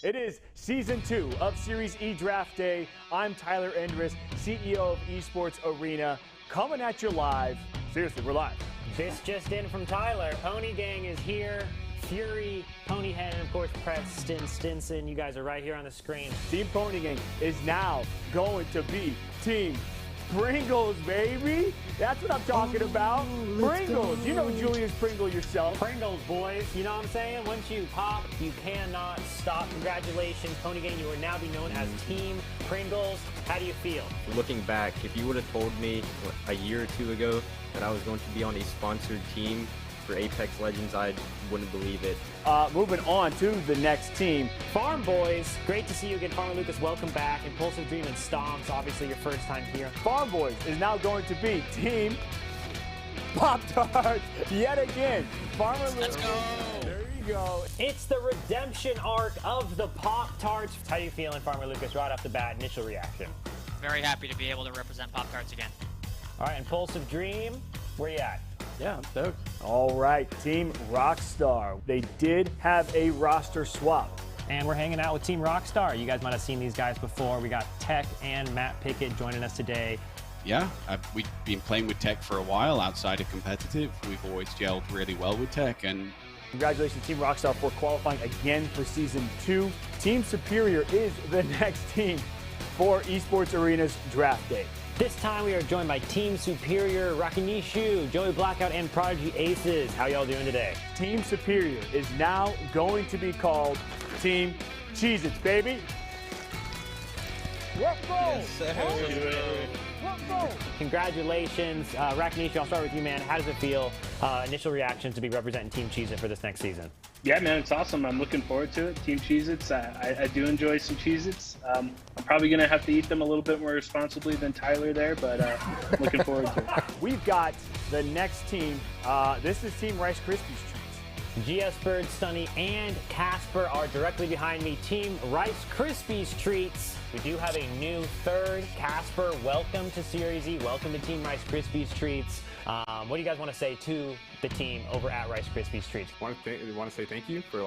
It is Season 2 of Series E Draft Day. I'm Tyler Endres, CEO of Esports Arena, coming at you live. Seriously, we're live. This just in from Tyler. Pony Gang is here. Fury, Ponyhead, and of course Preston Stinson. You guys are right here on the screen. Team Pony Gang is now going to be Team Pringles, baby. That's what I'm talking about. Pringles. You know Julius Pringle yourself. Pringles, boys. You know what I'm saying? Once you pop, you cannot stop. Congratulations, Pony Gang. You will now be known as Team Pringles. How do you feel? Looking back, if you would have told me a year or two ago that I was going to be on a sponsored team for Apex Legends, I wouldn't believe it. Moving on to the next team. Farm Boys, great to see you again. Farmer Lucas, welcome back. Impulsive Dream and Stomps, obviously your first time here. Farm Boys is now going to be Team Pop-Tarts yet again. Farmer Lucas. Let's go. There you go. It's the redemption arc of the Pop-Tarts. How are you feeling, Farmer Lucas, right off the bat? Initial reaction? Very happy to be able to represent Pop-Tarts again. All right, Impulsive Dream, where you at? Yeah, I'm stoked. All right, Team Rockstar. They did have a roster swap. And we're hanging out with Team Rockstar. You guys might have seen these guys before. We got Tech and Matt Pickett joining us today. Yeah, we've been playing with Tech for a while outside of competitive. We've always gelled really well with Tech. And congratulations, Team Rockstar, for qualifying again for Season 2. Team Superior is the next team for Esports Arena's Draft Day. This time we are joined by Team Superior, Rakinishu, Joey Blackout, and Prodigy Aces. How y'all doing today? Team Superior is now going to be called Team Cheez-It, baby. Let's go! Yes, sir. Let's go! Congratulations. Rakinishu, I'll start with you, man. How does it feel? Initial reactions to be representing Team Cheez-It for this next season? Yeah, man, it's awesome. I'm looking forward to it. Team Cheez-Its. I do enjoy some Cheez-Its. I'm probably going to have to eat them a little bit more responsibly than Tyler there, but looking forward to it. We've got the next team. This is Team Rice Krispies Treats. GS Bird, Sunny, and Casper are directly behind me. Team Rice Krispies Treats. We do have a new third. Casper, welcome to Series E. Welcome to Team Rice Krispies Treats. What do you guys want to say to the team over at Rice Krispies Treats? Want to say thank you for the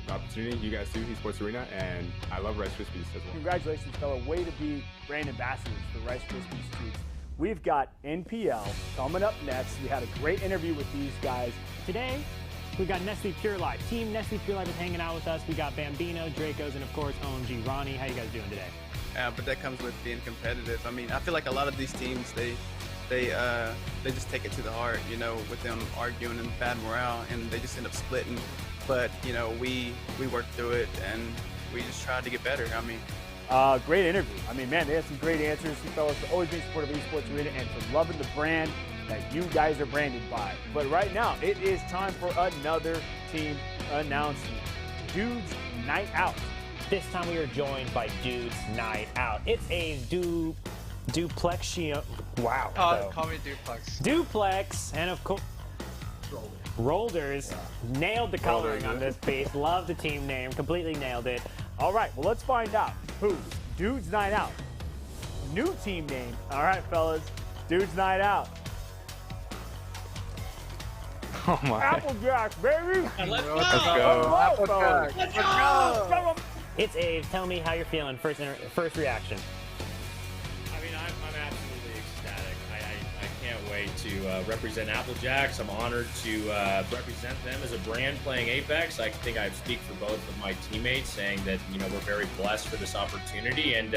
opportunity. You guys do Esports Arena, and I love Rice Krispies as well. Congratulations, fella. Way to be brand ambassadors for Rice Krispies Treats. We've got NPL coming up next. We had a great interview with these guys. Today, we got Nestle Pure Life. Team Nestle Pure Life is hanging out with us. We got Bambino, Dracos, and of course, OMG Ronnie. How you guys doing today? But that comes with being competitive. I mean, I feel like a lot of these teams, they just take it to the heart, you know, with them arguing and bad morale, and they just end up splitting. But, you know, we work through it, and we just try to get better. I mean, great interview. I mean, man, they had some great answers. You fellas for always being supportive of Esports Arena and for loving the brand that you guys are branded by. But right now, it is time for another team announcement. Dudes Night Out. This time we are joined by Dudes Night Out. It's a duplexion. Wow. call me Duplex. Duplex, and of course, Rolders. Yeah. Nailed the coloring on this piece. Love the team name. Completely nailed it. All right, well, let's find out who Dudes Night Out. New team name. All right, fellas. Dudes Night Out. Oh my! Applejack, baby. Let's go. Let's go. Applejack. Let's go. It's Abe. Tell me how you're feeling. First reaction. I mean, I'm absolutely ecstatic. I can't wait to represent Applejacks. I'm honored to represent them as a brand playing Apex. I think I speak for both of my teammates saying that, you know, we're very blessed for this opportunity. And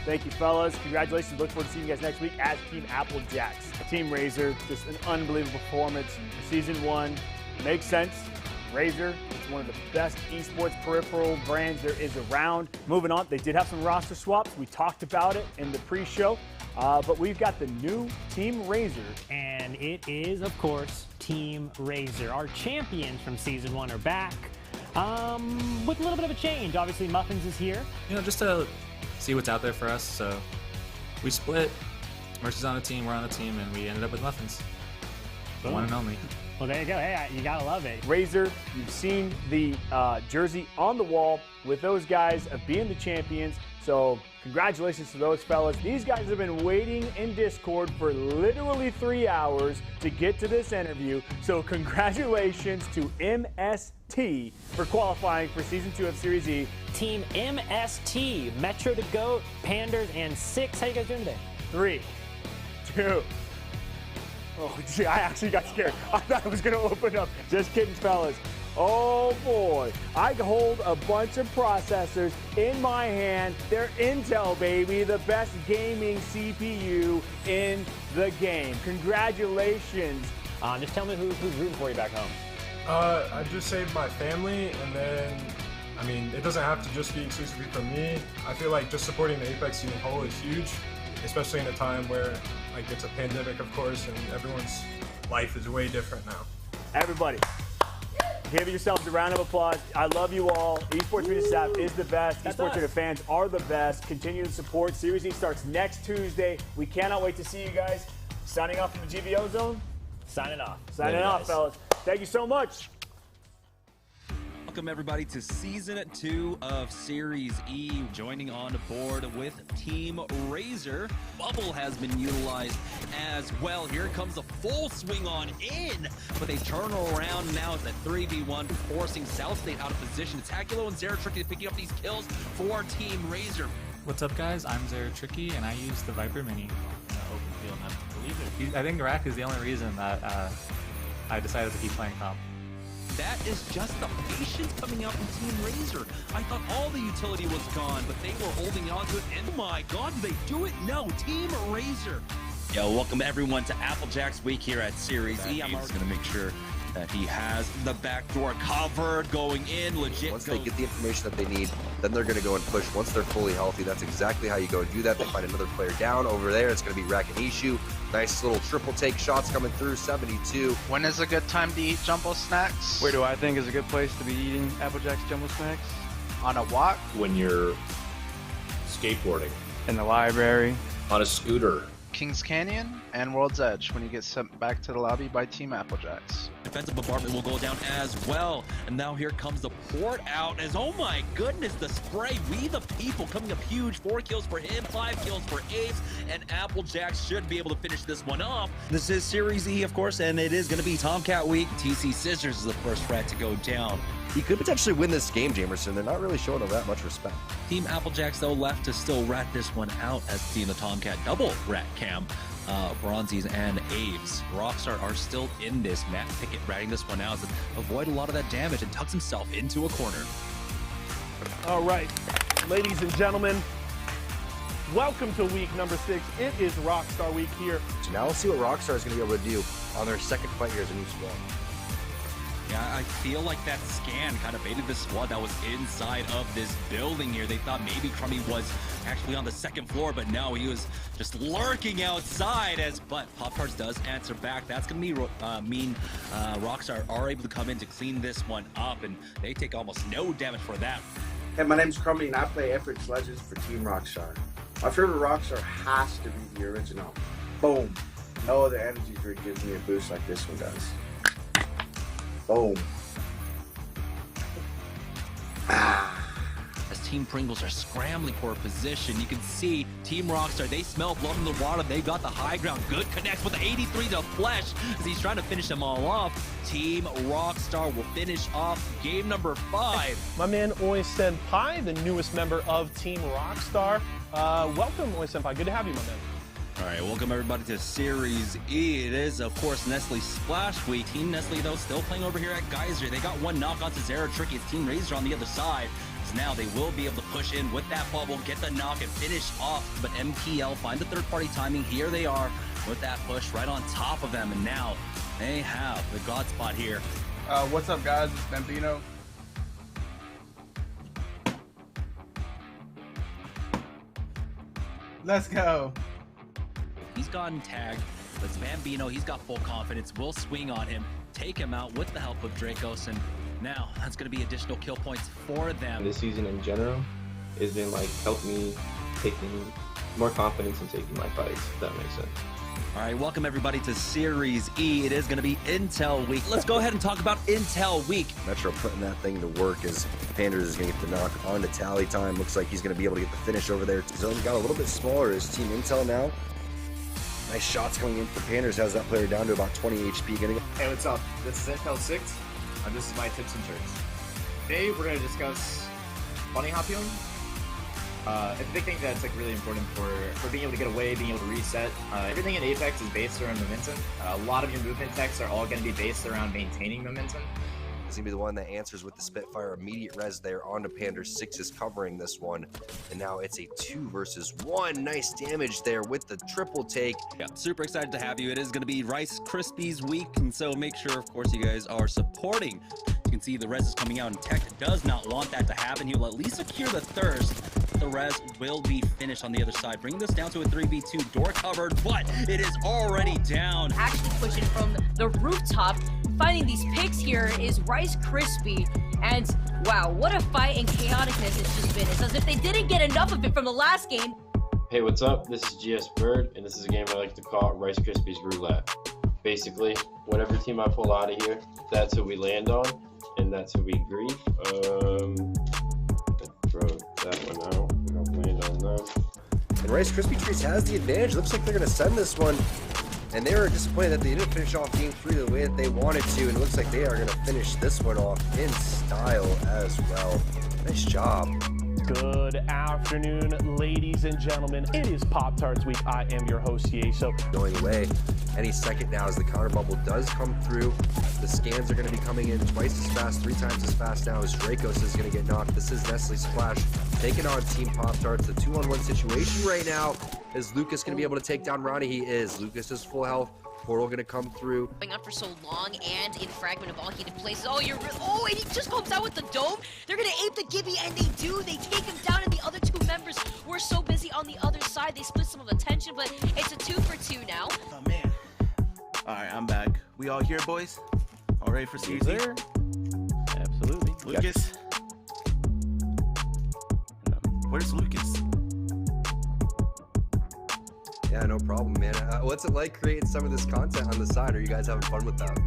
thank you, fellas. Congratulations. Look forward to seeing you guys next week as Team Applejacks. Team Razer, just an unbelievable performance. Season 1 makes sense. Razer, it's one of the best esports peripheral brands there is around. Moving on, they did have some roster swaps. We talked about it in the pre-show, but we've got the new Team Razer. And it is, of course, Team Razer. Our champions from Season 1 are back with a little bit of a change. Obviously, Muffins is here. You know, just to see what's out there for us. So we split. Mercy's on the team, we're on the team, and we ended up with Muffins. The one and only. Well, there you go. Hey, you gotta love it. Razer, you've seen the jersey on the wall with those guys of being the champions. So congratulations to those fellas. These guys have been waiting in Discord for literally 3 hours to get to this interview. So congratulations to MST for qualifying for Season 2 of Series E. Team MST, Metro to Goat, Panders, and Six. How you guys doing today? 3, 2. Oh, gee, I actually got scared. I thought it was going to open up. Just kidding, fellas. Oh, boy. I hold a bunch of processors in my hand. They're Intel, baby, the best gaming CPU in the game. Congratulations. Just tell me who's rooting for you back home. I just saved my family, and then, I mean, it doesn't have to just be exclusively for me. I feel like just supporting the Apex scene whole is huge, especially in a time where, like, it's a pandemic, of course, and everyone's life is way different now. Everybody, give yourselves a round of applause. I love you all. Esports Arena staff is the best. Esports Arena fans are the best. Continue to support. Series E starts next Tuesday. We cannot wait to see you guys. Signing off from the GVO zone. Signing off. Signing off, fellas. Thank you so much. Welcome everybody to Season 2 of Series E. Joining on board with Team Razer. Bubble has been utilized as well. Here comes a full swing on in, but they turn around now as a 3v1, forcing South State out of position. It's Hakulo and Zeratricky picking up these kills for Team Razer. What's up, guys? I'm Zeratricky, and I use the Viper Mini in the open field. I believe it. I think Rack is the only reason that I decided to keep playing comp. that is just the patience coming out from Team Razer. I thought all the utility was gone, but they were holding on to it. And oh my God, did they do it? No, Team Razer. Yo, welcome everyone to Applejack's week here at Series E. I'm already going to make sure that he has the back door covered going in. Legit. Once they get the information that they need, then they're going to go and push. Once they're fully healthy, that's exactly how you go and do that. They find another player down over there. It's going to be Rakinishu. Nice little triple take shots coming through, 72. When is a good time to eat jumbo snacks? Where do I think is a good place to be eating Applejack's jumbo snacks? On a walk? When you're skateboarding. In the library. On a scooter. Kings Canyon and World's Edge when you get sent back to the lobby by Team Applejacks. Defensive bombardment will go down as well. And now here comes the port out as, oh my goodness, the spray. We the people coming up huge. 4 kills for him, 5 kills for Ace, and Applejacks should be able to finish this one off. This is Series E, of course, and it is going to be Tomcat week. TC Scissors is the first frag to go down. He could potentially win this game, Jamerson. They're not really showing him that much respect. Team Applejacks, though, left to still rat this one out as seeing the Tomcat double rat cam. Bronzies and Aves. Rockstar are still in this. Matt Pickett ratting this one out to avoid a lot of that damage and tucks himself into a corner. All right, ladies and gentlemen, welcome to week number 6. It is Rockstar week here. So now we'll see what Rockstar is going to be able to do on their second fight here as a new squad. Yeah, I feel like that scan kind of baited the squad that was inside of this building here. They thought maybe Crummy was actually on the second floor, but no, he was just lurking outside but Pop-Tarts does answer back. That's going to mean Rockstar are able to come in to clean this one up, and they take almost no damage for that. Hey, my name's Crummy, and I play Esports Legends for Team Rockstar. My favorite Rockstar has to be the original. Boom. No other energy drink gives me a boost like this one does. Boom. As Team Pringles are scrambling for a position, you can see Team Rockstar, they smell blood in the water. They've got the high ground. Good connects with the 83 to Flesh as he's trying to finish them all off. Team Rockstar will finish off game number 5. My man Oi Senpai, the newest member of Team Rockstar. Welcome, Oi Senpai. Good to have you, my man. All right, welcome everybody to Series E. It is, of course, Nestle Splash Week. Team Nestle, though, still playing over here at Geyser. They got one knock on Zero Tricky. It's Team Razer on the other side. So now they will be able to push in with that bubble, get the knock, and finish off. But MPL find the third-party timing. Here they are with that push right on top of them. And now they have the God spot here. What's up, guys? It's Bambino. Let's go. He's gotten tagged, but it's Bambino. He's got full confidence. Will swing on him, take him out with the help of Dracos, and now that's going to be additional kill points for them. This season in general has been helped me taking more confidence in taking my fights, if that makes sense. All right, welcome everybody to Series E. It is going to be Intel Week. Let's go ahead and talk about Intel Week. Metro putting that thing to work as Panders is going to get the knock on to tally time. Looks like he's going to be able to get the finish over there. Zone got a little bit smaller as Team Intel now. Nice shots coming in for Panders. Has that player down to about 20 HP. Gonna go. Hey, what's up? This is Intel 6, and this is my tips and tricks. Today, we're going to discuss bunny hopping. It's a big thing that's really important for being able to get away, being able to reset. Everything in Apex is based around momentum. A lot of your movement techs are all going to be based around maintaining momentum. He's going to be the one that answers with the Spitfire. Immediate res there onto Panders. 6 is covering this one. And now it's a 2 versus 1. Nice damage there with the triple take. Yeah, super excited to have you. It is going to be Rice Krispies week, and so make sure, of course, you guys are supporting. You can see the res is coming out, and Tech does not want that to happen. He will at least secure the thirst. The res will be finished on the other side. Bringing this down to a 3v2. Door covered, but it is already down. Actually pushing from the rooftop. Finding these picks here is Rice Krispie. And wow, what a fight and chaoticness it's just been. It's as if they didn't get enough of it from the last game. Hey, what's up? This is GS Bird, and this is a game I like to call Rice Krispies Roulette. Basically, whatever team I pull out of here, that's who we land on, and that's who we grief. Throw that one out. We don't land on them. And Rice Krispie Treats has the advantage. Looks like they're going to send this one. And they were disappointed that they didn't finish off Game 3 the way that they wanted to. And it looks like they are going to finish this one off in style as well. Nice job. Good afternoon, ladies and gentlemen. It is Pop-Tarts Week. I am your host, Yeso. Going away any second now as the counter bubble does come through. The scans are going to be coming in twice as fast, 3 times as fast now as Dracos is going to get knocked. This is NESTLE Splash taking on Team Pop-Tarts. The 2-on-1 situation right now. Is Lucas going to be able to take down Ronnie? He is. Lucas is full health. Portal going to come through. Going on for so long and in fragment of all heated places. Oh, and he just comes out with the dome. They're going to ape the Gibby, and they do. They take him down, and the other 2 members were so busy on the other side. They split some of the tension, but it's a 2-for-2 now. Oh, man. All right, I'm back. We all here, boys? All ready for Series E? Absolutely. Lucas? Where's Lucas? Yeah, no problem, man. What's it like creating some of this content on the side? Are you guys having fun with that?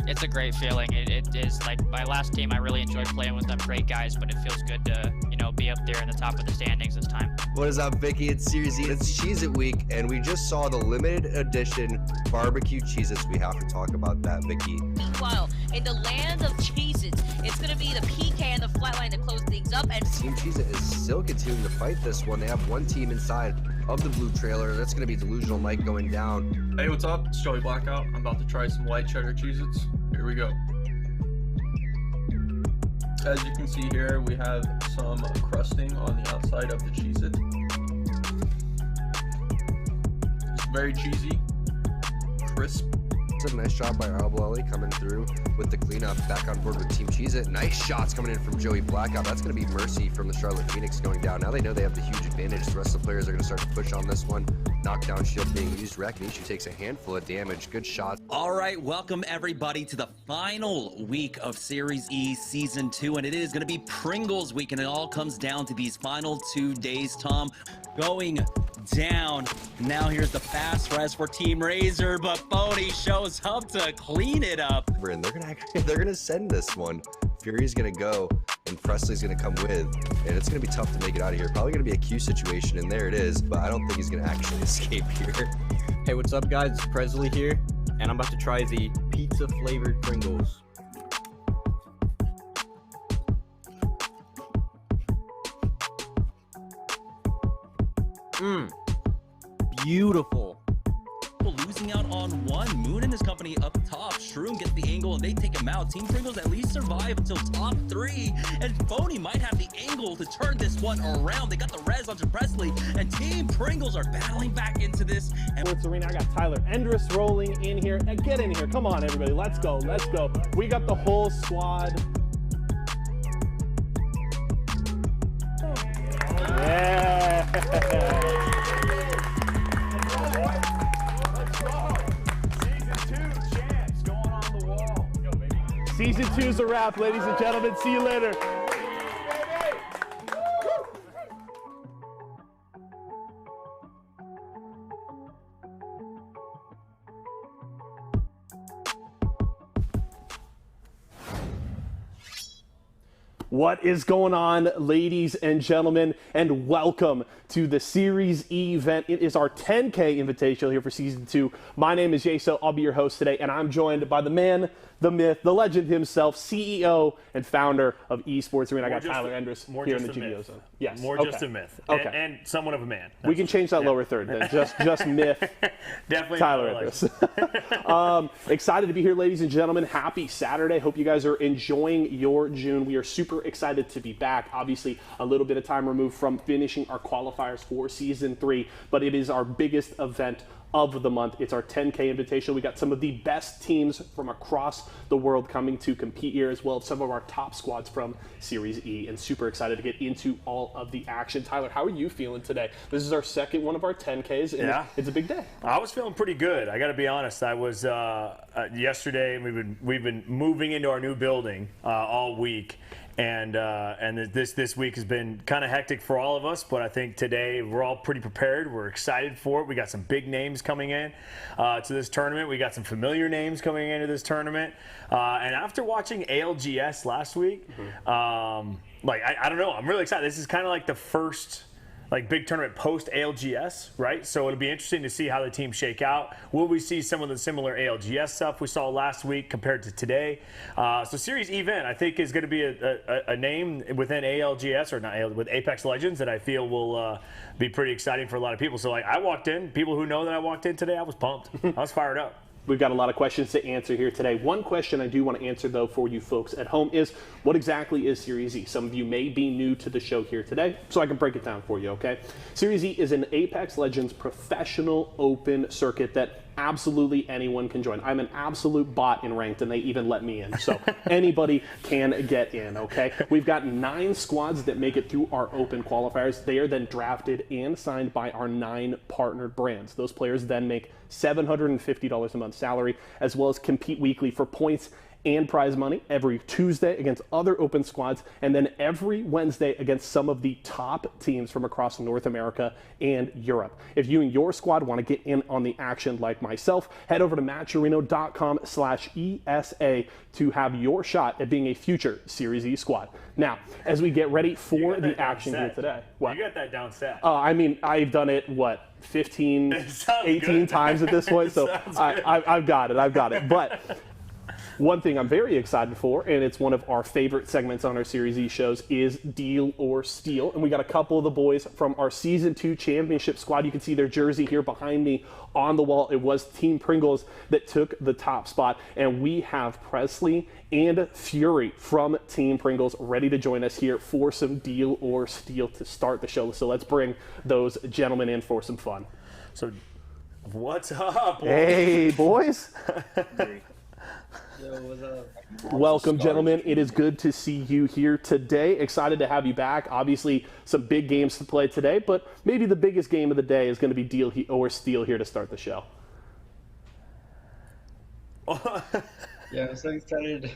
It's a great feeling. It is like my last team. I really enjoyed playing with them. Great guys, but it feels good to, be up there in the top of the standings this time. What is up, Vicky? It's Series E. It's Cheez-It Week, and we just saw the limited edition barbecue Cheez-Its. We have to talk about that, Vicky. Meanwhile, in the land of Cheez-Its, it's going to be the PK and the flatline to close things up. And Team Cheez-It is still continuing to fight this one. They have one team inside of the blue trailer. That's going to be Delusional Mike going down. Hey, what's up? It's Joey Blackout. I'm about to try some white cheddar Cheez-Its. Here we go. As you can see here, we have some crusting on the outside of the Cheez-It. It's very cheesy, crisp. It's a nice job by Arbolelli coming through with the cleanup. Back on board with Team Cheez-It. Nice shots coming in from Joey Blackout. That's going to be Mercy from the Charlotte Phoenix going down. Now they know they have the huge advantage. The rest of the players are going to start to push on this one. Knockdown shield being used. Rakanishi takes a handful of damage. Good shot. All right, welcome everybody to the final week of Series E Season 2, and it is going to be Pringles Week, and it all comes down to these final 2 days, Tom. Going down. Now here's the fast res for Team Razer, but Phony shows up to clean it up. And they're gonna send this one. Fury's gonna go, and Presley's gonna come with, and it's gonna be tough to make it out of here. Probably gonna be a Q situation, and there it is, but I don't think he's gonna actually escape here. Hey, what's up, guys? It's Presley here, and I'm about to try the pizza flavored Pringles. Beautiful. Losing out on one. Moon and his company up top. Shroom gets the angle and they take him out. Team Pringles at least survive until top 3. And Phony might have the angle to turn this one around. They got the res onto Presley. And Team Pringles are battling back into this. Sports Arena, I got Tyler Endress rolling in here. Get in here. Come on, everybody. Let's go. Let's go. We got the whole squad. Yeah. Season 2's a wrap, ladies and gentlemen. See you later. What is going on, ladies and gentlemen, and welcome to the Series E event. It is our 10K Invitational here for Season 2. My name is Yeso. I'll be your host today, and I'm joined by the man, the myth, the legend himself, CEO and founder of Esports Arena. I got Tyler Endress here in the GBO zone. Yes. More just a myth. Okay. And somewhat of a man. We can change that lower third then. Just myth. Definitely Tyler Endress. Excited to be here, ladies and gentlemen. Happy Saturday. Hope you guys are enjoying your June. We are super excited to be back. Obviously, a little bit of time removed from finishing our qualifiers for Season 3, but it is our biggest event of the month. It's our 10K Invitational. We got some of the best teams from across the world coming to compete here, as well as some of our top squads from Series E, and super excited to get into all of the action. Tyler, how are you feeling today? This is our second one of our 10Ks, and it's a big day. I was feeling pretty good. I got to be honest. I was yesterday. We've been moving into our new building all week. And this week has been kind of hectic for all of us, but I think today we're all pretty prepared. We're excited for it. We got some big names coming in to this tournament. We got some familiar names coming into this tournament. And after watching ALGS last week, I don't know. I'm really excited. This is kind of like the first like big tournament post ALGS, right? So it'll be interesting to see how the teams shake out. Will we see some of the similar ALGS stuff we saw last week compared to today? So Series Event, I think, is going to be a name within ALGS, or not, with Apex Legends, that I feel will be pretty exciting for a lot of people. So like, I walked in, people who know that I walked in today, I was pumped. I was fired up. We've got a lot of questions to answer here today. One question I do want to answer, though, for you folks at home is, what exactly is Series E? Some of you may be new to the show here today, so I can break it down for you, okay? Series E is an Apex Legends professional open circuit that absolutely anyone can join. I'm an absolute bot in ranked, and they even let me in, so anybody can get in, okay? We've got 9 squads that make it through our open qualifiers. They are then drafted and signed by our 9 partnered brands. Those players then make $750 a month salary, as well as compete weekly for points and prize money every Tuesday against other open squads, and then every Wednesday against some of the top teams from across North America and Europe. If you and your squad want to get in on the action like myself, head over to matcherino.com/ESA to have your shot at being a future Series E squad. Now, as we get ready for the action here today. What? You got that down set. I mean, I've done it, 15, 18 times at this point, so I've got it. But one thing I'm very excited for, and it's one of our favorite segments on our Series E shows, is Deal or Steal. And we got a couple of the boys from our Season 2 Championship squad. You can see their jersey here behind me on the wall. It was Team Pringles that took the top spot. And we have Presley and Fury from Team Pringles ready to join us here for some Deal or Steal to start the show. So let's bring those gentlemen in for some fun. So, what's up, boys? Hey, boys. Yo, what's up? Welcome, gentlemen. It is good to see you here today. Excited to have you back. Obviously, some big games to play today, but maybe the biggest game of the day is going to be Deal or Steal here to start the show. Yeah, I'm so excited.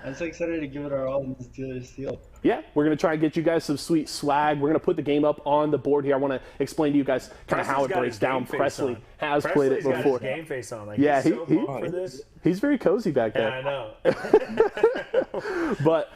I'm so excited to give it our all in this Deal or Steal. Yeah, we're going to try and get you guys some sweet swag. We're going to put the game up on the board here. I want to explain to you guys kind of how it breaks down. Presley has played it before. Got his game face on. Like, yeah, he's so pumped for this. He's very cozy back there. Yeah, I know. But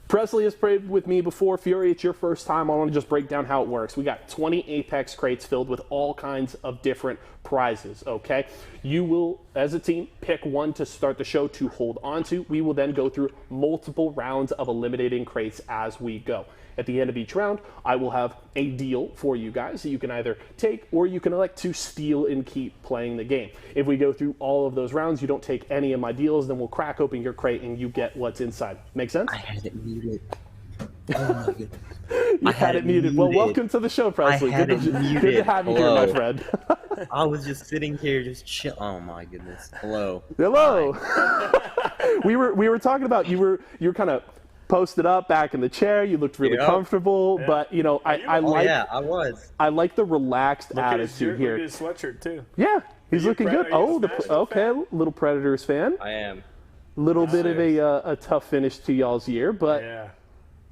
Presley has played with me before. Fury, it's your first time. I want to just break down how it works. We got 20 Apex crates filled with all kinds of different prizes, okay? You will, as a team, pick one to start the show to hold on to. We will then go through multiple rounds of eliminating crates as we go. At the end of each round, I will have a deal for you guys that you can either take or you can elect to steal and keep playing the game. If we go through all of those rounds, you don't take any of my deals, then we'll crack open your crate and you get what's inside. Make sense? I had it muted. Oh my goodness. You had it muted. Well, welcome to the show, Presley. I had it muted. Good to have you here, my friend. I was just sitting here, just chill. Oh my goodness. Hello. Hello. we were talking about you were kind of posted up back in the chair. You looked really comfortable, but I like. Yeah, I was. I like the relaxed attitude here. Look at his sweatshirt too. Yeah, he's looking good. Oh, okay, little Predators fan. I am. Little bit of a tough finish to y'all's year, but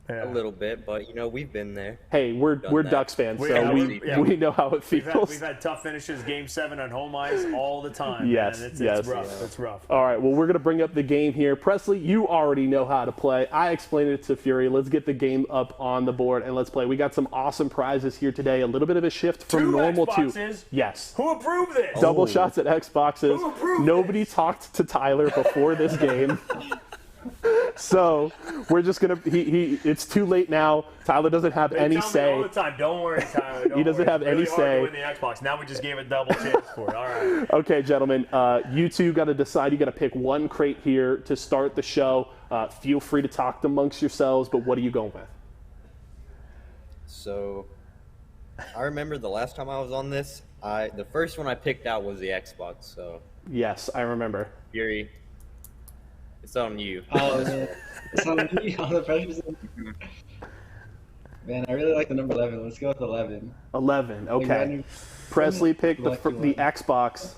a little bit, but we've been there. Hey, we're Ducks fans, so we know how it feels. We've had tough finishes, Game 7 on home ice all the time. Yes, man. yes. It's rough. It's rough. All right, well, we're going to bring up the game here. Presley, you already know how to play. I explained it to Fury. Let's get the game up on the board and let's play. We got some awesome prizes here today. A little bit of a shift from normal to yes. Who approved this? Double shots at Xboxes. Nobody talked to Tyler before this game. So we're just gonna. It's too late now. Tyler doesn't have any say. All the time. Don't worry, Tyler. He doesn't have any say. To win the Xbox. Now we just gave it double chance for it. All right. Okay, gentlemen. You two got to decide. You got to pick one crate here to start the show. Feel free to talk amongst yourselves. But what are you going with? So, I remember the last time I was on this. The first one I picked out was the Xbox. So. Yes, I remember. Fury. It's on you. Oh, man. It's on me. All the pressure's on me. Man, I really like the number 11. Let's go with 11. 11, okay. Presley picked the Xbox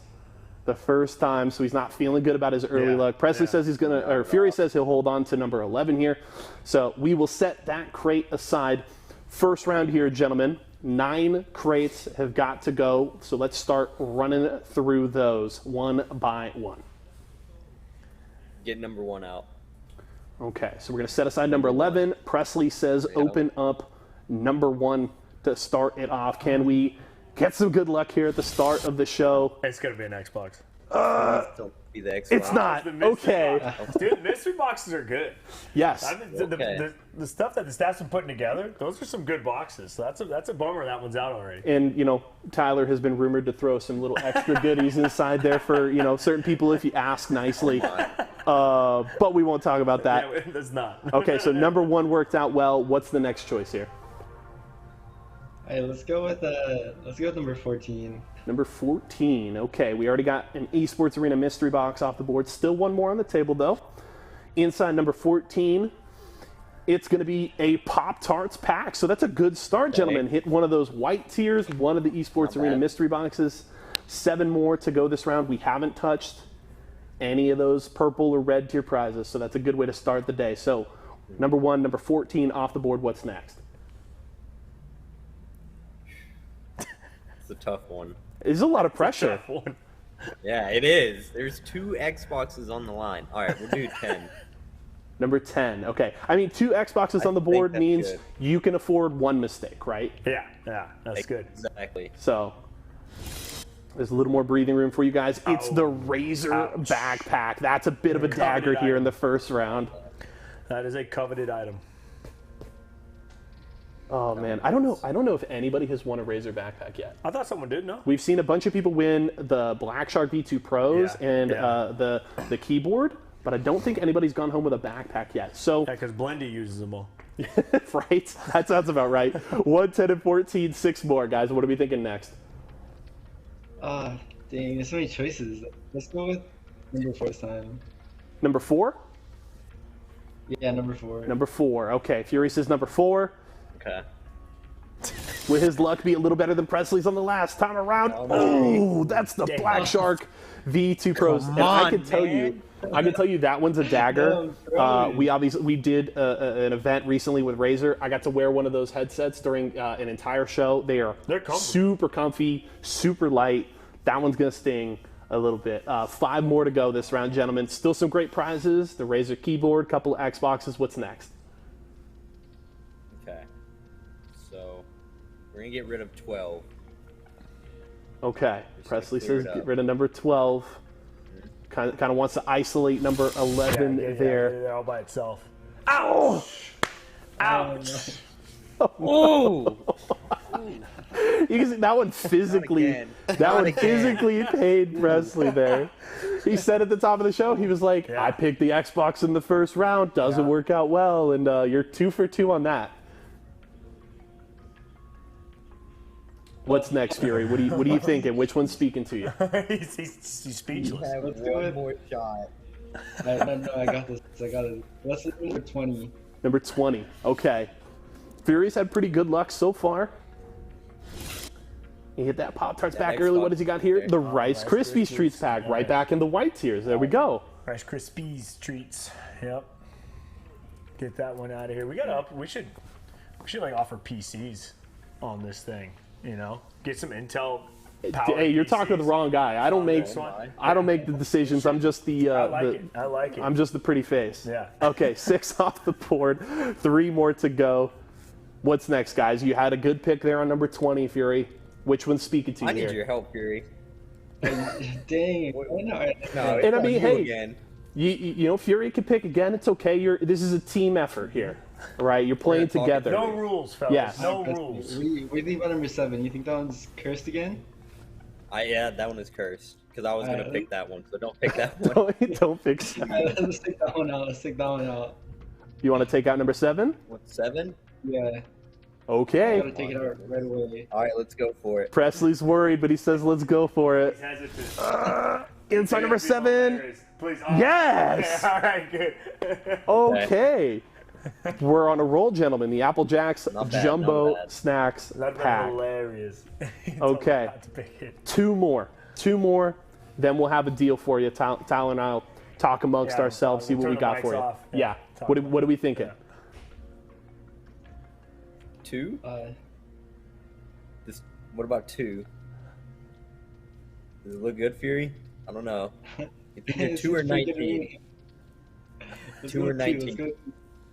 the first time, so he's not feeling good about his early luck. Presley says he's going to, or Fury says he'll hold on to number 11 here. So we will set that crate aside. First round here, gentlemen. 9 crates have got to go, so let's start running through those one by one. Get number 1 out. Okay, so we're going to set aside number 11. Presley says open up number 1 to start it off. Can we get some good luck here at the start of the show? It's gonna be an Xbox. Be the Xbox. It's not. Okay. Dude, mystery boxes are good. Yes. The stuff that the staff's been putting together, those are some good boxes. So that's a bummer that one's out already. And, you know, Tyler has been rumored to throw some little extra goodies inside there for, you know, certain people if you ask nicely. But we won't talk about that. Yeah, that's not. Okay, so number 1 worked out well. What's the next choice here? All right, let's go with number 14. Number 14. Okay, we already got an Esports Arena mystery box off the board. Still one more on the table, though. Inside number 14, it's going to be a Pop-Tarts Pack. So that's a good start, gentlemen. Hit one of those white tiers, one of the Esports Arena mystery boxes. 7 more to go this round. We haven't touched any of those purple or red tier prizes, so that's a good way to start the day. So number 1, number 14 off the board. What's next? It's a tough one. It's a lot of pressure. Yeah, it is. There's 2 Xboxes on the line. All right, we'll do 10. Number 10. Okay. I mean, 2 Xboxes on the board means good. you can afford 1 mistake, right? Yeah, that's good. Exactly. So there's a little more breathing room for you guys. It's the Razer Backpack. That's a bit of a dagger here in the first round. That is a coveted item. Oh man, I don't know if anybody has won a Razer Backpack yet. I thought someone did. No. We've seen a bunch of people win the BlackShark V2 Pros and the keyboard, but I don't think anybody's gone home with a backpack yet. So because Blendy uses them all. Right? That sounds about right. 1, 10, and 14, 6 more, guys. What are we thinking next? Dang, there's so many choices. Let's go with number 4 this time. Number 4? Yeah, number 4. Number 4. Okay, Fury says number 4. Okay. Will his luck be a little better than Presley's on the last time around? Oh, that's the BlackShark V2 Pros. And I can tell you that one's a dagger. We did an event recently with Razer. I got to wear one of those headsets during an entire show. They're super comfy, super light. That one's gonna sting a little bit. 5 more to go this round, gentlemen. Still some great prizes. The Razer keyboard, couple of Xboxes. What's next? Okay. So we're gonna get rid of 12. Okay. Presley says get rid of number 12. Kind of wants to isolate number 11 there. They're all by itself. Ouch! Ouch! Oh! You can see that one physically. Physically paid Presley there. He said at the top of the show, he was like, "I picked the Xbox in the first round. Doesn't work out well, and you're 2 for 2 on that." What's next, Fury? What are you thinking? Which one's speaking to you? he's speechless. Let's go one more shot. No, I got this. Let's do number 20. Number 20. Okay. Fury's had pretty good luck so far. He hit that Pop-Tarts Pack early. What does he got here? The Rice Krispies Treats Pack. Right back in the white tiers. There we go. Rice Krispies Treats. Yep. Get that one out of here. We should like offer PCs on this thing. You know, get some Intel. Hey, you're talking to the wrong guy. I don't make the decisions. I'm just the. I like it. I'm just the pretty face. Yeah. Okay, 6 off the board. 3 more to go. What's next, guys? You had a good pick there on number 20, Fury. Which one's speaking to you? I need your help, Fury. Dang. No, and I mean, hey, you know, Fury can pick again. It's okay. This is a team effort here, right? You're playing together. No rules, fellas. Yes. No rules. We think about number 7. You think that one's cursed again? Yeah, that one is cursed. Because I was gonna pick that one, so don't pick that one. Don't pick 7. Let's take that one out. You want to take out number 7? What, 7? Yeah. Okay. Gotta take it out right away. All right, let's go for it. Presley's worried, but he says, "Let's go for it." He's hesitant. Inside number 7. Please. Yes. Okay, all right, good. Okay. We're on a roll, gentlemen. The Apple Jacks Jumbo Snacks That'd Pack. be hilarious. Okay. 2 more. 2 more. Then we'll have a deal for you. Tyler and I'll talk amongst ourselves, see what we got for you. Off. Yeah. What are we thinking? 2? What about 2? Does it look good, Fury? I don't know. You think you're 2 or 19? 2 or 19?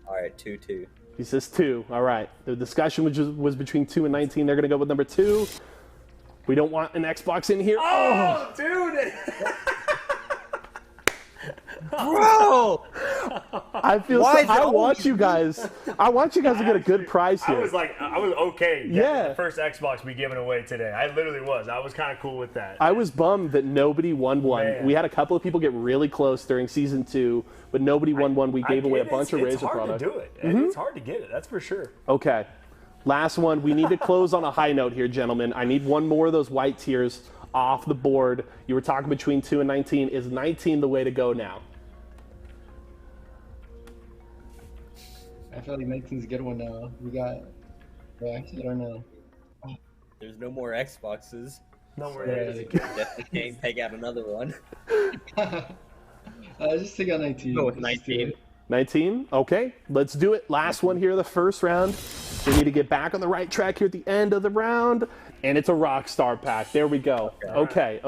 All right, 2. He says 2. All right. The discussion was between 2 and 19. They're going to go with number 2. We don't want an Xbox in here. Oh, dude! Bro! I feel I want you guys to get a good prize here. I was okay. Yeah. The first Xbox be given away today. I literally was. I was kind of cool with that. I was bummed that nobody won one. Man. We had a couple of people get really close during season 2, but nobody won one. We gave away a bunch of Razer products. It's hard to do it. It's hard to get it. That's for sure. Okay. Last one. We need to close on a high note here, gentlemen. I need one more of those white tiers off the board. You were talking between 2 and 19. Is 19 the way to go now? I feel like 19's a good one now. We got. Well, actually, I don't know. There's no more Xboxes. No more Definitely can't take out another one. Just take out 19. Go with 19. 19? Okay, let's do it. Last one here of the first round. We need to get back on the right track here at the end of the round. And it's a Rockstar Pack. There we go. Okay.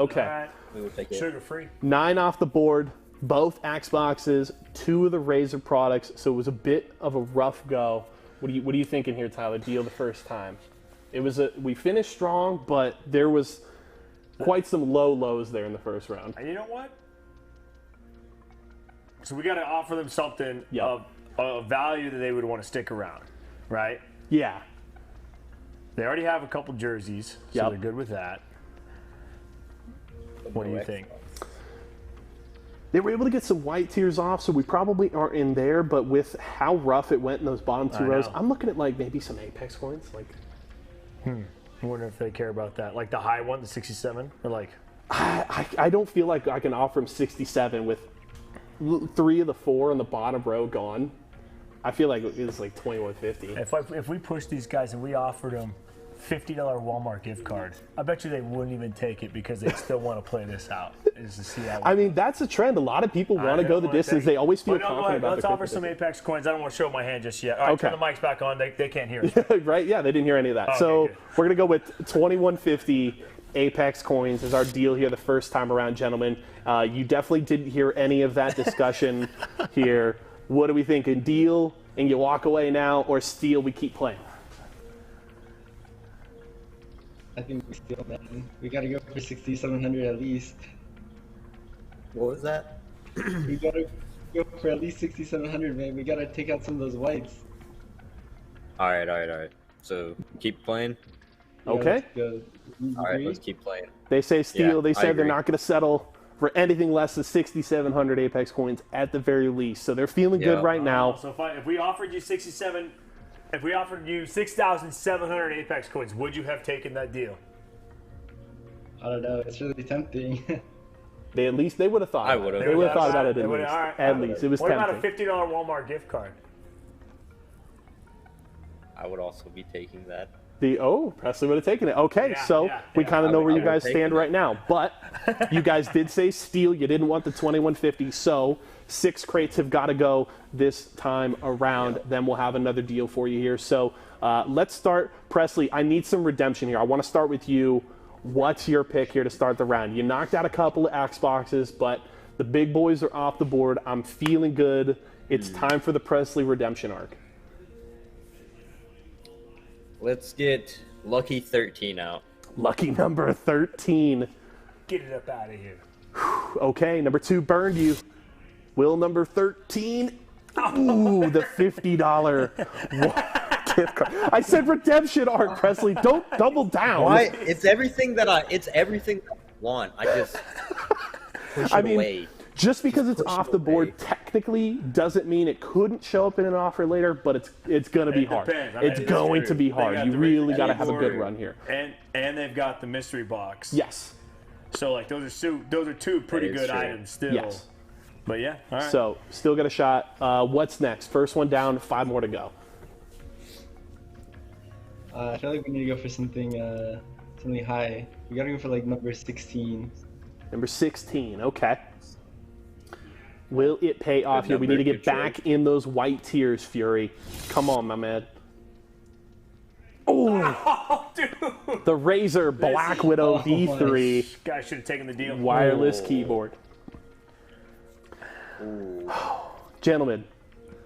We will take it. Sugar free. 9 off the board. Both Xboxes, 2 of the Razer products. So it was a bit of a rough go. What are you thinking here, Tyler? Deal the first time. We finished strong, but there was quite some low lows there in the first round. And you know what? So we got to offer them something of value that they would want to stick around, right? Yeah. They already have a couple jerseys, so they're good with that. What do you think? They were able to get some white tiers off, so we probably aren't in there, but with how rough it went in those bottom 2 rows, I'm looking at like maybe some Apex coins. Like, I wonder if they care about that. Like the high one, the 67, or like... I don't feel like I can offer them 67 with 3 of the 4 on the bottom row gone. I feel like it's like 21.50. If we push these guys and we offered them $50 Walmart gift card, I bet you they wouldn't even take it because they still want to play this out. Is to see how I mean, that's a trend. A lot of people want to go the distance. They always feel confident about Let's offer some Apex coins. I don't want to show my hand just yet. All right, turn the mics back on. They can't hear us. Right? Yeah, they didn't hear any of that. Okay, so good. we're going to go with 21.50 Apex coins as our deal here the first time around, gentlemen. You definitely didn't hear any of that discussion here. What are we thinking? Deal and you walk away now, or steal, we keep playing? I think we steal, man. We gotta go for 6,700 at least. What was that? We gotta go for at least 6,700, man. We gotta take out some of those whites. All right. So keep playing. Okay. All right, let's keep playing. They say steal. Yeah, they I said they're agree. not going to settle for anything less than 6,700 Apex coins at the very least. So they're feeling good right now. So if we offered you 67, if we offered you 6,700 Apex coins, would you have taken that deal? I don't know. It's really tempting. They would have thought. I would have. They would have thought about it at least. All right. At least it was what tempting. about a $50 Walmart gift card? I would also be taking that. Presley would have taken it. Okay, so we kind of know where you guys stand right now. But you guys did say steal. You didn't want the 2150. So 6 crates have got to go this time around. Then we'll have another deal for you here. So let's start. Presley, I need some redemption here. I want to start with you. What's your pick here to start the round? You knocked out a couple of Xboxes, but the big boys are off the board. I'm feeling good. It's time for the Presley redemption arc. Let's get Lucky 13 out. Lucky number 13. Get it up out of here. Okay, number 2 burned you. Will number 13. Ooh, the $50 gift card. I said redemption arc, Presley. Don't double down. Why? It's everything that I want. I just push it away. Just because it's off the board technically doesn't mean it couldn't show up in an offer later, but it's going to be hard. It's going to be hard. You really got to have a good run here. And they've got the mystery box. Yes. So like those are two pretty good items still. Yes. But yeah, all right. So still got a shot. What's next? First one down, 5 more to go. I feel like we need to go for something high. We gotta go for like number 16. Number 16. Okay. Will it pay off here? We need to get back in those white tiers, Fury. Come on, my man. Oh, dude. The Razer Black Widow V3. This guy should have taken the deal. Wireless keyboard. Gentlemen,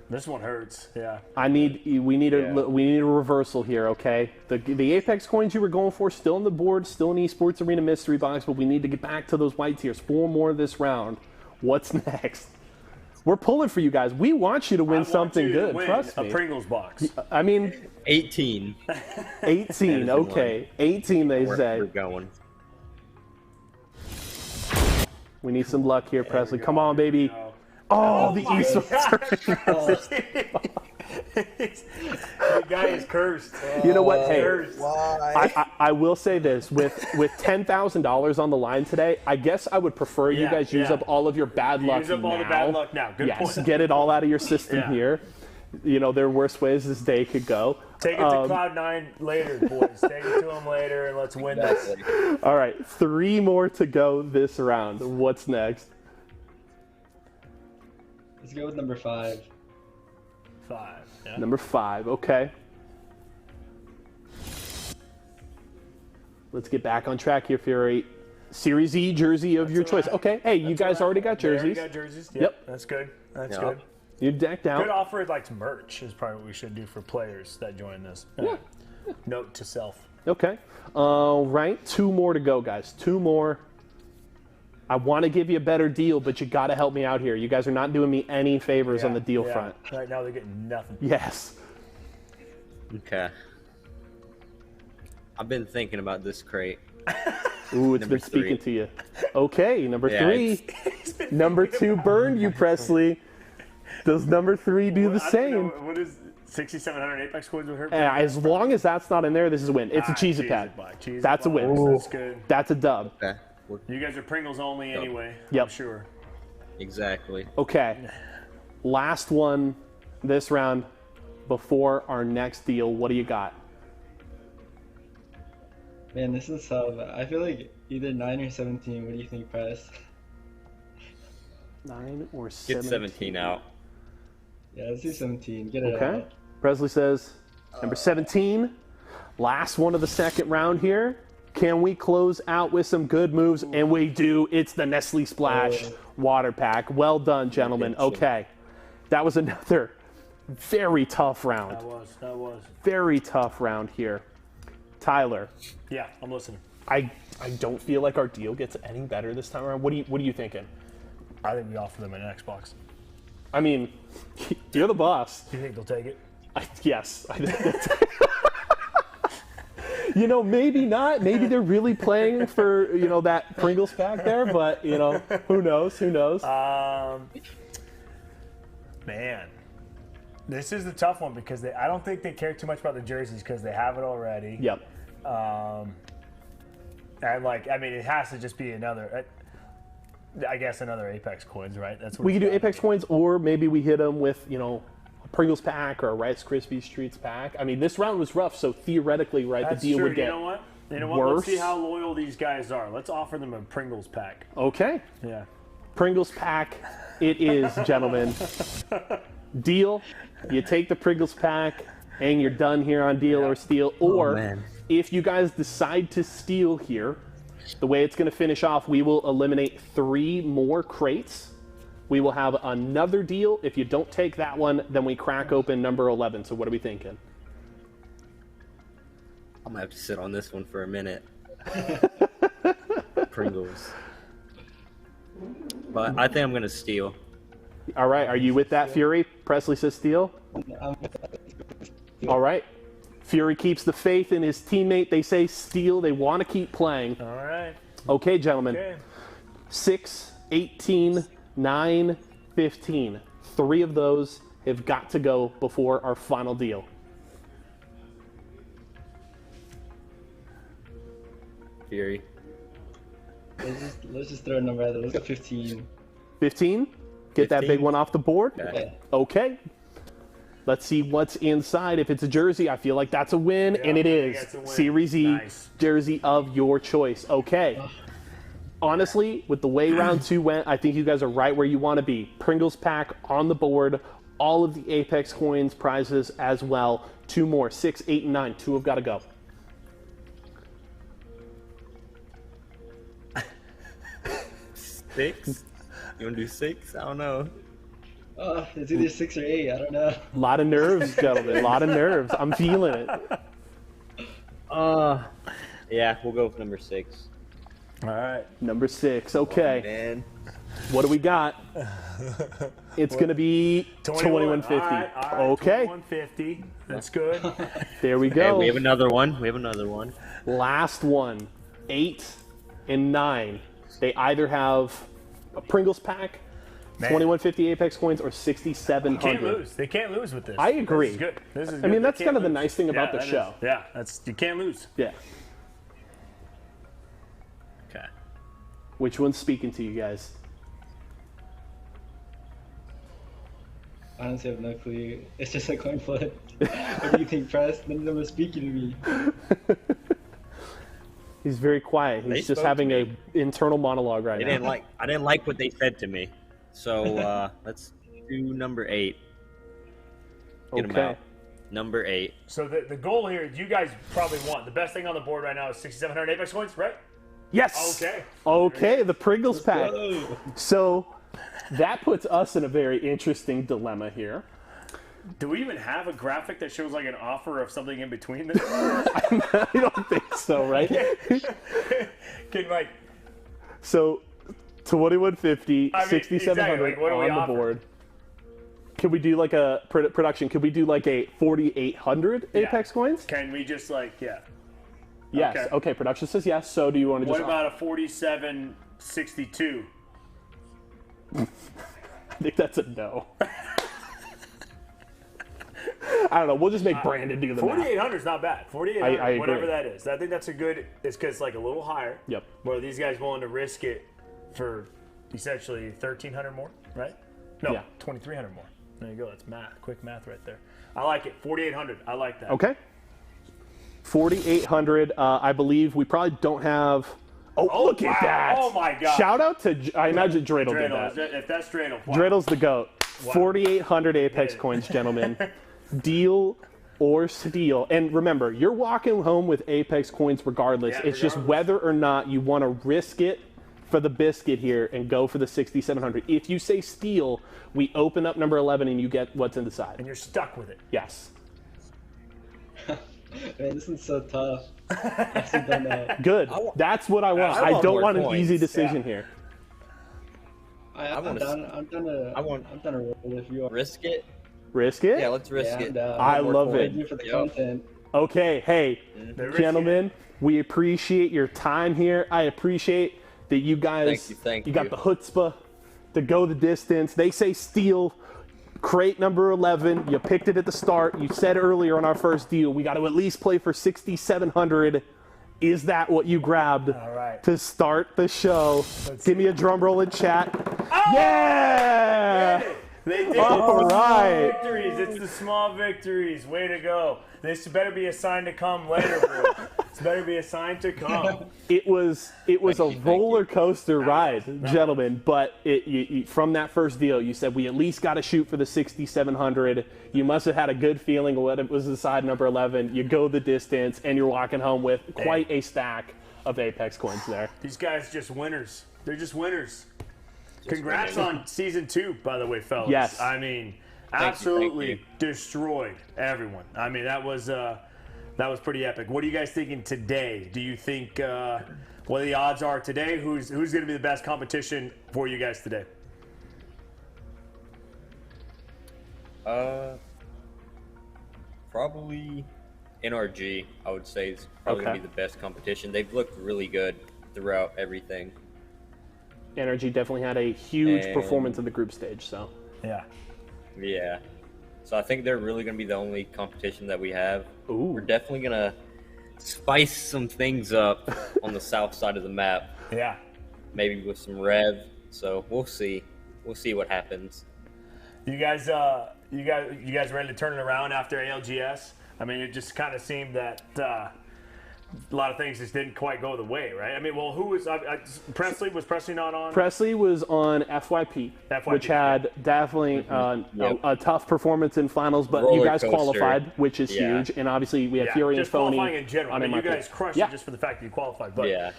This one hurts. Yeah. We need a reversal here, okay? The Apex coins you were going for still on the board, still in Esports Arena mystery box, but we need to get back to those white tiers. 4 more this round. What's next? We're pulling for you guys. We want you to win something good. Trust me. A Pringles box. I mean, 18. 18. Okay, 18. They say. We're going. We need some luck here, Presley. Come on, baby. Oh, the Esports. The guy is cursed. You know what? Hey, Why? I will say this: with $10,000 on the line today, I guess I would prefer you guys use up all of your bad luck Use up all the bad luck now. Good point. Get it all out of your system here. You know, there are worse ways this day could go. Take it to Cloud9 later, boys. Take it to them later, and let's win this. All right, 3 more to go this round. What's next? Let's go with number 5. 5. Yeah. Number 5. Okay. Let's get back on track here, Fury. Series E jersey of your choice. Okay. Hey, you guys already got jerseys. Already got jerseys. Yep. That's good. That's good. You're decked out. Good offer like merch is probably what we should do for players that join this. Yeah. Note to self. Okay. All right. 2 more to go, guys. 2 more. I want to give you a better deal, but you got to help me out here. You guys are not doing me any favors on the deal front. Right now they're getting nothing. Yes. Okay. I've been thinking about this crate. Ooh, it's been speaking to you. Okay, number 3. Number 2 burned you, Presley. Does number 3 do the same? What is 6,700 Apex coins with her? As long as that's not in there, this is a win. It's a Cheez-It Pack. That's a win. That's good. That's a dub. Okay. You guys are Pringles only anyway. Yep. I'm sure. Exactly. Okay. Last one this round before our next deal. What do you got? Man, this is tough. I feel like either 9 or 17. What do you think, Press? 9 or 17? Get 17 out. Yeah, let's do 17. Get it out. Okay. Presley says number 17. Last one of the second round here. Can we close out with some good moves? And we do. It's the Nestle Splash Water Pack. Well done, gentlemen. Okay. That was another very tough round. That was. Very tough round here. Tyler. Yeah, I'm listening. I don't feel like our deal gets any better this time around. What are you thinking? I think we offer them an Xbox. I mean, you're the boss. Do you think they'll take it? Yes. I think you know, maybe not. Maybe they're really playing for, you know, that Pringles pack there, but, you know, who knows? Who knows? Man. This is the tough one because I don't think they care too much about the jerseys because they have it already. Yep. And, like, I mean, it has to just be another, I guess, another Apex coins, right? That's what we could do Apex coins, or maybe we hit them with, you know, a Pringles pack or a Rice Krispies Treats pack. I mean, this round was rough, so theoretically, right, That's the deal true. would get You know what? worse. Let's see how loyal these guys are. Let's offer them a Pringles pack. Okay. Yeah. Pringles pack it is, gentlemen. Deal. You take the Pringles pack, and you're done here on deal or steal. Or if you guys decide to steal here, the way it's going to finish off, we will eliminate 3 more crates. We will have another deal. If you don't take that one, then we crack open number 11. So what are we thinking? I'm gonna have to sit on this one for a minute. Pringles. But I think I'm gonna steal. All right, are you with that, Fury? Presley says steal. All right. Fury keeps the faith in his teammate. They say steal. They want to keep playing. All right. Okay, gentlemen. Okay. 6, 18, 9, 15. 3 of those have got to go before our final deal. Fury. Let's just throw a number out there. Let's go 15. 15? Get that big one off the board? Okay. Okay. Let's see what's inside. If it's a jersey, I feel like that's a win, and it is. Series E jersey of your choice. Okay. Honestly, with the way round 2 went, I think you guys are right where you want to be. Pringles pack on the board. All of the Apex coins prizes as well. 2 more. 6, 8, and 9. 2 have got to go. Six? You want to do 6? I don't know. It's either 6 or 8. I don't know. A lot of nerves, gentlemen. A lot of nerves. I'm feeling it. Yeah, we'll go with number 6. All right. Number 6. Okay. Man. What do we got? It's going to be 2150. All right, okay. 2150. That's good. There we go. Okay, we have another one. Last one. 8 and 9. They either have a Pringles Pack, 2150 Apex coins, or 6700. Can't lose. They can't lose with this. I agree. This is good. This is I good. mean, that's They kind of can't the lose. nice thing about the that show. is. You can't lose. Yeah. Okay. Which one's speaking to you guys? I honestly have no clue. It's just a coin flip. What do you think, Press? None of them are speaking to me. He's very quiet. They He's just spoke having to a internal monologue right now. I didn't like what they said to me. So let's do number 8. Get 'em Okay. out. Number 8. So the goal here, you guys probably want the best thing on the board right now is 6,700 Apex coins, right? Yes. Okay. Okay, the Pringles Pack. So that puts us in a very interesting dilemma here. Do we even have a graphic that shows like an offer of something in between this? I don't think so, right? Can like So 2150, I mean, 6700 exactly, like, what do we on the offer? board. Could we do like a production? Could we do like a 4800 Apex coins? Can we just like Yes. Okay. Production says yes. So do you want to What just? about a 4762? I think that's a no. I don't know. We'll just make Brandon do the math. 4800 is not bad. 4800, I agree. whatever that is. I think that's a good. It's because it's like a little higher. Yep. Where these guys willing to risk it for essentially 1300 more, right? No, Yeah. 2300 more. There you go. That's math. Quick math right there. I like it. 4800. I like that. Okay. 4800. I believe we probably don't have. Oh, look at that! Oh my God! Shout out to I imagine Dreidel did Dreidel, that. if that's Dreidel, wow. Dreidl's the goat. Wow. 4800 Apex coins, gentlemen. Deal or steal. And remember, you're walking home with Apex coins regardless. Yeah, it's just whether or not you want to risk it for the biscuit here and go for the 6700. If you say steal, we open up number 11 and you get what's in the side. And you're stuck with it. Yes. Man, this one's so tough. I actually don't know. Good. That's what I want. I don't want an easy decision here. I'm done to roll if you are. Risk it. Risk it? Yeah, let's risk it. I love it. Thank you for the content. Okay, hey, gentlemen, we appreciate your time here. I appreciate that you guys, Thank you got the chutzpah to go the distance. They say steal, crate number 11. You picked it at the start. You said earlier on our first deal, we got to at least play for 6,700. Is that what you grabbed to start the show? Give me a drum roll in chat. Yeah! They did All it. right. Victories. It's the small victories. Way to go. This better be a sign to come later, bro. This better be a sign to come. It was a roller coaster ride, gentlemen. But from that first deal, you said we at least got to shoot for the 6,700. You must have had a good feeling of what it was inside number 11. You go the distance, and you're walking home with quite a stack of Apex coins there. These guys just winners. They're just winners. Congrats on season 2, by the way, fellas. Yes. I mean, Thank absolutely you. destroyed everyone. I mean, that was pretty epic. What are you guys thinking today? Do you think what the odds are today? Who's going to be the best competition for you guys today? Probably NRG, I would say, is probably going to be the best competition. They've looked really good throughout everything. Energy definitely had a huge And- performance in the group stage. So Yeah. Yeah. So I think they're really going to be the only competition that we have. Ooh. We're definitely going to spice some things up on the south side of the map. Yeah. Maybe with some rev. So we'll see. We'll see what happens. You guys ready to turn it around after ALGS? I mean, it just kind of seemed that a lot of things just didn't quite go the way, right? I mean, well, who was Presley? Was Presley not on? Presley was on FYP, which had definitely a tough performance in finals, but you guys qualified, which is huge. And obviously we had Fury and Phony. Qualifying in general. I mean, you guys crushed it just for the fact that you qualified. But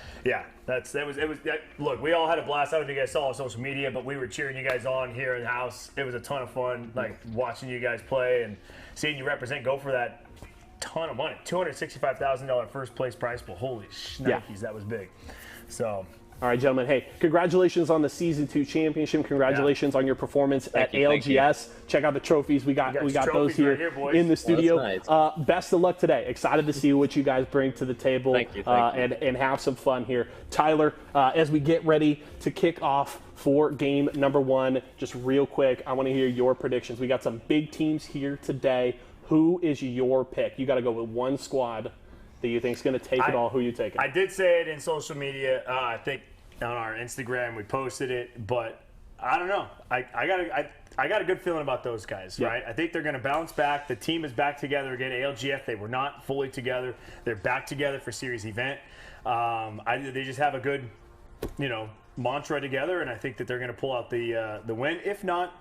look, we all had a blast. I don't know if you guys saw on social media, but we were cheering you guys on here in the house. It was a ton of fun, like watching you guys play and seeing you represent. Go for that ton of money, $265,000 first place prize pool. Holy shnikes, that was big. So. All right, gentlemen. Hey, congratulations on the Season 2 championship. Congratulations on your performance at ALGS. Check out the trophies. We got those here, in the studio. Well, nice. Best of luck today. Excited to see what you guys bring to the table. Thank you. And have some fun here. Tyler, as we get ready to kick off for game number 1, just real quick, I want to hear your predictions. We got some big teams here today. Who is your pick? You got to go with one squad that you think is going to take it all. Who you taking? I did say it in social media. I think on our Instagram we posted it, but I don't know. I got a good feeling about those guys, right? I think they're going to bounce back. The team is back together again. ALGF, they were not fully together. They're back together for series event. They just have a good, mantra together, and I think that they're going to pull out the win. If not,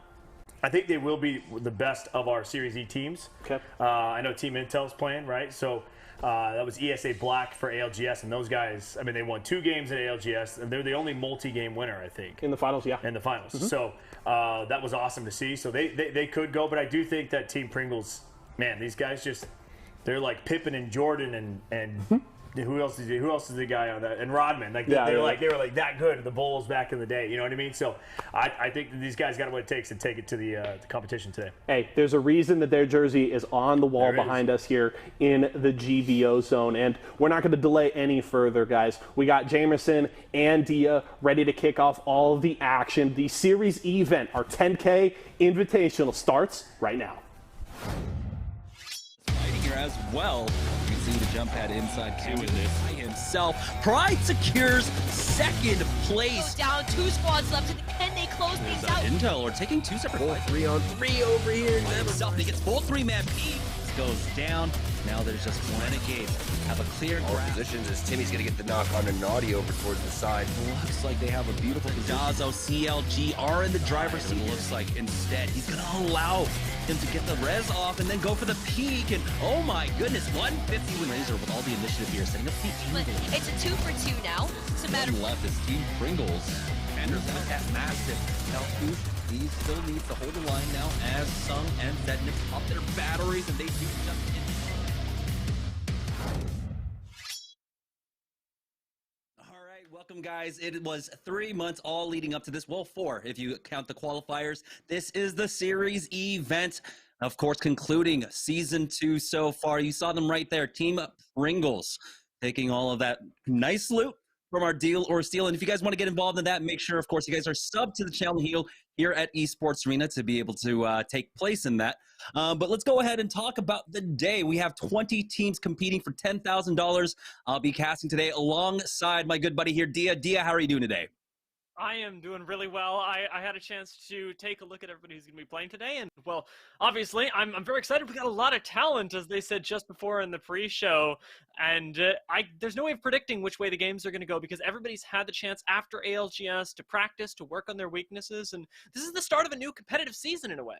I think they will be the best of our Series E teams. Okay. I know Team Intel's playing, right? So that was ESA Black for ALGS, and those guys, I mean, they won 2 games at ALGS, and they're the only multi-game winner, I think. In the finals, yeah. In the finals. So that was awesome to see. So they could go, but I do think that Team Pringles, man, these guys they're like Pippen and Jordan and who else is the guy on that? And Rodman. Like they were like that good at the Bulls back in the day. You know what I mean? So I think that these guys got what it takes to take it to the competition today. Hey, there's a reason that their jersey is on the wall behind us here in the GVO zone, and we're not going to delay any further, guys. We got Jamerson and Dia ready to kick off all of the action. The Series E event, our 10K Invitational, starts right now. Fighting here as well. You can see the jump pad inside too with this by himself. Pride secures second place. Down 2 squads left. Can they close these out? Intel are taking 2 separate fights. 3-on-3 over here. Himself, he gets full 3-man P. Goes down. Now there's just Renegade. Have a clear grab. Positions as Timmy's going to get the knock on a Naughty over towards the side. Looks like they have a beautiful position. Dazo, CLG are in the driver's seat. It looks like instead he's going to allow him to get the res off and then go for the peak. And oh my goodness, 150 with Razer with all the initiative here, setting up Team Pringles. It's a 2 for 2 now. It's a matter. Left is Team Pringles. Anders at Mastiff. Now he still needs to hold the line now as Sung and Zednik pop their batteries, and they do jump in. All right, welcome guys. It was 3 months all leading up to this. Well, 4 if you count the qualifiers. This is the Series event. Of course, concluding Season 2 so far. You saw them right there. Team Pringles taking all of that nice loot from our deal or steal. And if you guys want to get involved in that, make sure, of course, you guys are subbed to the channel here at Esports Arena to be able to take place in that. But let's go ahead and talk about the day. We have 20 teams competing for $10,000. I'll be casting today alongside my good buddy here, Dia. Dia, how are you doing today? I am doing really well. I had a chance to take a look at everybody who's going to be playing today, and well, obviously, I'm very excited. We got a lot of talent, as they said just before in the pre-show, and there's no way of predicting which way the games are going to go because everybody's had the chance after ALGS to practice, to work on their weaknesses, and this is the start of a new competitive season in a way.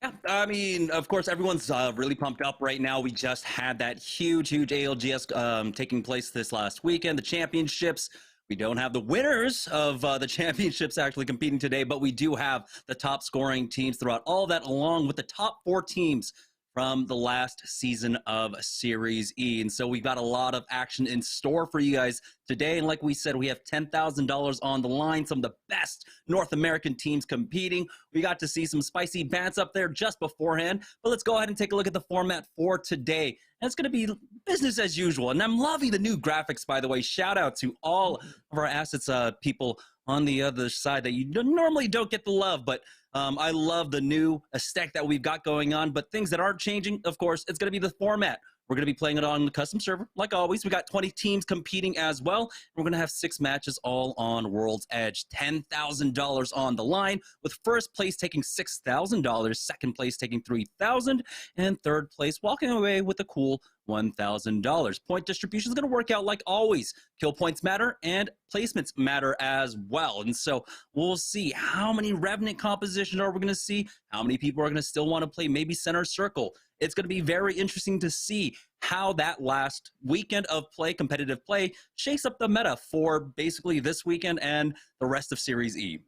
Yeah, I mean, of course, everyone's really pumped up right now. We just had that huge ALGS taking place this last weekend, the championships. We don't have the winners of the championships actually competing today, but we do have the top scoring teams throughout all that, along with the top 4 teams from the last season of Series E. And so we've got a lot of action in store for you guys today. And like we said, we have $10,000 on the line, some of the best North American teams competing. We got to see some spicy bants up there just beforehand. But let's go ahead and take a look at the format for today. And it's going to be business as usual. And I'm loving the new graphics, by the way. Shout out to all of our assets people on the other side that you normally don't get the love, but I love the new aesthetic that we've got going on. But things that aren't changing, of course, it's going to be the format We're going to be playing it on the custom server. Like always, we got 20 teams competing as well. We're going to have 6 matches all on World's Edge. $10,000 on the line, with first place taking $6,000, second place taking $3,000, and third place walking away with a cool $1,000. Point distribution is going to work out like always. Kill points matter and placements matter as well. And so we'll see how many Revenant compositions are we going to see, how many people are going to still want to play maybe center circle. It's going to be very interesting to see how that last weekend of play, competitive play, shakes up the meta for basically this weekend and the rest of Series E.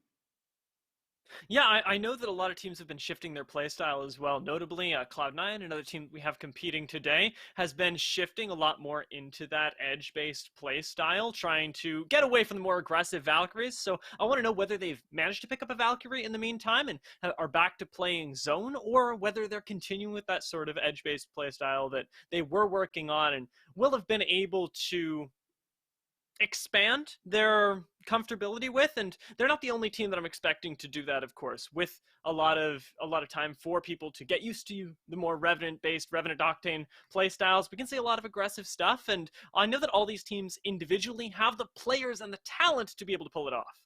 Yeah, I know that a lot of teams have been shifting their playstyle as well. Notably, Cloud9, another team we have competing today, has been shifting a lot more into that edge-based playstyle, trying to get away from the more aggressive Valkyries. So I want to know whether they've managed to pick up a Valkyrie in the meantime and are back to playing zone, or whether they're continuing with that sort of edge-based playstyle that they were working on and will have been able to expand their comfortability with. And they're not the only team that I'm expecting to do that, of course, with a lot of time for people to get used to the more Revenant Octane play styles. We can see a lot of aggressive stuff, and I know that all these teams individually have the players and the talent to be able to pull it off.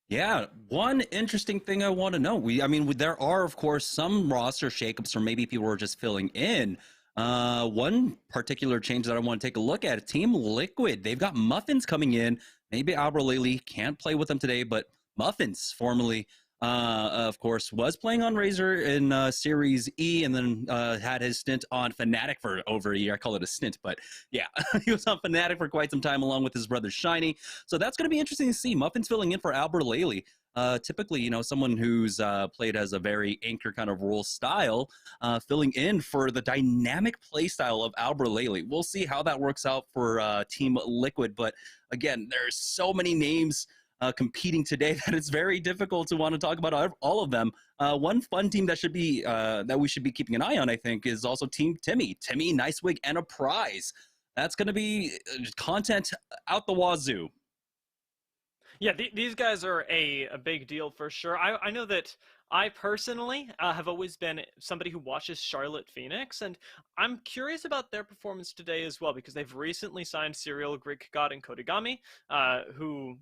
Yeah, one interesting thing I want to know. There are, of course, some roster shakeups, or maybe people are just filling in. One particular change that I want to take a look at, Team Liquid. They've got Muffins coming in. Maybe Albralele can't play with them today, but Muffins, formerly, of course, was playing on Razer in Series E, and then had his stint on Fnatic for over a year. I call it a stint, but yeah, he was on Fnatic for quite some time, along with his brother Shiny. So that's going to be interesting to see. Muffins filling in for Albralele. Typically, someone who's played as a very anchor kind of role style, filling in for the dynamic play style of Albralele. We'll see how that works out for Team Liquid. But again, there's so many names competing today that it's very difficult to want to talk about all of them. One fun team that should be that we should be keeping an eye on, I think, is also Team Timmy. Timmy, Nicewig, and a prize. That's going to be content out the wazoo. Yeah, these guys are a big deal for sure. I know that I personally have always been somebody who watches Charlotte Phoenix, and I'm curious about their performance today as well, because they've recently signed Serial, Greek God, and Kodagami, who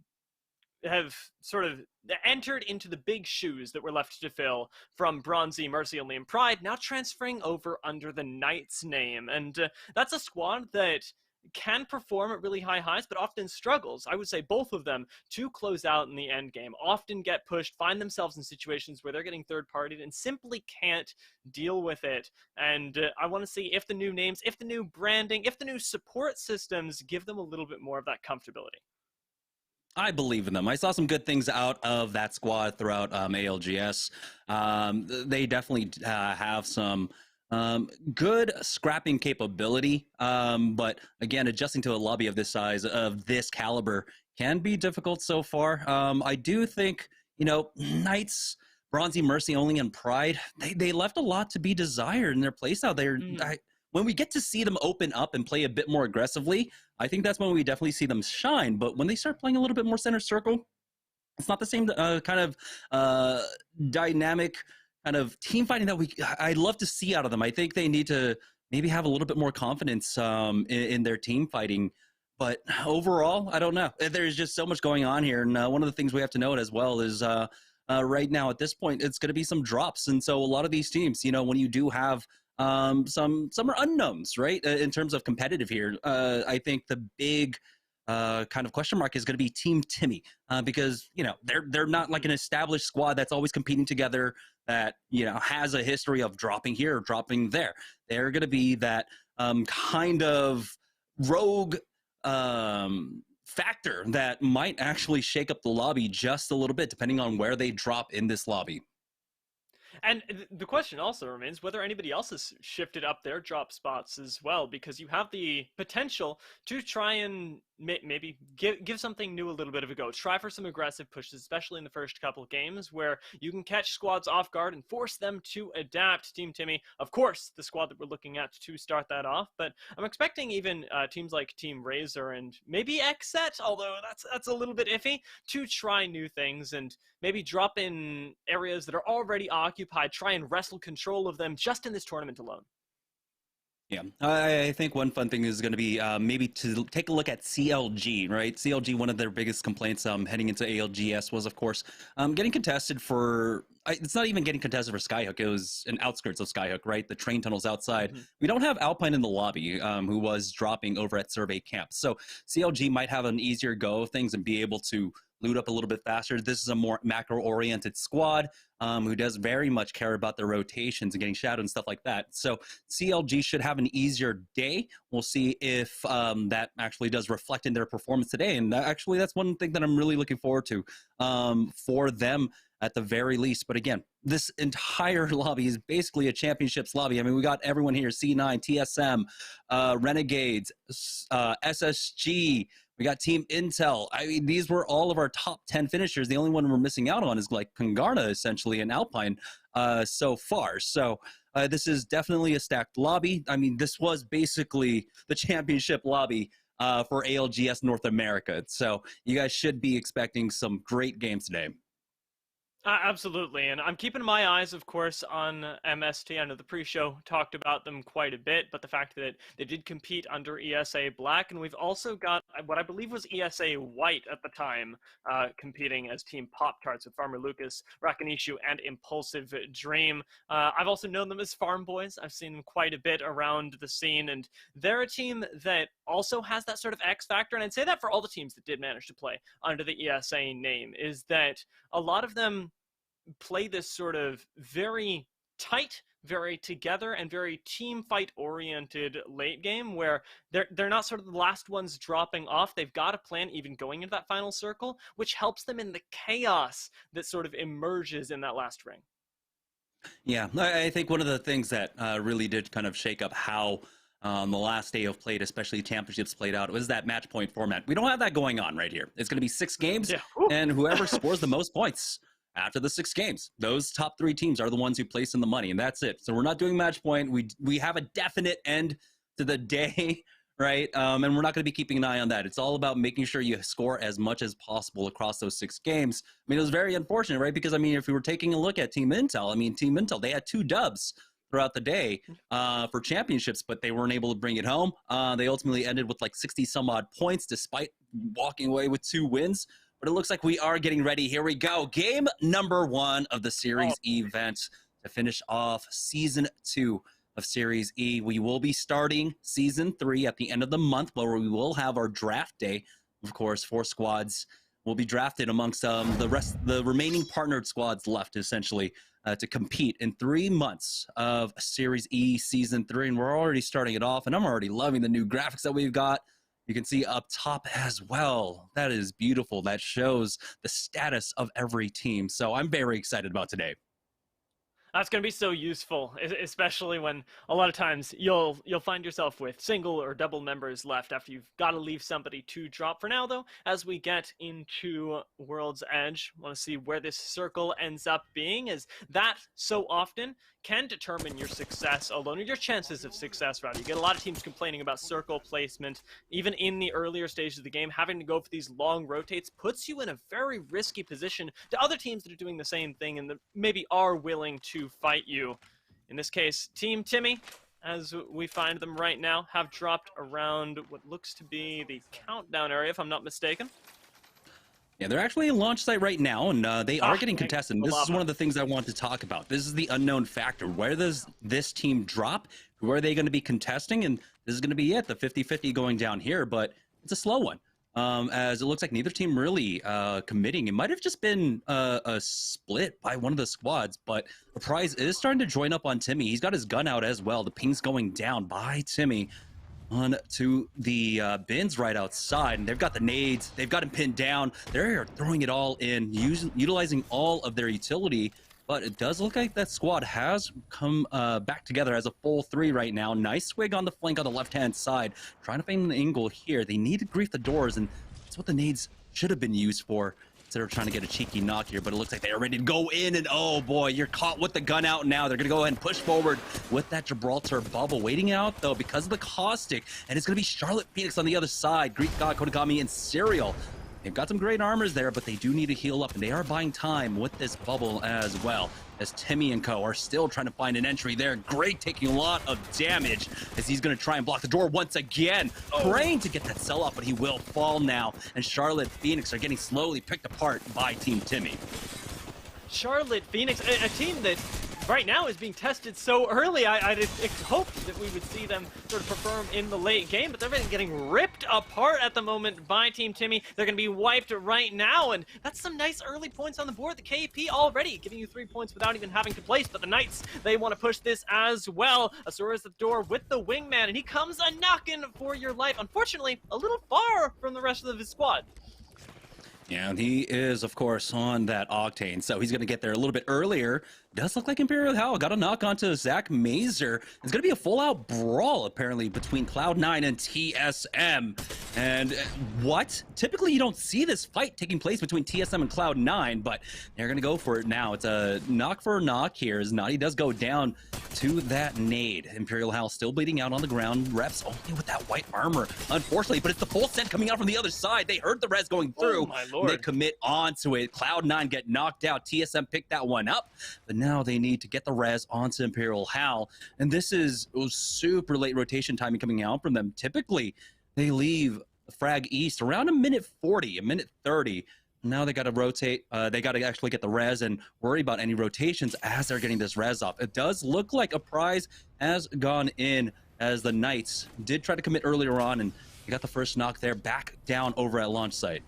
have sort of entered into the big shoes that were left to fill from Bronzy, Mercy Only, and Pride, now transferring over under the Knights name. And that's a squad that can perform at really high highs, but often struggles. I would say both of them to close out in the end game, often get pushed, find themselves in situations where they're getting third-partied and simply can't deal with it. And I want to see if the new names, if the new branding, if the new support systems give them a little bit more of that comfortability. I believe in them. I saw some good things out of that squad throughout ALGS. They definitely have some good scrapping capability, but again, adjusting to a lobby of this size, of this caliber, can be difficult so far. I do think, Knights, Bronzy, Mercy Only, and Pride, they left a lot to be desired in their playstyle. When we get to see them open up and play a bit more aggressively, I think that's when we definitely see them shine. But when they start playing a little bit more center circle, it's not the same kind of dynamic kind of team fighting that I'd love to see out of them. I think they need to maybe have a little bit more confidence in their team fighting. But overall, I don't know. There's just so much going on here. And one of the things we have to note as well is right now at this point, it's going to be some drops. And so a lot of these teams, when you do have some are unknowns, right? In terms of competitive here, I think the big kind of question mark is going to be Team Timmy, because they're not like an established squad that's always competing together, that has a history of dropping here, dropping there. They're going to be that kind of rogue factor that might actually shake up the lobby just a little bit, depending on where they drop in this lobby. And the question also remains whether anybody else has shifted up their drop spots as well, because you have the potential to try and maybe give something new a little bit of a go. Try for some aggressive pushes, especially in the first couple of games, where you can catch squads off guard and force them to adapt. Team Timmy, of course, the squad that we're looking at to start that off, but I'm expecting even teams like Team Razer and maybe XSET, although that's a little bit iffy, to try new things and maybe drop in areas that are already occupied, try and wrestle control of them just in this tournament alone. Yeah, I think one fun thing is going to be maybe to take a look at CLG, right? CLG, one of their biggest complaints heading into ALGS was, of course, getting contested for, it's not even getting contested for Skyhook, it was an outskirts of Skyhook, right? The train tunnels outside. We don't have Alpine in the lobby, who was dropping over at Survey Camp. So CLG might have an easier go of things and be able to loot up a little bit faster. This is a more macro-oriented squad who does very much care about their rotations and getting shadowed and stuff like that. So CLG should have an easier day. We'll see if that actually does reflect in their performance today. And actually, that's one thing that I'm really looking forward to for them at the very least. But again, this entire lobby is basically a championships lobby. I mean, we got everyone here, C9, TSM, Renegades, SSG, we got Team Intel. I mean, these were all of our top 10 finishers. The only one we're missing out on is like Kungarna, essentially, and Alpine so far. So this is definitely a stacked lobby. I mean, this was basically the championship lobby for ALGS North America. So you guys should be expecting some great games today. Absolutely, and I'm keeping my eyes, of course, on MST. I know the pre-show talked about them quite a bit, but the fact that they did compete under ESA Black, and we've also got what I believe was ESA White at the time, competing as Team Pop-Tarts with Farmer Lucas, Rakanishu, and Impulsive Dream. I've also known them as Farm Boys. I've seen them quite a bit around the scene, and they're a team that also has that sort of X factor, and I'd say that for all the teams that did manage to play under the ESA name, is that a lot of them play this sort of very tight, very together, and very team fight oriented late game where they're not sort of the last ones dropping off. They've got a plan even going into that final circle, which helps them in the chaos that sort of emerges in that last ring. Yeah, I think one of the things that really did kind of shake up how the last day of played, especially championships played out, was that match point format. We don't have that going on right here. It's going to be 6 games, and whoever scores the most points after the 6 games, those top 3 teams are the ones who place in the money, and that's it. So we're not doing match point. We have a definite end to the day, right? And we're not going to be keeping an eye on that. It's all about making sure you score as much as possible across those 6 games. I mean, it was very unfortunate, right? Because, I mean, if we were taking a look at Team Intel, Team Intel, they had 2 dubs throughout the day for championships, but they weren't able to bring it home. They ultimately ended with like 60-some-odd points despite walking away with 2 wins. But it looks like we are getting ready. Here we go. Game number 1 of the Series event to finish off Season 2 of Series E. We will be starting Season 3 at the end of the month, where we will have our draft day. Of course, 4 squads will be drafted amongst the remaining partnered squads left, essentially, to compete in 3 months of Series E Season 3. And we're already starting it off, and I'm already loving the new graphics that we've got. You can see up top as well. That is beautiful. That shows the status of every team. So I'm very excited about today. That's going to be so useful, especially when a lot of times you'll find yourself with single or double members left after you've got to leave somebody to drop. For now, though, as we get into World's Edge, I want to see where this circle ends up being, as that so often can determine your success alone, or your chances of success, rather. You get a lot of teams complaining about circle placement, even in the earlier stages of the game. Having to go for these long rotates puts you in a very risky position to other teams that are doing the same thing and that maybe are willing to fight you. In this case, Team Timmy, as we find them right now, have dropped around what looks to be the countdown area, if I'm not mistaken. Yeah, they're actually in launch site right now, and they are getting contested. This is one of the things I want to talk about. This is the unknown factor. Where does this team drop? Who are they going to be contesting? And this is going to be it, the 50-50 going down here, but it's a slow one. As it looks like neither team really committing. It might have just been a split by one of the squads, but the prize is starting to join up on Timmy. He's got his gun out as well. The ping's going down by Timmy on to the bins right outside, and they've got the nades. They've got him pinned down. They're throwing it all in, utilizing all of their utility. But it does look like that squad has come back together as a full 3 right now. Nice swig on the flank on the left-hand side. Trying to find an angle here. They need to grief the doors, and that's what the nades should have been used for, instead of trying to get a cheeky knock here. But it looks like they're ready to go in, and oh boy, you're caught with the gun out now. They're going to go ahead and push forward with that Gibraltar bubble. Waiting out, though, because of the caustic, and it's going to be Charlotte Phoenix on the other side. Greek God, Kodagami, and Serial. They've got some great armors there, but they do need to heal up, and they are buying time with this bubble as well, as Timmy and co are still trying to find an entry there. Great, taking a lot of damage as he's going to try and block the door once again, praying to get that sell-off, but he will fall now, and Charlotte Phoenix are getting slowly picked apart by Team Timmy. Charlotte Phoenix, a team that right now is being tested so early. I'd hoped that we would see them sort of perform in the late game, but they're getting ripped apart at the moment by Team Timmy. They're going to be wiped right now, and that's some nice early points on the board. The KP already giving you 3 points without even having to place, but the Knights, they want to push this as well. Asura's at the door with the wingman, and he comes a-knocking for your life. Unfortunately, a little far from the rest of his squad. Yeah, and he is, of course, on that Octane, so he's going to get there a little bit earlier. Does look like Imperial Hell got a knock onto Zach Mazer. It's going to be a full-out brawl, apparently, between Cloud9 and TSM. And what? Typically, you don't see this fight taking place between TSM and Cloud9, but they're going to go for it now. It's a knock for a knock here, as Naughty does go down to that nade. Imperial Hell still bleeding out on the ground. Reps only with that white armor, unfortunately, but it's the full set coming out from the other side. They heard the res going through. Oh, my Lord. They commit onto it. Cloud9 get knocked out. TSM picked that one up, but now they need to get the res onto Imperial Hal, and this is super late rotation timing coming out from them. Typically, they leave Frag East around a minute 40, a minute 30. Now they got to rotate. They got to actually get the res and worry about any rotations as they're getting this res off. It does look like a prize has gone in, as the Knights did try to commit earlier on, and they got the first knock there back down over at launch site.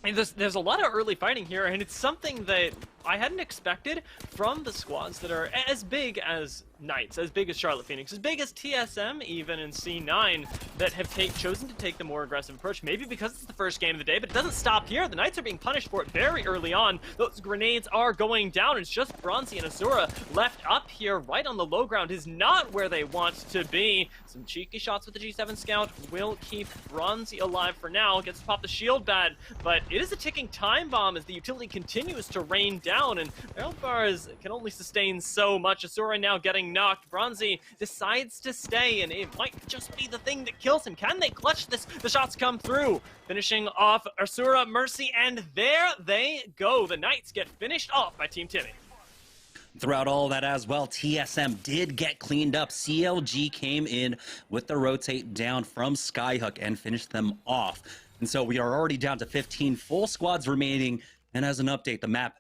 And there's a lot of early fighting here, and it's something that I hadn't expected from the squads that are as big as Knights, as big as Charlotte Phoenix, as big as TSM even in C9, that have chosen to take the more aggressive approach. Maybe because it's the first game of the day, but it doesn't stop here. The Knights are being punished for it very early on. Those grenades are going down. It's just Bronzy and Azura left up here right on the low ground is not where they want to be. Some cheeky shots with the G7 Scout will keep Bronzy alive for now. Gets to pop the shield bad, but it is a ticking time bomb as the utility continues to rain down, and barrel bars can only sustain so much. Azura now getting knocked. Bronzy decides to stay, and it might just be the thing that kills him. Can they clutch this? The shots come through, finishing off Azura, Mercy, and there they go. The Knights get finished off by Team Timmy. Throughout all that as well, TSM did get cleaned up. CLG came in with the rotate down from Skyhook and finished them off. And so we are already down to 15 full squads remaining. And as an update, the map,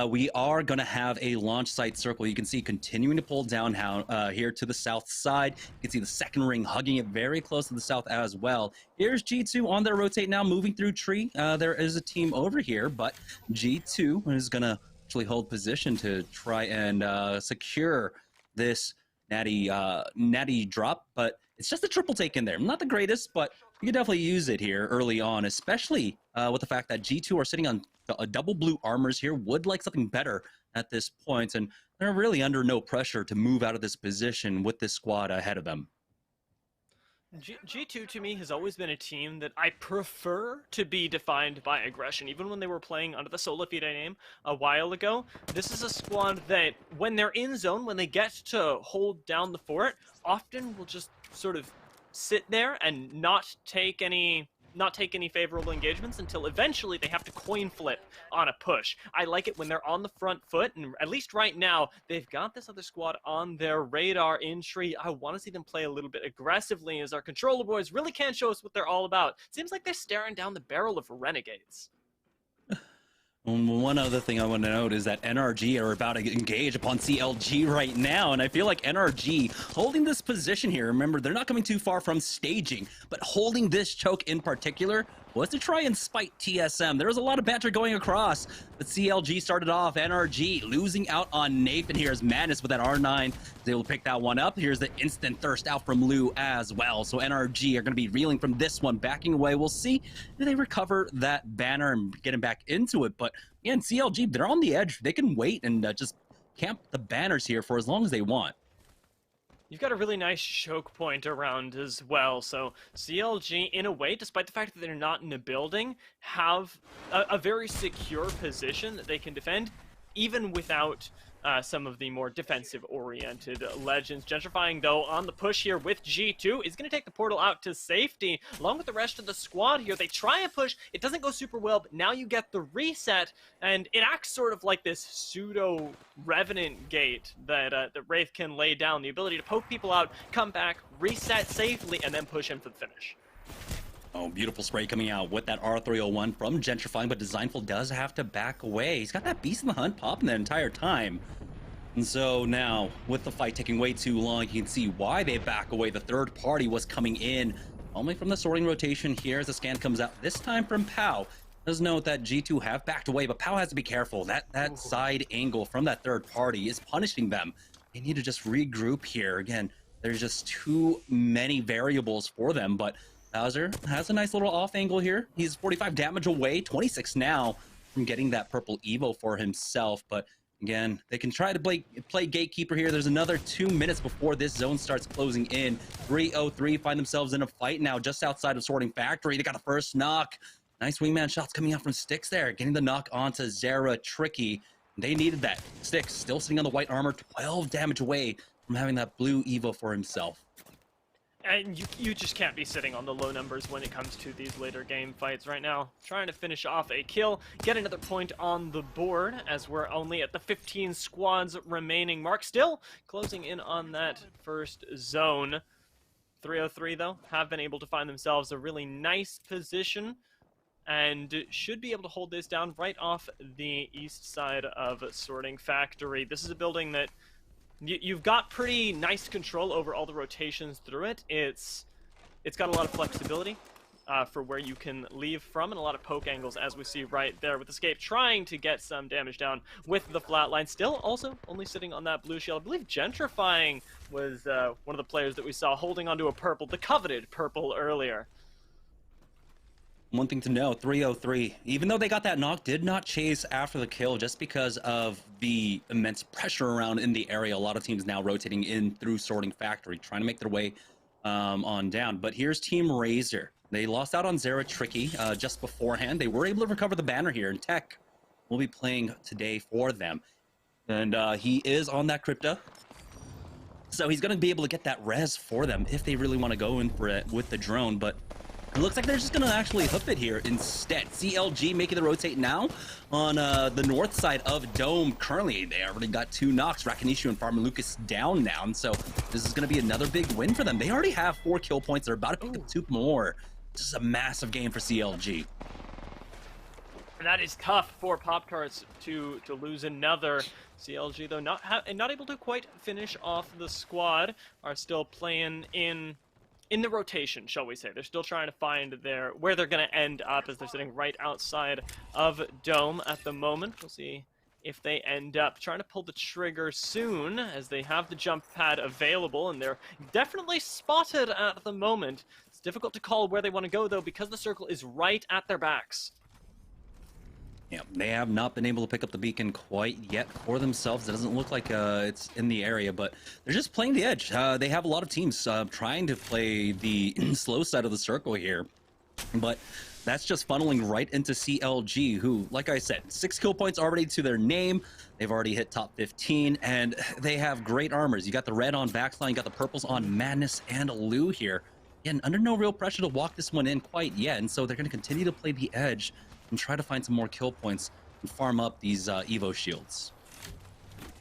we are going to have a launch site circle. You can see continuing to pull down here to the south side. You can see the second ring hugging it very close to the south as well. Here's G2 on their rotate now, moving through tree. There is a team over here, but G2 is going to actually hold position to try and secure this natty drop, but it's just a triple take in there. Not the greatest, but you can definitely use it here early on, especially with the fact that G2 are sitting on double blue armors here. Would like something better at this point, and they're really under no pressure to move out of this position with this squad ahead of them. G2 to me has always been a team that I prefer to be defined by aggression. Even when they were playing under the Solo Fide name a while ago, this is a squad that when they're in zone, when they get to hold down the fort, often will just sort of sit there and not take any favorable engagements until eventually they have to coin flip on a push. I like it when they're on the front foot, and at least right now, they've got this other squad on their radar in tree. I want to see them play a little bit aggressively, as our controller boys really can't show us what they're all about. Seems like they're staring down the barrel of renegades. One other thing I want to note is that NRG are about to engage upon CLG right now, and I feel like NRG holding this position here, remember, they're not coming too far from staging, but holding this choke in particular was to try and spite TSM. There was a lot of banter going across, but CLG started off. NRG losing out on Nathan. Here's Madness with that R9. They will pick that one up. Here's the instant thirst out from Lou as well. So NRG are going to be reeling from this one, backing away. We'll see if they recover that banner and getting back into it. But again, CLG, they're on the edge. They can wait and just camp the banners here for as long as they want. You've got a really nice choke point around as well, so CLG, in a way, despite the fact that they're not in a building, have a very secure position that they can defend, even without some of the more defensive-oriented legends. Gentrifying, though, on the push here with G2 is going to take the portal out to safety, along with the rest of the squad here. They try and push. It doesn't go super well, but now you get the reset, and it acts sort of like this pseudo-revenant gate that Wraith can lay down, the ability to poke people out, come back, reset safely, and then push in for the finish. Oh, beautiful spray coming out with that R301 from Gentrifying, but Designful does have to back away. He's got that Beast in the Hunt popping the entire time. And so now, with the fight taking way too long, you can see why they back away. The third party was coming in only from the sorting rotation here as the scan comes out, this time from Pow. Does note that G2 have backed away, but Pow has to be careful. That side angle from that third party is punishing them. They need to just regroup here. Again, there's just too many variables for them, but Bowser has a nice little off angle here. He's 45 damage away, 26 now from getting that purple Evo for himself. But again, they can try to play gatekeeper here. There's another 2 minutes before this zone starts closing in. 303 find themselves in a fight now just outside of Sorting Factory. They got a first knock. Nice wingman shots coming out from Styx there, getting the knock onto Zera Tricky. They needed that. Styx still sitting on the white armor, 12 damage away from having that blue Evo for himself. And you just can't be sitting on the low numbers when it comes to these later game fights right now. Trying to finish off a kill, get another point on the board as we're only at the 15 squads remaining mark. Still closing in on that first zone. 303 though have been able to find themselves a really nice position and should be able to hold this down right off the east side of Sorting Factory. This is a building that you've got pretty nice control over all the rotations through it. It's got a lot of flexibility for where you can leave from, and a lot of poke angles, as we see right there with Escape trying to get some damage down with the flatline. Still also only sitting on that blue shield. I believe Gentrifying was one of the players that we saw holding onto a purple, the coveted purple earlier. One thing to know, 303, even though they got that knock, did not chase after the kill just because of the immense pressure around in the area. A lot of teams now rotating in through Sorting Factory, trying to make their way on down. But here's Team Razer. They lost out on Zera Tricky just beforehand. They were able to recover the banner here, and Tech will be playing today for them. And he is on that Crypto. So he's going to be able to get that res for them if they really want to go in for it with the drone. But it looks like they're just going to actually hoof it here instead. CLG making the rotate now on the north side of Dome. Currently, they already got 2 knocks. Rakinishu and Farmer Lucas down now. And so this is going to be another big win for them. They already have 4 kill points. They're about to pick up 2 more. This is a massive game for CLG. And that is tough for Pop-Tarts to lose another. CLG, though, not able to quite finish off the squad, are still playing in the rotation, shall we say. They're still trying to find where they're going to end up as they're sitting right outside of Dome at the moment. We'll see if they end up trying to pull the trigger soon as they have the jump pad available, and they're definitely spotted at the moment. It's difficult to call where they want to go, though, because the circle is right at their backs. Yeah, they have not been able to pick up the beacon quite yet for themselves. It doesn't look like it's in the area, but they're just playing the edge. They have a lot of teams trying to play the slow side of the circle here, but that's just funneling right into CLG, who, like I said, 6 kill points already to their name. They've already hit top 15, and they have great armors. You got the red on Backslide, you got the purples on Madness and Lou here. Again, under no real pressure to walk this one in quite yet, and so they're going to continue to play the edge and try to find some more kill points and farm up these Evo shields.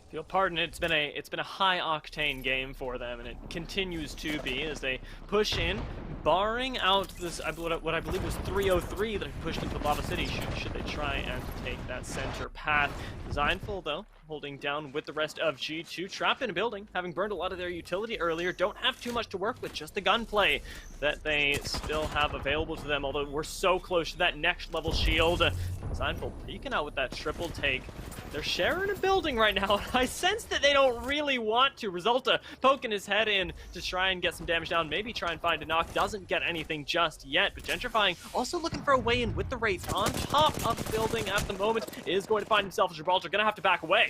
If you'll pardon, it's been a high-octane game for them, and it continues to be as they push in, barring out this what I believe was 303 that had pushed into Lava City. Should they try and take that center path? Designful, though, holding down with the rest of G2, trapped in a building, having burned a lot of their utility earlier, don't have too much to work with, just the gunplay that they still have available to them, although we're so close to that next level shield. Designful peeking out with that triple take. They're sharing a building right now, and I sense that they don't really want to. Resulta poking his head in to try and get some damage down, maybe try and find a knock. Doesn't get anything just yet, but Gentrifying also looking for a way in with the Wraiths on top of the building at the moment. Is going to find himself as Gibraltar, gonna have to back away.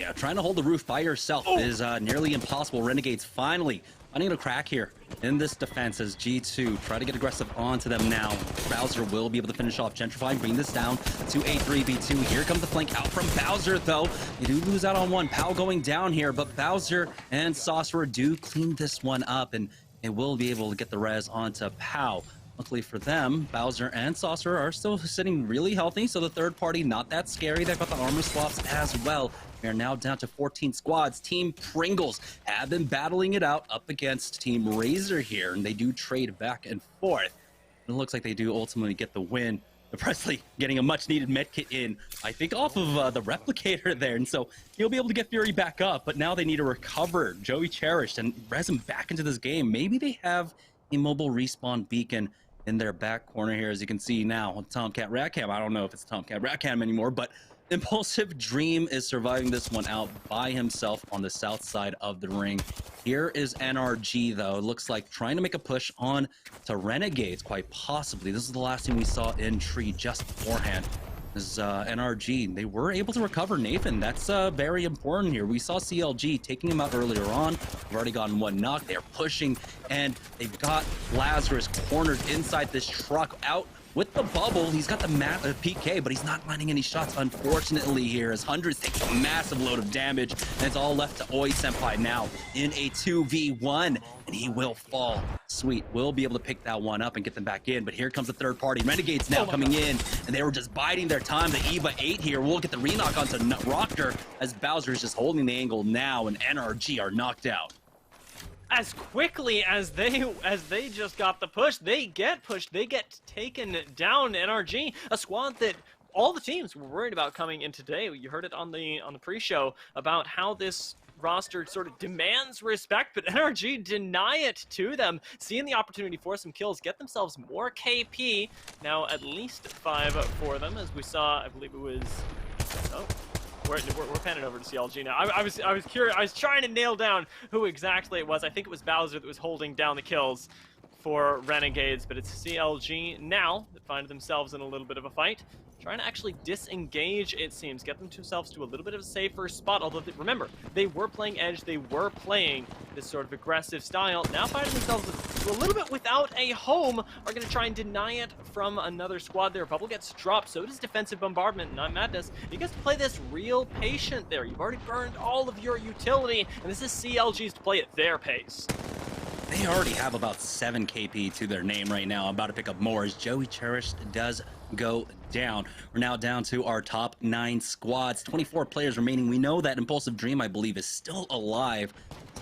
Yeah, trying to hold the roof by yourself is nearly impossible. Renegades finally finding a crack here in this defense as G2 try to get aggressive onto them now. Bowser will be able to finish off Gentrifying, bring this down to a 3v2. Here comes the flank out from Bowser, though. They do lose out on one. Pal going down here, but Bowser and Sorcerer do clean this one up, and they will be able to get the res onto Pal. Luckily for them, Bowser and Sorcerer are still sitting really healthy, so the third party not that scary. They've got the armor swaps as well. We are now down to 14 squads. Team Pringles have been battling it out up against Team Razer here, and they do trade back and forth. It looks like they do ultimately get the win. The Presley getting a much-needed medkit in, I think, off of the replicator there, and so he'll be able to get Fury back up, but now they need to recover Joey Cherished and res him back into this game. Maybe they have a mobile respawn beacon in their back corner here, as you can see now. Tomcat Ratcam, I don't know if it's Tomcat Ratcam anymore, but Impulsive Dream is surviving this one out by himself on the south side of the ring. Here is NRG, though. It looks like trying to make a push on to Renegades, quite possibly. This is the last thing we saw in Tree just beforehand. This is NRG. They were able to recover Nathan. That's very important here. We saw CLG taking him out earlier on. We've already gotten one knock. They're pushing, and they've got Lazarus cornered inside this truck out with the bubble. He's got the PK, but he's not landing any shots, unfortunately, here, as Hundreds takes a massive load of damage, and it's all left to Oi Senpai now in a 2v1, and he will fall. Sweet, will be able to pick that one up and get them back in, but here comes the third party. Renegades now coming in, and they were just biding their time. The EVA 8 here will get the re-knock onto Rocker, as Bowser is just holding the angle now, and NRG are knocked out. As quickly as they just got the push, they get pushed, they get taken down. NRG, a squad that all the teams were worried about coming in today. You heard it on the pre-show about how this roster sort of demands respect, but NRG deny it to them, seeing the opportunity for some kills, get themselves more KP. Now at least 5 for them, as we saw. I believe it was. Oh. We're panning over to CLG now. I was curious. I was trying to nail down who exactly it was. I think it was Bowser that was holding down the kills for Renegades, but it's CLG now that find themselves in a little bit of a fight. Trying to actually disengage, it seems, get themselves to a little bit of a safer spot. Although, remember, they were playing Edge, they were playing this sort of aggressive style. Now finding themselves a little bit without a home, are going to try and deny it from another squad there. Bubble gets dropped, so does Defensive Bombardment. Not Madness. You guys play this real patient there. You've already burned all of your utility, and this is CLG's to play at their pace. They already have about 7 KP to their name right now. About to pick up more as Joey Cherished does go down. We're now down to our top 9 squads. 24 players remaining. We know that Impulsive Dream, I believe, is still alive.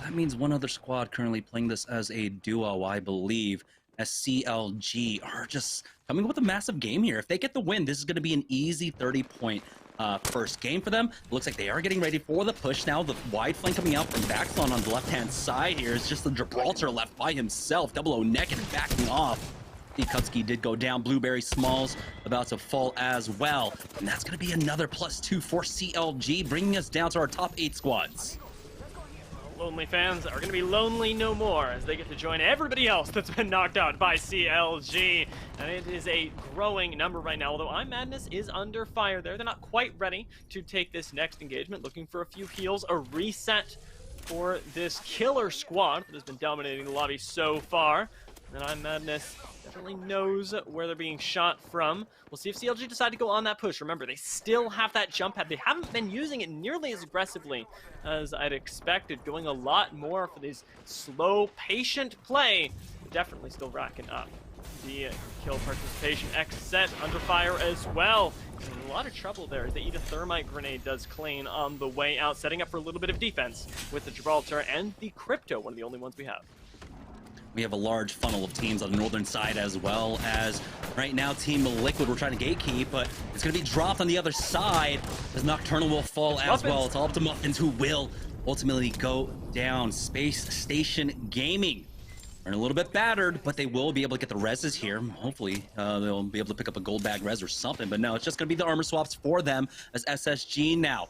That means one other squad currently playing this as a duo, I believe, as CLG are just coming up with a massive game here. If they get the win, this is going to be an easy 30-point first game for them. Looks like they are getting ready for the push now. The wide flank coming out from Baxlon on the left-hand side here is just the Gibraltar left by himself. 00 naked and backing off. Kutsky did go down. Blueberry Smalls about to fall as well. And that's going to be another +2 for CLG, bringing us down to our top 8 squads. Lonely fans are going to be lonely no more as they get to join everybody else that's been knocked out by CLG. And it is a growing number right now, although Madness is under fire there. They're not quite ready to take this next engagement, looking for a few heals, a reset for this killer squad that has been dominating the lobby so far. And Madness definitely knows where they're being shot from. We'll see if CLG decide to go on that push. Remember, they still have that jump pad. They haven't been using it nearly as aggressively as I'd expected, going a lot more for these slow, patient play. Definitely still racking up the kill participation. X set under fire as well. In a lot of trouble there as they eat a thermite grenade. Does clean on the way out, setting up for a little bit of defense with the Gibraltar and the Crypto, one of the only ones we have. We have a large funnel of teams on the northern side, as well as right now Team Liquid. We're trying to gatekeep, but it's going to be dropped on the other side as Nocturnal will fall as well. It's all up to Muffins, who will ultimately go down. Space Station Gaming are a little bit battered, but they will be able to get the reses here. Hopefully they'll be able to pick up a gold bag res or something, but no, it's just going to be the armor swaps for them as SSG now.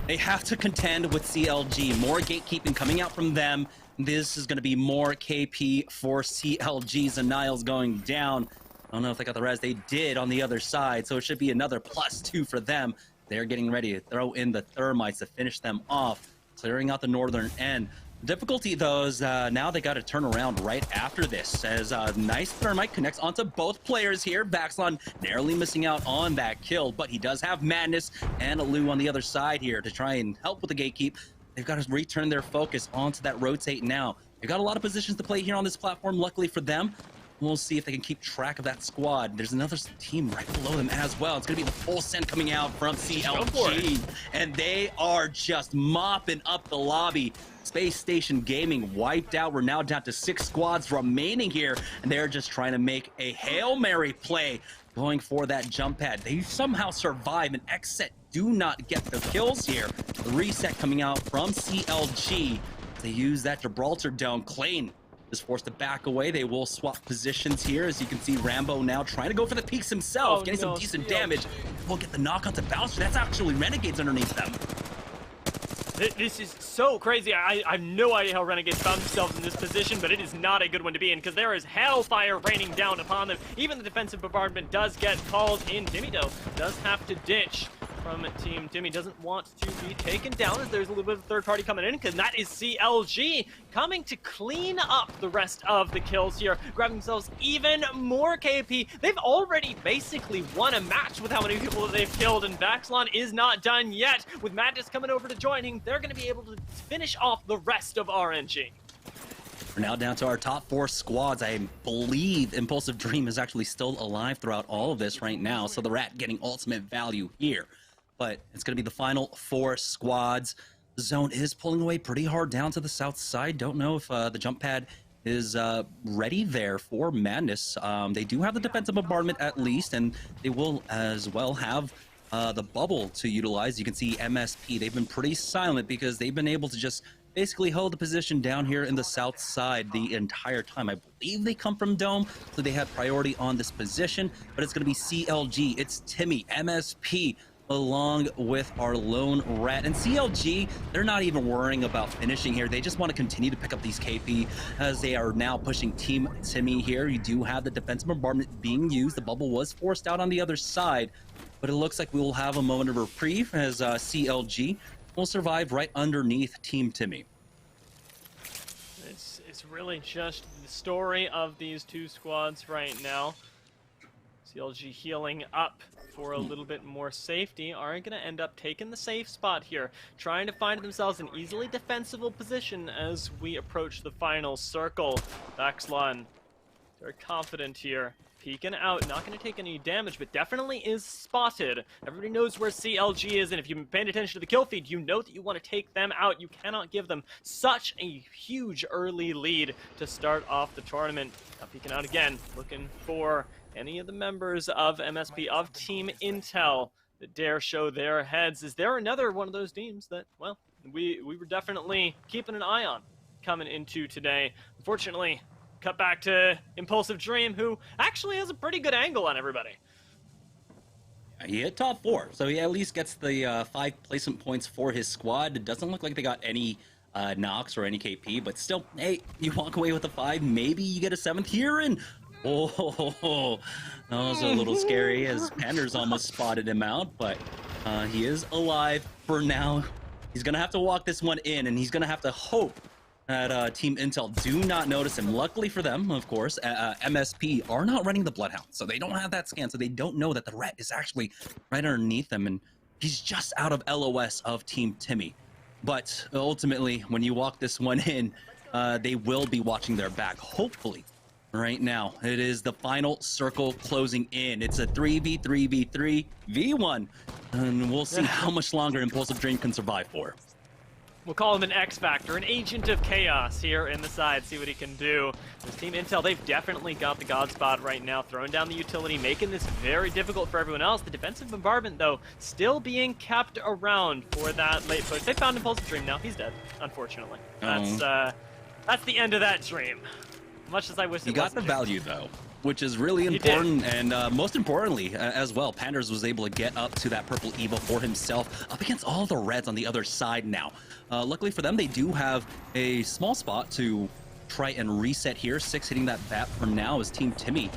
They have to contend with CLG. More gatekeeping coming out from them. This is going to be more KP for CLGs, and Niles going down. I don't know if they got the res. They did on the other side, so it should be another +2 for them they're getting ready to throw in the thermites to finish them off, clearing out the northern end. Difficulty though is now they got to turn around right after this, as nice thermite connects onto both players here. Vaxlon narrowly missing out on that kill, but he does have Madness and Lou on the other side here to try and help with the gatekeep. They've got to return their focus onto that rotate now. They've got a lot of positions to play here on this platform, luckily for them. We'll see if they can keep track of that squad. There's another team right below them as well. It's going to be the full send coming out from CLG. And they are just mopping up the lobby. Space Station Gaming wiped out. We're now down to 6 squads remaining here. And they're just trying to make a Hail Mary play, going for that jump pad. They somehow survive, and Xset do not get the kills here. The reset coming out from CLG. They use that Gibraltar Dome. Klain is forced to back away. They will swap positions here. As you can see, Rambo now trying to go for the peaks himself, getting some decent damage. We'll get the knock onto Bowser. That's actually Renegades underneath them. This is so crazy. I have no idea how Renegades found themselves in this position, but it is not a good one to be in, because there is hellfire raining down upon them. Even the defensive bombardment does get called in. Timmy, though, does have to ditch from Team Timmy. Doesn't want to be taken down, as there's a little bit of third party coming in, because that is CLG coming to clean up the rest of the kills here, grabbing themselves even more KP. They've already basically won a match with how many people that they've killed, and Vaxlon is not done yet. With Madness coming over to joining, they're going to be able to finish off the rest of RNG. We're now down to our top 4 squads. I believe Impulsive Dream is actually still alive throughout all of this right now, so the Rat getting ultimate value here. But it's going to be the final 4 squads. The zone is pulling away pretty hard down to the south side. Don't know if the jump pad is ready there for Madness. They do have the defensive bombardment at least, and they will as well have the bubble to utilize. You can see MSP. They've been pretty silent because they've been able to just basically hold the position down here in the south side the entire time. I believe they come from Dome, so they have priority on this position, but it's going to be CLG. It's Timmy, MSP, along with our lone Rat. And CLG, they're not even worrying about finishing here. They just want to continue to pick up these KP, as they are now pushing Team Timmy here. You do have the defensive bombardment being used. The bubble was forced out on the other side, but it looks like we will have a moment of reprieve as CLG will survive right underneath Team Timmy. It's really just the story of these 2 squads right now. CLG healing up for a little bit more safety, are going to end up taking the safe spot here, trying to find themselves an easily defensible position as we approach the final circle. Vaxlon, very confident here, peeking out, not going to take any damage, but definitely is spotted. Everybody knows where CLG is, and if you've been paying attention to the kill feed, you know that you want to take them out. You cannot give them such a huge early lead to start off the tournament. Now peeking out again, looking for any of the members of MSP, of Team Intel, that dare show their heads. Is there another one of those teams that, well, we were definitely keeping an eye on coming into today? Unfortunately, cut back to Impulsive Dream, who actually has a pretty good angle on everybody. He hit top 4, so he at least gets the 5 placement points for his squad. It doesn't look like they got any knocks or any KP, but still, hey, you walk away with a 5, maybe you get a 7th here, and oh, that was a little scary, as Panders almost spotted him out, but he is alive for now. He's going to have to walk this one in, and he's going to have to hope that Team Intel do not notice him. Luckily for them, of course, MSP are not running the Bloodhound, so they don't have that scan, so they don't know that the Rat is actually right underneath them, and he's just out of LOS of Team Timmy. But ultimately, when you walk this one in, they will be watching their back, hopefully. Right now, it is the final circle closing in. It's a 3v3v3 v1, and we'll see how much longer Impulsive Dream can survive for. We'll call him an X Factor, an agent of chaos here in the side, see what he can do. This Team Intel, they've definitely got the God spot right now, throwing down the utility, making this very difficult for everyone else. The defensive bombardment, though, still being kept around for that late push. They found Impulsive Dream now. He's dead, unfortunately. That's the end of that dream. Much as I wish it got the value, though, which is really important, and most importantly as well, Panders was able to get up to that purple Eva for himself, up against all the Reds on the other side now. Luckily for them, they do have a small spot to try and reset here. 6 hitting that bat for now as Team Timmy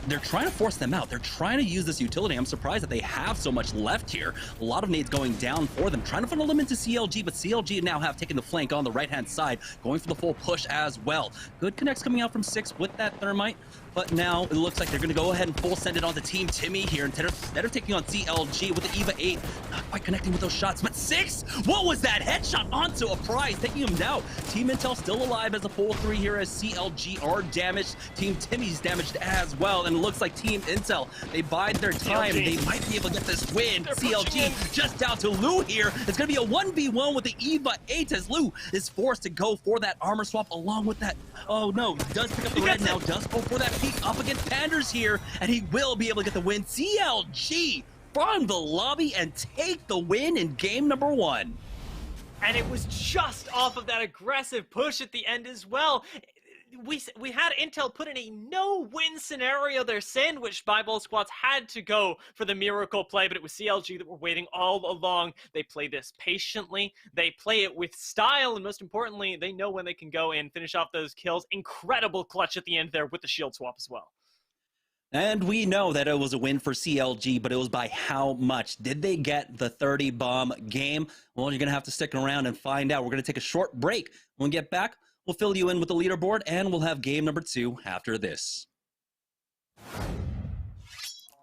they're trying to force them out. They're trying to use this utility. I'm surprised that they have so much left here. A lot of nades going down for them, trying to funnel them into CLG, but CLG now have taken the flank on the right-hand side, going for the full push as well. Good connects coming out from 6 with that thermite, but now it looks like they're going to go ahead and full send it on to Team Timmy here instead of taking on CLG with the EVA 8. Not quite connecting with those shots, but 6, what was that? Headshot onto a prize, taking him down. Team Intel still alive as a full 3 here as CLG are damaged. Team Timmy's damaged as well, and it looks like Team Intel, they bide their time. They might be able to get this win. CLG just down to Lou here. It's going to be a 1v1 with the EVA 8 as Lou is forced to go for that armor swap along with that. Oh no, does pick up the red now, does go for that peek up against Panders here, and he will be able to get the win. CLG from the lobby and take the win in game number 1. And it was just off of that aggressive push at the end as well. We had Intel put in a no-win scenario there, sandwiched by both squads, had to go for the miracle play, but it was CLG that were waiting all along. They play this patiently, they play it with style, and most importantly, they know when they can go and finish off those kills. Incredible clutch at the end there with the shield swap as well. And we know that it was a win for CLG, but it was by how much? Did they get the 30 bomb game? Well, you're going to have to stick around and find out. We're going to take a short break. When we get back, we'll fill you in with the leaderboard, and we'll have game number 2 after this.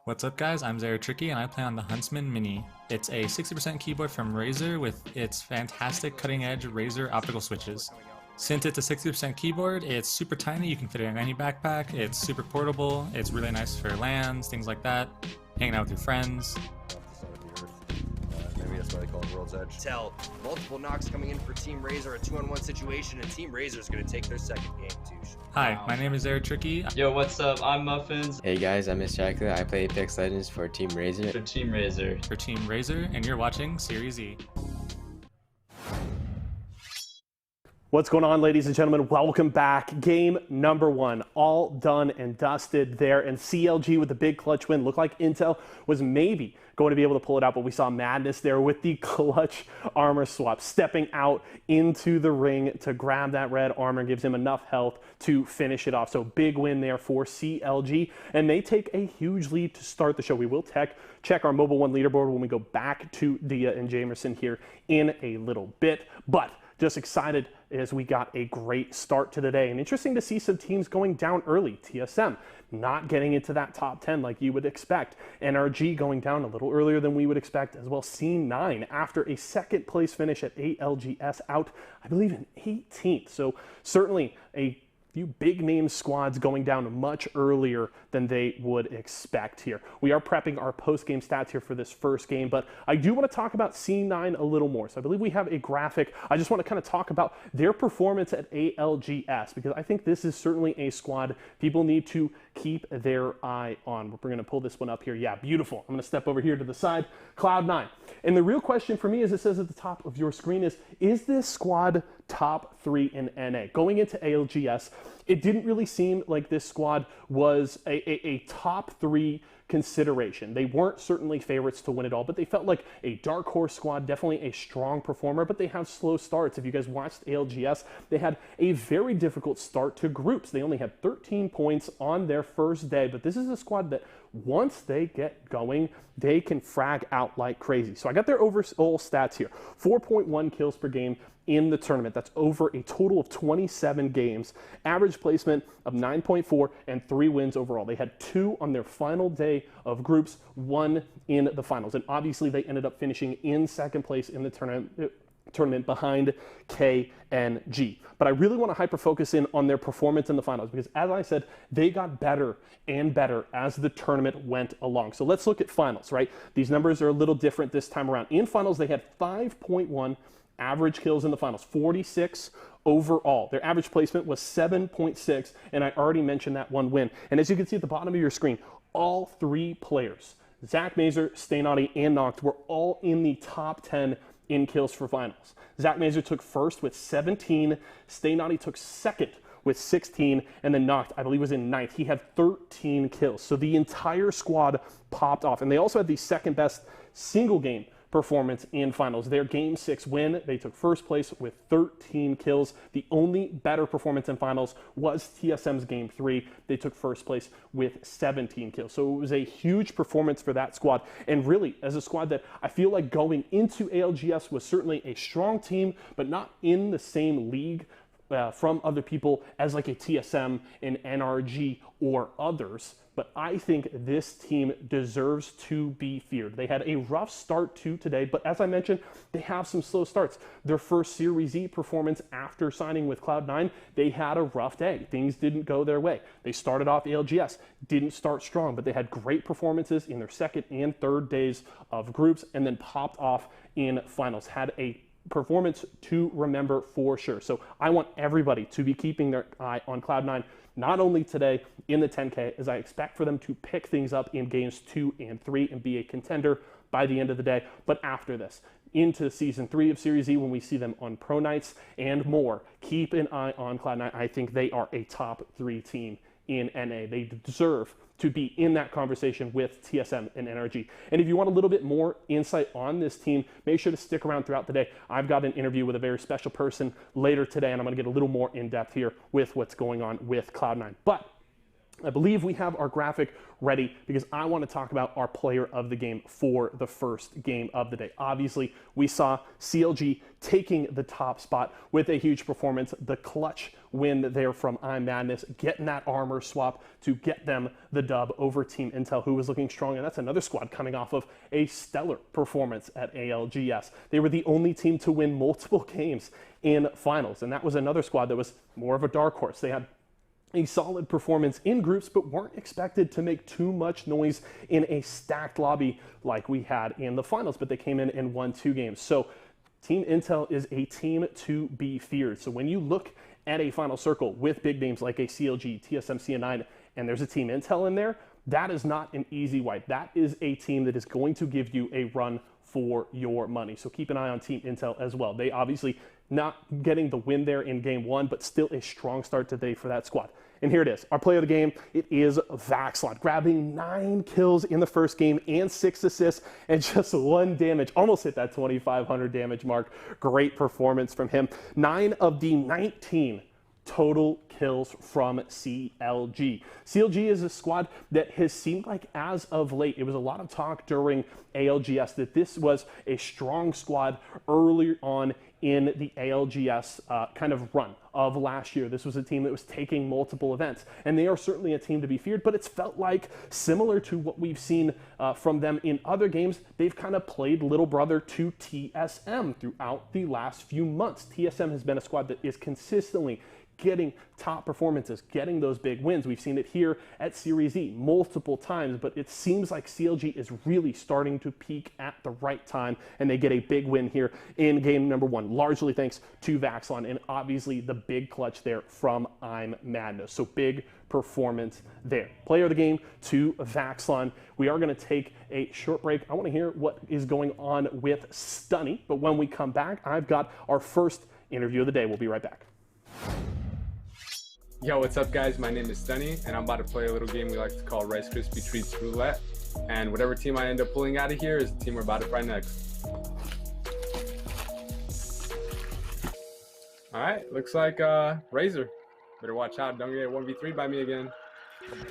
What's up, guys? I'm Zara Tricky, and I play on the Huntsman Mini. It's a 60% keyboard from Razer with its fantastic cutting-edge Razer optical switches. Since it's a 60% keyboard, it's super tiny. You can fit it in any backpack. It's super portable. It's really nice for LANs, things like that, hanging out with your friends. Maybe that's why they call it World's Edge. Tell multiple knocks coming in for Team Razer, a 2-on-1 situation, and Team Razer is going to take their second game too. Hi, my name is Eric Tricky. Yo, what's up? I'm Muffins. Hey guys, I'm Miss Chocolate. I play Apex Legends for Team Razer. For Team Razer. For Team Razer, and you're watching Series E. What's going on, ladies and gentlemen? Welcome back. Game number 1, all done and dusted there. And CLG with the big clutch win. Looked like Intel was maybe going to be able to pull it out, but we saw madness there with the clutch armor swap. Stepping out into the ring to grab that red armor gives him enough health to finish it off. So big win there for CLG, and they take a huge lead to start the show. We will check our Mobile 1 leaderboard when we go back to Dia and Jamerson here in a little bit. But just excited as we got a great start to the day. And interesting to see some teams going down early. TSM not getting into that top 10 like you would expect. NRG going down a little earlier than we would expect as well. C9 after a second place finish at ALGS out, I believe, in 18th. So certainly a few big name squads going down much earlier than they would expect here. We are prepping our post-game stats here for this first game, but I do want to talk about C9 a little more. So I believe we have a graphic. I just want to kind of talk about their performance at ALGS, because I think this is certainly a squad people need to keep their eye on. We're going to pull this one up here. Yeah, beautiful. I'm going to step over here to the side. Cloud9. And the real question for me, as it says at the top of your screen, is this squad top 3 in NA? Going into ALGS, it didn't really seem like this squad was a top 3 consideration. They weren't certainly favorites to win it all, but they felt like a dark horse squad, definitely a strong performer, but they have slow starts. If you guys watched ALGS, they had a very difficult start to groups. They only had 13 points on their first day, but this is a squad that once they get going, they can frag out like crazy. So I got their overall stats here. 4.1 kills per game in the tournament. That's over a total of 27 games. Average placement of 9.4 and 3 wins overall. They had 2 on their final day of groups, 1 in the finals. And obviously they ended up finishing in second place in the tournament behind KNG. But I really want to hyper-focus in on their performance in the finals, because as I said, they got better and better as the tournament went along. So let's look at finals, right? These numbers are a little different this time around. In finals, they had 5.1 average kills in the finals, 46 overall. Their average placement was 7.6, and I already mentioned that 1 win. And as you can see at the bottom of your screen, all 3 players, Zach Mazer, Staynaughty, and Noct, were all in the top 10 in kills for finals. Zach Mazer took first with 17, Staynaughty took second with 16, and then Noct, I believe, was in 9th. He had 13 kills. So the entire squad popped off, and they also had the second best single game performance in finals. Their Game 6 win, they took first place with 13 kills. The only better performance in finals was TSM's Game 3. They took first place with 17 kills. So it was a huge performance for that squad. And really, as a squad that I feel like going into ALGS was certainly a strong team, but not in the same league from other people as like a TSM, an NRG, or others. But I think this team deserves to be feared. They had a rough start to today, but as I mentioned, they have some slow starts. Their first Series E performance after signing with Cloud9, they had a rough day. Things didn't go their way. They started off ALGS, didn't start strong, but they had great performances in their second and third days of groups, and then popped off in finals. Had a performance to remember for sure. So I want everybody to be keeping their eye on Cloud9, not only today in the 10K, as I expect for them to pick things up in games 2 and 3 and be a contender by the end of the day, but after this, into Season 3 of Series E, when we see them on Pro Nights and more, keep an eye on Cloud9. I think they are a top 3 team in NA. They deserve to be in that conversation with TSM and NRG. And if you want a little bit more insight on this team, make sure to stick around throughout the day. I've got an interview with a very special person later today, and I'm going to get a little more in depth here with what's going on with Cloud9. But I believe we have our graphic ready because I want to talk about our player of the game for the first game of the day. Obviously, we saw CLG taking the top spot with a huge performance, the clutch win there from iMadness, getting that armor swap to get them the dub over Team Intel, who was looking strong, and that's another squad coming off of a stellar performance at ALGS. They were the only team to win multiple games in finals, and that was another squad that was more of a dark horse. They had a solid performance in groups, but weren't expected to make too much noise in a stacked lobby like we had in the finals, but they came in and won 2 games. So Team Intel is a team to be feared. So when you look at a final circle with big names like a CLG, TSM, CN9, and there's a Team Intel in there, that is not an easy wipe. That is a team that is going to give you a run for your money. So keep an eye on Team Intel as well. They obviously not getting the win there in game 1, but still a strong start today for that squad. And here it is, our player of the game. It is Vaxlot, grabbing 9 kills in the first game and 6 assists and just 1 damage. Almost hit that 2,500 damage mark. Great performance from him. 9 of the 19 total kills from CLG. CLG is a squad that has seemed like, as of late, it was a lot of talk during ALGS that this was a strong squad earlier on in the ALGS kind of run of last year. This was a team that was taking multiple events, and they are certainly a team to be feared, but it's felt like, similar to what we've seen from them in other games, they've kind of played little brother to TSM throughout the last few months. TSM has been a squad that is consistently getting top performances, getting those big wins. We've seen it here at Series E multiple times, but it seems like CLG is really starting to peak at the right time, and they get a big win here in game number 1, largely thanks to Vaxlon, and obviously the big clutch there from iMadness. So big performance there. Player of the game to Vaxlon. We are going to take a short break. I want to hear what is going on with Stunny, but when we come back, I've got our first interview of the day. We'll be right back. Yo, what's up guys? My name is Stunny, and I'm about to play a little game we like to call Rice Krispie Treats Roulette. And whatever team I end up pulling out of here is the team we're about to fight next. Alright, looks like Razer. Better watch out, don't get 1v3 by me again.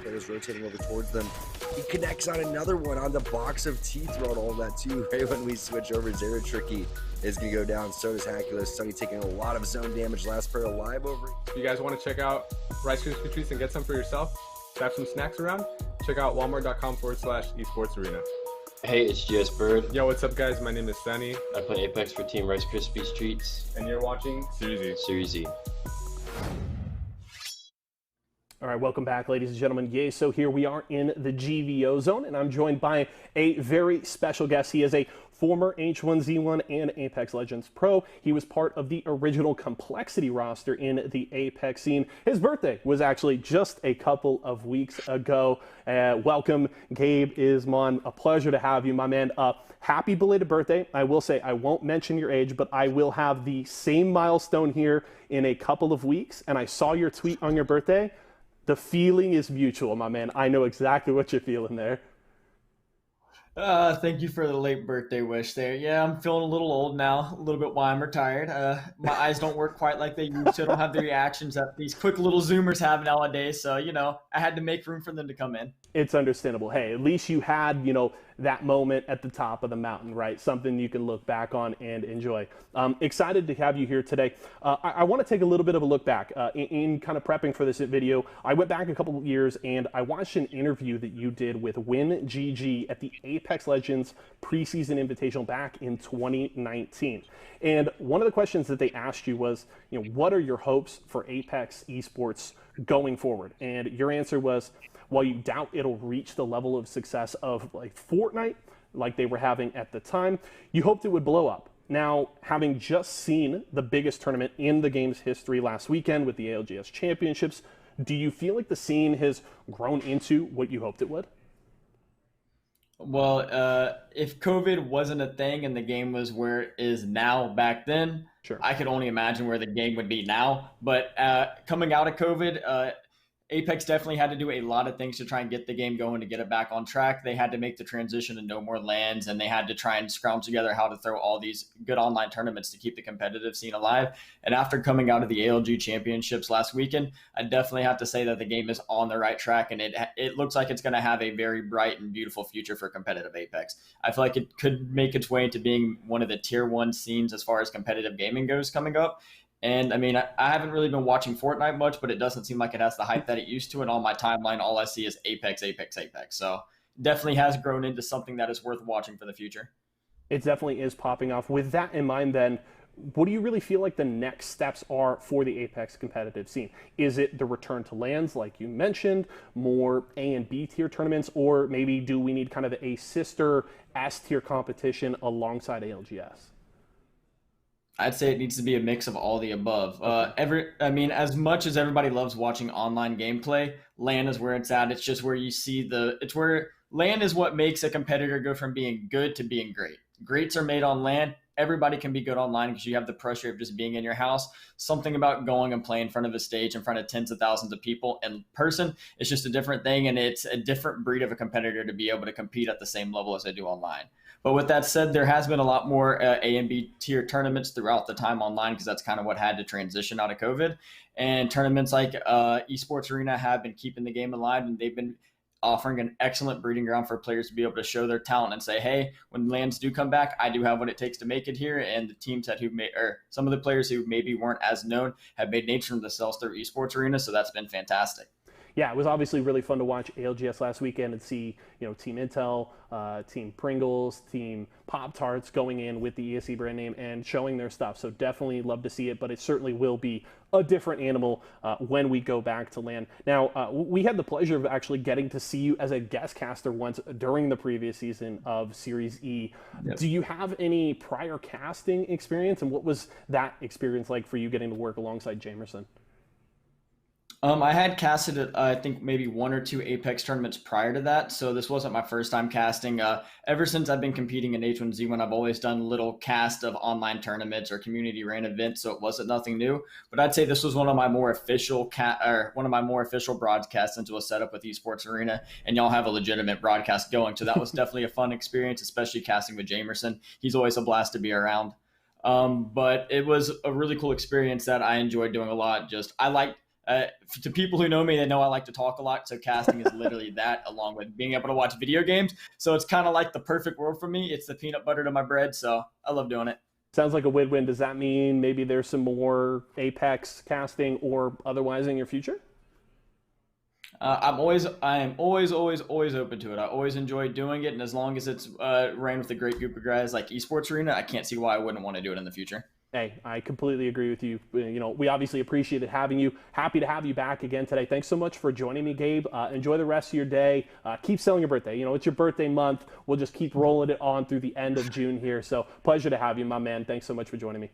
Players rotating over towards them. He connects on another one on the box of teeth throughout all that too. Right when we switch over, Zero Tricky is going to go down. So does Haculus. Stunny taking a lot of zone damage. Last player alive over. If you guys want to check out Rice Krispie Treats and get some for yourself, have some snacks around, check out walmart.com/esports arena. Hey, it's GS Bird. Yo, what's up guys? My name is Sunny. I play Apex for Team Rice Krispie Treats. And you're watching Series E. Series E. All right, welcome back, ladies and gentlemen. Yay, so here we are in the GVO zone, and I'm joined by a very special guest. He is a former H1Z1 and Apex Legends Pro. He was part of the original Complexity roster in the Apex scene. His birthday was actually just a couple of weeks ago. Welcome, Gabe Ismon. A pleasure to have you, my man. Happy belated birthday. I will say I won't mention your age, but I will have the same milestone here in a couple of weeks, and I saw your tweet on your birthday. The feeling is mutual, my man. I know exactly what you're feeling there. Thank you for the late birthday wish there. Yeah, I'm feeling a little old now, a little bit why I'm retired. My eyes don't work quite like they used to. I don't have the reactions that these quick little Zoomers have nowadays. So, I had to make room for them to come in. It's understandable. Hey, at least you had, that moment at the top of the mountain, right? Something you can look back on and enjoy. Excited to have you here today. I want to take a little bit of a look back. In kind of prepping for this video, I went back a couple of years and I watched an interview that you did with WinGG at the Apex Legends preseason invitational back in 2019. And one of the questions that they asked you was, what are your hopes for Apex Esports going forward? And your answer was, while you doubt it'll reach the level of success of like Fortnite, like they were having at the time, you hoped it would blow up. Now, having just seen the biggest tournament in the game's history last weekend with the ALGS Championships, do you feel like the scene has grown into what you hoped it would? Well, if COVID wasn't a thing and the game was where it is now back then, sure, I could only imagine where the game would be now. But coming out of COVID, Apex definitely had to do a lot of things to try and get the game going, to get it back on track. They had to make the transition to no more LANs, and they had to try and scrounge together how to throw all these good online tournaments to keep the competitive scene alive. And after coming out of the ALG Championships last weekend, I definitely have to say that the game is on the right track, and it looks like it's going to have a very bright and beautiful future for competitive Apex. I feel like it could make its way into being one of the tier 1 scenes as far as competitive gaming goes coming up. And I mean, I haven't really been watching Fortnite much, but it doesn't seem like it has the hype that it used to. And on my timeline, all I see is Apex, Apex, Apex. So definitely has grown into something that is worth watching for the future. It definitely is popping off. With that in mind, then, what do you really feel like the next steps are for the Apex competitive scene? Is it the return to LANs, like you mentioned, more A and B tier tournaments, or maybe do we need kind of a sister S tier competition alongside ALGS? I'd say it needs to be a mix of all the above. As much as everybody loves watching online gameplay, LAN is where it's at. It's just where you see LAN is what makes a competitor go from being good to being great. Greats are made on LAN. Everybody can be good online because you have the pressure of just being in your house. Something about going and playing in front of a stage in front of tens of thousands of people in person, it's just a different thing, and it's a different breed of a competitor to be able to compete at the same level as they do online. But with that said, there has been a lot more A and B tier tournaments throughout the time online because that's kind of what had to transition out of COVID. And tournaments like Esports Arena have been keeping the game alive, and they've been offering an excellent breeding ground for players to be able to show their talent and say, hey, when LANs do come back, I do have what it takes to make it here. And the teams some of the players who maybe weren't as known have made names for themselves through Esports Arena. So that's been fantastic. Yeah, it was obviously really fun to watch ALGS last weekend and see, Team Intel, Team Pringles, Team Pop-Tarts going in with the ESE brand name and showing their stuff. So definitely love to see it, but it certainly will be a different animal when we go back to LAN. Now, we had the pleasure of actually getting to see you as a guest caster once during the previous season of Series E. Yep. Do you have any prior casting experience, and what was that experience like for you getting to work alongside Jamerson? I had casted, I think, maybe 1 or 2 Apex tournaments prior to that, so this wasn't my first time casting. Ever since I've been competing in H1Z1, I've always done little cast of online tournaments or community ran events, so it wasn't nothing new. But I'd say this was one of my more official broadcasts into a setup with Esports Arena, and y'all have a legitimate broadcast going, so that was definitely a fun experience, especially casting with Jamerson. He's always a blast to be around. But it was a really cool experience that I enjoyed doing a lot. To people who know me, they know I like to talk a lot, so casting is literally that, along with being able to watch video games. So it's kind of like the perfect world for me. It's the peanut butter to my bread, so I love doing it. Sounds like a win-win. Does that mean maybe there's some more Apex casting or otherwise in your future? I am always open to it. I always enjoy doing it, and as long as it's ran with a great group of guys like Esports Arena, I can't see why I wouldn't want to do it in the future. Hey, I completely agree with you. We obviously appreciated having you. Happy to have you back again today. Thanks so much for joining me, Gabe. Enjoy the rest of your day. Keep selling your birthday. It's your birthday month. We'll just keep rolling it on through the end of June here. So pleasure to have you, my man. Thanks so much for joining me.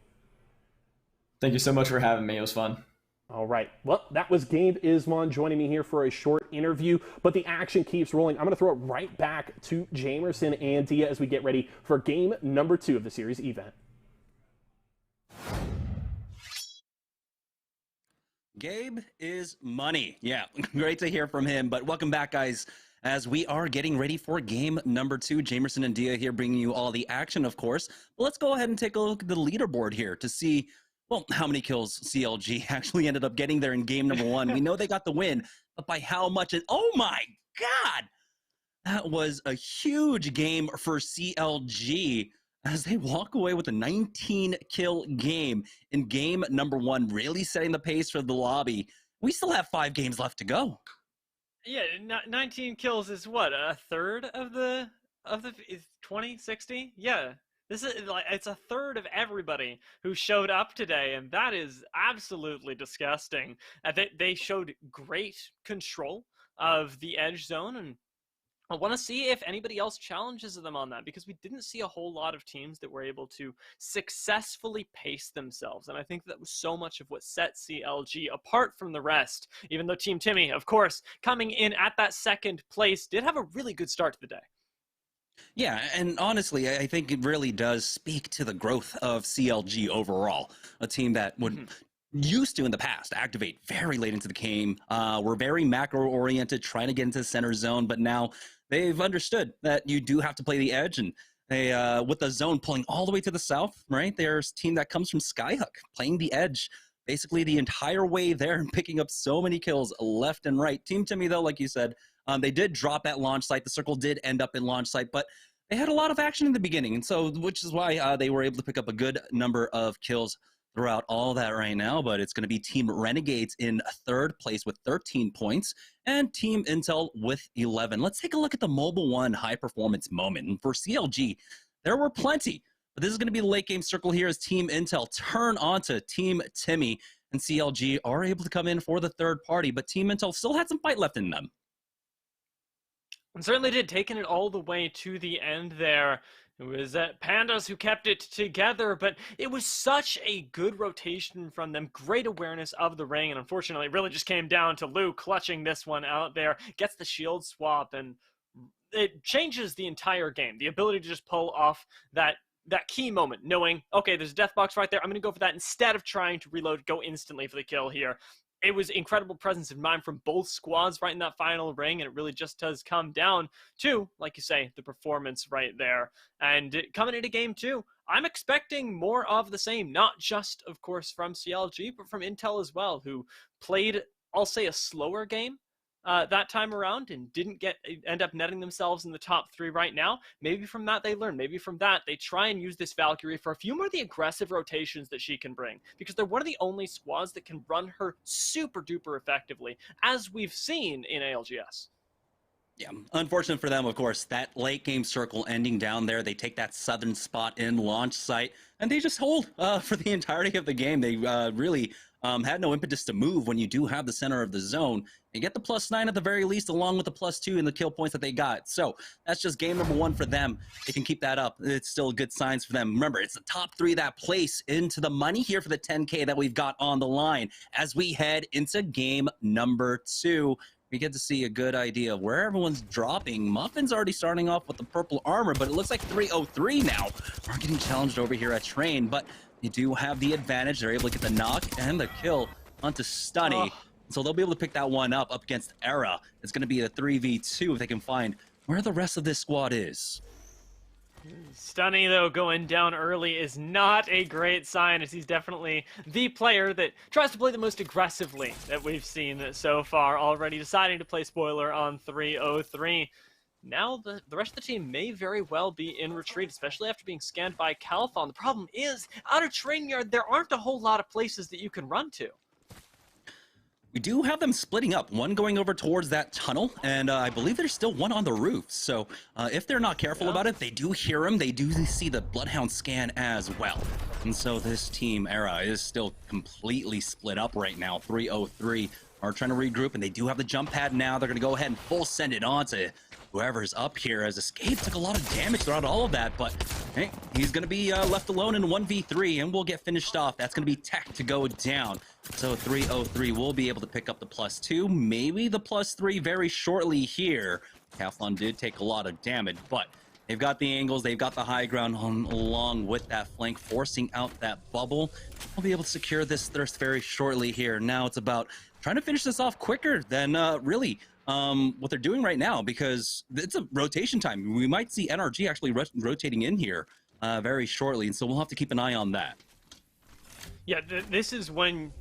Thank you so much for having me. It was fun. All right. Well, that was Gabe Isman joining me here for a short interview, but the action keeps rolling. I'm going to throw it right back to Jamerson and Dia as we get ready for game number 2 of the series event. Gabe is money. Yeah, great to hear from him. But welcome back, guys. as we are getting ready for game number 2. Jamerson and Dia here bringing you all the action, of course. But let's go ahead and take a look at the leaderboard here to see, well, how many kills CLG actually ended up getting there in game number 1. We know they got the win, but by how much? And oh my God, that was a huge game for CLG as they walk away with a 19-kill game in game number 1, really setting the pace for the lobby. We still have 5 games left to go. Yeah, 19 kills is what, a third of the is 20, 60? Yeah. This is like, it's a third of everybody who showed up today, and that is absolutely disgusting. They showed great control of the edge zone, and I want to see if anybody else challenges them on that, because we didn't see a whole lot of teams that were able to successfully pace themselves. And I think that was so much of what set CLG apart from the rest, even though Team Timmy, of course, coming in at that second place, did have a really good start to the day. Yeah, and honestly, I think it really does speak to the growth of CLG overall, a team that would used to in the past activate very late into the game. We're very macro oriented, trying to get into the center zone, but now they've understood that you do have to play the edge, and they with the zone pulling all the way to the south, right? There's a team that comes from Skyhook playing the edge basically the entire way there and picking up so many kills left and right. Team Timmy, though, like you said, they did drop at launch site. The circle did end up in launch site, but they had a lot of action in the beginning, and so which is why they were able to pick up a good number of kills throughout all that right now. But it's going to be Team Renegades in 3rd place with 13 points and Team Intel with 11. Let's take a look at the Mobile One high performance moment. And for CLG, there were plenty, but this is going to be the late game circle here as Team Intel turn onto Team Timmy, and CLG are able to come in for the third party, but Team Intel still had some fight left in them. And certainly did, taking it all the way to the end there. It was Pandas who kept it together, but it was such a good rotation from them. Great awareness of the ring, and unfortunately, it really just came down to Lou clutching this one out there. Gets the shield swap, and it changes the entire game. The ability to just pull off that key moment, knowing, okay, there's a death box right there. I'm going to go for that instead of trying to reload, go instantly for the kill here. It was incredible presence of mind from both squads right in that final ring, and it really just does come down to, like you say, the performance right there. And coming into game 2, I'm expecting more of the same, not just, of course, from CLG, but from Intel as well, who played, I'll say, a slower game that time around and didn't end up netting themselves in the top 3 right now. Maybe from that they learn. Maybe from that they try and use this Valkyrie for a few more of the aggressive rotations that she can bring, because they're one of the only squads that can run her super duper effectively, as we've seen in ALGS. Yeah, unfortunate for them, of course, that late game circle ending down there. They take that southern spot in launch site, and they just hold for the entirety of the game. They really had no impetus to move when you do have the center of the zone. They get the +9 at the very least, along with the +2 in the kill points that they got. So that's just game number 1 for them. They can keep that up. It's still good signs for them. Remember, it's the top 3 that place into the money here for the 10K that we've got on the line as we head into game number 2. We get to see a good idea of where everyone's dropping. Muffin's already starting off with the purple armor, but it looks like 303 now are getting challenged over here at Train, but they do have the advantage. They're able to get the knock and the kill onto Stunny. So they'll be able to pick that one up against Era. It's going to be a 3v2 if they can find where the rest of this squad is. Stunny, though, going down early is not a great sign, as he's definitely the player that tries to play the most aggressively that we've seen so far, already deciding to play spoiler on 303. Now the rest of the team may very well be in retreat, especially after being scanned by Calphon. The problem is, out of Training Yard, there aren't a whole lot of places that you can run to. We do have them splitting up, one going over towards that tunnel, and I believe there's still one on the roof. So if they're not careful about it, they do hear him. They do see the Bloodhound scan as well. And so this team, Era, is still completely split up right now. 303 are trying to regroup, and they do have the jump pad now. They're going to go ahead and full send it on to whoever's up here, as Escape took a lot of damage throughout all of that, but hey, he's going to be left alone in 1v3, and we'll get finished off. That's going to be Tech to go down. So 303 will be able to pick up the +2, maybe the +3 very shortly here. Calphon did take a lot of damage, but they've got the angles, they've got the high ground along with that flank, forcing out that bubble. We'll be able to secure this thirst very shortly here. Now it's about trying to finish this off quicker than really what they're doing right now, because it's a rotation time. We might see NRG actually rotating in here very shortly, and so we'll have to keep an eye on that. Yeah, this is when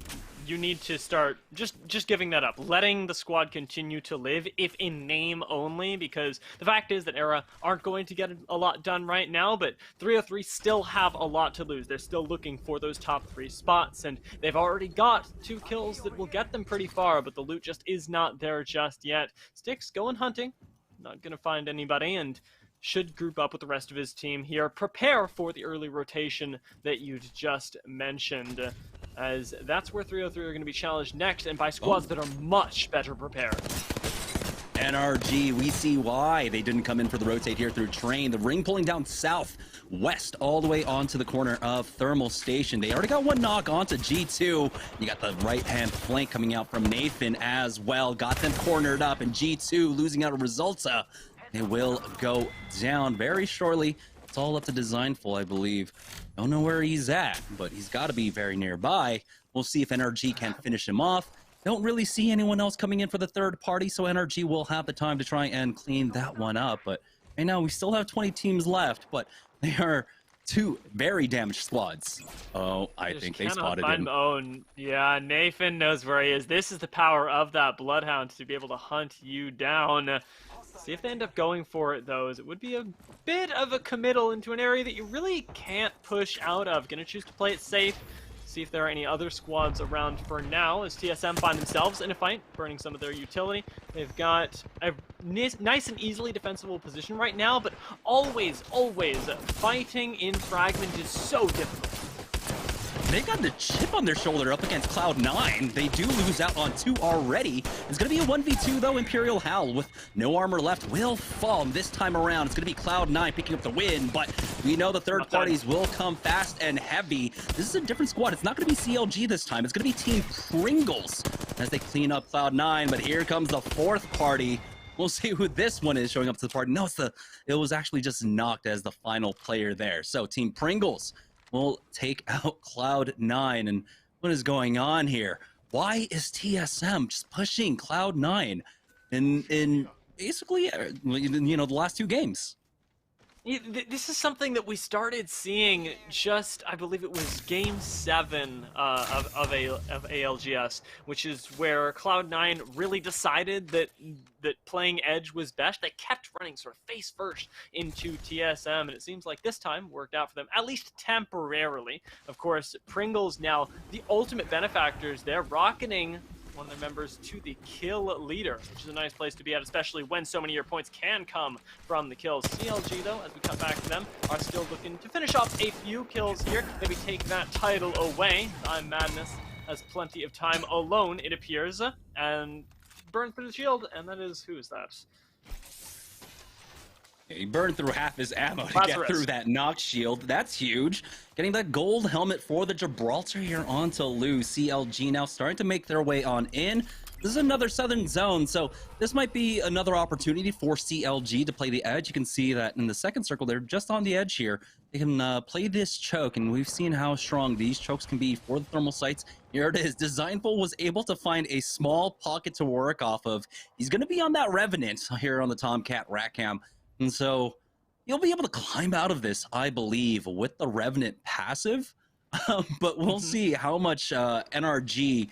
you need to start just giving that up, letting the squad continue to live, if in name only, because the fact is that Era aren't going to get a lot done right now, but 303 still have a lot to lose. They're still looking for those top 3 spots, and they've already got 2 kills that will get them pretty far, but the loot just is not there just yet. Sticks going hunting, not gonna find anybody, and should group up with the rest of his team here, prepare for the early rotation that you'd just mentioned, as that's where 303 are going to be challenged next, and by squads that are much better prepared. NRG, we see why they didn't come in for the rotate here through Train. The ring pulling down south, west, all the way onto the corner of Thermal Station. They already got one knock onto G2. You got the right-hand flank coming out from Nathan as well. Got them cornered up, and G2 losing out of Resulta. They will go down very shortly. It's all up to Designful, I believe. Don't know where he's at, but he's got to be very nearby. We'll see if NRG can finish him off. Don't really see anyone else coming in for the third party, so NRG will have the time to try and clean that one up. But right now, we still have 20 teams left, but they are 2 very damaged squads. Oh, I think they spotted him. Own. Yeah, Nathan knows where he is. This is the power of that Bloodhound to be able to hunt you down. See if they end up going for it, though, as it would be a bit of a committal into an area that you really can't push out of. Gonna choose to play it safe. See if there are any other squads around for now, as TSM find themselves in a fight, burning some of their utility. They've got a nice and easily defensible position right now, but always fighting in Fragment is so difficult. They got the chip on their shoulder up against Cloud9. They do lose out on 2 already. It's going to be a 1v2, though. Imperial Howl, with no armor left, will fall this time around. It's going to be Cloud9 picking up the win, but we know the third parties will come fast and heavy. This is a different squad. It's not going to be CLG this time. It's going to be Team Pringles as they clean up Cloud9, but here comes the 4th party. We'll see who this one is showing up to the party. No, it was actually just knocked as the final player there. So Team Pringles will take out Cloud9. And what is going on here? Why is TSM just pushing Cloud9 in basically, you know, the last 2 games? This is something that we started seeing just, I believe it was Game 7 of ALGS, which is where Cloud9 really decided that playing Edge was best. They kept running sort of face first into TSM, and it seems like this time worked out for them, at least temporarily. Of course, Pringles now the ultimate benefactors. They're rocketing one of their members to the kill leader, which is a nice place to be at, especially when so many of your points can come from the kills. CLG, though, as we come back to them, are still looking to finish off a few kills here, maybe take that title away. I'm Madness has plenty of time alone, it appears, and burns through the shield, and that is, who is that? He burned through half his ammo to get through that knock shield. That's huge. Getting that gold helmet for the Gibraltar here onto Lou. CLG now starting to make their way on in. This is another southern zone, so this might be another opportunity for CLG to play the edge. You can see that in the second circle, they're just on the edge here. They can play this choke, and we've seen how strong these chokes can be for the thermal sights. Here it is. Designful was able to find a small pocket to work off of. He's going to be on that Revenant here on the Tomcat Ratcam. And so you'll be able to climb out of this, I believe, with the Revenant passive. But we'll see how much NRG,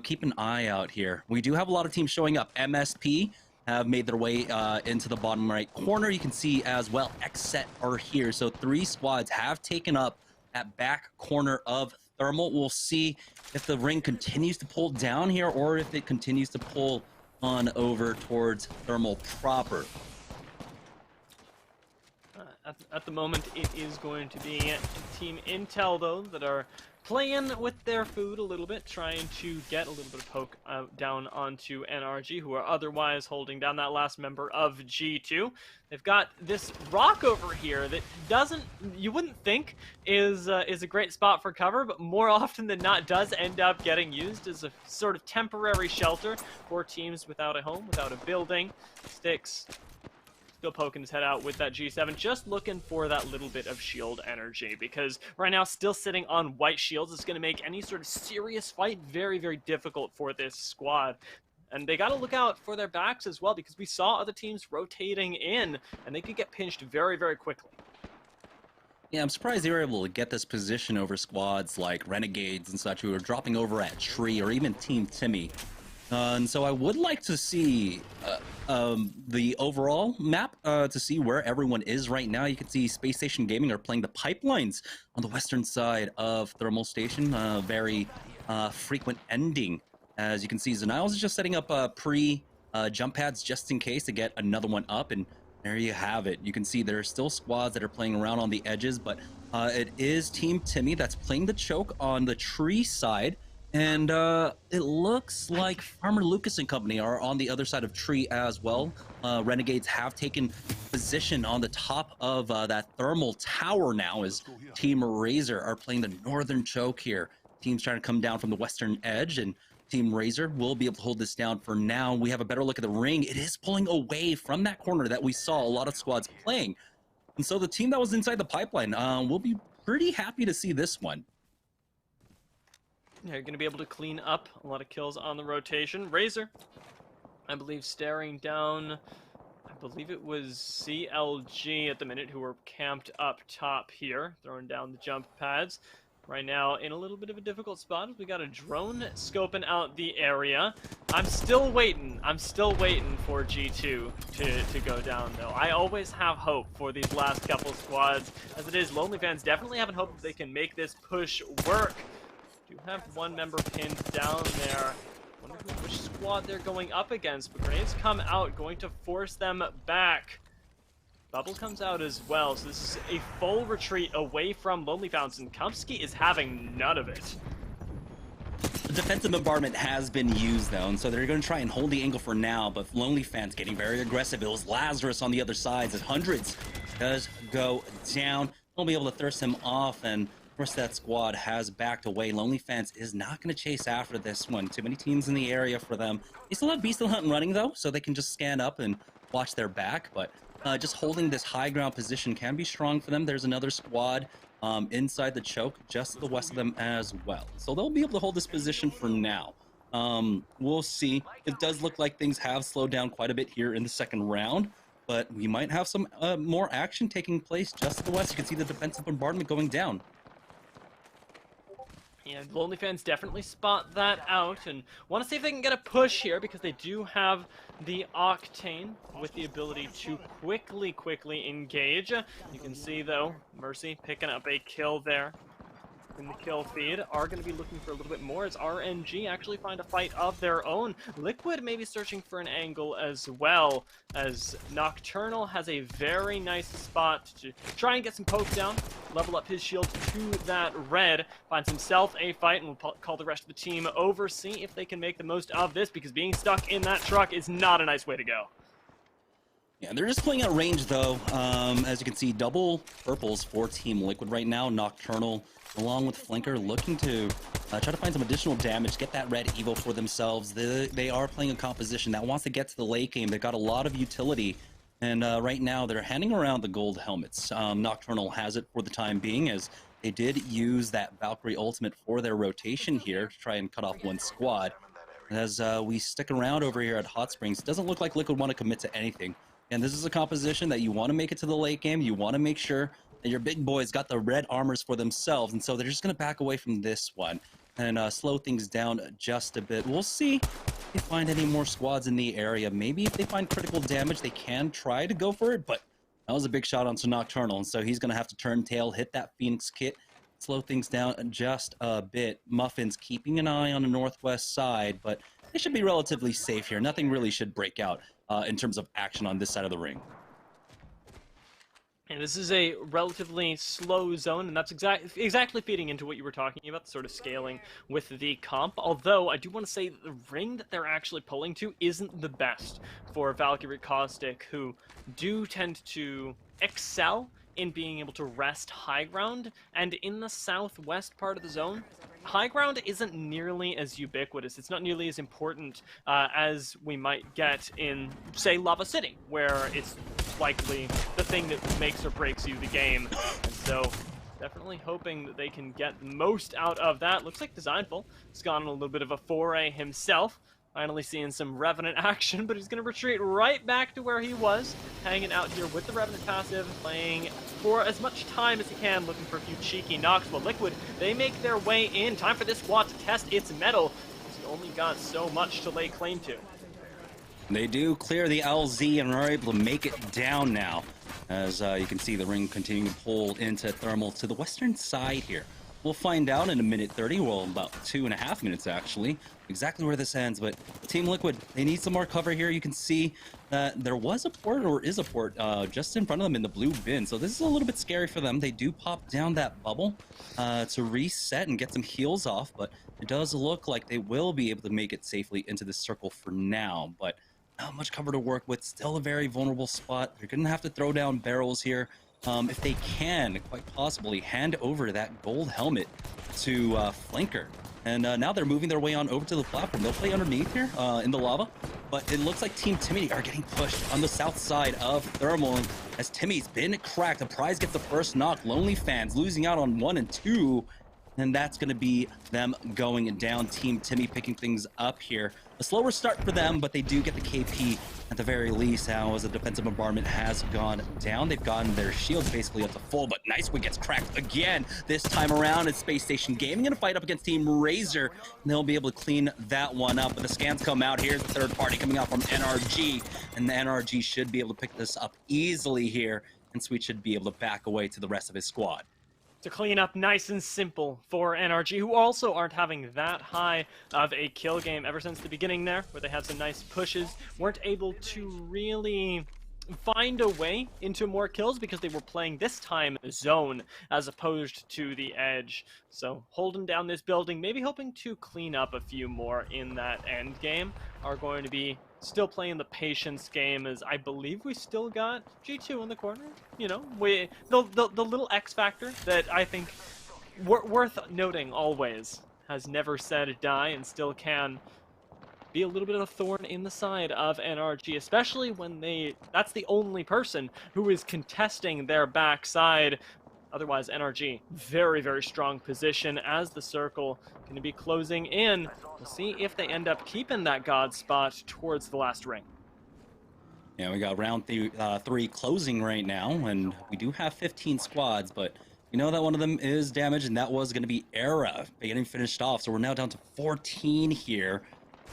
keep an eye out here. We do have a lot of teams showing up. MSP have made their way into the bottom right corner. You can see as well, XSET are here. So 3 squads have taken up that back corner of Thermal. We'll see if the ring continues to pull down here or if it continues to pull on over towards Thermal proper. At the moment, it is going to be Team Intel, though, that are playing with their food a little bit, trying to get a little bit of poke down onto NRG, who are otherwise holding down that last member of G2. They've got this rock over here that you wouldn't think is a great spot for cover, but more often than not does end up getting used as a sort of temporary shelter for teams without a home, without a building. Sticks go poking his head out with that G7, just looking for that little bit of shield energy, because right now still sitting on white shields is going to make any sort of serious fight very, very difficult for this squad. And they got to look out for their backs as well, because we saw other teams rotating in, and they could get pinched very, very quickly. Yeah, I'm surprised they were able to get this position over squads like Renegades and such, who are dropping over at Tree, or even Team Timmy. And so I would like to see the overall map to see where everyone is right now. You can see Space Station Gaming are playing the Pipelines on the western side of Thermal Station. Very frequent ending. As you can see, Zaniles is just setting up jump pads just in case to get another one up, and there you have it. You can see there are still squads that are playing around on the edges, but it is Team Timmy that's playing the choke on the Tree side, and it looks like Farmer Lucas and company are on the other side of Tree as well. Renegades have taken position on the top of that thermal tower now, as Team Razer are playing the northern choke here. Teams trying to come down from the western edge, and Team Razer will be able to hold this down for now. We have a better look at the ring. It is pulling away from that corner that we saw a lot of squads playing. And so the team that was inside the pipeline will be pretty happy to see this one. Yeah, you're going to be able to clean up a lot of kills on the rotation. Razer, I believe, staring down, I believe it was CLG at the minute, who were camped up top here, throwing down the jump pads. Right now, in a little bit of a difficult spot, we got a drone scoping out the area. I'm still waiting for G2 to go down, though. I always have hope for these last couple squads. As it is, Lonely fans definitely having hope that they can make this push work. Do have one member pinned down there. Wonder which squad they're going up against, but grenades come out, going to force them back. Bubble comes out as well, so this is a full retreat away from Lonely Founts, and Kumsky is having none of it. The defensive bombardment has been used, though, and so they're going to try and hold the angle for now, but Lonely Fans getting very aggressive. It was Lazarus on the other side, as Hundreds does go down. They'll be able to thirst him off, and of course that squad has backed away. Lonely Fans is not going to chase after this one. Too many teams in the area for them. They still have Beast Hunt running, though, so they can just scan up and watch their back, but just holding this high ground position can be strong for them. There's another squad inside the choke just to the west of them as well. So they'll be able to hold this position for now. We'll see. It does look like things have slowed down quite a bit here in the second round, but we might have some more action taking place just to the west. You can see the defensive bombardment going down. Yeah, Lonely Fans definitely spot that out and want to see if they can get a push here, because they do have the Octane with the ability to quickly engage. You can see, though, Mercy picking up a kill there in the kill feed. Are going to be looking for a little bit more as RNG actually find a fight of their own. Liquid maybe searching for an angle as well, as Nocturnal has a very nice spot to try and get some poke down, level up his shield to that red, finds himself a fight, and we'll call the rest of the team over, see if they can make the most of this, because being stuck in that truck is not a nice way to go. Yeah, they're just playing at range, though. As you can see, double purples for Team Liquid right now. Nocturnal, along with Flanker, looking to try to find some additional damage, get that red Evo for themselves. They are playing a composition that wants to get to the late game. They've got a lot of utility, and right now they're handing around the gold helmets. Nocturnal has it for the time being, as they did use that Valkyrie ultimate for their rotation here to try and cut off one squad. As we stick around over here at Hot Springs, it doesn't look like Liquid want to commit to anything. And this is a composition that you want to make it to the late game. You want to make sure that your big boys got the red armors for themselves. And so they're just going to back away from this one and slow things down just a bit. We'll see if they find any more squads in the area. Maybe if they find critical damage, they can try to go for it. But that was a big shot onto Nocturnal. And so he's going to have to turn tail, hit that Phoenix kit, slow things down just a bit. Muffins keeping an eye on the northwest side, but they should be relatively safe here. Nothing really should break out in terms of action on this side of the ring. And this is a relatively slow zone, and that's exactly feeding into what you were talking about, the sort of scaling with the comp. Although, I do want to say that the ring that they're actually pulling to isn't the best for Valkyrie Caustic, who do tend to excel in being able to rest high ground, and in the southwest part of the zone, high ground isn't nearly as ubiquitous. It's not nearly as important as we might get in, say, Lava City, where it's likely the thing that makes or breaks you the game. And so definitely hoping that they can get the most out of that. Looks like Designful has gone on a little bit of a foray himself. Finally seeing some Revenant action, but he's going to retreat right back to where he was, hanging out here with the Revenant passive, playing for as much time as he can, looking for a few cheeky knocks. But Liquid, they make their way in. Time for this squad to test its mettle. He's only got so much to lay claim to. They do clear the LZ and are able to make it down now. As you can see, the ring continuing to pull into Thermal to the western side here. We'll find out in a minute 30, well, about 2.5 minutes actually, exactly where this ends. But Team Liquid, they need some more cover here. You can see that there was a port, or is a port, just in front of them in the blue bin. So this is a little bit scary for them. They do pop down that bubble to reset and get some heals off, but it does look like they will be able to make it safely into the circle for now. But not much cover to work with. Still a very vulnerable spot. They're going to have to throw down barrels here. If they can, quite possibly, hand over that gold helmet to Flanker. And now they're moving their way on over to the platform. They'll play underneath here in the lava. But it looks like Team Timmy are getting pushed on the south side of Thermal. And as Timmy's been cracked, the prize gets the first knock. Lonely Fans losing out on 1 and 2. And that's going to be them going down. Team Timmy picking things up here. A slower start for them, but they do get the KP at the very least. Now, as the defensive bombardment has gone down, they've gotten their shields basically up to full, but Nicewig gets cracked again. This time around, it's Space Station Gaming going to fight up against Team Razer, and they'll be able to clean that one up. But the scans come out. Here's the third party coming out from NRG, and the NRG should be able to pick this up easily here, and Sweet should be able to back away to the rest of his squad. To clean up nice and simple for NRG, who also aren't having that high of a kill game ever since the beginning there, where they had some nice pushes, weren't able to really find a way into more kills because they were playing this time zone as opposed to the edge. So holding down this building, maybe hoping to clean up a few more in that end game, are going to be still playing the patience game, as I believe we still got G2 in the corner. You know, the little X factor that I think worth noting always has never said die and still can be a little bit of a thorn in the side of NRG, especially when that's the only person who is contesting their backside. Otherwise, NRG, very, very strong position as the circle going to be closing in. We'll see if they end up keeping that God spot towards the last ring. Yeah, we got round 3 closing right now, and we do have 15 squads, but we know that one of them is damaged, and that was going to be Era getting finished off. So we're now down to 14 here.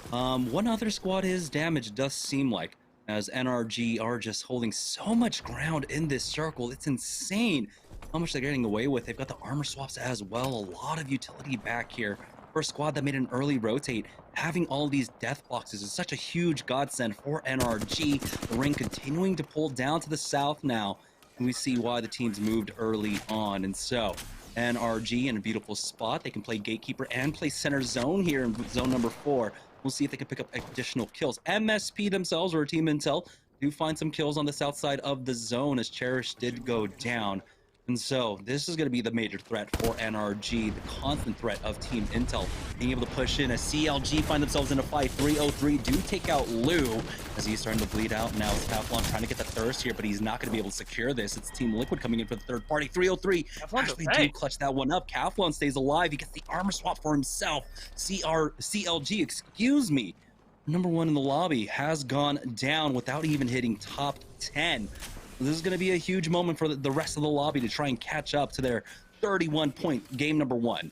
One other squad is damaged, it does seem like, as NRG are just holding so much ground in this circle. It's insane how much they're getting away with. They've got the armor swaps as well. A lot of utility back here for a squad that made an early rotate. Having all these death boxes is such a huge godsend for NRG. The ring continuing to pull down to the south now, and we see why the teams moved early on. And so NRG in a beautiful spot. They can play Gatekeeper and play center zone here in zone number 4. We'll see if they can pick up additional kills. MSP themselves, or Team Intel, do find some kills on the south side of the zone as Cherish did go down. And so this is going to be the major threat for NRG, the constant threat of Team Intel being able to push in as CLG find themselves in a fight. 303 do take out Lou as he's starting to bleed out now. It's Kaflon trying to get the thirst here, but he's not going to be able to secure this. It's Team Liquid coming in for the third party. 303 actually do clutch that one up. Kaflon stays alive. He gets the armor swap for himself. CLG, excuse me, number 1 in the lobby, has gone down without even hitting top 10. This is going to be a huge moment for the rest of the lobby to try and catch up to their 31-point game number 1.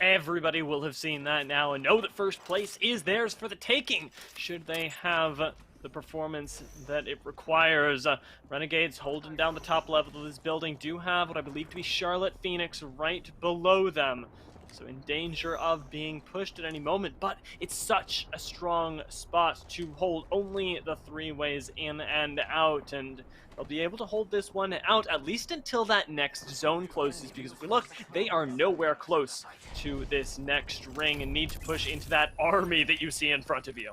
Everybody will have seen that now and know that first place is theirs for the taking, should they have the performance that it requires. Renegades holding down the top level of this building do have what I believe to be Charlotte Phoenix right below them. So in danger of being pushed at any moment, but it's such a strong spot to hold only the 3 ways in and out, and they'll be able to hold this one out at least until that next zone closes, because if we look, they are nowhere close to this next ring and need to push into that army that you see in front of you.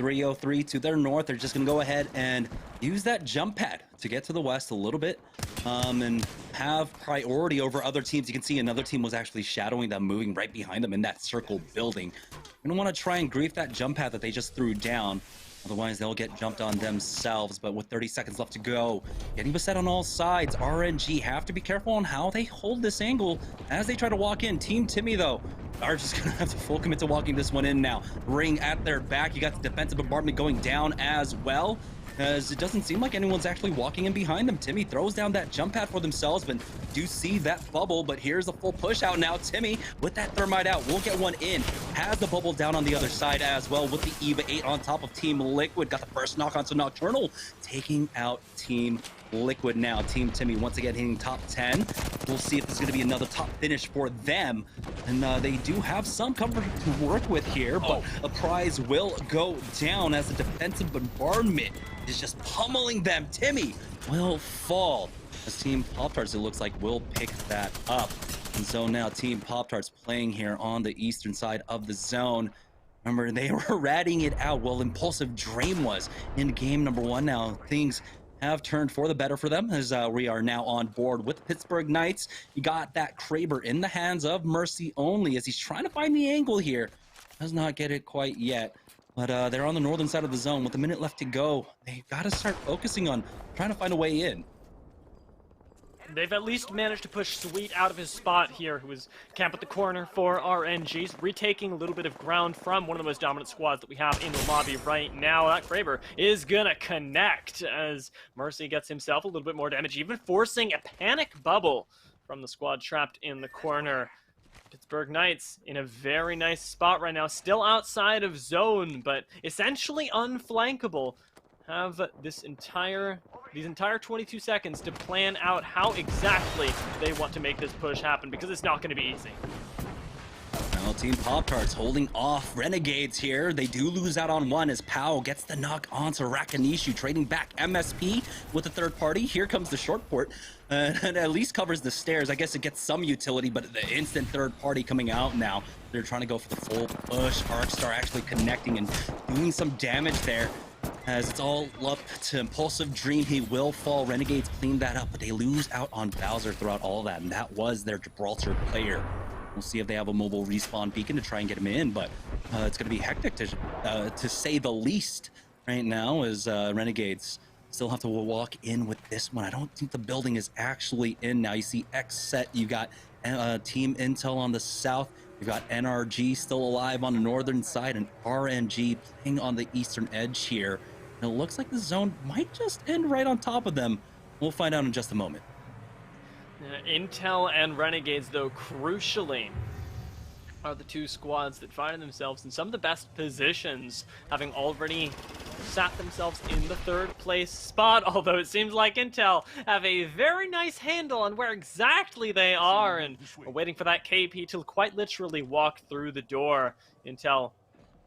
303 to their north. They're just going to go ahead and use that jump pad to get to the west a little bit and have priority over other teams. You can see another team was actually shadowing them, moving right behind them in that circle building. We're going to want to try and grief that jump pad that they just threw down. Otherwise, they'll get jumped on themselves. But with 30 seconds left to go, getting beset on all sides, RNG have to be careful on how they hold this angle as they try to walk in. Team Timmy, though, are just going to have to full commit to walking this one in now. Ring at their back. You got the defensive bombardment going down as well, as it doesn't seem like anyone's actually walking in behind them. Timmy throws down that jump pad for themselves, but do see that bubble. But here's a full push out now. Timmy with that thermite out will get one in. Has the bubble down on the other side as well with the EVA 8 on top of Team Liquid. Got the first knock onto Nocturnal, taking out Team Liquid now. Team Timmy once again hitting top 10. We'll see if there's going to be another top finish for them. And they do have some comfort to work with here, but a prize will go down as the defensive bombardment is just pummeling them. Timmy will fall as Team Pop-Tarts, it looks like, will pick that up. And so now Team Pop-Tarts playing here on the eastern side of the zone. Remember, they were ratting it out. Well, Impulsive Dream was in game number 1. Now things have turned for the better for them as we are now on board with the Pittsburgh Knights. You got that Kraber in the hands of Mercy only as he's trying to find the angle here. Does not get it quite yet. But they're on the northern side of the zone with a minute left to go. They've got to start focusing on trying to find a way in. They've at least managed to push Sweet out of his spot here, who was camp at the corner for RNGs, retaking a little bit of ground from one of the most dominant squads that we have in the lobby right now. That Kraber is gonna connect as Mercy gets himself a little bit more damage, even forcing a panic bubble from the squad trapped in the corner. Pittsburgh Knights in a very nice spot right now, still outside of zone, but essentially unflankable. Have these entire 22 seconds to plan out how exactly they want to make this push happen, because it's not going to be easy. Now Team Pop-Tarts holding off Renegades here. They do lose out on one as Pao gets the knock onto Rakanishu, trading back MSP with the third party. Here comes the short port, and at least covers the stairs. I guess it gets some utility, but the instant third party coming out now. They're trying to go for the full push. Arcstar actually connecting and doing some damage there. As it's all up to Impulsive Dream, he will fall. Renegades clean that up, but they lose out on Bowser throughout all that, and that was their Gibraltar player. We'll see if they have a mobile respawn beacon to try and get him in, but it's going to be hectic to say the least right now, as Renegades still have to walk in with this one. I don't think the building is actually in now. You see X set, you got Team Intel on the south. We've got NRG still alive on the northern side and RNG playing on the eastern edge here. And it looks like the zone might just end right on top of them. We'll find out in just a moment. Intel and Renegades, though, crucially, are the two squads that find themselves in some of the best positions, having already sat themselves in the third place spot, although it seems like Intel have a very nice handle on where exactly they are, and we're waiting for that KP to quite literally walk through the door. Intel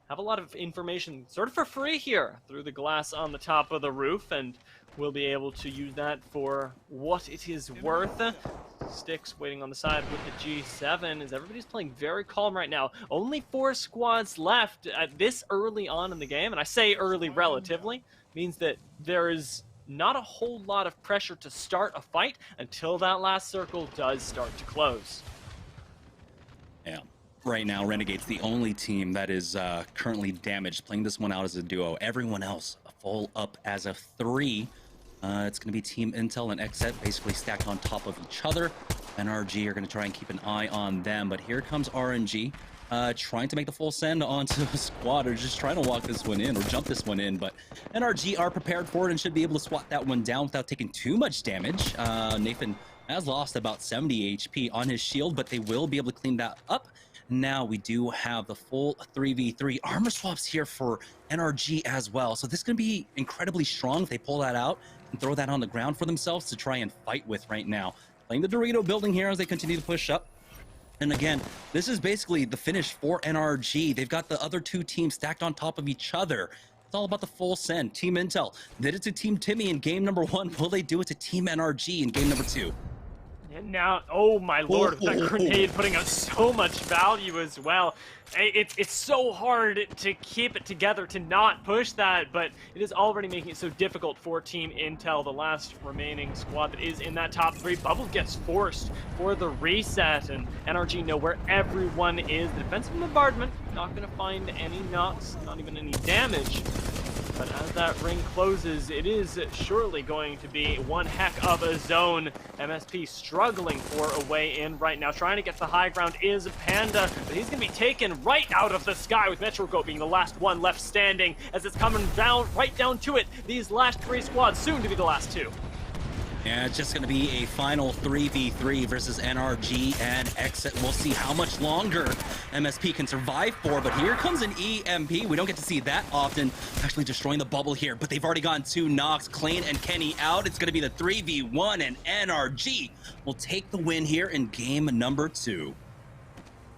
have a lot of information sort of for free here through the glass on the top of the roof, and we'll be able to use that for what it is worth. Sticks waiting on the side with the G7 as everybody's playing very calm right now. Only 4 squads left at this early on in the game, and I say early relatively, means that there is not a whole lot of pressure to start a fight until that last circle does start to close. Yeah. Right now, Renegade's the only team that is currently damaged, playing this one out as a duo. Everyone else full up as a 3. It's going to be Team Intel and XZ basically stacked on top of each other. NRG are going to try and keep an eye on them, but here comes RNG trying to make the full send onto the squad, or just trying to walk this one in or jump this one in, but NRG are prepared for it and should be able to swat that one down without taking too much damage. Nathan has lost about 70 HP on his shield, but they will be able to clean that up. Now we do have the full 3v3 armor swaps here for NRG as well. So this is going to be incredibly strong if they pull that out and throw that on the ground for themselves to try and fight with right now. Playing the Dorito building here as they continue to push up. And again, this is basically the finish for NRG. They've got the other 2 teams stacked on top of each other. It's all about the full send. Team Intel did it to Team Timmy in game number 1. Will they do it to Team NRG in game number 2? And now, oh my lord, that grenade putting out so much value as well. It's so hard to keep it together, to not push that, but it is already making it so difficult for Team Intel, the last remaining squad that is in that top 3. Bubble gets forced for the reset, and NRG know where everyone is. The defensive bombardment, not going to find any knocks, not even any damage. But as that ring closes, it is surely going to be one heck of a zone. MSP struggling for a way in right now. Trying to get the high ground is Panda, but he's going to be taken right out of the sky, with MetroGo being the last one left standing as it's coming down, right down to it. These last 3 squads, soon to be the last 2. Yeah, it's just going to be a final 3v3 versus NRG and Exit. We'll see how much longer MSP can survive for, but here comes an EMP. We don't get to see that often, actually destroying the bubble here, but they've already gotten 2 knocks. Klain and Kenny out. It's going to be the 3v1, and NRG will take the win here in game number 2.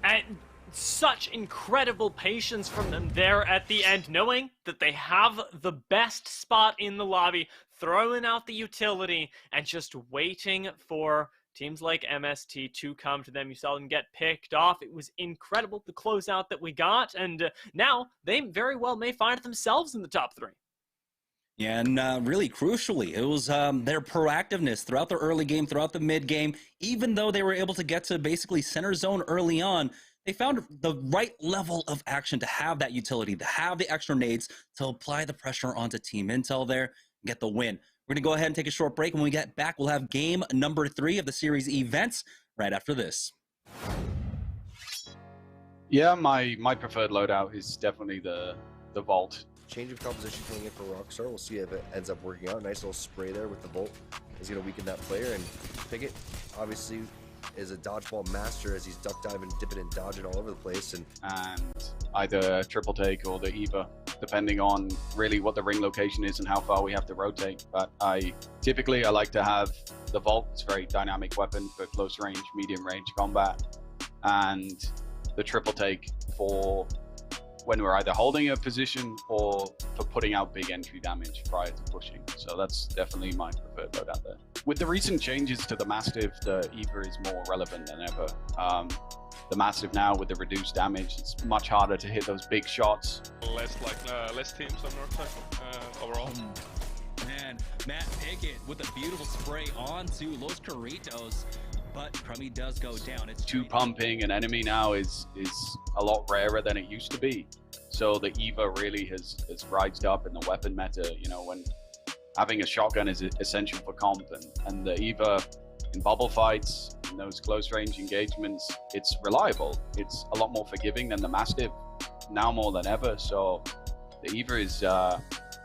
And such incredible patience from them there at the end, knowing that they have the best spot in the lobby, throwing out the utility and just waiting for teams like MST to come to them. You saw them get picked off. It was incredible, the closeout that we got, and now they very well may find themselves in the top 3. Yeah, and really crucially, it was their proactiveness throughout the early game, throughout the mid game. Even though they were able to get to basically center zone early on, they found the right level of action to have that utility, to have the extra nades, to apply the pressure onto Team Intel there, and get the win. We're going to go ahead and take a short break. When we get back, we'll have game number 3 of the series events right after this. Yeah, my preferred loadout is definitely the Vault. Change of composition coming in for Rockstar. We'll see if it ends up working out. Nice little spray there with the Bolt is going to weaken that player. And Pickett, obviously, is a dodgeball master as he's duck diving, dipping and dodging all over the place. And either triple take or the Eva, depending on really what the ring location is and how far we have to rotate. But I like to have the Vault. It's a very dynamic weapon for close range, medium range combat, and the triple take for when we're either holding a position or for putting out big entry damage prior to pushing. So that's definitely my preferred loadout there. With the recent changes to the Mastiff, the Eva is more relevant than ever. The Mastiff now with the reduced damage, it's much harder to hit those big shots. Less teams on North side overall. Man, Matt Pickett with a beautiful spray onto Los Carritos. But Crummy does go down. It's two pumping an enemy now is a lot rarer than it used to be. So the Eva really has rised up in the weapon meta. You know, when having a shotgun is essential for comp, and the Eva in bubble fights, in those close range engagements, it's reliable. It's a lot more forgiving than the Mastiff now more than ever. So the Eva is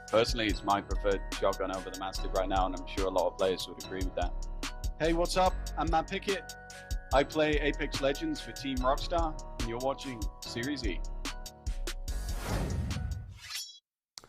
personally is my preferred shotgun over the Mastiff right now, and I'm sure a lot of players would agree with that. Hey, what's up? I'm Matt Pickett. I play Apex Legends for Team Rockstar, and you're watching Series E.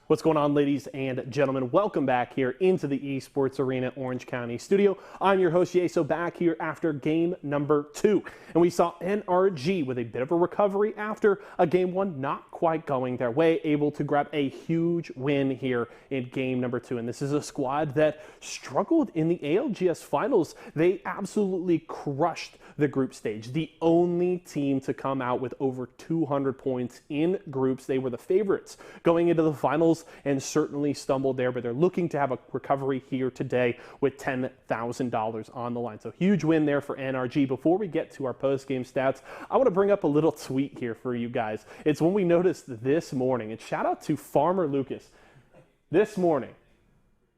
What's going on, ladies and gentlemen? Welcome back here into the Esports Arena Orange County studio. I'm your host, Yeso, back here after game number 2. And we saw NRG with a bit of a recovery after a game 1 not quite going their way, able to grab a huge win here in game number 2. And this is a squad that struggled in the ALGS finals. They absolutely crushed the group stage. The only team to come out with over 200 points in groups. They were the favorites going into the finals and certainly stumbled there, but they're looking to have a recovery here today with $10,000 on the line. So huge win there for NRG. Before we get to our post-game stats, I want to bring up a little tweet here for you guys. It's one we noticed this morning, and shout out to Farmer Lucas. This morning,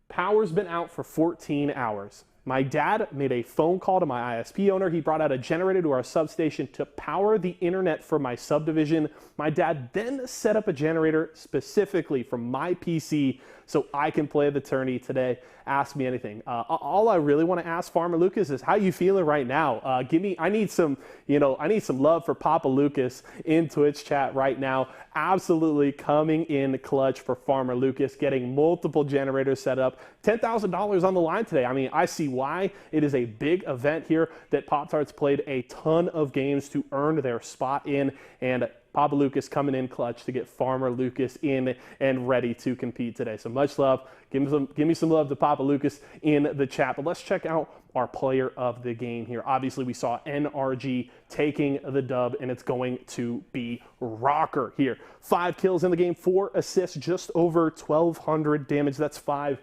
power's been out for 14 hours. My dad made a phone call to my ISP owner. He brought out a generator to our substation to power the internet for my subdivision. My dad then set up a generator specifically for my PC so I can play the tourney today. Ask me anything. All I really want to ask Farmer Lucas is how you feeling right now. I need some love for Papa Lucas in Twitch chat right now. Absolutely coming in clutch for Farmer Lucas, getting multiple generators set up. $10,000 on the line today. I mean, I see why. It is a big event here that Pop-Tarts played a ton of games to earn their spot in, and Papa Lucas coming in clutch to get Farmer Lucas in and ready to compete today. So much love. Give me some love to Papa Lucas in the chat. But let's check out our player of the game here. Obviously, we saw NRG taking the dub, and it's going to be Rocker here. 5 kills in the game, 4 assists, just over 1,200 damage. That's 5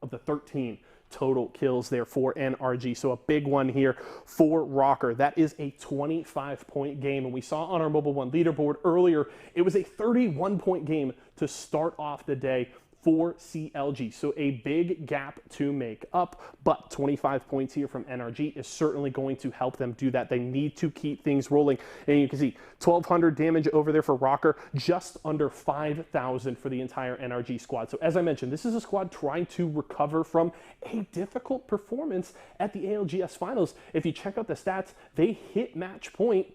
of the 13 total kills there for NRG. So a big one here for Rocker. That is a 25-point game. And we saw on our Mobile One leaderboard earlier, it was a 31-point game to start off the day for CLG. So a big gap to make up, but 25 points here from NRG is certainly going to help them do that. They need to keep things rolling. And you can see 1,200 damage over there for Rocker, just under 5,000 for the entire NRG squad. So as I mentioned, this is a squad trying to recover from a difficult performance at the ALGS finals. If you check out the stats, they hit match point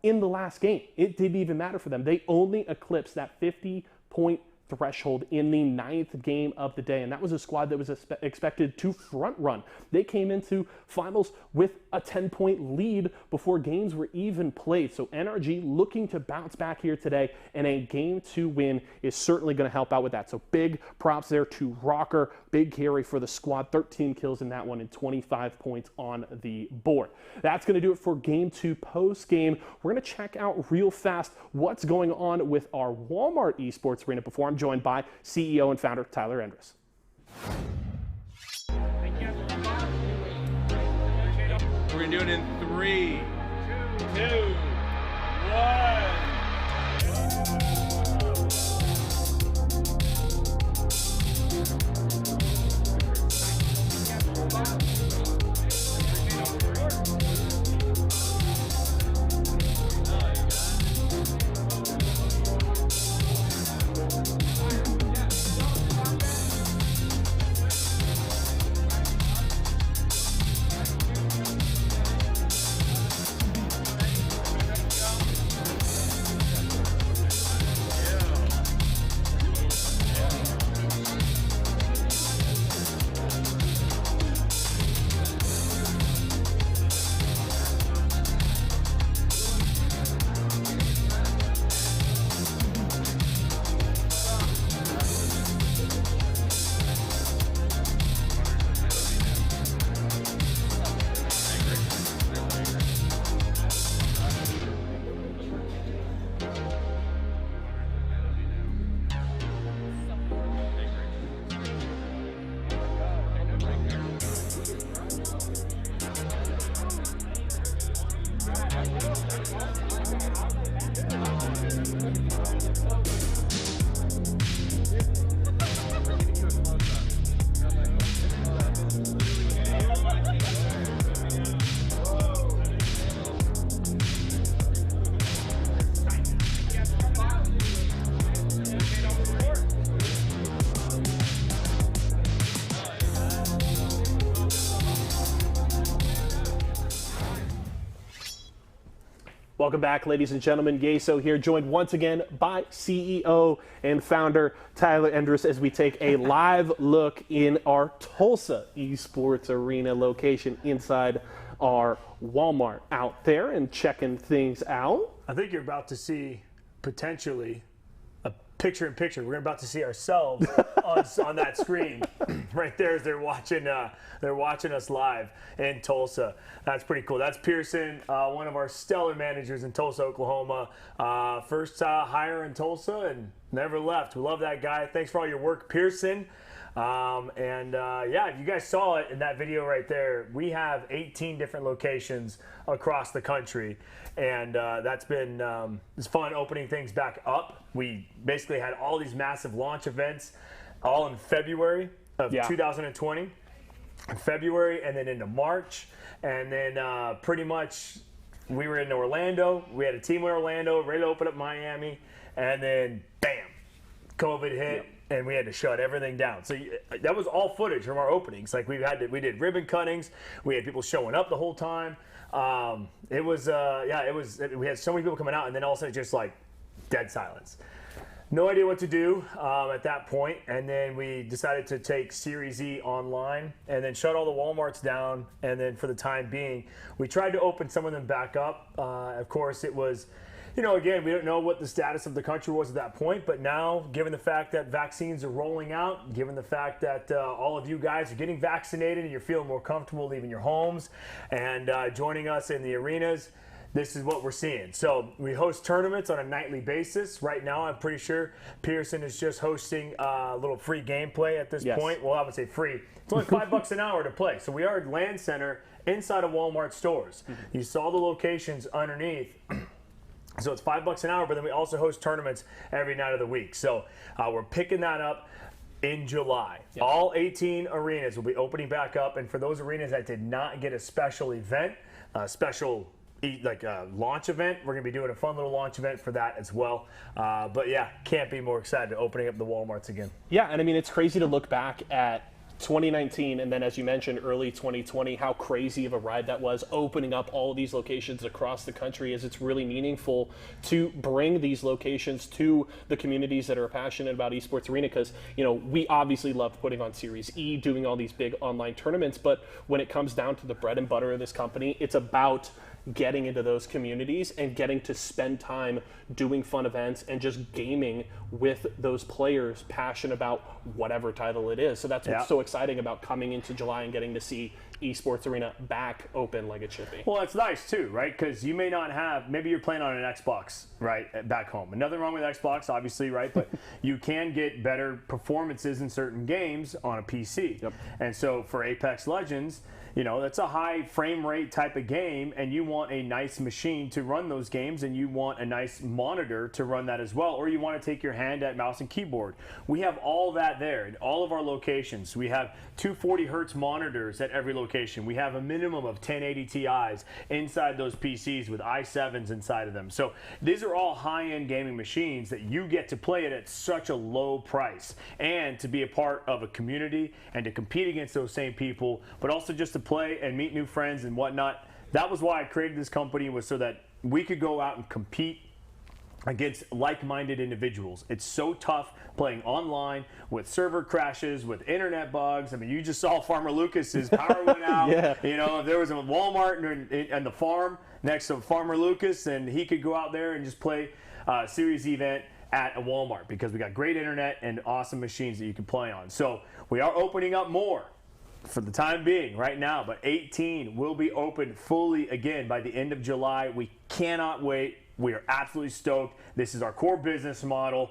in the last game. It didn't even matter for them. They only eclipsed that 50-point threshold in the 9th game of the day, and that was a squad that was expected to front run. They came into finals with a 10-point lead before games were even played. So NRG looking to bounce back here today, and a game to win is certainly going to help out with that. So big props there to Rocker. Big carry for the squad, 13 kills in that one and 25 points on the board. That's going to do it for game 2 post game. We're going to check out real fast what's going on with our Walmart Esports Arena before I'm joined by CEO and founder Tyler Endres. We're going to do it in 3, 2, 1. Welcome back, ladies and gentlemen. Yeso here, joined once again by CEO and founder Tyler Endres as we take a live look in our Tulsa Esports Arena location inside our Walmart out there and checking things out. I think you're about to see potentially a picture-in-picture. We're about to see ourselves on that screen right there as they're watching us live in Tulsa. That's pretty cool. That's Pearson, one of our stellar managers in Tulsa, Oklahoma. First hire in Tulsa and never left. We love that guy. Thanks for all your work, Pearson. Yeah, if you guys saw it in that video right there, we have 18 different locations across the country, and that's been it's fun opening things back up. We basically had all these massive launch events all in February of 2020, February, and then into March, and then pretty much we were in Orlando. We had a team in Orlando ready to open up Miami, and then bam, COVID hit. And we had to shut everything down. So that was all footage from our openings. Like we did ribbon cuttings. We had people showing up the whole time. We had so many people coming out, and then all of a sudden just like dead silence. No idea what to do at that point. And then we decided to take Series E online and then shut all the Walmarts down. And then for the time being, we tried to open some of them back up. Of course, it was you know, again, we don't know what the status of the country was at that point, but now, given the fact that vaccines are rolling out, given the fact that all of you guys are getting vaccinated and you're feeling more comfortable leaving your homes and joining us in the arenas, this is what we're seeing. So we host tournaments on a nightly basis. Right now, I'm pretty sure Pearson is just hosting a little free gameplay at this point. Well, I would say free. It's only $5 an hour to play. So we are at LAN Center inside of Walmart stores. You saw the locations underneath. So it's $5 an hour, but then we also host tournaments every night of the week. So we're picking that up in July. All 18 arenas will be opening back up. And for those arenas that did not get a special event, like a launch event, we're going to be doing a fun little launch event for that as well. But yeah, can't be more excited opening up the Walmarts again. Yeah, and I mean, it's crazy to look back at 2019 and then, as you mentioned, early 2020, how crazy of a ride that was, opening up all of these locations across the country, as it's really meaningful to bring these locations to the communities that are passionate about esports arena, because, you know, we obviously love putting on Series E, doing all these big online tournaments, but when it comes down to the bread and butter of this company, it's about getting into those communities and getting to spend time doing fun events and just gaming with those players passionate about whatever title it is. So that's what's so exciting about coming into July and getting to see esports arena back open like it should be. Well, it's nice too, right? Because you may not have, maybe you're playing on an Xbox, right, back home. Nothing wrong with Xbox, obviously, right? But you can get better performances in certain games on a PC. And so for Apex Legends, you know, that's a high frame rate type of game, and you want a nice machine to run those games, and you want a nice monitor to run that as well, or you want to take your hand at mouse and keyboard. We have all that there in all of our locations. We have 240 hertz monitors at every location. We have a minimum of 1080 Ti's inside those PCs with i7s inside of them. So these are all high-end gaming machines that you get to play it at such a low price, and to be a part of a community and to compete against those same people, but also just to play and meet new friends and whatnot. That was why I created this company, was so that we could go out and compete against like-minded individuals. It's so tough playing online with server crashes, with internet bugs. I mean, you just saw Farmer Lucas's power went out. You know, if there was a Walmart and the farm next to Farmer Lucas, and he could go out there and just play a Series E event at a Walmart, because we got great internet and awesome machines that you can play on. So we are opening up more for the time being right now, but 18 will be open fully again by the end of July. We cannot wait. We are absolutely stoked. This is our core business model.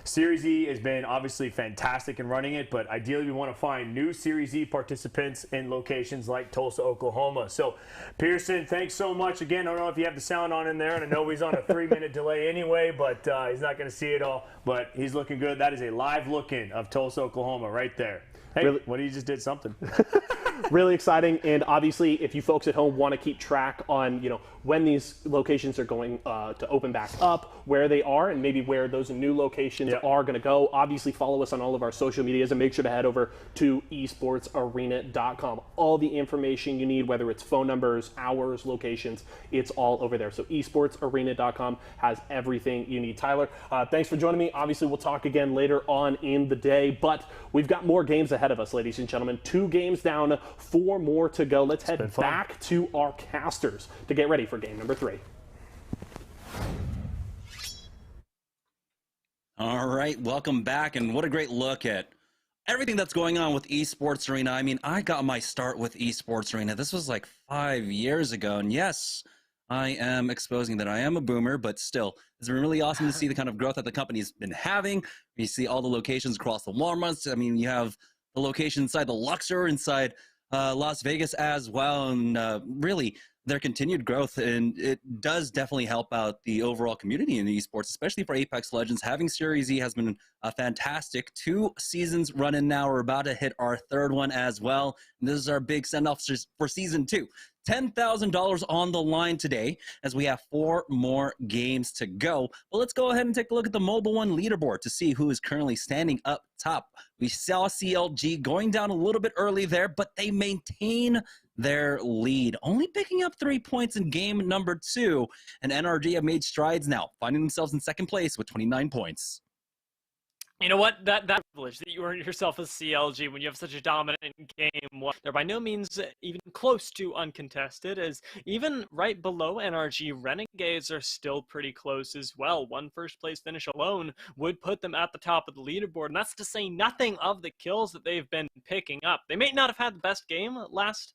Series E has been obviously fantastic in running it, but ideally we want to find new Series E participants in locations like Tulsa, Oklahoma. So, Pearson, thanks so much again. I don't know if you have the sound on in there, and I know he's on a 3-minute delay anyway, but he's not going to see it all, but he's looking good. That is a live look-in of Tulsa, Oklahoma right there. Hey, really? What, he just did something. Really exciting, and obviously if you folks at home want to keep track on, you know, when these locations are going to open back up, where they are, and maybe where those new locations are going to go, obviously follow us on all of our social medias, and make sure to head over to esportsarena.com. All the information you need, whether it's phone numbers, hours, locations, it's all over there. So esportsarena.com has everything you need. Tyler, thanks for joining me. Obviously we'll talk again later on in the day, but we've got more games ahead of us, ladies and gentlemen. 2 games down, 4 more to go. Let's head back to our casters to get ready for game number 3. All right, welcome back, and what a great look at everything that's going on with Esports Arena. I mean, I got my start with Esports Arena. This was like 5 years ago, and yes, I am exposing that I am a boomer, but still, it's been really awesome to see the kind of growth that the company's been having. You see all the locations across the Walmarts. I mean, you have the location inside the Luxor, inside Las Vegas as well, and really their continued growth, and it does definitely help out the overall community in esports, especially for Apex Legends. Having Series E has been fantastic. 2 seasons running now. We're about to hit our 3rd one as well, and this is our big send-off for Season 2. $10,000 on the line today, as we have 4 more games to go. But let's go ahead and take a look at the Mobile One leaderboard to see who is currently standing up top. We saw CLG going down a little bit early there, but they maintain their lead, only picking up 3 points in game number 2. And NRG have made strides now, finding themselves in 2nd place with 29 points. You know what? That privilege that you earn yourself as CLG when you have such a dominant game, well, they're by no means even close to uncontested, as even right below NRG, Renegades are still pretty close as well. One first place finish alone would put them at the top of the leaderboard, and that's to say nothing of the kills that they've been picking up. They may not have had the best game last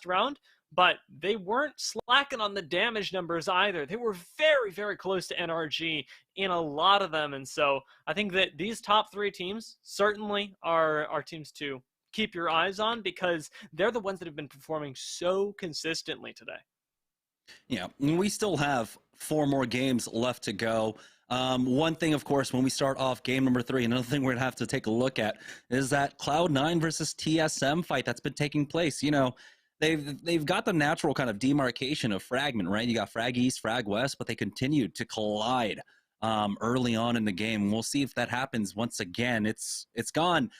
round, but they weren't slacking on the damage numbers either. They were very, very close to NRG in a lot of them. And so I think that these top 3 teams certainly are teams to keep your eyes on, because they're the ones that have been performing so consistently today. Yeah, we still have 4 more games left to go. One thing, of course, when we start off game number 3, another thing we're going to have to take a look at is that Cloud9 versus TSM fight that's been taking place. You know, they've got the natural kind of demarcation of fragment, right? You got Frag East, Frag West, but they continued to collide early on in the game. We'll see if that happens once again. It's gone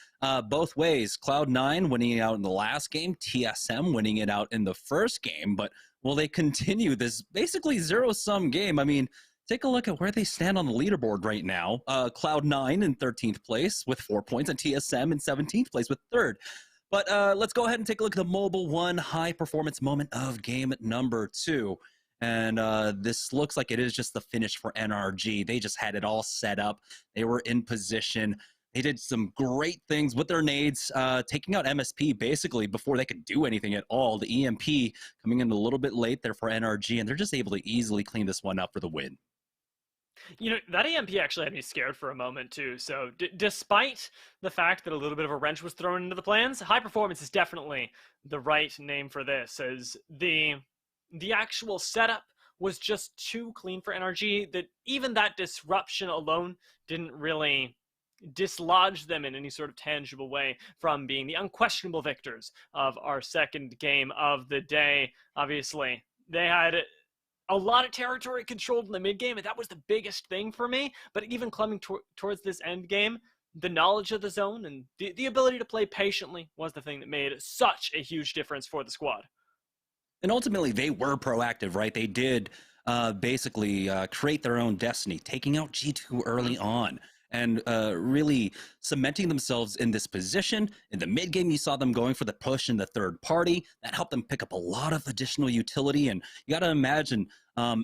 both ways. Cloud9 winning it out in the last game, TSM winning it out in the first game, but will they continue this basically zero-sum game? I mean, take a look at where they stand on the leaderboard right now. Cloud9 in 13th place with 4 points, and TSM in 17th place with 3rd. But let's go ahead and take a look at the Mobile 1 high-performance moment of game number 2. And this looks like it is just the finish for NRG. They just had it all set up. They were in position. They did some great things with their nades, taking out MSP basically before they could do anything at all. The EMP coming in a little bit late there for NRG, and they're just able to easily clean this one up for the win. You know, that EMP actually had me scared for a moment, too. So despite the fact that a little bit of a wrench was thrown into the plans, high performance is definitely the right name for this, as the actual setup was just too clean for NRG, that even that disruption alone didn't really dislodge them in any sort of tangible way from being the unquestionable victors of our second game of the day. Obviously, they had a lot of territory controlled in the mid game, and that was the biggest thing for me. But even coming towards this end game, the knowledge of the zone and the ability to play patiently was the thing that made such a huge difference for the squad. And ultimately, they were proactive, right? They did basically create their own destiny, taking out G2 early on and really cementing themselves in this position. In the mid game, you saw them going for the push in the third party. That helped them pick up a lot of additional utility. And you got to imagine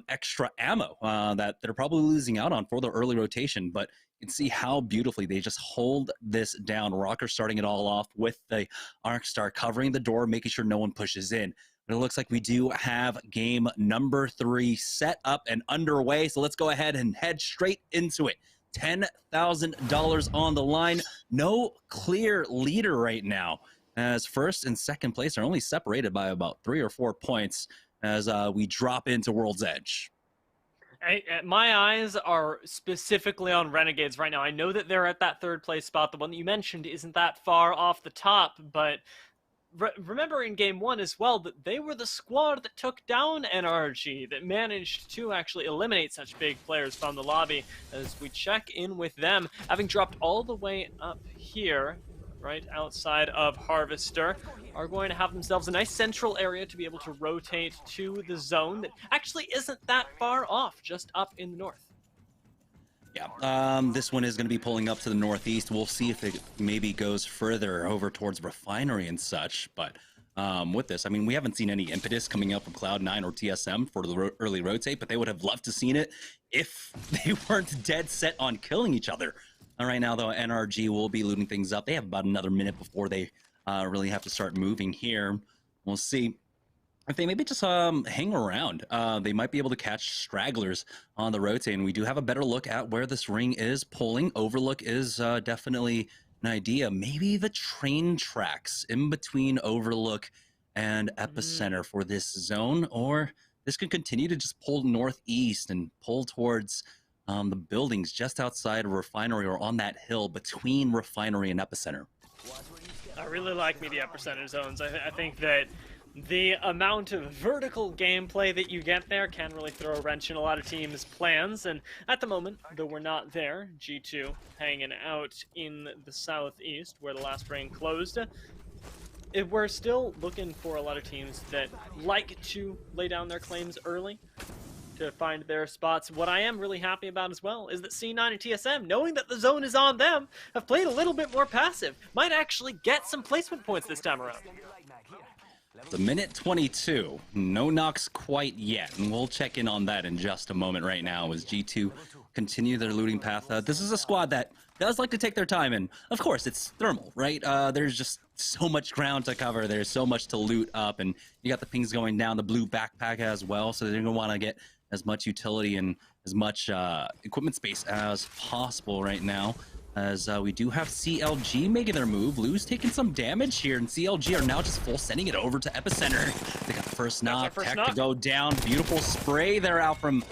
extra ammo that they're probably losing out on for the early rotation. But you can see how beautifully they just hold this down. Rocker starting it all off with the Arcstar covering the door, making sure no one pushes in. But it looks like we do have game number 3 set up and underway. So let's go ahead and head straight into it. $10,000 on the line. No clear leader right now, as first and second place are only separated by about 3 or 4 points as we drop into World's Edge. My eyes are specifically on Renegades right now. I know that they're at that 3rd place spot. The one that you mentioned isn't that far off the top, but remember in game 1 as well that they were the squad that took down NRG, that managed to actually eliminate such big players from the lobby. As we check in with them, having dropped all the way up here, right outside of Harvester, are going to have themselves a nice central area to be able to rotate to the zone that actually isn't that far off, just up in the north. Yeah, this one is going to be pulling up to the northeast. We'll see if it maybe goes further over towards Refinery and such. But with this, I mean, we haven't seen any impetus coming up from Cloud9 or TSM for the early rotate, but they would have loved to seen it if they weren't dead set on killing each other. Right now, though, NRG will be looting things up. They have about another minute before they really have to start moving here. We'll see if they maybe just hang around. They might be able to catch stragglers on the rotate, and we do have a better look at where this ring is pulling. Overlook is definitely an idea. Maybe the train tracks in between Overlook and Epicenter for this zone, or this could continue to just pull northeast and pull towards the buildings just outside of Refinery or on that hill between Refinery and Epicenter. I really like me the Epicenter zones. I think that the amount of vertical gameplay that you get there can really throw a wrench in a lot of teams' plans, and at the moment, though we're not there, G2 hanging out in the southeast where the last ring closed, we're still looking for a lot of teams that like to lay down their claims early. to find their spots. What I am really happy about as well is that C9 and TSM, knowing that the zone is on them, have played a little bit more passive. Might actually get some placement points this time around. The minute 22, no knocks quite yet, and we'll check in on that in just a moment. Right now as G2 continue their looting path. This is a squad that does like to take their time, and of course it's thermal, right? There's just so much ground to cover, there's so much to loot up, and you got the pings going down, the blue backpack as well, so they're going to want to get as much utility and as much equipment space as possible right now. As we do have CLG making their move. Lou's taking some damage here, and CLG are now just full sending it over to Epicenter. They got the first knock, Tech to go down. Beautiful spray there out from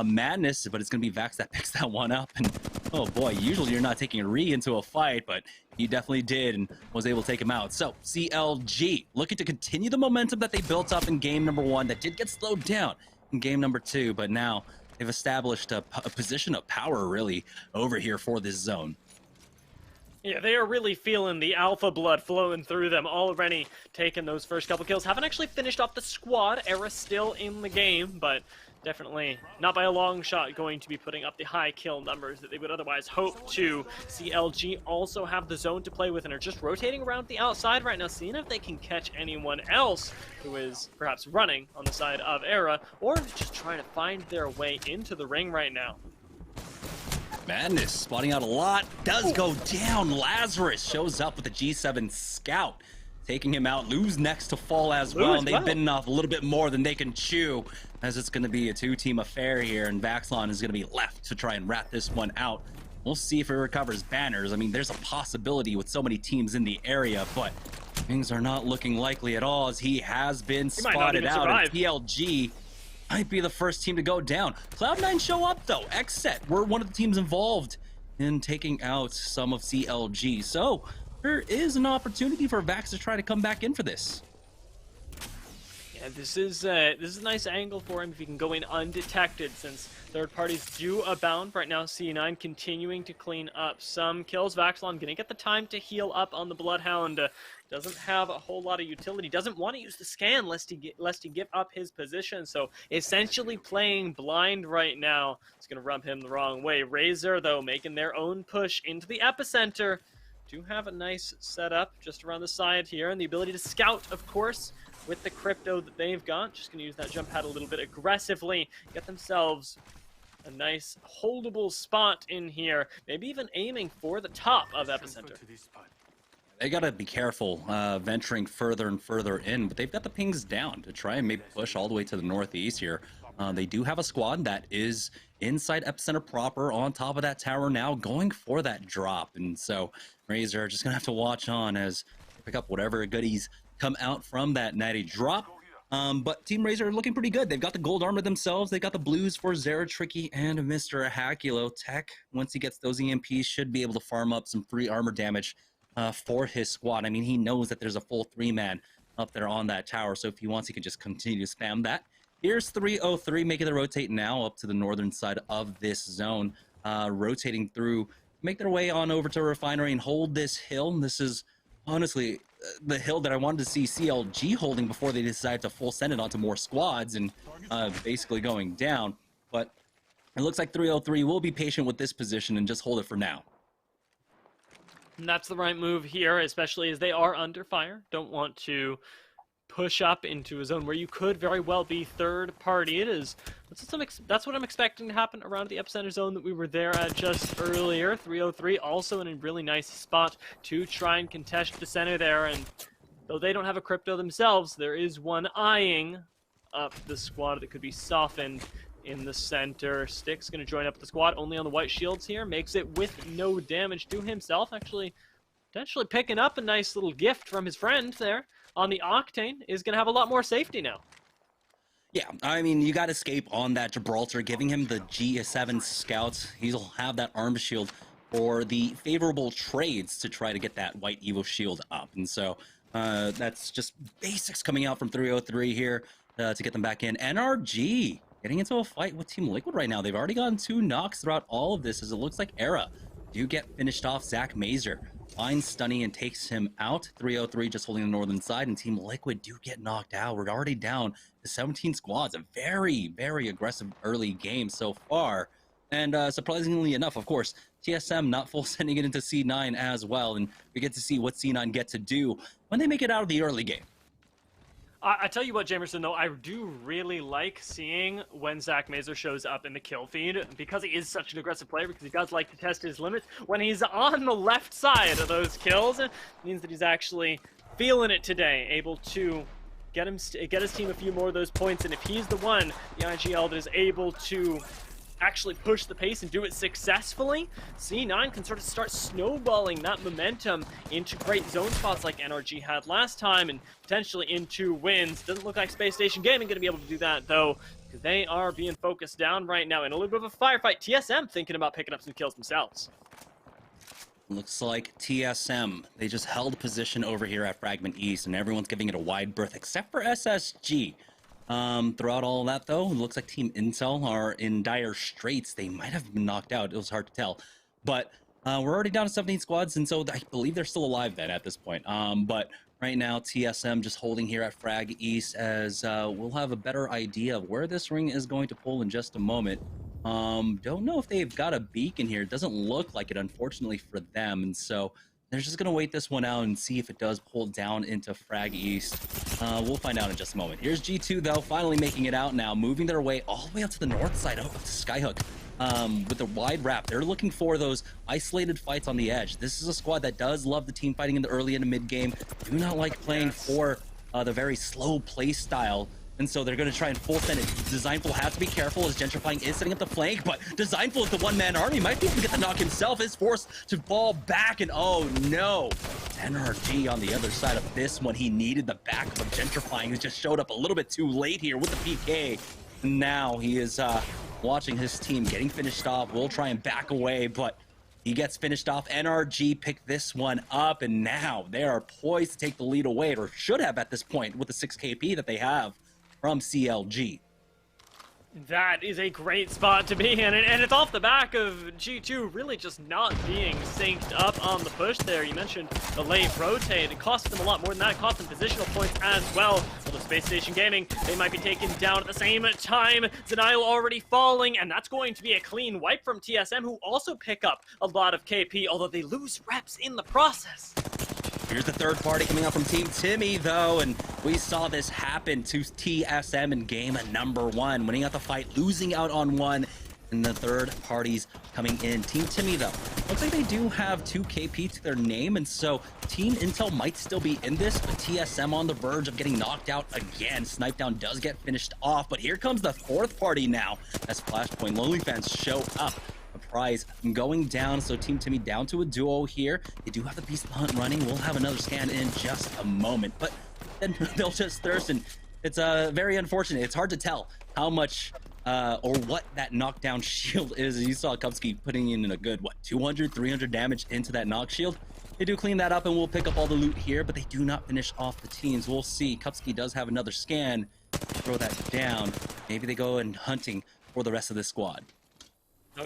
Madness, but it's going to be Vax that picks that one up. And oh boy, usually you're not taking a re into a fight, but he definitely did and was able to take him out. So CLG looking to continue the momentum that they built up in game number 1 that did get slowed down in game number 2, but now they've established a position of power really over here for this zone. Yeah, they are really feeling the alpha blood flowing through them already, taking those first couple kills. Haven't actually finished off the squad. Era still in the game, but definitely not by a long shot going to be putting up the high kill numbers that they would otherwise hope to. CLG also have the zone to play with and are just rotating around the outside right now, seeing if they can catch anyone else who is perhaps running on the side of Era, or just trying to find their way into the ring right now. Madness spotting out a lot, does go down. Lazarus shows up with the G7 Scout, taking him out. Lou's next to fall as well, and they've bitten off a little bit more than they can chew, as it's going to be a 2-team affair here, and Vaxlon is going to be left to try and rat this one out. We'll see if it recovers banners. I mean, there's a possibility with so many teams in the area, but things are not looking likely at all, as he has been spotted out, and TLG might be the first team to go down. Cloud9 show up though. Xset, we're one of the teams involved in taking out some of CLG. So there is an opportunity for Vax to try to come back in for this. Yeah, this is a nice angle for him if he can go in undetected, since third parties do abound. Right now, C9 continuing to clean up some kills. Vaxlon gonna get the time to heal up on the Bloodhound. Doesn't have a whole lot of utility. Doesn't want to use the scan lest he give up his position. So essentially playing blind right now. It's gonna rub him the wrong way. Razer though making their own push into the epicenter. Do have a nice setup just around the side here, and the ability to scout, of course, with the crypto that they've got. Just going to use that jump pad a little bit aggressively, get themselves a nice holdable spot in here, maybe even aiming for the top of Epicenter. They got to be careful venturing further and further in, but they've got the pings down to try and maybe push all the way to the northeast here. They do have a squad that is inside Epicenter proper, on top of that tower now, going for that drop. And so Razer just going to have to watch on as they pick up whatever goodies come out from that natty drop. But Team Razer are looking pretty good. They've got the gold armor themselves. They got the blues for Zera Tricky and Mr. Hakulo. Tech, once he gets those EMPs, should be able to farm up some free armor damage for his squad. I mean, he knows that there's a full 3-man up there on that tower, so if he wants, he can just continue to spam that. Here's 303 making the rotate now up to the northern side of this zone, rotating through, make their way on over to Refinery and hold this hill. This is honestly the hill that I wanted to see CLG holding before they decided to full send it onto more squads and basically going down. But it looks like 303 will be patient with this position and just hold it for now. And that's the right move here, especially as they are under fire. Don't want to push up into a zone where you could very well be third party. That's what I'm expecting to happen around the epicenter zone that we were there at just earlier. 303 also in a really nice spot to try and contest the center there, and though they don't have a crypto themselves, there is one eyeing up the squad that could be softened in the center. Stick's going to join up with the squad only on the white shields here, makes it with no damage to himself, actually potentially picking up a nice little gift from his friend there on the Octane. Is going to have a lot more safety now. Yeah, I mean, you got escape on that Gibraltar, giving him the G7 Scouts. He'll have that arm shield for the favorable trades to try to get that white Evo shield up. And so that's just basics coming out from 303 here to get them back in. NRG getting into a fight with Team Liquid right now. They've already gotten 2 knocks throughout all of this, as it looks like Era do get finished off. Zach Mazer finds Stunny and takes him out. 303 just holding the northern side, and Team Liquid do get knocked out. We're already down to 17 squads. A very, very aggressive early game so far. And surprisingly enough, of course, TSM not full sending it into C9 as well. And we get to see what C9 get to do when they make it out of the early game. I tell you what, Jamerson, though, I do really like seeing when Zach Mazer shows up in the kill feed, because he is such an aggressive player, because he does like to test his limits. When he's on the left side of those kills, it means that he's actually feeling it today, able to get his team a few more of those points, and if he's the one, the IGL, that is able to actually push the pace and do it successfully, C9 can sort of start snowballing that momentum into great zone spots like NRG had last time, and potentially into wins. Doesn't look like Space Station Gaming going to be able to do that, though, because they are being focused down right now in a little bit of a firefight. TSM thinking about picking up some kills themselves. Looks like TSM, they just held position over here at Fragment East, and everyone's giving it a wide berth except for SSG. Throughout all of that, though, it looks like Team Intel are in dire straits. They might have been knocked out. It was hard to tell. But we're already down to 17 squads, and so I believe they're still alive then at this point. But right now, TSM just holding here at Frag East, as we'll have a better idea of where this ring is going to pull in just a moment. Don't know if they've got a beacon here. It doesn't look like it, unfortunately, for them. And so they're just going to wait this one out and see if it does pull down into Frag East. We'll find out in just a moment. Here's G2, though, finally making it out now, moving their way all the way up to the north side, up to Skyhook. With the wide wrap, they're looking for those isolated fights on the edge. This is a squad that does love the team fighting in the early and the mid game. Do not like playing for the very slow play style. And so they're going to try and full send it. Designful has to be careful as Gentrifying is setting up the flank, but Designful is the one-man army. Might be able to get the knock himself. Is forced to fall back, and oh no. NRG on the other side of this one. He needed the backup of Gentrifying, who just showed up a little bit too late here with the PK. Now he is watching his team getting finished off. We'll try and back away, but he gets finished off. NRG picked this one up, and now they are poised to take the lead away, or should have at this point, with the 6 KP that they have from CLG. That is a great spot to be in, and it's off the back of G2 really just not being synced up on the push there. You mentioned the late rotate. It cost them a lot more than that. It cost them positional points as well. Although Space Station Gaming, they might be taken down at the same time. Zenile already falling, and that's going to be a clean wipe from TSM, who also pick up a lot of KP, although they lose reps in the process. Here's the third party coming out from Team Timmy, though, and we saw this happen to TSM in game number 1, winning out the fight, losing out on one, and the third party's coming in. Team Timmy, though, looks like they do have 2 KP to their name, and so Team Intel might still be in this, but TSM on the verge of getting knocked out again. Snipe Down does get finished off, but here comes the fourth party now, as Flashpoint Lonely fans show up. Prize going down, so Team Timmy down to a duo here. They do have the Beast Hunt running. We'll have another scan in just a moment, but then they'll just thirst, and it's very unfortunate. It's hard to tell how much or what that knockdown shield is. You saw Kupski putting in a good, 200, 300 damage into that knock shield. They do clean that up, and we'll pick up all the loot here, but they do not finish off the teams. We'll see. Kupski does have another scan. Throw that down. Maybe they go and hunting for the rest of this squad.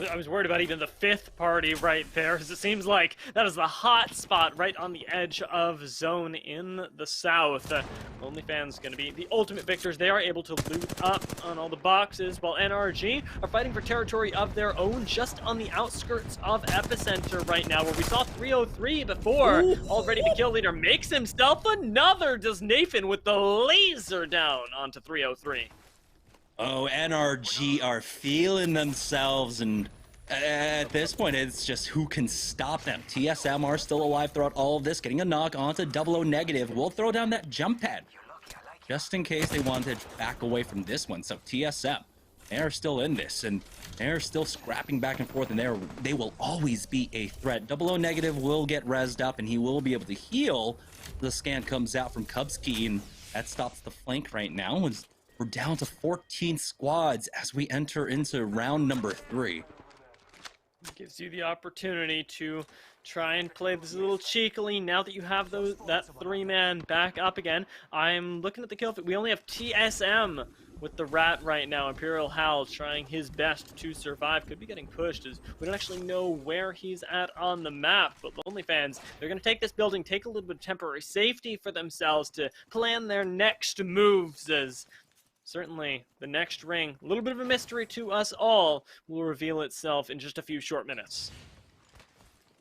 I was worried about even the 5th party right there, because it seems like that is the hot spot right on the edge of zone in the south. OnlyFans going to be the ultimate victors. They are able to loot up on all the boxes, while NRG are fighting for territory of their own just on the outskirts of Epicenter right now, where we saw 303 before. Already the kill leader makes himself another. Does Nathan with the laser down onto 303. Oh, NRG are feeling themselves, and at this point, it's just who can stop them. TSM are still alive throughout all of this, getting a knock onto 00 negative. We'll throw down that jump pad, just in case they want to back away from this one. So TSM, they are still in this, and they're still scrapping back and forth, and they will always be a threat. 00 negative will get rezzed up, and he will be able to heal. The scan comes out from Kubski, and that stops the flank right now. We're down to 14 squads as we enter into round number 3. It gives you the opportunity to try and play this a little cheekily now that you have that 3-man back up again. I'm looking at the kill feed. We only have TSM with the rat right now. Imperial Hal trying his best to survive. Could be getting pushed as we don't actually know where he's at on the map. But Lonely Fans, they're going to take this building, take a little bit of temporary safety for themselves to plan their next moves, as certainly the next ring, a little bit of a mystery to us all, will reveal itself in just a few short minutes.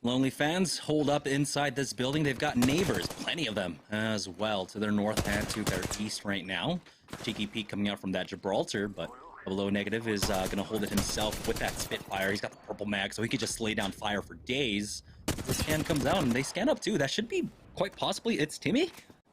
Lonely Fans hold up inside this building. They've got neighbors, plenty of them as well, to their north and to their east right now. Cheeky Pete coming out from that Gibraltar, but Below Negative is going to hold it himself with that Spitfire. He's got the purple mag, so he could just lay down fire for days. The scan comes out, and they scan up too. That should be quite possibly it's Timmy.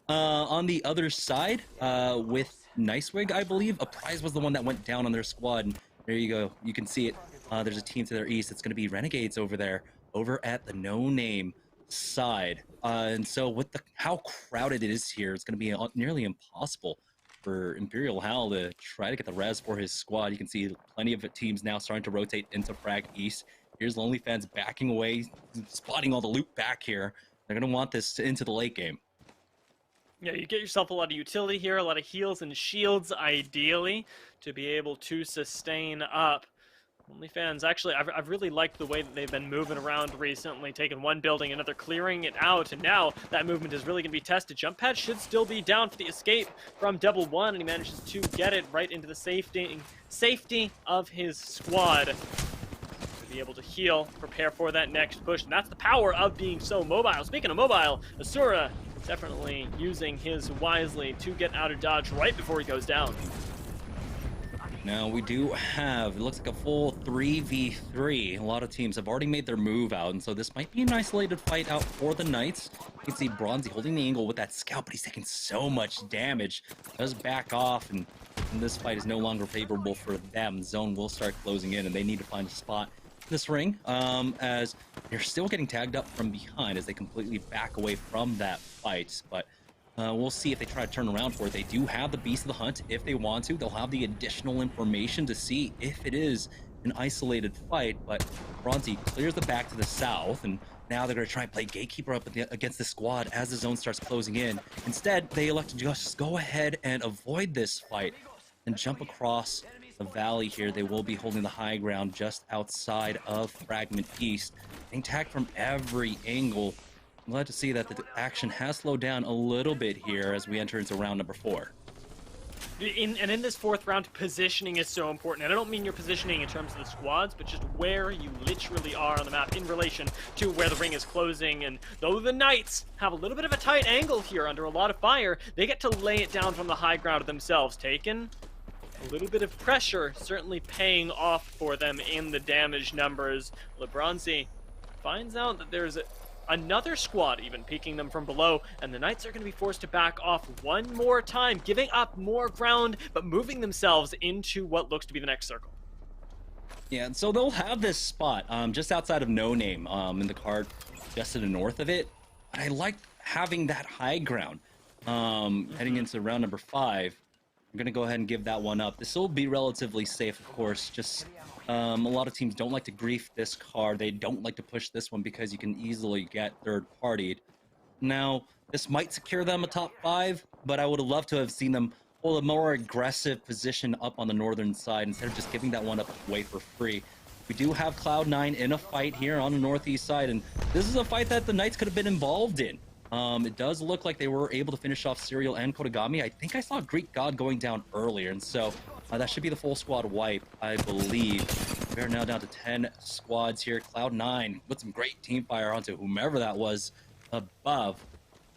On the other side, with Nicewig, I believe, a prize was the one that went down on their squad. And there you go. You can see it. There's a team to their east. It's going to be Renegades over there, over at the No Name side. And so with how crowded it is here, it's going to be nearly impossible for Imperial Hal to try to get the res for his squad. You can see plenty of teams now starting to rotate into Frag East. Here's Lonely Fans backing away, spotting all the loot back here. They're going to want this into the late game. Yeah, you get yourself a lot of utility here, a lot of heals and shields, ideally, to be able to sustain up. Lonely Fans, actually, I've really liked the way that they've been moving around recently, taking one building, another, clearing it out, and now that movement is really going to be tested. Jump pad should still be down for the escape from Double One, and he manages to get it right into the safety of his squad. To be able to heal, prepare for that next push, and that's the power of being so mobile. Speaking of mobile, Asura definitely using his wisely to get out of dodge right before he goes down. Now we do have, it looks like a full 3v3. A lot of teams have already made their move out, and so this might be an isolated fight out for the Knights. You can see Bronzy holding the angle with that scout, but he's taking so much damage. Does back off, and this fight is no longer favorable for them. Zone will start closing in, and they need to find a spot in this ring, as they're still getting tagged up from behind as they completely back away from that fight. But we'll see if they try to turn around for it. They do have the Beast of the Hunt if they want to. They'll have the additional information to see if it is an isolated fight, but Bronzy clears the back to the south, and now they're going to try and play Gatekeeper up against the squad as the zone starts closing in. Instead, they elect to just go ahead and avoid this fight and jump across the valley here. They will be holding the high ground just outside of Fragment East. Being tagged from every angle. I'm glad to see that the action has slowed down a little bit here as we enter into round number 4. In this fourth round, positioning is so important. And I don't mean your positioning in terms of the squads, but just where you literally are on the map in relation to where the ring is closing. And though the Knights have a little bit of a tight angle here under a lot of fire, they get to lay it down from the high ground themselves. Taken a little bit of pressure, certainly paying off for them in the damage numbers. LeBronzi finds out that there's another squad even peeking them from below, and the Knights are going to be forced to back off one more time, giving up more ground, but moving themselves into what looks to be the next circle. Yeah, and so they'll have this spot just outside of No Name in the card just to the north of it. But I like having that high ground heading into round number 5. I'm going to go ahead and give that one up. This will be relatively safe, of course. Just a lot of teams don't like to grief this card. They don't like to push this one because you can easily get third-partied. Now, this might secure them a top 5, but I would have loved to have seen them hold a more aggressive position up on the northern side instead of just giving that one up away for free. We do have Cloud9 in a fight here on the northeast side, and this is a fight that the Knights could have been involved in. It does look like they were able to finish off Serial and Kodagami. I think I saw Greek God going down earlier, and so that should be the full squad wipe, I believe. We are now down to 10 squads here. Cloud9 with some great team fire onto whomever that was above.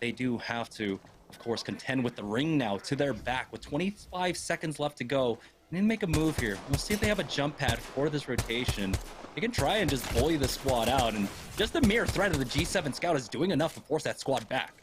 They do have to, of course, contend with the ring now to their back with 25 seconds left to go. They need to make a move here. We'll see if they have a jump pad for this rotation. They can try and just bully the squad out, and just the mere threat of the G7 scout is doing enough to force that squad back.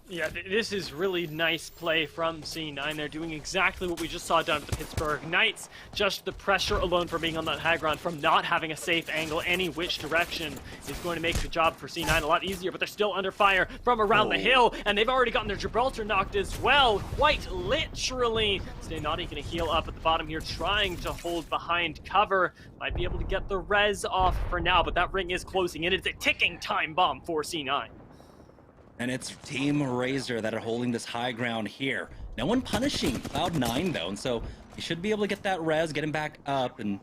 Yeah, this is really nice play from C9. They're doing exactly what we just saw done at the Pittsburgh Knights. Just the pressure alone from being on that high ground, from not having a safe angle any which direction, is going to make the job for C9 a lot easier, but they're still under fire from around the hill, and they've already gotten their Gibraltar knocked as well, quite literally. Stay Naughty going to heal up at the bottom here, trying to hold behind cover. Might be able to get the res off for now, but that ring is closing in. It's a ticking time bomb for C9. And it's Team Razer that are holding this high ground here. No one punishing Cloud9 though, and so you should be able to get that res, get him back up, and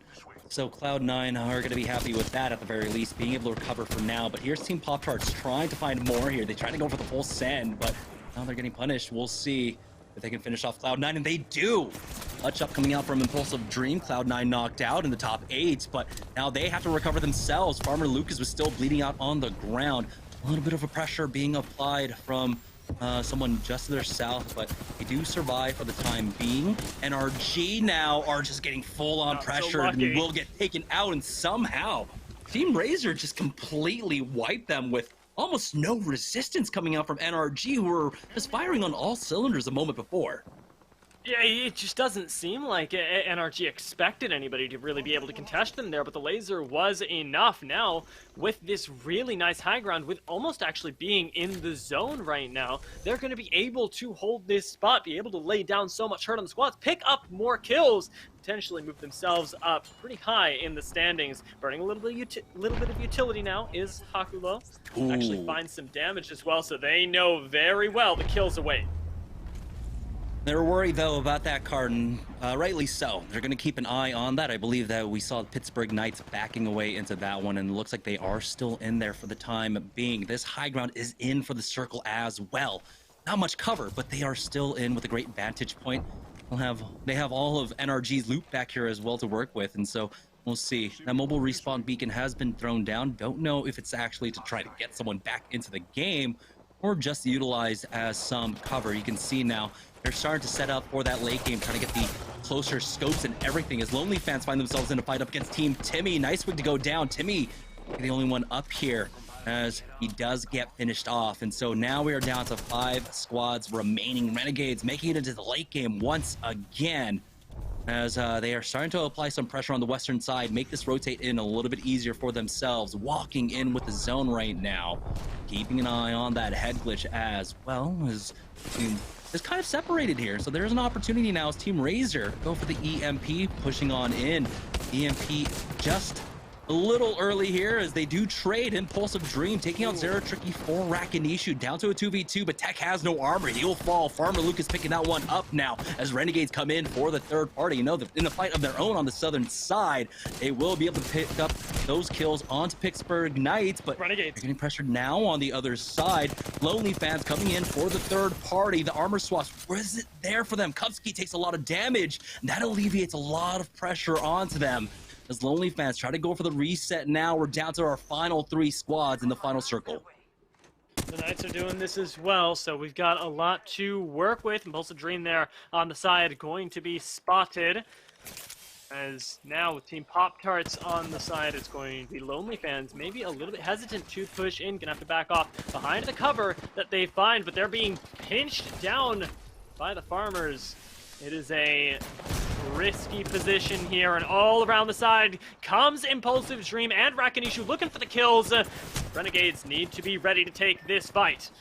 so Cloud9 are going to be happy with that at the very least, being able to recover for now. But here's Team Pop-Tarts trying to find more here. They try to go for the full send, but now they're getting punished. We'll see if they can finish off Cloud9, and they do. Clutch up coming out from Impulsive Dream. Cloud9 knocked out in the top 8, but now they have to recover themselves. Farmer Lucas was still bleeding out on the ground. A little bit of a pressure being applied from someone just to their south, but they do survive for the time being. NRG now are just getting full-on pressured and will get taken out, and somehow Team Razer just completely wiped them with almost no resistance coming out from NRG, who were just firing on all cylinders a moment before. Yeah, it just doesn't seem like NRG expected anybody to really be able to contest them there, but the laser was enough. Now, with this really nice high ground, with almost actually being in the zone right now, they're going to be able to hold this spot, be able to lay down so much hurt on the squads, pick up more kills, potentially move themselves up pretty high in the standings. Burning a little bit of utility now is Hakulo. Actually finds some damage as well, so they know very well the kills away. They're worried, though, about that card, and rightly so. They're going to keep an eye on that. I believe that we saw Pittsburgh Knights backing away into that one, and it looks like they are still in there for the time being. This high ground is in for the circle as well. Not much cover, but they are still in with a great vantage point. They have all of NRG's loot back here as well to work with, and so we'll see. That mobile respawn beacon has been thrown down. Don't know if it's actually to try to get someone back into the game or just utilized as some cover. You can see now they're starting to set up for that late game, trying to get the closer scopes and everything as Lonely Fans find themselves in a fight up against Team Timmy. Nice wig to go down. Timmy, the only one up here as he does get finished off. And so now we are down to 5 squads remaining. Renegades making it into the late game once again as they are starting to apply some pressure on the western side, make this rotate in a little bit easier for themselves. Walking in with the zone right now, keeping an eye on that head glitch as well as is kind of separated here. So there's an opportunity now as Team Razer go for the EMP, pushing on in. EMP just a little early here as they do trade Impulsive Dream, taking out Zero Tricky for Rakinishu, down to a 2v2, but Tech has no armor. He'll fall. Farmer Lucas picking that one up now as Renegades come in for the third party. You know, in the fight of their own on the southern side, they will be able to pick up those kills onto Pittsburgh Knights, but Renegades are getting pressured now on the other side. Lonely Fans coming in for the third party. The armor swaps, was it there for them? Kupski takes a lot of damage, and that alleviates a lot of pressure onto them. As Lonely Fans try to go for the reset now, we're down to our final 3 squads in the final circle. The Knights are doing this as well, so we've got a lot to work with. Impulsive Dream there on the side going to be spotted. As now with Team Pop-Tarts on the side, it's going to be Lonely Fans, maybe a little bit hesitant to push in, gonna have to back off behind the cover that they find, but they're being pinched down by the farmers. It is a risky position here, and all around the side comes Impulsive Dream and Rakinishu looking for the kills. Renegades need to be ready to take this fight.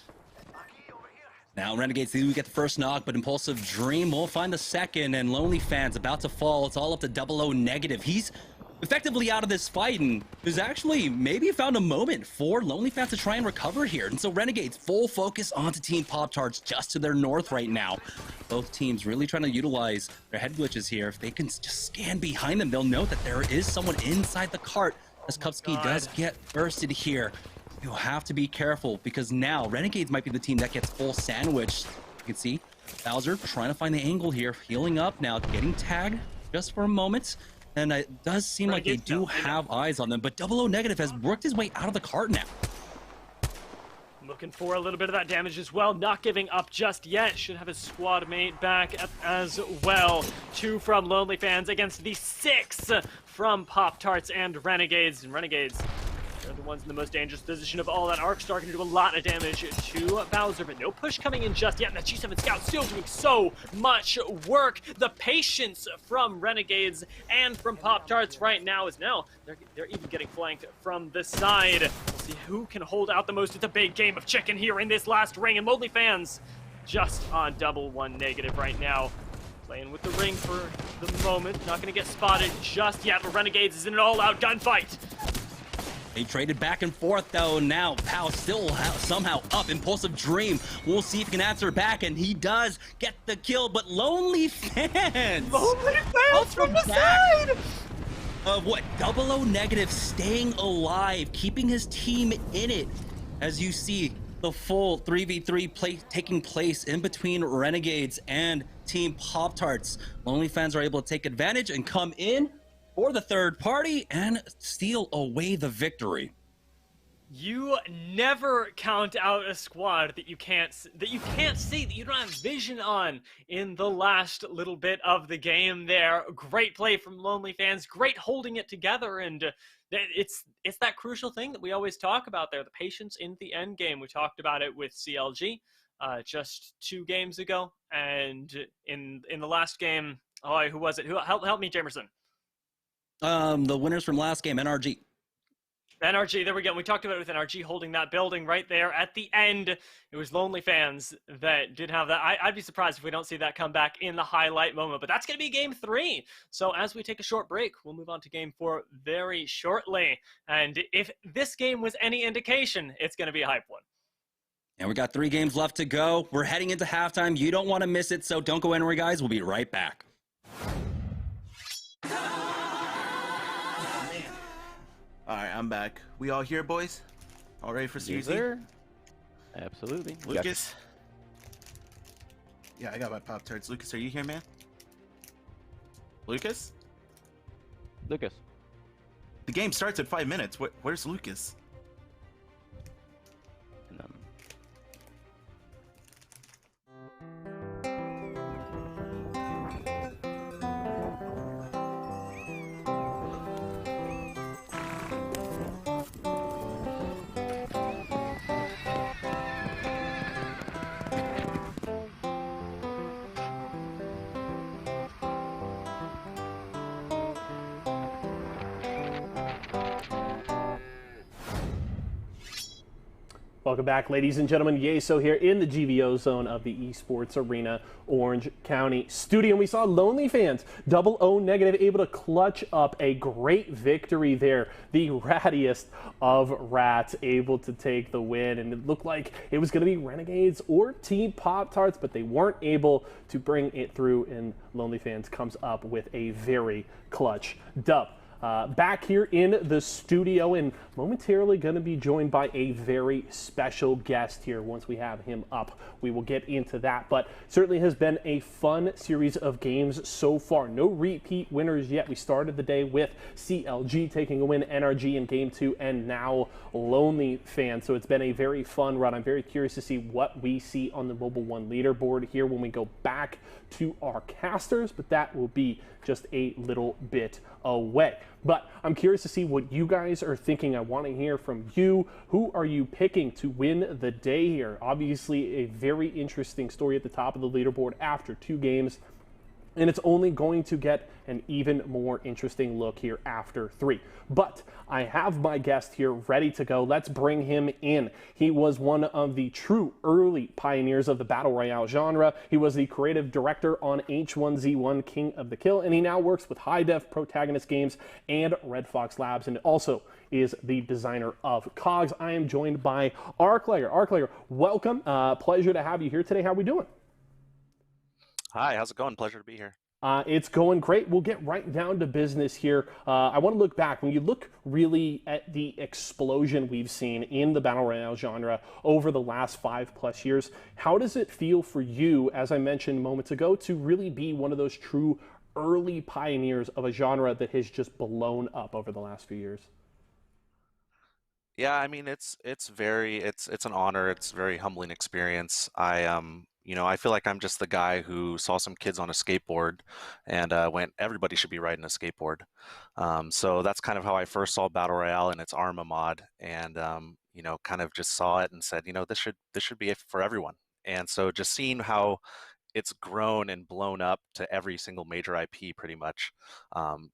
Now Renegades do get the first knock, but Impulsive Dream will find the second, and Lonely Fans about to fall. It's all up to 00 negative. He's effectively out of this fight, and there's actually maybe found a moment for Lonely Fans to try and recover here. And so Renegades full focus onto Team Pop-Tarts just to their north right now. Both teams really trying to utilize their head glitches here. If they can just scan behind them, they'll note that there is someone inside the cart as Kupski does get bursted here. You have to be careful because now Renegades might be the team that gets full sandwiched. You can see Bowser trying to find the angle here, healing up now, getting tagged just for a moment. And it does seem like they do have eyes on them, but 00 negative has worked his way out of the cart now. Looking for a little bit of that damage as well, not giving up just yet. Should have his squad mate back as well. 2 from Lonely Fans against the 6 from Pop-Tarts and Renegades. And Renegades, they're the ones in the most dangerous position of all. That Arcstar can do a lot of damage to Bowser, but no push coming in just yet. And that G7 Scout still doing so much work. The patience from Renegades and from Pop-Tarts right now is they're even getting flanked from the side. We'll see who can hold out the most. It's a big game of chicken here in this last ring, and Lonely Fans just on 1 negative right now. Playing with the ring for the moment. Not going to get spotted just yet, but Renegades is in an all-out gunfight. They traded back and forth, though. Now, Pal still somehow up. Impulsive Dream. We'll see if he can answer back, and he does get the kill, but Lonely Fans! Lonely Fans from the side! Of what? 00 negative staying alive, keeping his team in it. As you see the full 3v3 play taking place in between Renegades and Team Pop-Tarts. Lonely Fans are able to take advantage and come in for the third party and steal away the victory. You never count out a squad that you can't see, that you don't have vision on in the last little bit of the game there. Great play from Lonely Fans, great holding it together, and it's that crucial thing that we always talk about there, the patience in the end game. We talked about it with CLG just 2 games ago, and in the last game, who was it? Help me, Jamerson. The winners from last game, NRG. NRG, there we go. We talked about it with NRG holding that building right there at the end. It was Lonely Fans that did have that. I'd be surprised if we don't see that come back in the highlight moment, but that's going to be game 3. So as we take a short break, we'll move on to game 4 very shortly. And if this game was any indication, it's going to be a hype one. And we got 3 games left to go. We're heading into halftime. You don't want to miss it, so don't go anywhere, guys. We'll be right back. All right, I'm back. We all here, boys? All ready for Series E? Absolutely. Lucas? Yeah, I got my Pop-Tarts. Lucas, are you here, man? Lucas? Lucas. The game starts in 5 minutes. Where's Lucas? Welcome back, ladies and gentlemen. Yeso here in the GVO zone of the Esports Arena, Orange County studio. And we saw Lonely Fans, 00 negative, able to clutch up a great victory there. The rattiest of rats able to take the win. And it looked like it was going to be Renegades or Team Pop-Tarts, but they weren't able to bring it through. And Lonely Fans comes up with a very clutch dub. Back here in the studio and momentarily going to be joined by a very special guest here. Once we have him up, we will get into that, but certainly has been a fun series of games so far. No repeat winners yet. We started the day with CLG taking a win, NRG in game 2, and now Lonely Fans. So it's been a very fun run. I'm very curious to see what we see on the Mobile One leaderboard here when we go back to our casters, but that will be just a little bit away. But I'm curious to see what you guys are thinking. I want to hear from you. Who are you picking to win the day here? Obviously, a very interesting story at the top of the leaderboard after 2 games. And it's only going to get an even more interesting look here after 3. But I have my guest here ready to go. Let's bring him in. He was one of the true early pioneers of the Battle Royale genre. He was the creative director on H1Z1 King of the Kill, and he now works with High Def Protagonist Games and Red Fox Labs, and also is the designer of Cogs. I am joined by Arklayer. Arklayer, welcome. Pleasure to have you here today. How are we doing? Hi, how's it going? Pleasure to be here. It's going great. We'll get right down to business here. I want to look back. When you look really at the explosion we've seen in the Battle Royale genre over the last 5+ years, how does it feel for you, as I mentioned moments ago, to really be one of those true early pioneers of a genre that has just blown up over the last few years? Yeah, I mean it's an honor. It's a very humbling experience. I feel like I'm just the guy who saw some kids on a skateboard and went, everybody should be riding a skateboard. So that's kind of how I first saw Battle Royale and its Arma mod, and kind of just saw it and said, this should be it for everyone. And so just seeing how it's grown and blown up to every single major IP pretty much,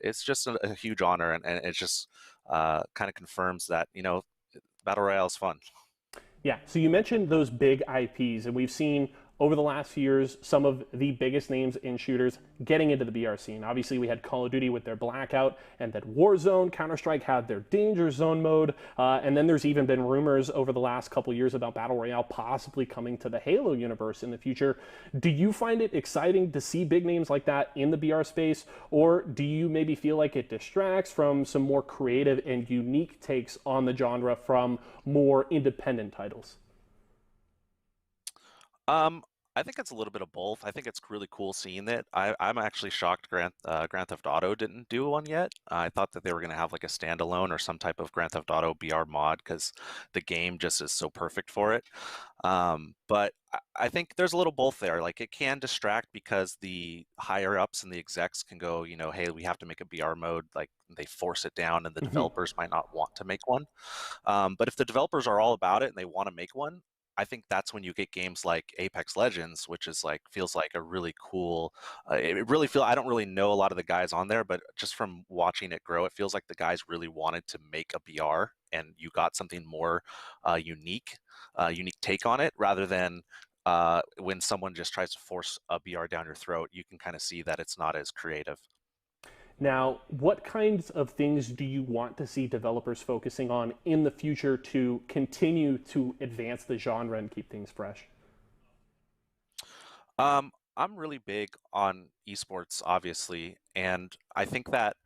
it's just a huge honor, and it just kind of confirms that Battle Royale is fun. Yeah, so you mentioned those big IPs, and we've seen over the last few years, some of the biggest names in shooters getting into the BR scene. Obviously, we had Call of Duty with their Blackout, and then Warzone. Counter-Strike had their Danger Zone mode, and then there's even been rumors over the last couple years about Battle Royale possibly coming to the Halo universe in the future. Do you find it exciting to see big names like that in the BR space, or do you maybe feel like it distracts from some more creative and unique takes on the genre from more independent titles? I think it's a little bit of both. I think it's really cool seeing that. I'm actually shocked Grand Theft Auto didn't do one yet. I thought that they were going to have like a standalone or some type of Grand Theft Auto BR mod because the game just is so perfect for it. But I think there's a little both there. Like it can distract because the higher ups and the execs can go, you know, hey, we have to make a BR mode. Like they force it down, and the developers might not want to make one. But if the developers are all about it and they want to make one, I think that's when you get games like Apex Legends, which is like feels like a really cool. I don't really know a lot of the guys on there, but just from watching it grow, it feels like the guys really wanted to make a BR, and you got something more unique take on it, rather than when someone just tries to force a BR down your throat. You can kind of see that it's not as creative. Now, what kinds of things do you want to see developers focusing on in the future to continue to advance the genre and keep things fresh? I'm really big on esports, obviously, and I think that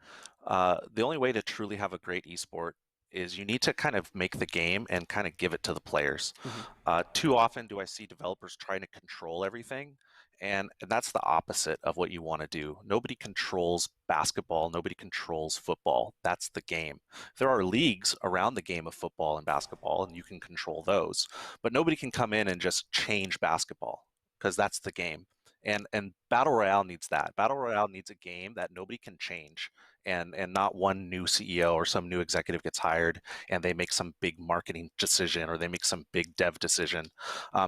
the only way to truly have a great esport is you need to kind of make the game and kind of give it to the players. Too often do I see developers trying to control everything, and that's the opposite of what you want to do. Nobody controls basketball. Nobody controls football. That's the game. There are leagues around the game of football and basketball, and you can control those. But nobody can come in and just change basketball, because that's the game. And Battle Royale needs that. Battle Royale needs a game that nobody can change, and not one new CEO or some new executive gets hired and they make some big marketing decision or they make some big dev decision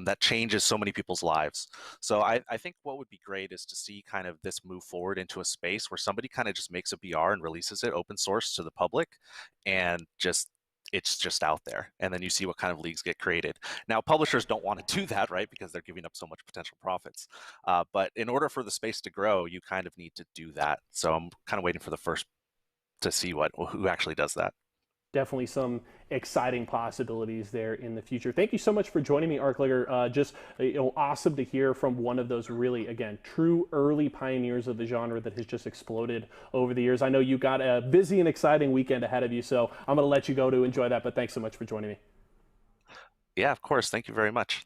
that changes so many people's lives. So I think what would be great is to see kind of this move forward into a space where somebody kind of just makes a BR and releases it open source to the public, and it's just out there, and then you see what kind of leagues get created. Now, publishers don't want to do that, right, because they're giving up so much potential profits. But in order for the space to grow, you kind of need to do that. So I'm kind of waiting for the first to see who actually does that. Definitely some exciting possibilities there in the future. Thank you so much for joining me, Arclegger. Just awesome to hear from one of those really, again, true early pioneers of the genre that has just exploded over the years. I know you got a busy and exciting weekend ahead of you, so I'm going to let you go to enjoy that, but thanks so much for joining me. Yeah, of course. Thank you very much.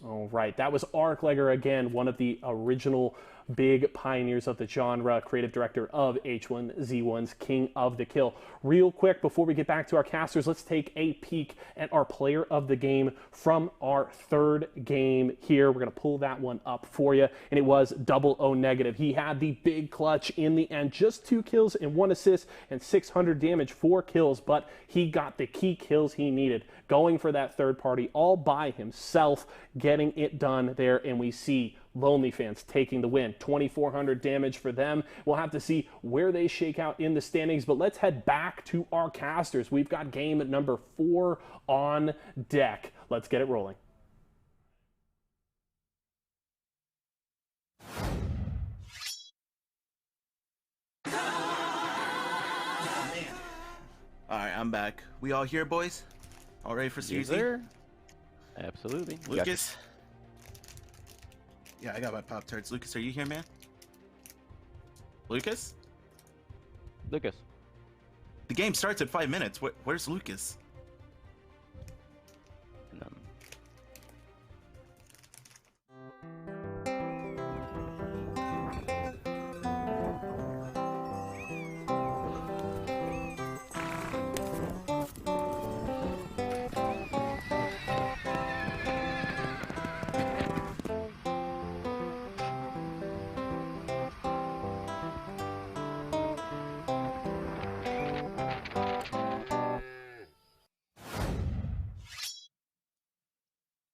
All right, that was Arclegger, again, one of the original big pioneers of the genre, creative director of H1Z1's King of the Kill. Real quick, before we get back to our casters, let's take a peek at our player of the game from our third game here. We're going to pull that one up for you, and it was 00 Negative. He had the big clutch in the end, just 2 kills and 1 assist and 600 damage, 4 kills, but he got the key kills he needed, going for that third party all by himself, getting it done there, and we see Lonely Fans taking the win. 2,400 damage for them. We'll have to see where they shake out in the standings, but let's head back to our casters. We've got game number 4 on deck. Let's get it rolling. All right, I'm back. We all here, boys? All ready for Series E? Absolutely. Lucas? Yeah, I got my Pop-Tarts. Lucas, are you here, man? Lucas? Lucas. The game starts in 5 minutes. Where's Lucas?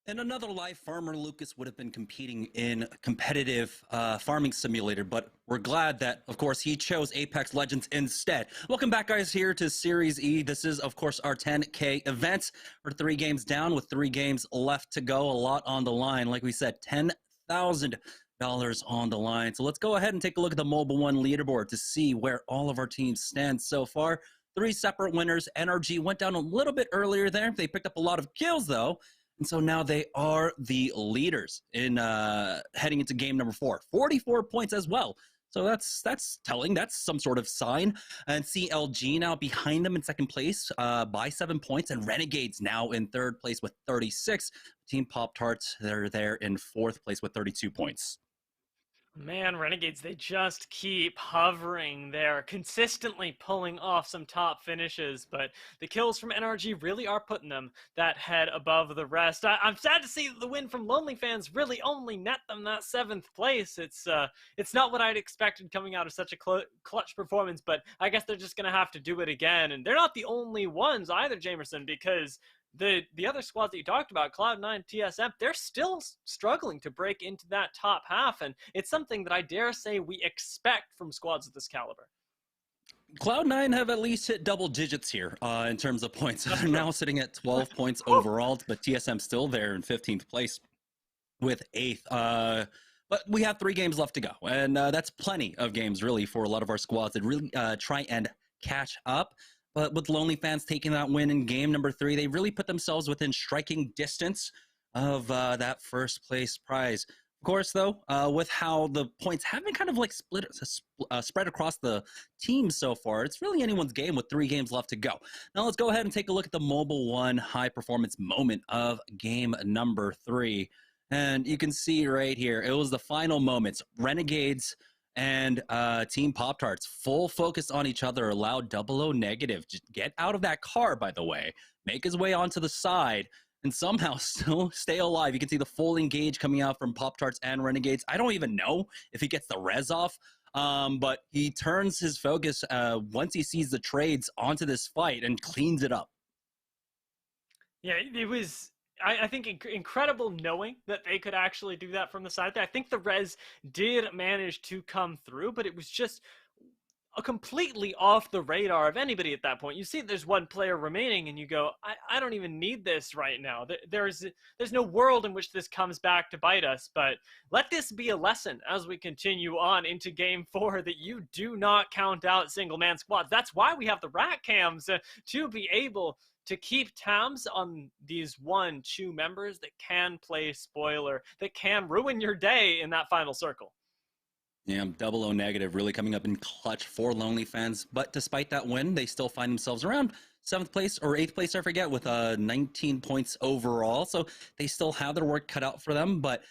In another life, Farmer Lucas would have been competing in competitive farming simulator, but we're glad that, of course, he chose Apex Legends instead. Welcome back, guys, here to Series E. This is, of course, our 10K event. We're 3 games down with 3 games left to go. A lot on the line. Like we said, $10,000 $100,000 on the line. So let's go ahead and take a look at the Mobile One leaderboard to see where all of our teams stand so far. 3 separate winners. NRG went down a little bit earlier there. They picked up a lot of kills, though. And so now they are the leaders in heading into game number 4. 44 points as well. So that's telling. That's some sort of sign. And CLG now behind them in second place by 7 points. And Renegades now in third place with 36. Team Pop-Tarts, they're there in fourth place with 32 points. Man, Renegades, they just keep hovering there, consistently pulling off some top finishes, but the kills from NRG really are putting them that head above the rest. I'm sad to see that the win from Lonely Fans really only net them that 7th place. It's not what I'd expected coming out of such a clutch performance, but I guess they're just going to have to do it again. And they're not the only ones either, Jamerson, because the other squads that you talked about, Cloud9, TSM, they're still struggling to break into that top half, and it's something that I dare say we expect from squads of this caliber. Cloud9 have at least hit double digits here in terms of points. They're now sitting at 12 points overall, but TSM still there in 15th place with 8th. But we have 3 games left to go, and that's plenty of games, really, for a lot of our squads to really try and catch up. But with Lonely Fans taking that win in game number 3, they really put themselves within striking distance of that first place prize. Of course, though, with how the points have been kind of like spread across the teams so far, it's really anyone's game with 3 games left to go. Now let's go ahead and take a look at the Mobile One high performance moment of game number 3. And you can see right here, it was the final moments. Renegades and Team Pop-Tarts full focus on each other, allowed 00 negative just get out of that car, by the way, make his way onto the side, and somehow still stay alive. You can see the full engage coming out from Pop-Tarts and Renegades. I don't even know if he gets the res off, but he turns his focus once he sees the trades onto this fight and cleans it up. Yeah, it was, I think, incredible knowing that they could actually do that from the side there. I think the res did manage to come through, but it was just completely off the radar of anybody at that point. You see there's 1 player remaining and you go, I don't even need this right now. There's no world in which this comes back to bite us, but let this be a lesson as we continue on into game 4 that you do not count out single man squads. That's why we have the rat cams to be able to keep tabs on these 1-2 members that can play spoiler, that can ruin your day in that final circle. Yeah, 00 negative really coming up in clutch for Lonely Fans. But despite that win, they still find themselves around 7th place or 8th place, I forget, with 19 points overall. So they still have their work cut out for them. But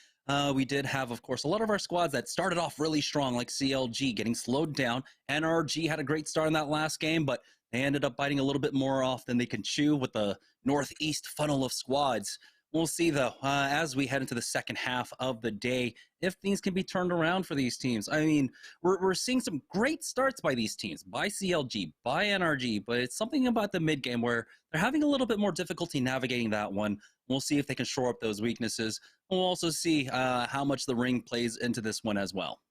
we did have, of course, a lot of our squads that started off really strong, like CLG getting slowed down. NRG had a great start in that last game, but they ended up biting a little bit more off than they can chew with the northeast funnel of squads. We'll see, though, as we head into the second half of the day, if things can be turned around for these teams. I mean, we're seeing some great starts by these teams, by CLG, by NRG, but it's something about the mid-game where they're having a little bit more difficulty navigating that one. We'll see if they can shore up those weaknesses. We'll also see how much the ring plays into this one as well.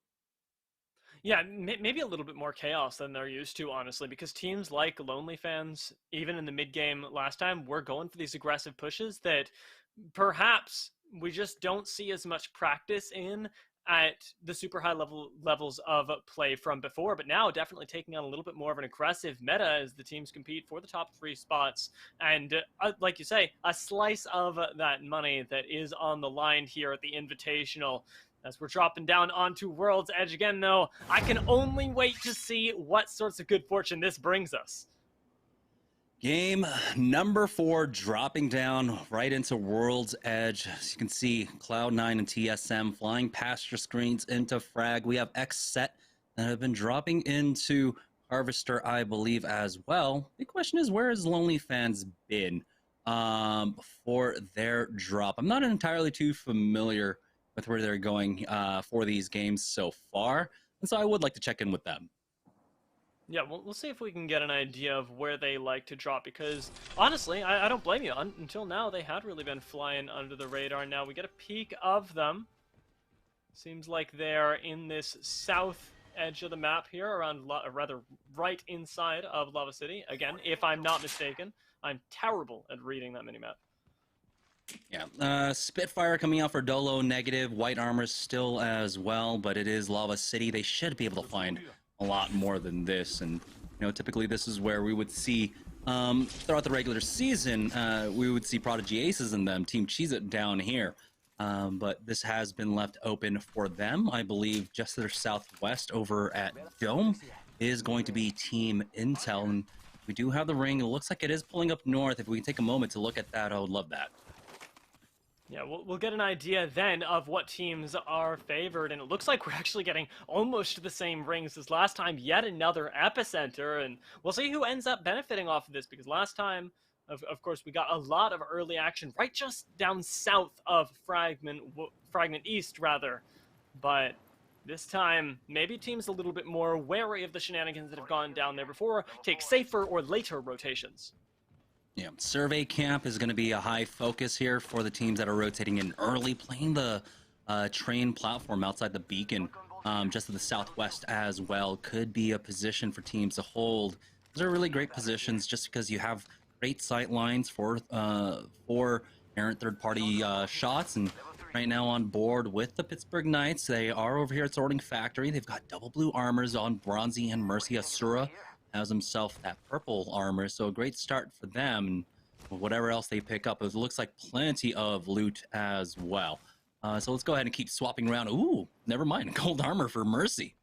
Yeah, maybe a little bit more chaos than they're used to, honestly, because teams like Lonely Fans, even in the mid-game last time, were going for these aggressive pushes that perhaps we just don't see as much practice in at the super high levels of play from before, but now definitely taking on a little bit more of an aggressive meta as the teams compete for the top 3 spots. And like you say, a slice of that money that is on the line here at the Invitational. As we're dropping down onto World's Edge again, though, I can only wait to see what sorts of good fortune this brings us. Game number 4, dropping down right into World's Edge. As you can see, Cloud9 and TSM flying past your screens into Frag. We have X Set that have been dropping into Harvester, I believe, as well. The question is, where has Lonely Fans been for their drop? I'm not entirely too familiar with where they're going for these games so far, and so I would like to check in with them. Yeah, we'll see if we can get an idea of where they like to drop, because honestly, I don't blame you. Until now, they had really been flying under the radar. Now we get a peek of them. Seems like they're in this south edge of the map here, around rather right inside of Lava City. Again, if I'm not mistaken, I'm terrible at reading that minimap. Yeah, Spitfire coming out for Dolo negative, white armor still as well, but it is Lava City. They should be able to find a lot more than this, and typically this is where we would see throughout the regular season, we would see Prodigy Aces in them, Team Cheez-It down here. But this has been left open for them. I believe just to their southwest over at Dome is going to be Team Intel, and we do have the ring. It looks like it is pulling up north. If we can take a moment to look at that, I would love that. Yeah, we'll get an idea then of what teams are favored, and it looks like we're actually getting almost the same rings as last time, yet another epicenter, and we'll see who ends up benefiting off of this, because last time, of course, we got a lot of early action right just down south of Fragment East, rather, but this time, maybe teams a little bit more wary of the shenanigans that have gone down there before, take safer or later rotations. Yeah, Survey Camp is going to be a high focus here for the teams that are rotating in early, playing the train platform outside the beacon, just to the southwest as well. Could be a position for teams to hold. Those are really great positions just because you have great sight lines for errant third-party shots. And right now on board with the Pittsburgh Knights, they are over here at Sorting Factory. They've got double blue armors on Bronzy and Mercy. Asura has himself that purple armor, so a great start for them. And whatever else they pick up, it looks like plenty of loot as well. So let's go ahead and keep swapping around. Ooh, never mind, gold armor for Mercy.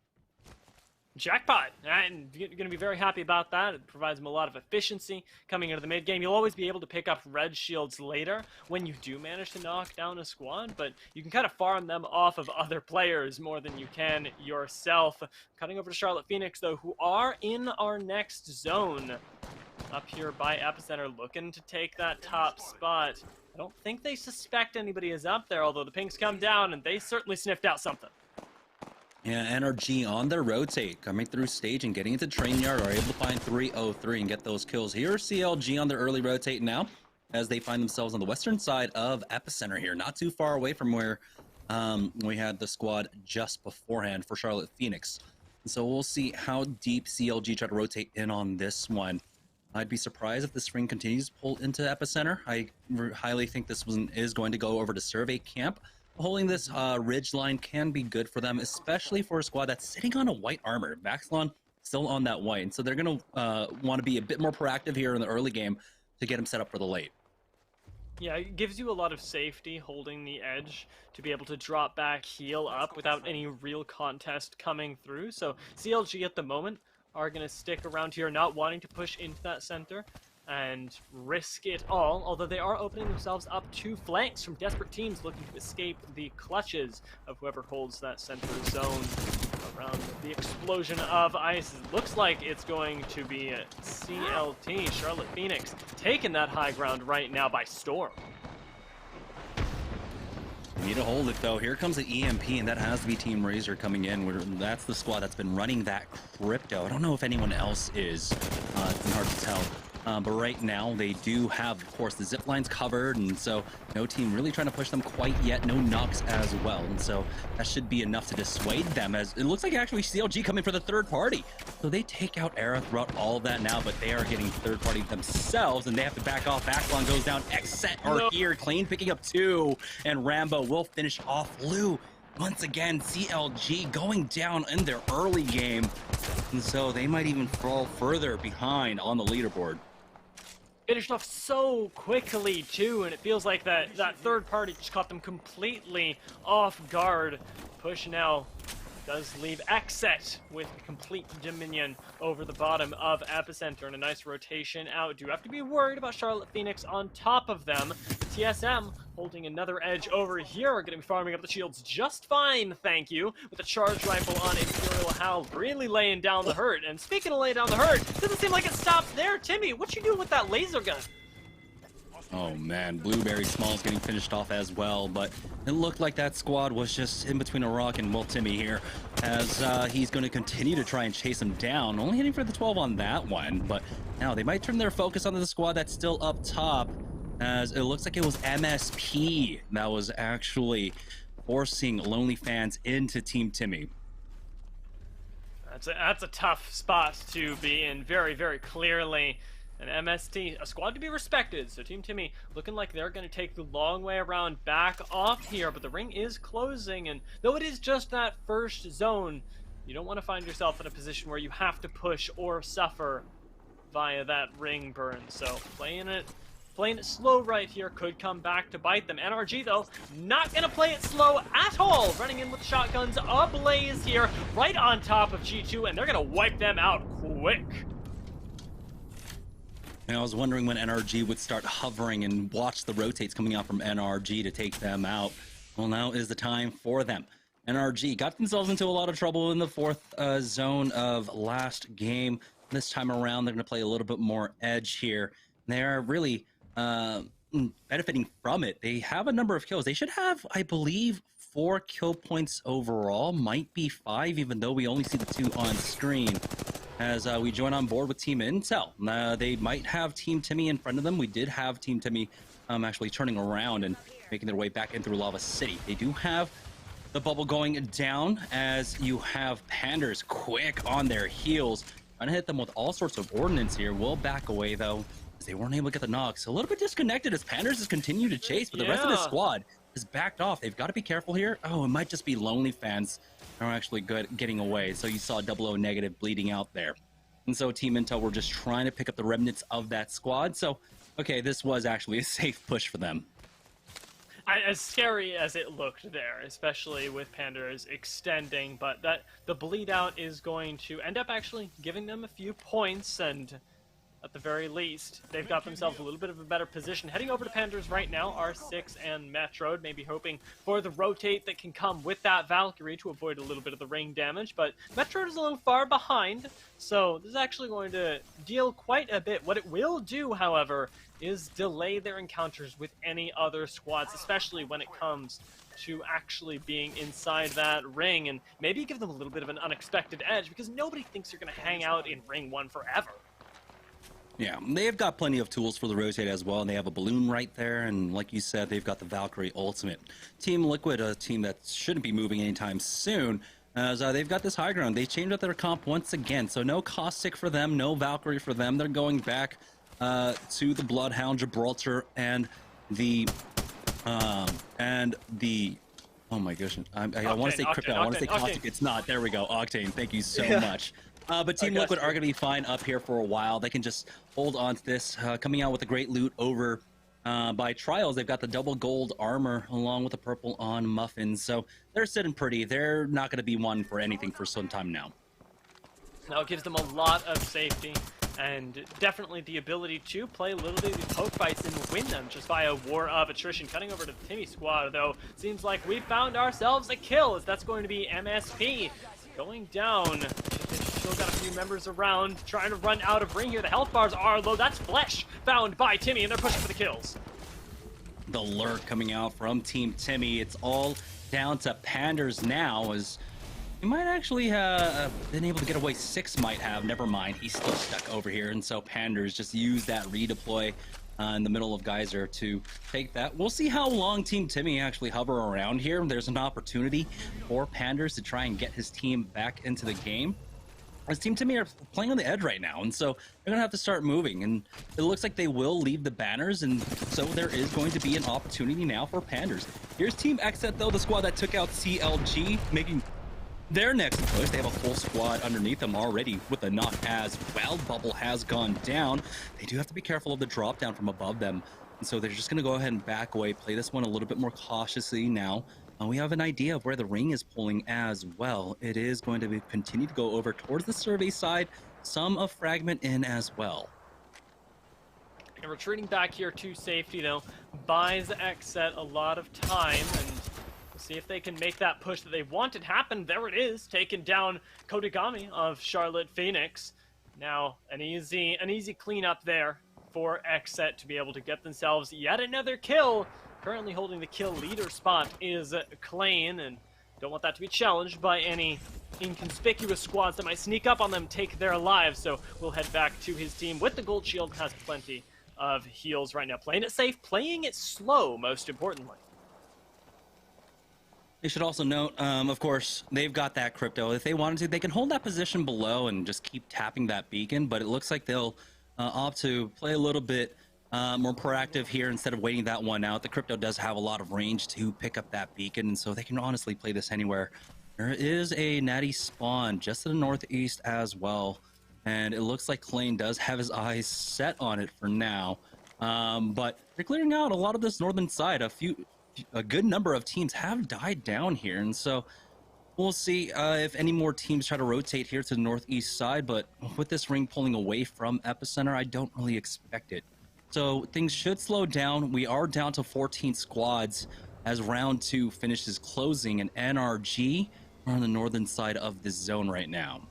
Jackpot, and you're going to be very happy about that. It provides them a lot of efficiency coming into the mid game. You'll always be able to pick up red shields later when you do manage to knock down a squad, but you can kind of farm them off of other players more than you can yourself. Cutting over to Charlotte Phoenix, though, who are in our next zone up here by Epicenter, looking to take that top spot. I don't think they suspect anybody is up there, although the pinks come down, and they certainly sniffed out something. Yeah, NRG on their rotate, coming through stage and getting into train yard, are able to find 303 and get those kills here. CLG on their early rotate now, as they find themselves on the western side of Epicenter here, not too far away from where we had the squad just beforehand for Charlotte Phoenix. And so we'll see how deep CLG try to rotate in on this one. I'd be surprised if this ring continues to pull into Epicenter. I highly think this one is going to go over to Survey Camp. Holding this ridge line can be good for them, especially for a squad that's sitting on a white armor. Vaxlon still on that white, and so they're going to want to be a bit more proactive here in the early game to get them set up for the late. Yeah, it gives you a lot of safety holding the edge to be able to drop back, heal up without any real contest coming through. So CLG at the moment are going to stick around here, not wanting to push into that center and risk it all, although they are opening themselves up to flanks from desperate teams looking to escape the clutches of whoever holds that center zone around the explosion of ice. It looks like it's going to be a CLT, Charlotte Phoenix, taking that high ground right now by storm. Need to hold it though. Here comes the EMP, and that has to be Team Razer coming in. That's the squad that's been running that crypto. I don't know if anyone else is. It's hard to tell. But right now, they do have, of course, the zip lines covered, and so no team really trying to push them quite yet. No knocks as well, and so that should be enough to dissuade them, as it looks like actually CLG coming for the third party. So they take out Era throughout all of that now, but they are getting third party themselves, and they have to back off. Backline goes down. Xset are here. Clean picking up 2, and Rambo will finish off Lou. Once again, CLG going down in their early game, and so they might even fall further behind on the leaderboard. Finished off so quickly too, and it feels like that third party just caught them completely off guard. Push now does leave Xset with complete dominion over the bottom of Epicenter, and a nice rotation out. Do have to be worried about Charlotte Phoenix on top of them. TSM holding another edge over here, are going to be farming up the shields just fine, thank you, with a charge rifle on Imperial Howl, really laying down the hurt. And speaking of laying down the hurt, doesn't seem like it stops there. Timmy, what you doing with that laser gun? Oh man, Blueberry Smalls getting finished off as well, but it looked like that squad was just in between a rock and Timmy here, as he's going to continue to try and chase him down, only hitting for the 12 on that one. But now they might turn their focus onto the squad that's still up top, as it looks like it was MSP that was actually forcing Lonely Fans into Team Timmy. That's a tough spot to be in, very, very clearly. An MST, a squad to be respected. So Team Timmy looking like they're going to take the long way around back off here, but the ring is closing, and though it is just that first zone, you don't want to find yourself in a position where you have to push or suffer via that ring burn. So playing it slow right here could come back to bite them. NRG, though, not going to play it slow at all. Running in with shotguns ablaze here, right on top of G2, and they're going to wipe them out quick. And I was wondering when NRG would start hovering and watch the rotates coming out from NRG to take them out. Well, now is the time for them. NRG got themselves into a lot of trouble in the fourth zone of last game. This time around, they're going to play a little bit more edge here. They are really benefiting from it. They have a number of kills. They should have, I believe, 4 kill points overall. Might be 5, even though we only see the 2 on screen. As we join on board with Team Intel. They might have Team Timmy in front of them. We did have Team Timmy actually turning around and making their way back in through Lava City. They do have the bubble going down as you have Panders quick on their heels. Trying to hit them with all sorts of ordnance here. Will back away, though, as they weren't able to get the knocks. A little bit disconnected as Panders has continued to chase, but the rest of the squad has backed off. They've got to be careful here. Oh, it might just be Lonely Fans are actually good getting away. So you saw 00 negative bleeding out there. And so Team Intel were just trying to pick up the remnants of that squad. So, okay, this was actually a safe push for them. As scary as it looked there, especially with Panders extending, but that the bleed out is going to end up actually giving them a few points, and at the very least, they've got themselves a little bit of a better position. Heading over to Panders right now, R6 and Metrode, maybe hoping for the rotate that can come with that Valkyrie to avoid a little bit of the ring damage, but Metrode is a little far behind, so this is actually going to deal quite a bit. What it will do, however, is delay their encounters with any other squads, especially when it comes to actually being inside that ring, and maybe give them a little bit of an unexpected edge, because nobody thinks you're going to hang out in ring 1 forever. Yeah, they've got plenty of tools for the rotate as well, and they have a balloon right there, and like you said, they've got the Valkyrie ultimate. Team Liquid, a team that shouldn't be moving anytime soon, as they've got this high ground. They changed up their comp once again, so no Caustic for them, no Valkyrie for them. They're going back to the Bloodhound, Gibraltar, and the oh my gosh, I want to say Crypto, I want to say Caustic, it's not. There we go, Octane, thank you so much. But Team Liquid are going to be fine up here for a while. They can just hold on to this. Coming out with a great loot over by Trials. They've got the double gold armor along with the purple on Muffins. So they're sitting pretty. They're not going to be one for anything for some time now. Now it gives them a lot of safety and definitely the ability to play a little bit of these poke fights and win them just by a war of attrition. Cutting over to the Timmy squad, though, seems like we found ourselves a kill, as that's going to be MSP going down. Still got a few members around, trying to run out of ring here. The health bars are low. That's Flesh found by Timmy, and they're pushing for the kills. The lurk coming out from Team Timmy. It's all down to Panders now, as he might actually have been able to get away. 6 might have. Never mind. He's still stuck over here, and so Panders just use that redeploy in the middle of Geyser to take that. We'll see how long Team Timmy actually hover around here. There's an opportunity for Panders to try and get his team back into the game, as Team Timmy are playing on the edge right now, and so they're gonna have to start moving, and it looks like they will leave the banners, and so there is going to be an opportunity now for Panders. Here's Team Xset, though, the squad that took out CLG, making their next push. They have a full squad underneath them already with a knock as well. Bubble has gone down. They do have to be careful of the drop down from above them, and so they're just gonna go ahead and back away, play this one a little bit more cautiously now. We have an idea of where the ring is pulling as well. It is going to continue to go over towards the survey side, some of Fragment in as well. And retreating back here to safety, though, buys Xset a lot of time, and we'll see if they can make that push that they wanted happen. There it is, taken down Kodagami of Charlotte Phoenix. Now, an easy cleanup there for Xset to be able to get themselves yet another kill. Currently holding the kill leader spot is Klain, and don't want that to be challenged by any inconspicuous squads that might sneak up on them, take their lives. So we'll head back to his team with the gold shield, has plenty of heals right now. Playing it safe, playing it slow, most importantly. They should also note, of course, they've got that crypto. If they wanted to, they can hold that position below and just keep tapping that beacon, but it looks like they'll opt to play a little bit more proactive here instead of waiting that one out. The Crypto does have a lot of range to pick up that beacon, so they can honestly play this anywhere. There is a natty spawn just to the northeast as well, and it looks like Cloud9 does have his eyes set on it for now. But they're clearing out a lot of this northern side. A good number of teams have died down here, and so we'll see if any more teams try to rotate here to the northeast side. But with this ring pulling away from Epicenter, I don't really expect it. So things should slow down. We are down to 14 squads as round 2 finishes closing, and NRG are on the northern side of the zone right now.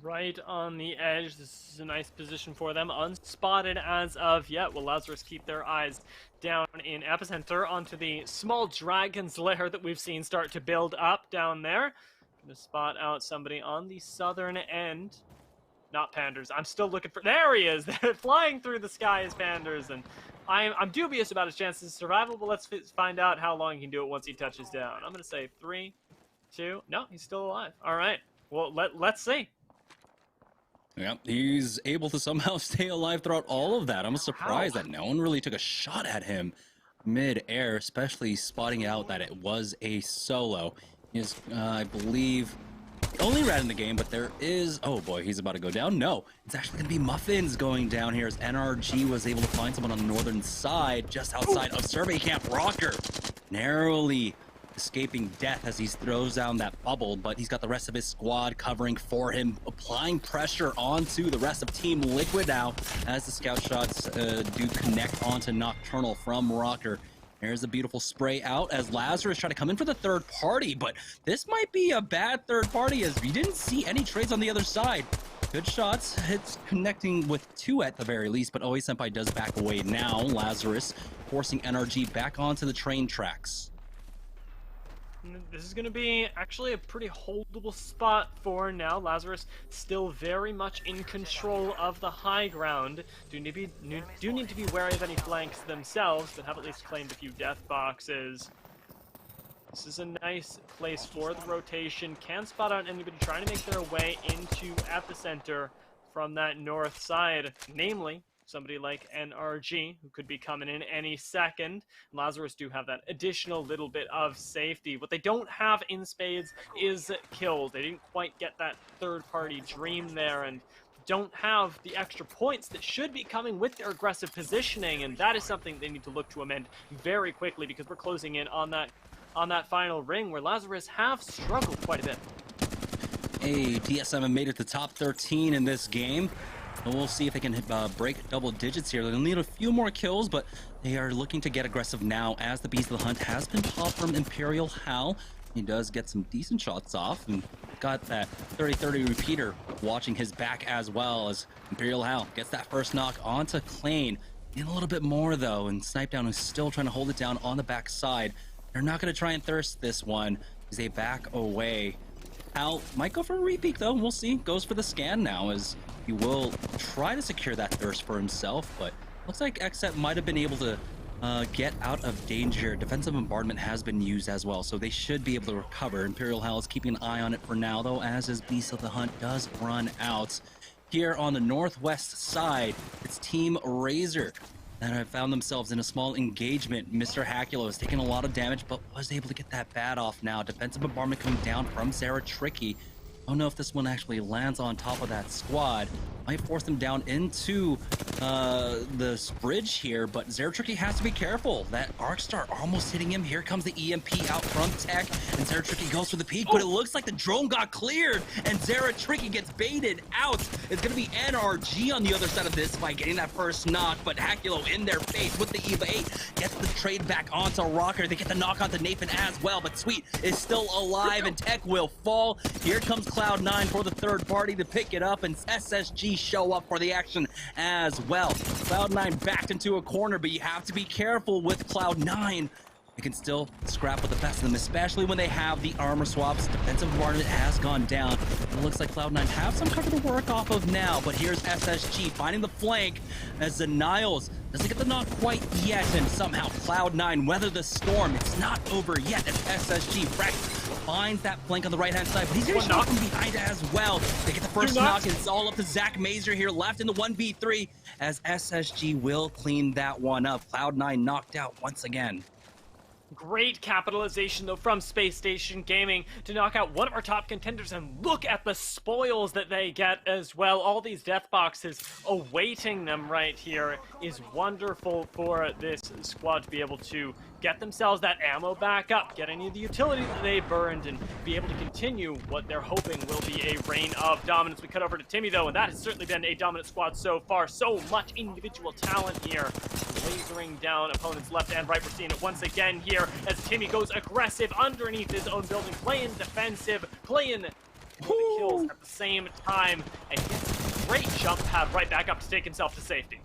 Right on the edge. This is a nice position for them. Unspotted as of yet. Will Lazarus keep their eyes down in Epicenter onto the small dragon's lair that we've seen start to build up down there. Gonna spot out somebody on the southern end. Not Panders. I'm still looking for... There he is! Flying through the sky is Panders, and I'm dubious about his chances of survival, but let's find out how long he can do it once he touches down. I'm gonna say 3, 2... No, he's still alive. All right. Well, let's see. Yep, he's able to somehow stay alive throughout all of that. I'm surprised that no one really took a shot at him mid-air, especially spotting out that it was a solo. He's, I believe, the only rat in the game, but there is... Oh boy, he's about to go down. No, it's actually going to be Muffins going down here as NRG was able to find someone on the northern side, just outside of Survey Camp. Rocker narrowly escaping death as he throws down that bubble, but he's got the rest of his squad covering for him, applying pressure onto the rest of Team Liquid now as the scout shots do connect onto Nocturnal from Rocker. There's a beautiful spray out as Lazarus trying to come in for the third party, but this might be a bad third party as we didn't see any trades on the other side. Good shots, it's connecting with 2 at the very least, but Oi Senpai does back away now. Lazarus forcing NRG back onto the train tracks. This is going to be actually a pretty holdable spot for now. Lazarus still very much in control of the high ground. Do need to be wary of any flanks themselves, but have at least claimed a few death boxes. This is a nice place for the rotation. Can spot out anybody trying to make their way into Epicenter from that north side, namely somebody like NRG, who could be coming in any second. Lazarus do have that additional little bit of safety. What they don't have in spades is kills. They didn't quite get that third-party dream there, and don't have the extra points that should be coming with their aggressive positioning, and that is something they need to look to amend very quickly, because we're closing in on that final ring where Lazarus have struggled quite a bit. Hey, TSM have made it to top 13 in this game. And we'll see if they can break double digits here. They'll need a few more kills, but they are looking to get aggressive now as the Beast of the Hunt has been popped from Imperial Hal. He does get some decent shots off and got that 30-30 repeater watching his back as well as Imperial Hal gets that first knock onto Cloud9. Need a little bit more though, and Snipedown is still trying to hold it down on the back side. They're not going to try and thirst this one as they back away. Hal might go for a repeat though. We'll see. Goes for the scan now as he will try to secure that thirst for himself, but looks like XSET might have been able to get out of danger. Defensive bombardment has been used as well, so they should be able to recover. Imperial Hal is keeping an eye on it for now though, as his Beast of the Hunt does run out. Here on the northwest side, it's Team Razer that have found themselves in a small engagement. Mr. Hakulo has taken a lot of damage, but was able to get that bat off now. Defensive bombardment coming down from Zara Tricky. I don't know if this one actually lands on top of that squad. Might force them down into this bridge here, but Zara Tricky has to be careful. That Arc Star almost hitting him. Here comes the EMP out from Tech, and Zara Tricky goes for the peek, but it looks like the drone got cleared, and Zara Tricky gets baited out. It's going to be NRG on the other side of this fight, getting that first knock, but Hakulo in their face with the EVA 8 gets the trade back onto Rocker. They get the knock onto Nathan as well, but Sweet is still alive, and Tech will fall. Here comes Cloud9 for the third party to pick it up, and SSG show up for the action as well. Cloud9 backed into a corner, but you have to be careful with Cloud9. They can still scrap with the best of them, especially when they have the armor swaps. Defensive bombardment has gone down. It looks like Cloud9 have some cover to work off of now, but here's SSG finding the flank as the Niles doesn't get the knock quite yet, and somehow Cloud9 weather the storm. It's not over yet as SSG finds that flank on the right-hand side, but he's getting shot from behind as well. They get the first knock, and it's all up to Zach Mazer here, left in the 1v3, as SSG will clean that one up. Cloud9 knocked out once again. Great capitalization, though, from Space Station Gaming to knock out one of our top contenders, and look at the spoils that they get as well. All these death boxes awaiting them right here is wonderful for this squad to be able to get themselves that ammo back up, get any of the utility that they burned, and be able to continue what they're hoping will be a reign of dominance. We cut over to Timmy, though, and that has certainly been a dominant squad so far. So much individual talent here, lasering down opponents left and right. We're seeing it once again here as Timmy goes aggressive underneath his own building, playing defensive, playing the kills at the same time, and gets a great jump pad right back up to take himself to safety.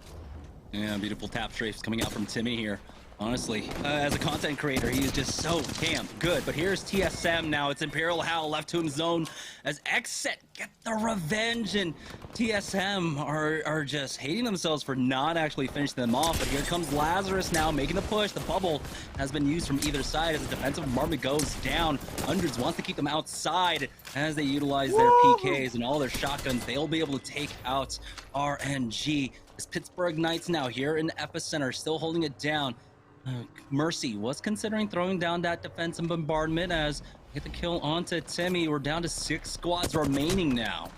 Yeah, beautiful tap strafes coming out from Timmy here. Honestly, as a content creator, he is just so damn good. But here's TSM now. It's Imperial Howl left to his zone as Xset get the revenge, and TSM are just hating themselves for not actually finishing them off. But here comes Lazarus now making the push. The bubble has been used from either side as the defensive bombardment goes down. Hundreds wants to keep them outside as they utilize their PKs and all their shotguns. They'll be able to take out RNG. This Pittsburgh Knights now here in the epicenter, still holding it down. Mercy was considering throwing down that defense and bombardment as we get the kill onto Timmy. We're down to 6 squads remaining now.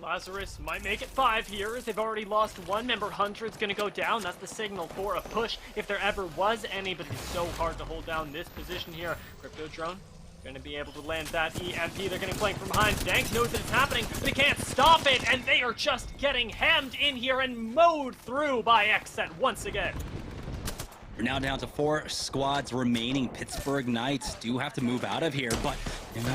Lazarus might make it 5 here as they've already lost one member. Hunter's gonna go down. That's the signal for a push if there ever was any, but it's so hard to hold down this position here. Crypto Drone gonna be able to land that EMP. They're getting flanked from behind. Dank knows that it's happening, but he can't stop it, and they are just getting hammed in here and mowed through by Xset once again. We're now down to 4 squads remaining. Pittsburgh Knights do have to move out of here, but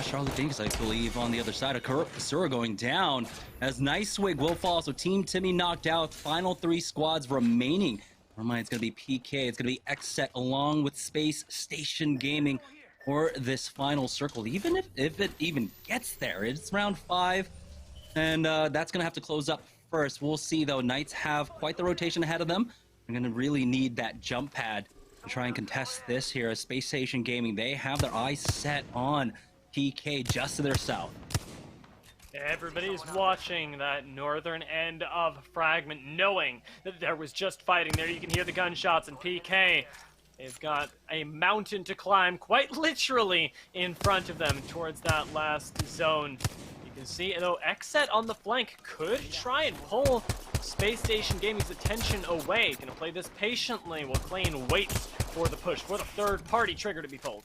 Charlotte Dinks, I believe, on the other side of Kasura going down as Nicewig will fall. So Team Timmy knocked out. Final 3 squads remaining. Never mind, it's going to be PK. It's going to be Xset along with Space Station Gaming for this final circle. Even if it even gets there, it's round 5, and that's going to have to close up first. We'll see, though. Knights have quite the rotation ahead of them. They're going to really need that jump pad to try and contest this here. As Space Station Gaming, they have their eyes set on PK just to their south. Everybody's watching that northern end of Fragment, knowing that there was just fighting there. You can hear the gunshots, and PK, they've got a mountain to climb, quite literally, in front of them towards that last zone. You can see, though, Xset on the flank could try and pull Space Station Gaming's attention away. Gonna play this patiently while Clayne waits for the push, for the third-party trigger to be pulled.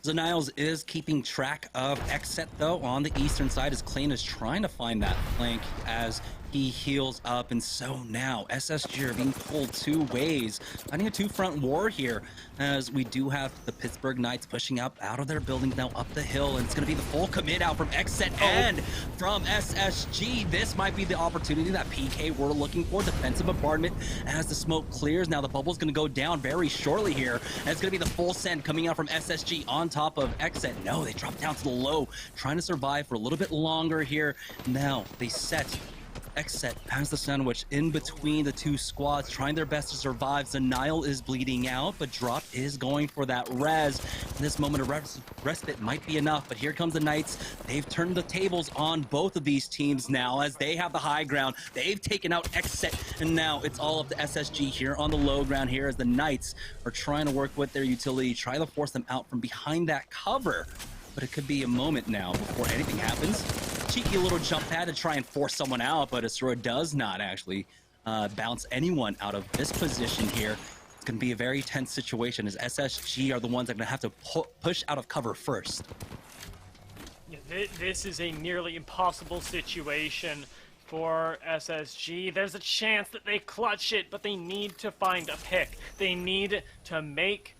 Niles is keeping track of Xset, though, on the eastern side as Clayne is trying to find that flank as he heals up. And so now SSG are being pulled 2 ways, finding a 2-front war here as we do have the Pittsburgh Knights pushing up out of their buildings now up the hill, and it's going to be the full commit out from Xset and from SSG. This might be the opportunity that PK were looking for. Defensive bombardment as the smoke clears. Now the bubble's going to go down very shortly here, and it's going to be the full send coming out from SSG on top of Xset. No, they drop down to the low, trying to survive for a little bit longer here. Now they set Xset has the sandwich in between the 2 squads, trying their best to survive. Zanile is bleeding out, but Drop is going for that res. In this moment of respite might be enough, but here comes the Knights. They've turned the tables on both of these teams now as they have the high ground. They've taken out Xset, and now it's all up to SSG here on the low ground here as the Knights are trying to work with their utility, try to force them out from behind that cover. But it could be a moment now before anything happens. Cheeky little jump pad to try and force someone out, but Asura does not actually bounce anyone out of this position here. It's going to be a very tense situation as SSG are the ones that are going to have to push out of cover first. Yeah, this is a nearly impossible situation for SSG. There's a chance that they clutch it, but they need to find a pick. They need to make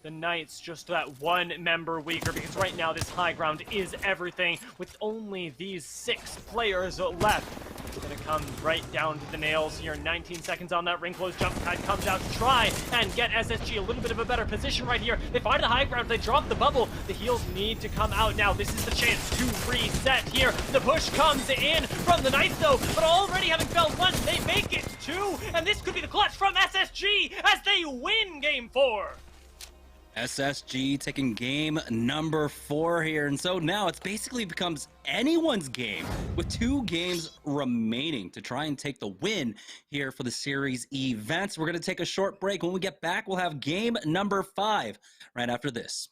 the Knights just that 1 member weaker, because right now this high ground is everything. With only these 6 players left, it's gonna come right down to the nails here. 19 seconds on that ring close. Jump pad comes out to try and get SSG a little bit of a better position right here. They find the high ground, they drop the bubble. The heals need to come out now. This is the chance to reset here. The push comes in from the Knights though, but already having fell once, they make it 2, and this could be the clutch from SSG as they win game 4. SSG taking game number 4 here. And so now it's basically becomes anyone's game with 2 games remaining to try and take the win here for the series events. We're going to take a short break. When we get back, we'll have game number 5 right after this.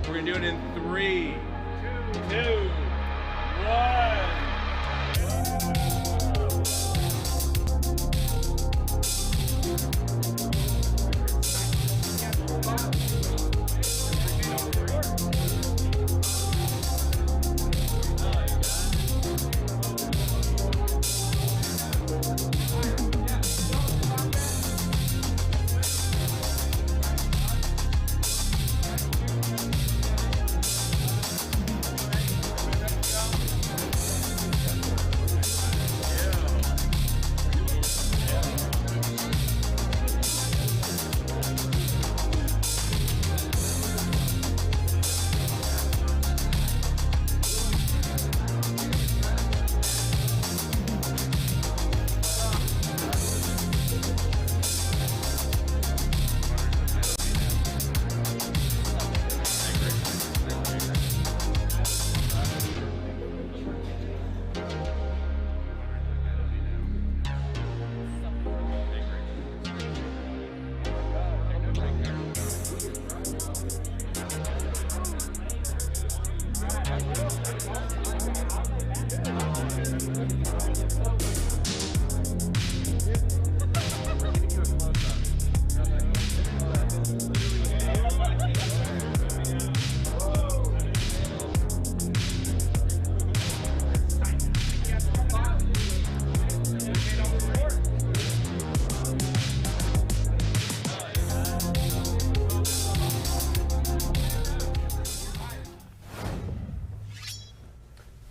We're gonna do it in 3, 2, 1.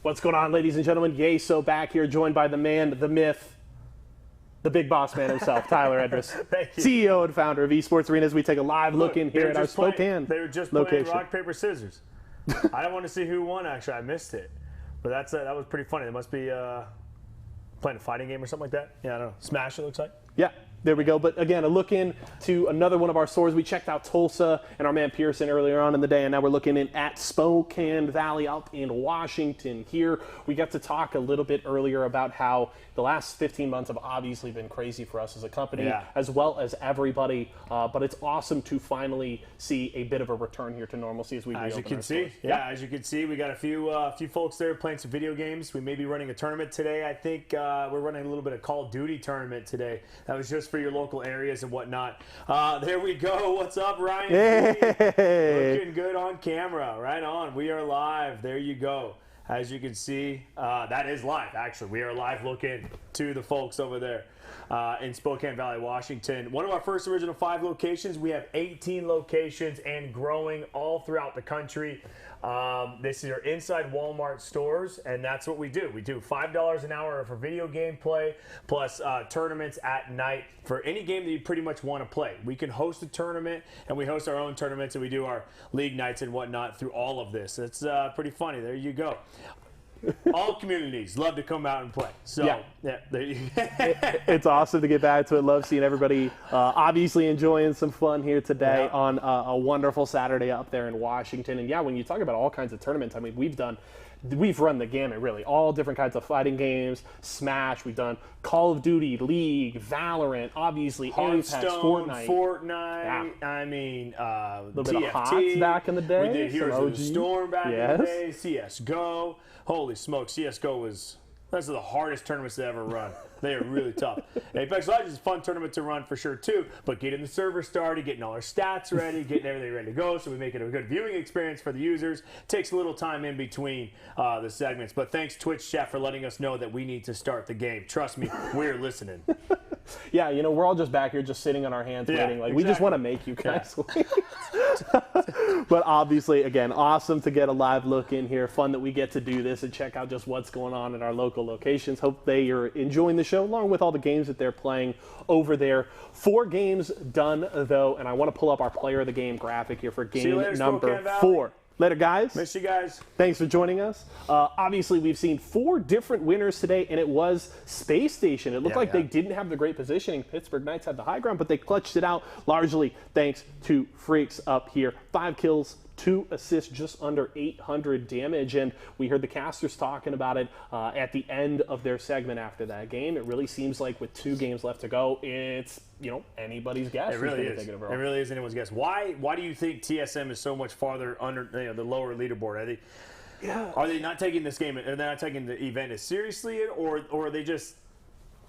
What's going on, ladies and gentlemen? Yeso back here, joined by the man, the myth, the big boss man himself, Tyler Edris, CEO and founder of Esports Arena, as we take a live look in here at our Spokane They were just location. playing rock, paper, scissors. I don't want to see who won, actually. I missed it. But that was pretty funny. They must be playing a fighting game or something like that. Yeah, I don't know. Smash, it looks like. Yeah, there we go. But again, a look into another one of our stores. We checked out Tulsa and our man Pearson earlier on in the day, and now we're looking in at Spokane Valley up in Washington here. We got to talk a little bit earlier about how the last 15 months have obviously been crazy for us as a company, as well as everybody. But it's awesome to finally see a bit of a return here to normalcy as we reopen As you can our see, stores. as you can see, we got a few folks there playing some video games. We may be running a tournament today. I think we're running a little bit of Call of Duty tournament today. That was just for your local areas and whatnot. There we go. What's up, Ryan? Hey. Looking good on camera. Right on. We are live. There you go. As you can see, that is live, actually. We are live looking to the folks over there in Spokane Valley, Washington. One of our first original 5 locations. We have 18 locations and growing all throughout the country. This is our inside Walmart stores, and that's what we do. We do $5 an hour for video game play, plus tournaments at night for any game that you pretty much want to play. We can host a tournament, and we host our own tournaments, and we do our league nights and whatnot through all of this. It's pretty funny. There you go. All communities love to come out and play. So, yeah there you go. It's awesome to get back to it. Love seeing everybody obviously enjoying some fun here today on a wonderful Saturday up there in Washington. And yeah, when you talk about all kinds of tournaments, I mean, we've run the gamut, really. All different kinds of fighting games, Smash, we've done Call of Duty, League, Valorant, obviously Apex, Fortnite. Yeah. I mean, a little bit TFT, of HOTS back in the day. We did Heroes of the Storm back in the day, Yes. CSGO. Holy smoke, CSGO was... Those are the hardest tournaments to ever run. They are really tough. Apex Legends is a fun tournament to run for sure too, but getting the server started, getting all our stats ready, getting everything ready to go so we make it a good viewing experience for the users. Takes a little time in between the segments, but thanks Twitch chat for letting us know that we need to start the game. Trust me, we're listening. Yeah, you know, we're all just back here just sitting on our hands waiting. Like, we just want to make you guys wait. But obviously, again, awesome to get a live look in here. Fun that we get to do this and check out just what's going on in our local locations. Hope they are enjoying the show along with all the games that they're playing over there. 4 games done, though, and I want to pull up our player of the game graphic here for game number 4. Later, guys. Miss you guys. Thanks for joining us. Obviously, we've seen 4 different winners today, and it was Space Station. It looked like they didn't have the great positioning. Pittsburgh Knights had the high ground, but they clutched it out largely thanks to Freaks up here. 5 kills, 2 assists, just under 800 damage, and we heard the casters talking about it at the end of their segment after that game. It really seems like with 2 games left to go, it's anybody's guess. It really is. It really is anyone's guess. Why do you think TSM is so much farther under the lower leaderboard? Are they not taking this game? Are they not taking the event as seriously, or are they just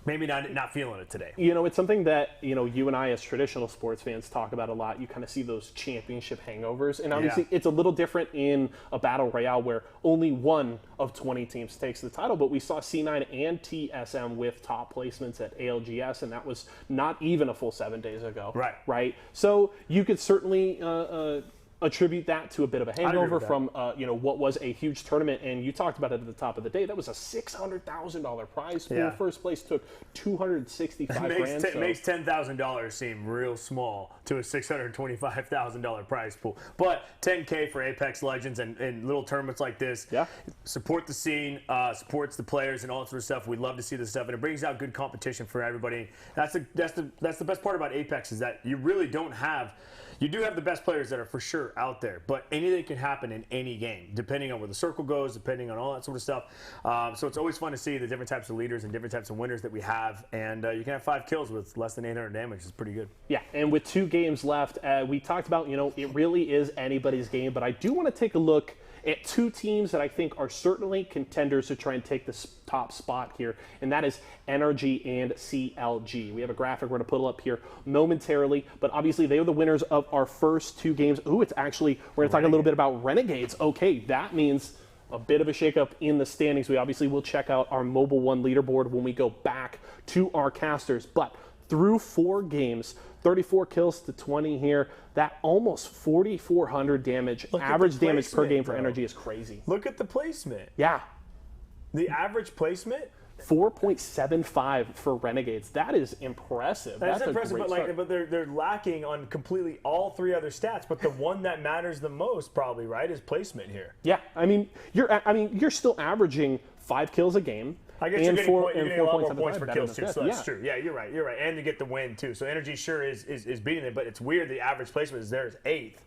maybe not feeling it today? It's something that, you and I as traditional sports fans talk about a lot. You kind of see those championship hangovers. And obviously it's a little different in a battle royale where only one of 20 teams takes the title. But we saw C9 and TSM with top placements at ALGS, and that was not even a full 7 days ago. Right. So you could certainly attribute that to a bit of a hangover from what was a huge tournament, and you talked about it at the top of the day. That was a $600,000 prize pool. First place took $265 grand. It makes $10,000 seem real small to a $625,000 prize pool, but $10K for Apex Legends and little tournaments like this. Support the scene, supports the players and all that sort of stuff. We love to see this stuff, and it brings out good competition for everybody. That's the best part about Apex, is that you really don't have. You do have the best players that are for sure out there, but anything can happen in any game, depending on where the circle goes, depending on all that sort of stuff. So it's always fun to see the different types of leaders and different types of winners that we have, and you can have 5 kills with less than 800 damage. It's pretty good. Yeah, and with 2 games left, we talked about, it really is anybody's game, but I do want to take a look at 2 teams that I think are certainly contenders to try and take the top spot here, and that is NRG and CLG. We have a graphic we're going to put up here momentarily, but obviously they are the winners of our first 2 games. Ooh, it's actually, we're going to talk a little bit about Renegades. Okay, that means a bit of a shakeup in the standings. We obviously will check out our Mobile One leaderboard when we go back to our casters, but through 4 games, 34 kills to 20 here. That almost 4,400 damage. Average damage per game for NRG is crazy. Look at the placement. Yeah. The average placement? 4.75 for Renegades. That is impressive. That's impressive, but they're lacking on completely all 3 other stats. But the one that matters the most, probably, right, is placement here. Yeah, you're still averaging 5 kills a game. I guess you're getting a lot more points per kills too, so that's true. Yeah, you're right. And you get the win too. So Energy sure is beating it, but it's weird the average placement is theirs 8th.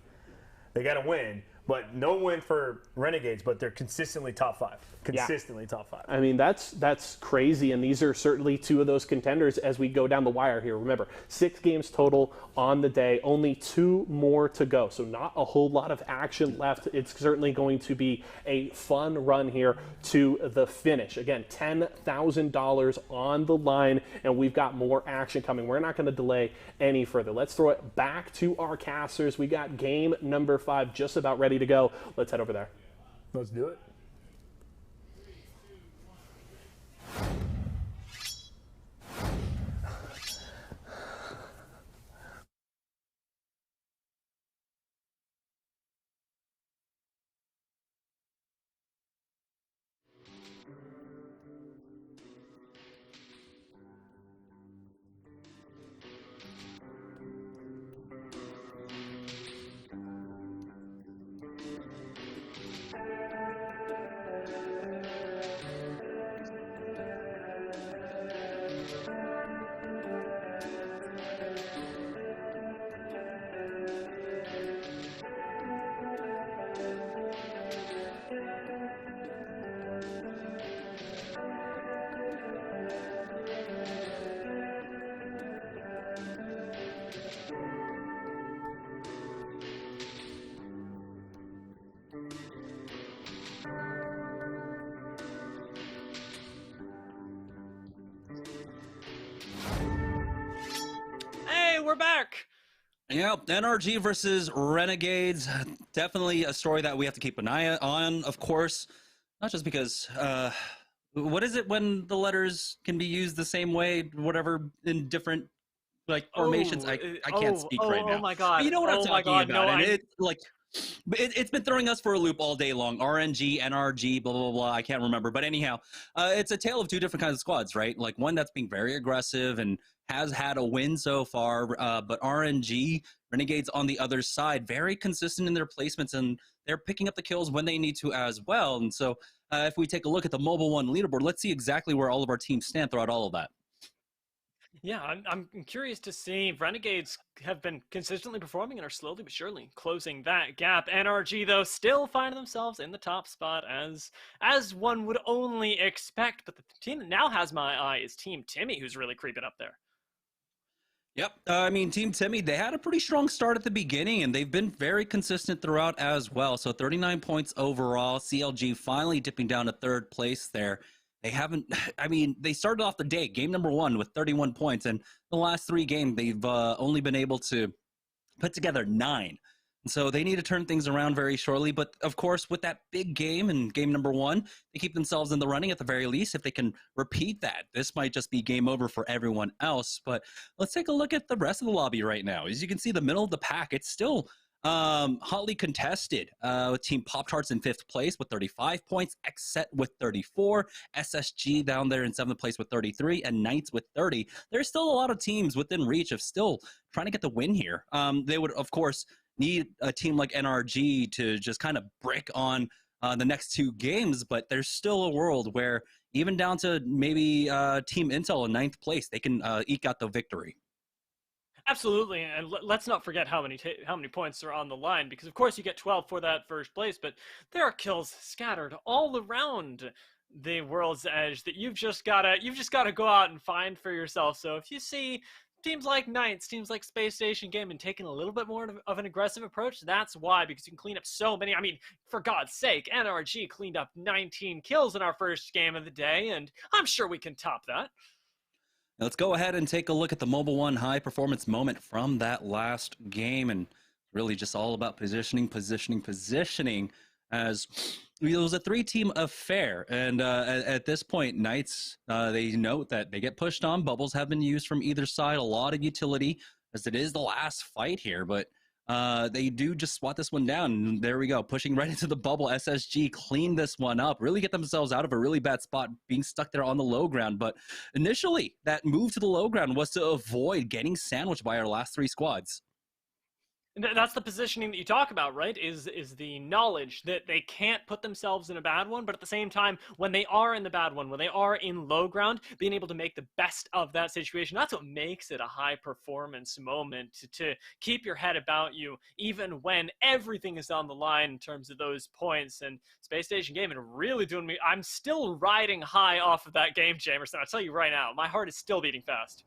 They got to win, but no win for Renegades, but they're consistently top 5. Consistently top 5. I mean, that's crazy, and these are certainly 2 of those contenders as we go down the wire here. Remember, 6 games total on the day, only 2 more to go, so not a whole lot of action left. It's certainly going to be a fun run here to the finish. Again, $10,000 on the line, and we've got more action coming. We're not going to delay any further. Let's throw it back to our casters. We got game number 5 just about ready to go. Let's head over there. Let's do it. We're back. Yep, NRG versus Renegades. Definitely a story that we have to keep an eye on, of course. Not just because, what is it when the letters can be used the same way, whatever, in different formations? I can't speak right now. Oh my god. But you know what I'm talking about. No, It's been throwing us for a loop all day long. RNG, NRG, blah, blah, blah. I can't remember. But anyhow, it's a tale of 2 different kinds of squads, right? Like one that's being very aggressive and has had a win so far, but RNG, Renegades on the other side, very consistent in their placements, and they're picking up the kills when they need to as well. And so if we take a look at the Mobile One leaderboard, let's see exactly where all of our teams stand throughout all of that. Yeah, I'm curious to see. Renegades have been consistently performing and are slowly but surely closing that gap. NRG, though, still finding themselves in the top spot as one would only expect. But the team that now has my eye is Team Timmy, who's really creeping up there. Yep. I mean, Team Timmy, they had a pretty strong start at the beginning, and they've been very consistent throughout as well. So 39 points overall. CLG finally dipping down to third place there. They haven't, I mean, they started off the day, game number 1 with 31 points, and the last 3 games, they've only been able to put together 9. And so they need to turn things around very shortly. But of course, with that big game in game number 1, they keep themselves in the running at the very least. If they can repeat that, this might just be game over for everyone else. But let's take a look at the rest of the lobby right now. As you can see, the middle of the pack, it's still hotly contested with Team Pop-Tarts in 5th place with 35 points, Xset with 34, SSG down there in 7th place with 33, and Knights with 30. There's still a lot of teams within reach of still trying to get the win here. They would, of course, need a team like NRG to just kind of brick on the next 2 games, but there's still a world where even down to maybe Team Intel in 9th place, they can eke out the victory. Absolutely, and let's not forget how many points are on the line, because of course you get 12 for that first place, but there are kills scattered all around the World's Edge that you've just gotta go out and find for yourself. So if you see teams like Knights, teams like Space Station Gaming taking a little bit more of an aggressive approach, that's why, because you can clean up so many. I mean, for God's sake, NRG cleaned up 19 kills in our first game of the day, and I'm sure we can top that. Let's go ahead and take a look at the Mobile One high performance moment from that last game, and really just all about positioning, as it was a 3-team affair. And at this point, Knights, they note that they get pushed on. Bubbles have been used from either side, a lot of utility, as it is the last fight here, but they do just swat this one down. And there we go, pushing right into the bubble. SSG clean this one up, really get themselves out of a really bad spot, being stuck there on the low ground. But initially, that move to the low ground was to avoid getting sandwiched by our last 3 squads. That's the positioning that you talk about, right? Is the knowledge that they can't put themselves in a bad one, but at the same time, when they are in the bad one, when they are in low ground, being able to make the best of that situation, that's what makes it a high-performance moment, to keep your head about you, even when everything is on the line in terms of those points. And Space Station Gaming really doing me. I'm still riding high off of that game, Jamerson. I'll tell you right now, my heart is still beating fast.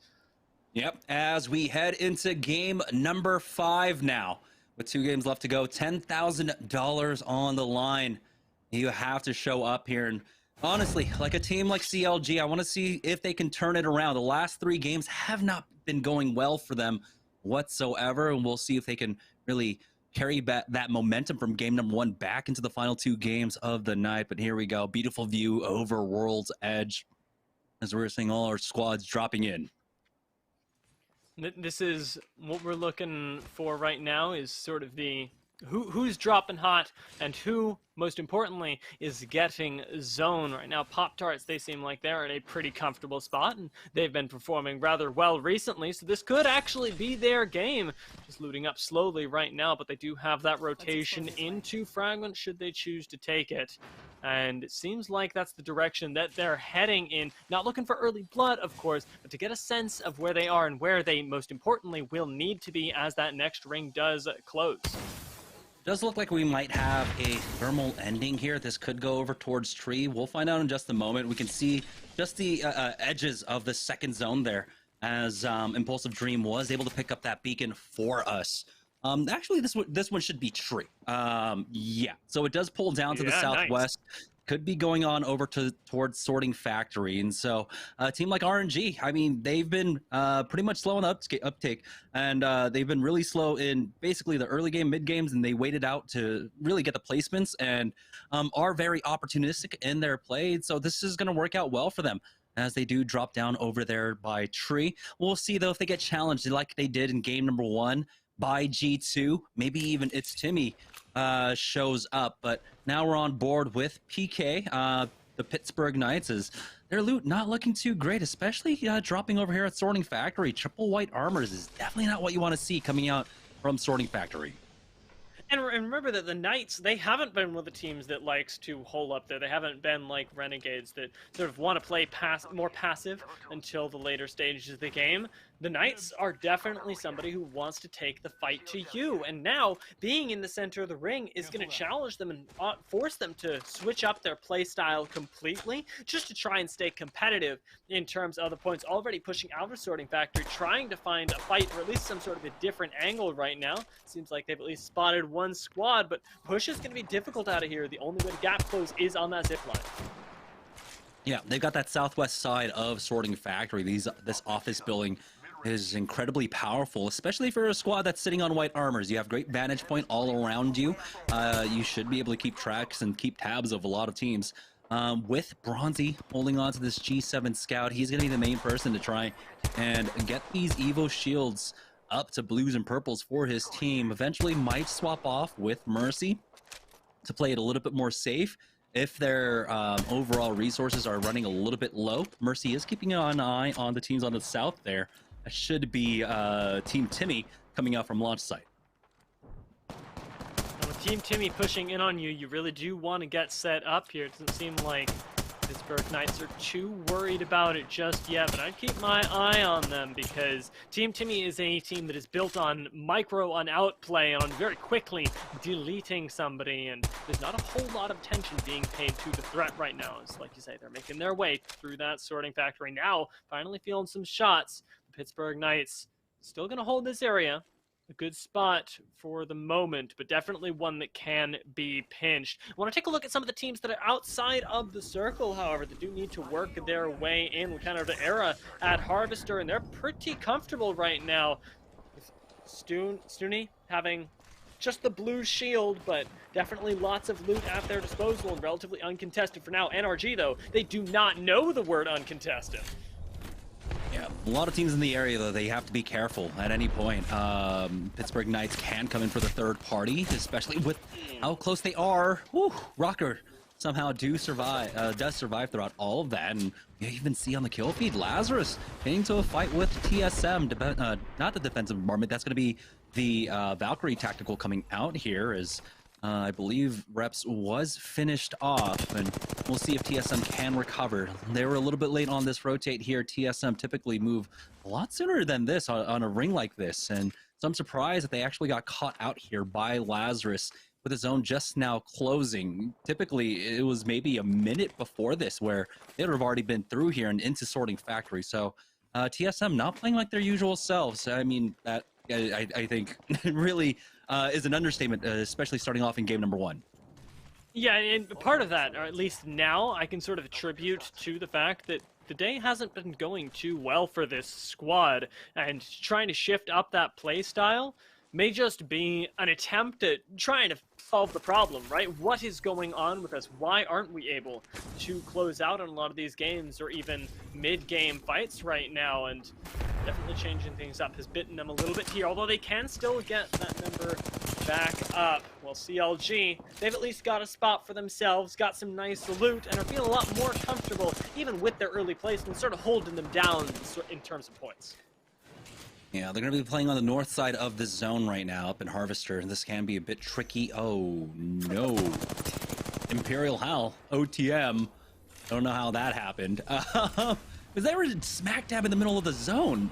Yep, as we head into game number 5 now, with 2 games left to go, $10,000 on the line. You have to show up here, and honestly, like a team like CLG, I want to see if they can turn it around. The last 3 games have not been going well for them whatsoever, and we'll see if they can really carry back that momentum from game number 1 back into the final 2 games of the night. But here we go, beautiful view over World's Edge, as we're seeing all our squads dropping in. This is what we're looking for right now, is sort of the who's dropping hot and who, most importantly, is getting zone right now. Pop-Tarts, they seem like they're in a pretty comfortable spot, and they've been performing rather well recently, so this could actually be their game. Just looting up slowly right now, but they do have that rotation into Fragment should they choose to take it. And it seems like that's the direction that they're heading in. Not looking for early blood, of course, but to get a sense of where they are and where they, most importantly, will need to be as that next ring does close. Does look like we might have a thermal ending here. This could go over towards tree. We'll find out in just a moment. We can see just the edges of the second zone there, as Impulsive Dream was able to pick up that beacon for us. Actually, this one should be tree. Yeah, so it does pull down to the southwest. Nice. Could be going on over towards Sorting Factory. And so a team like RNG, I mean, they've been pretty much slow in the uptake, and they've been really slow in basically the early game, mid games, and they waited out to really get the placements, and are very opportunistic in their play. So this is going to work out well for them, as they do drop down over there by tree. We'll see, though, if they get challenged like they did in game number 1 by G2. Maybe even It's Timmy shows up. But now we're on board with PK. the Pittsburgh Knights is their loot not looking too great, especially dropping over here at Sorting Factory. Triple white armors is definitely not what you want to see coming out from Sorting Factory. And remember that the Knights, they haven't been one of the teams that likes to hole up there. They haven't been like Renegades that sort of want to play more passive until the later stages of the game. The Knights are definitely somebody who wants to take the fight to you. And now, being in the center of the ring is going to challenge them and force them to switch up their play style completely, just to try and stay competitive in terms of the points. Already pushing out of Sorting Factory, trying to find a fight, or at least some sort of a different angle right now. Seems like they've at least spotted one squad, but push is going to be difficult out of here. The only way to gap close is on that zip line. Yeah, they've got that southwest side of Sorting Factory. This office building is incredibly powerful, especially for a squad that's sitting on white armors. You have great vantage point all around you. You should be able to keep tracks and keep tabs of a lot of teams. With Bronzy holding on to this G7 Scout, he's going to be the main person to try and get these Evo shields up to blues and purples for his team. Eventually might swap off with Mercy to play it a little bit more safe. If their overall resources are running a little bit low, Mercy is keeping an eye on the teams on the south there. That should be Team Timmy coming out from launch site. Now with Team Timmy pushing in on you, you really do want to get set up here. It doesn't seem like Pittsburgh Knights are too worried about it just yet, but I'd keep my eye on them because Team Timmy is a team that is built on micro on outplay, on very quickly deleting somebody, and there's not a whole lot of attention being paid to the threat right now. It's like you say, they're making their way through that Sorting Factory now, finally feeling some shots. The Pittsburgh Knights still going to hold this area. A good spot for the moment, but definitely one that can be pinched. I want to take a look at some of the teams that are outside of the circle, however, that do need to work their way in. We're kind of the era at Harvester, and they're pretty comfortable right now. With Stooney having just the blue shield, but definitely lots of loot at their disposal and relatively uncontested for now. NRG, though, they do not know the word uncontested. Yeah, a lot of teams in the area, though, they have to be careful at any point. Pittsburgh Knights can come in for the third party, especially with how close they are. Whew, Rocker somehow does survive throughout all of that, and you even see on the kill feed, Lazarus getting to a fight with TSM, not the defensive department. That's going to be the Valkyrie tactical coming out here, as I believe Reps was finished off, and we'll see if TSM can recover. They were a little bit late on this rotate here. TSM typically move a lot sooner than this on a ring like this, and so I'm surprised that they actually got caught out here by Lazarus with the zone just now closing. Typically, it was maybe a minute before this where they would have already been through here and into Sorting Factory. So TSM not playing like their usual selves. I mean, that I think really is an understatement, especially starting off in game number one. Yeah, and part of that, or at least now, I can sort of attribute to the fact that the day hasn't been going too well for this squad, and trying to shift up that play style may just be an attempt at trying to solve the problem, right? What is going on with us? Why aren't we able to close out on a lot of these games or even mid-game fights right now? And definitely changing things up has bitten them a little bit here, although they can still get that number back up. Well, CLG, they've at least got a spot for themselves, got some nice loot, and are feeling a lot more comfortable, even with their early placement, sort of holding them down in terms of points. Yeah, they're going to be playing on the north side of the zone right now up in Harvester, and this can be a bit tricky. Oh, no. Imperial Hal, OTM. I don't know how that happened. Because they were smack dab in the middle of the zone.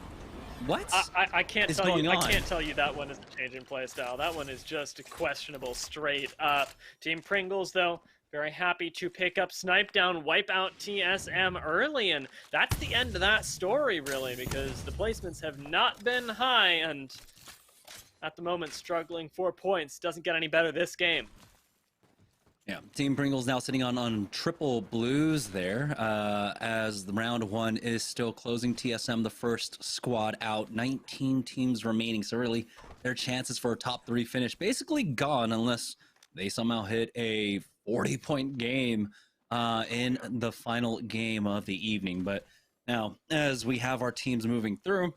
What? I can't tell you. I can't tell you that one is a change in play style. That one is just questionable straight up. Team Pringles, though, very happy to pick up Snipe Down, wipe out TSM early, and that's the end of that story, really, because the placements have not been high, and at the moment struggling for points. Doesn't get any better this game. Yeah, Team Pringles now sitting on triple blues there, as the round one is still closing. TSM, the first squad out, 19 teams remaining, so really their chances for a top 3 finish basically gone unless they somehow hit a 40-point game in the final game of the evening. But now, as we have our teams moving through,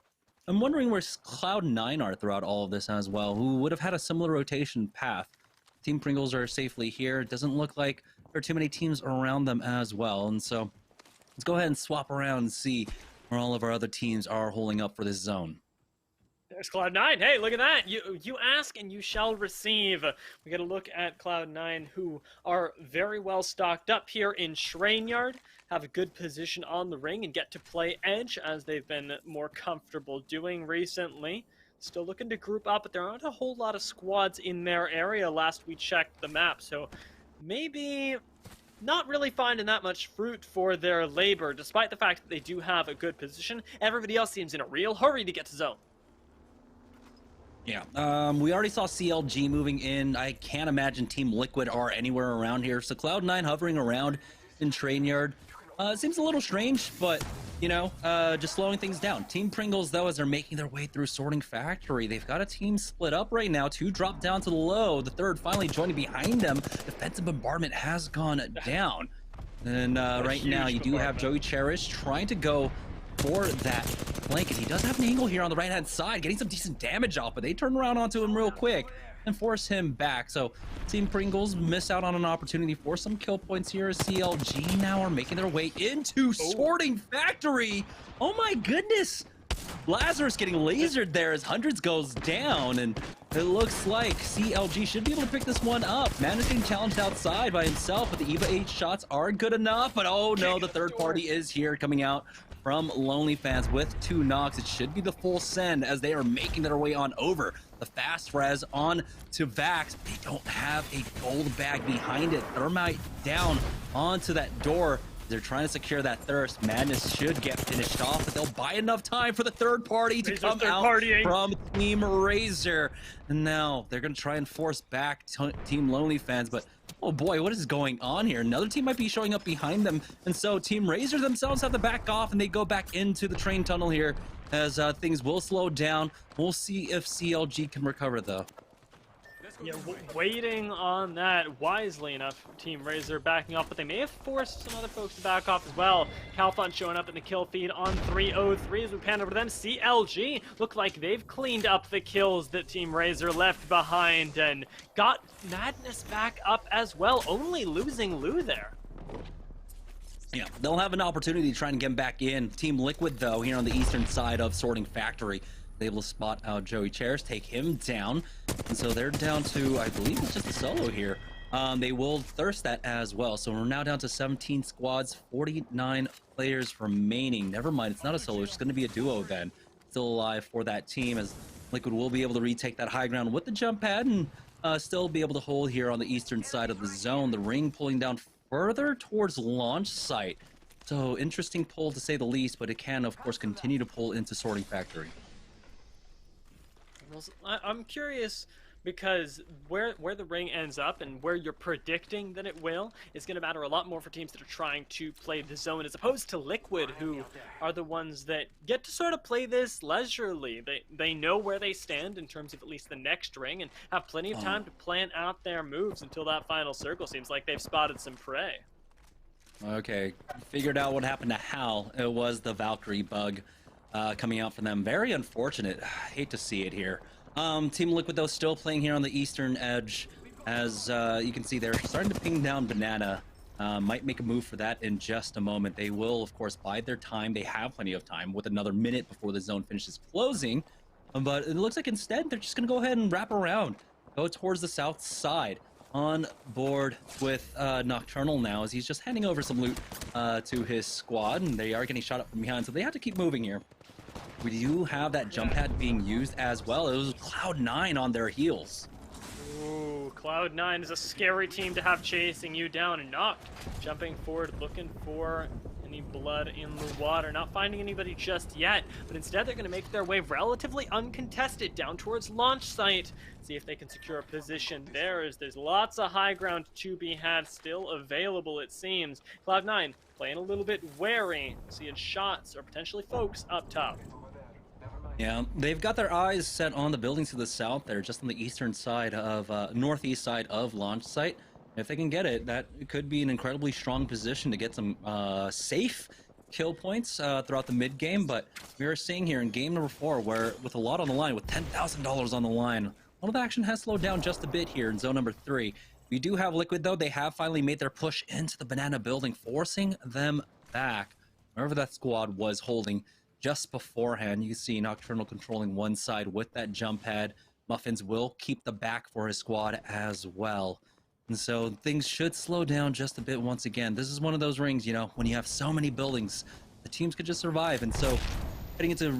I'm wondering where Cloud9 are throughout all of this as well, who would have had a similar rotation path. Team Pringles are safely here. It doesn't look like there are too many teams around them as well. And so let's go ahead and swap around and see where all of our other teams are holding up for this zone. There's Cloud9. Hey, look at that. You ask and you shall receive. We got to look at Cloud9, who are very well stocked up here in Shrainyard, have a good position on the ring, and get to play edge as they've been more comfortable doing recently. Still looking to group up, but there aren't a whole lot of squads in their area last we checked the map, so maybe not really finding that much fruit for their labor, despite the fact that they do have a good position. Everybody else seems in a real hurry to get to zone. Yeah, we already saw CLG moving in. I can't imagine Team Liquid are anywhere around here. So Cloud9 hovering around in Trainyard. It seems a little strange, but, you know, just slowing things down. Team Pringles, though, as they're making their way through Sorting Factory, they've got a team split up right now. 2 drop down to the low. The third finally joining behind them. Defensive bombardment has gone down. And right now, you do have Joey Cherish trying to go for that blanket. He does have an angle here on the right-hand side, getting some decent damage off, but they turn around onto him real quick and force him back. So Team Pringles miss out on an opportunity for some kill points here as CLG now are making their way into Sorting Factory. Oh my goodness! Lazarus getting lasered there as Hundreds goes down, and it looks like CLG should be able to pick this one up. Man is getting challenged outside by himself, but the EVA 8 shots aren't good enough. But oh no, the third party is here coming out from Lonely Fans with 2 knocks. It should be the full send as they are making their way on over. The fast res on to Vax. They don't have a gold bag behind it. Thermite down onto that door. They're trying to secure that thirst. Madness should get finished off, but they'll buy enough time for the third party to come out from Team Razer. And now they're going to try and force back Team Lonely Fans, but oh boy, what is going on here? Another team might be showing up behind them, and so Team Razer themselves have to back off, and they go back into the train tunnel here as things will slow down. We'll see if CLG can recover, though. Yeah, waiting on that wisely enough. Team Razer backing off, but they may have forced some other folks to back off as well. Calfon showing up in the kill feed on 303 as we pan over to them. CLG look like they've cleaned up the kills that Team Razer left behind and got Madness back up as well, only losing Lou there. Yeah, they'll have an opportunity to try and get him back in. Team Liquid, though, here on the eastern side of Sorting Factory, able to spot out Joey Chairs, take him down, and so they're down to, I believe it's just a solo here. They will thirst that as well, so we're now down to 17 squads, 49 players remaining. Never mind, it's not a solo, it's going to be a duo then. Still alive for that team, as Liquid will be able to retake that high ground with the jump pad and still be able to hold here on the eastern side of the zone. The ring pulling down further towards launch site. So interesting pull to say the least, but it can of course continue to pull into Sorting Factory. I'm curious because where the ring ends up and where you're predicting that it will is going to matter a lot more for teams that are trying to play the zone as opposed to Liquid, who are the ones that get to sort of play this leisurely. They know where they stand in terms of at least the next ring and have plenty of time to plan out their moves until that final circle. Seems like they've spotted some prey. Okay, figured out what happened to Hal. It was the Valkyrie bug coming out for them. Very unfortunate. Hate to see it here. Team Liquid, though, still playing here on the eastern edge. As you can see, they're starting to ping down Banana. Might make a move for that in just a moment. They will, of course, bide their time. They have plenty of time with another minute before the zone finishes closing. But it looks like instead, they're just going to go ahead and wrap around. Go towards the south side. On board with Nocturnal now, as he's just handing over some loot to his squad, and they are getting shot up from behind, so they have to keep moving here. We do have that jump pad being used as well. It was Cloud9 on their heels. Ooh, Cloud9 is a scary team to have chasing you down and knocked. Jumping forward, looking for any blood in the water. Not finding anybody just yet, but instead they're going to make their way relatively uncontested down towards launch site. See if they can secure a position there, as there's lots of high ground to be had still available, it seems. Cloud9 playing a little bit wary, seeing shots or potentially folks up top. Yeah, they've got their eyes set on the buildings to the south there, just on the eastern side of, northeast side of launch site. If they can get it, that could be an incredibly strong position to get some safe kill points throughout the mid game. But we are seeing here in game number 4, where with a lot on the line, with $10,000 on the line, a lot of the action has slowed down just a bit here in zone number 3. We do have Liquid, though. They have finally made their push into the banana building, forcing them back. Wherever that squad was holding just beforehand. You can see Nocturnal controlling one side with that jump pad. Muffins will keep the back for his squad as well. And so things should slow down just a bit once again. This is one of those rings, you know, when you have so many buildings, the teams could just survive. And so heading into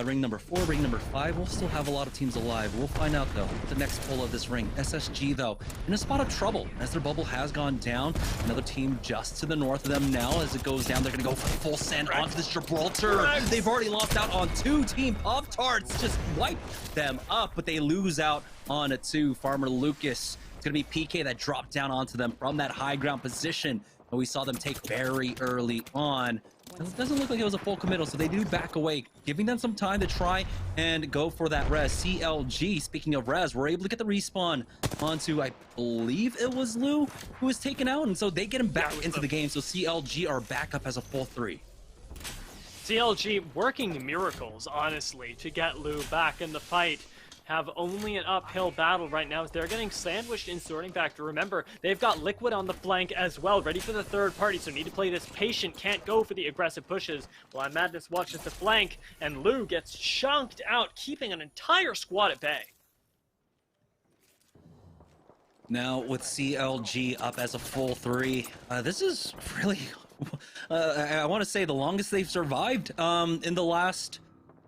ring number 4, ring number 5, we'll still have a lot of teams alive. We'll find out, though, with the next pull of this ring. SSG, though, in a spot of trouble as their bubble has gone down. Another team just to the north of them now. As it goes down, they're going to go for the full send onto this Gibraltar. They've already lost out on 2 team Pop-Tarts. Just wipe them up, but they lose out on a 2. Farmer Lucas. It's going to be PK that dropped down onto them from that high ground position. And we saw them take very early on. It doesn't look like it was a full committal, so they do back away, giving them some time to try and go for that res. CLG, speaking of res, we're able to get the respawn onto, I believe it was Lou who was taken out, and so they get him back into the game, so CLG are back up as a full 3. CLG working miracles, honestly, to get Lou back in the fight. Have only an uphill battle right now as they're getting sandwiched in sorting factor. Remember, they've got Liquid on the flank as well, ready for the third party, so need to play this patient, can't go for the aggressive pushes. While Madness watches the flank, and Lou gets chunked out, keeping an entire squad at bay. Now with CLG up as a full 3, this is really, I want to say the longest they've survived in the last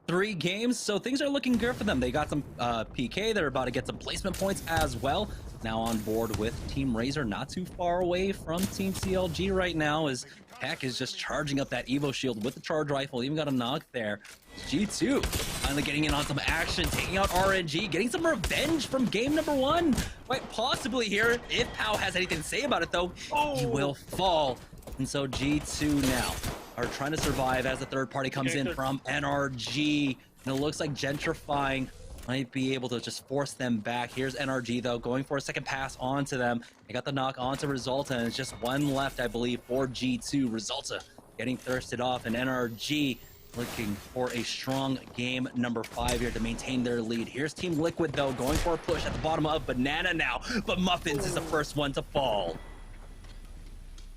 3 games, so things are looking good for them. They got some PK, they're about to get some placement points as well. Now on board with Team Razer, not too far away from Team CLG right now, as Peck is just charging up that Evo shield with the charge rifle, even got a knock there. G2 finally getting in on some action, taking out RNG, getting some revenge from game number 1. Quite possibly here, if Pow has anything to say about it though, he will fall. And so G2 now are trying to survive as the third party comes in from NRG. And it looks like Gentrifying might be able to just force them back. Here's NRG, though, going for a second pass onto them. They got the knock onto Resulta, and it's just one left, I believe, for G2. Resulta getting thirsted off, and NRG looking for a strong game number 5 here to maintain their lead. Here's Team Liquid, though, going for a push at the bottom of Banana now, but Muffins is the first one to fall.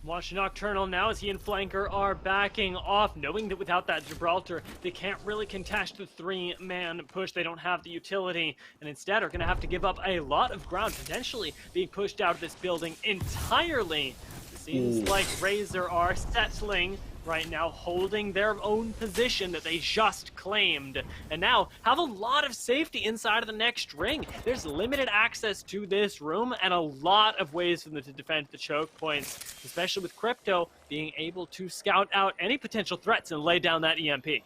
Watch Nocturnal now as he and Flanker are backing off, knowing that without that Gibraltar, they can't really contest the 3-man push. They don't have the utility, and instead are going to have to give up a lot of ground, potentially being pushed out of this building entirely. It seems like Razer are settling right now, holding their own position that they just claimed, and now have a lot of safety inside of the next ring. There's limited access to this room and a lot of ways for them to defend the choke points, especially with Crypto being able to scout out any potential threats and lay down that EMP.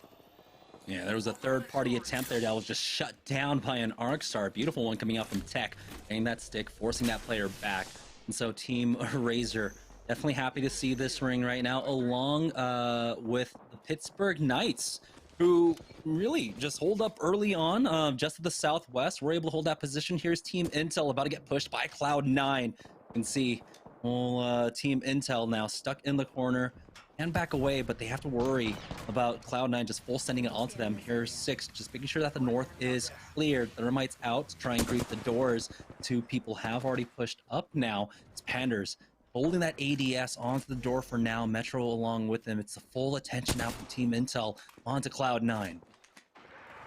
Yeah, there was a third-party attempt there that was just shut down by an Arcstar. Beautiful one coming out from Tech, getting that stick, forcing that player back. And so Team Razer definitely happy to see this ring right now, along with the Pittsburgh Knights, who really just hold up early on, just to the southwest. We're able to hold that position. Here's Team Intel about to get pushed by Cloud9. You can see Team Intel now stuck in the corner and back away, but they have to worry about Cloud9 just full sending it onto them. Here's 6, just making sure that the north is cleared. The Thermite's out to try and greet the doors. 2 people have already pushed up now. It's Panders holding that ADS onto the door for now. Metro along with them. It's the full attention now from Team Intel onto Cloud9.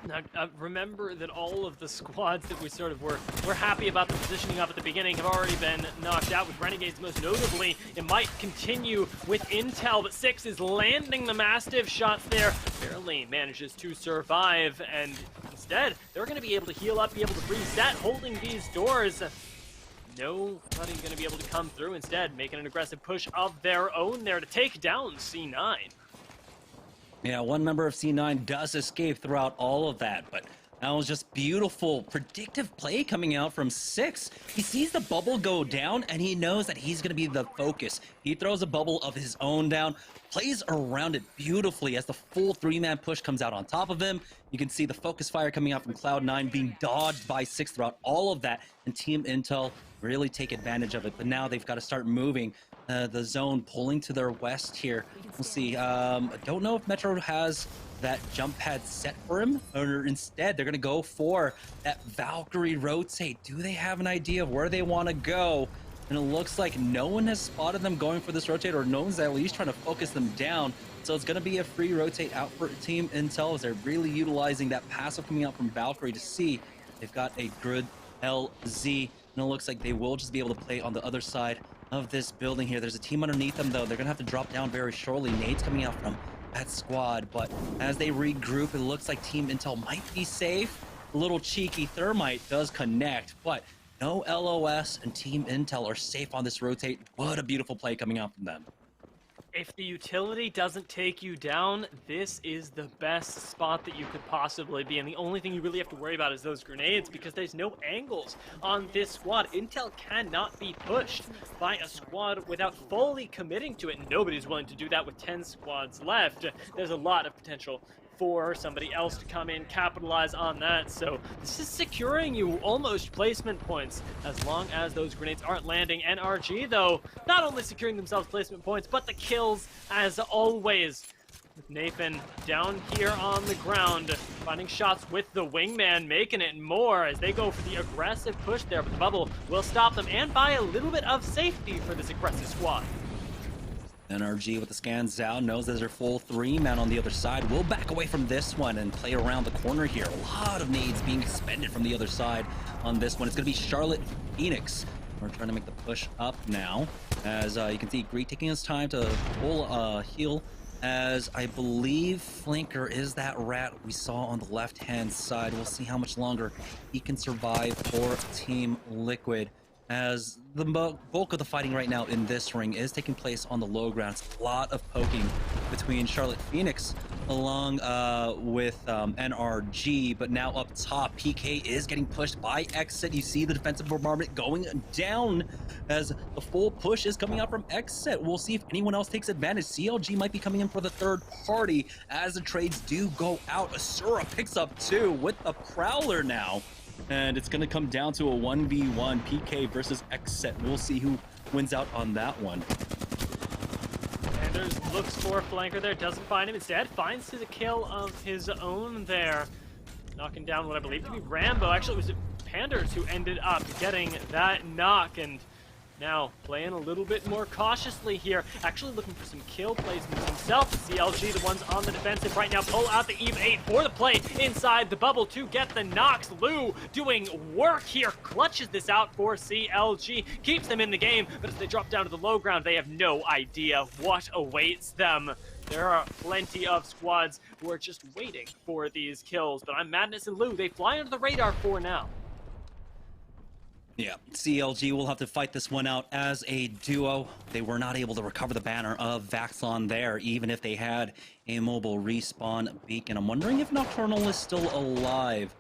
Now, remember that all of the squads that we sort of were happy about the positioning of at the beginning have already been knocked out, with Renegades most notably. It might continue with Intel, but 6 is landing the massive shots there. Barely manages to survive, and instead, they're going to be able to heal up, be able to reset, holding these doors. Nobody going to be able to come through. Instead, making an aggressive push of their own there to take down C9. Yeah, one member of C9 does escape throughout all of that, but that was just beautiful, predictive play coming out from 6. He sees the bubble go down, and he knows that he's going to be the focus. He throws a bubble of his own down, plays around it beautifully as the full 3-man push comes out on top of him. You can see the focus fire coming out from Cloud9 being dodged by 6 throughout all of that, and Team Intel really take advantage of it. But now they've got to start moving the zone, pulling to their west here. We'll see. I don't know if Metro has that jump pad set for him, or instead they're going to go for that Valkyrie rotate. Do they have an idea of where they want to go? and it looks like no one has spotted them going for this rotate, or no one's at least trying to focus them down. So it's going to be a free rotate out for Team Intel as they're really utilizing that passive coming out from Valkyrie to see. They've got a good LZ, and it looks like they will just be able to play on the other side of this building here. There's a team underneath them, though. They're going to have to drop down very shortly. Nades coming out from that squad, but as they regroup, it looks like Team Intel might be safe. A little cheeky thermite does connect, but no LOS, and Team Intel are safe on this rotate. What a beautiful play coming out from them. If the utility doesn't take you down, this is the best spot that you could possibly be. And the only thing you really have to worry about is those grenades, because there's no angles on this squad. Intel cannot be pushed by a squad without fully committing to it. And nobody's willing to do that with 10 squads left. There's a lot of potential for somebody else to come in, capitalize on that. So this is securing you almost placement points as long as those grenades aren't landing. NRG, though, not only securing themselves placement points, but the kills as always. With Nathan down here on the ground, finding shots with the wingman, making it more as they go for the aggressive push there, but the bubble will stop them and buy a little bit of safety for this aggressive squad. NRG with the scans out, knows there's a full 3-man on the other side. We'll back away from this one and play around the corner here. A lot of nades being expended from the other side on this one. It's going to be Charlotte Phoenix. We're trying to make the push up now. As you can see, Greek taking his time to pull heal. As I believe Flanker is that rat we saw on the left-hand side. We'll see how much longer he can survive for Team Liquid, as the bulk of the fighting right now in this ring is taking place on the low ground. It's a lot of poking between Charlotte Phoenix along with NRG, but now up top, PK is getting pushed by Exit. You see the defensive bombardment going down as the full push is coming out from Exit. We'll see if anyone else takes advantage. CLG might be coming in for the third party as the trades do go out. Asura picks up 2 with a Prowler now. And it's going to come down to a 1v1 PK versus Xset. We'll see who wins out on that one. Anders looks for a flanker there, doesn't find him. Instead, finds his kill of his own there. Knocking down what I believe to be Rambo. Actually, it was Panders who ended up getting that knock. And now playing a little bit more cautiously here. Actually looking for some kill placements himself. CLG, the ones on the defensive right now, pull out the Eve 8 for the play inside the bubble to get the knocks. Lou doing work here, clutches this out for CLG, keeps them in the game, but as they drop down to the low ground, they have no idea what awaits them. There are plenty of squads who are just waiting for these kills, but I'm Madness and Lou, they fly under the radar for now. Yeah, CLG will have to fight this one out as a duo. They were not able to recover the banner of Vaxlon there, even if they had a mobile respawn beacon. I'm wondering if Nocturnal is still alive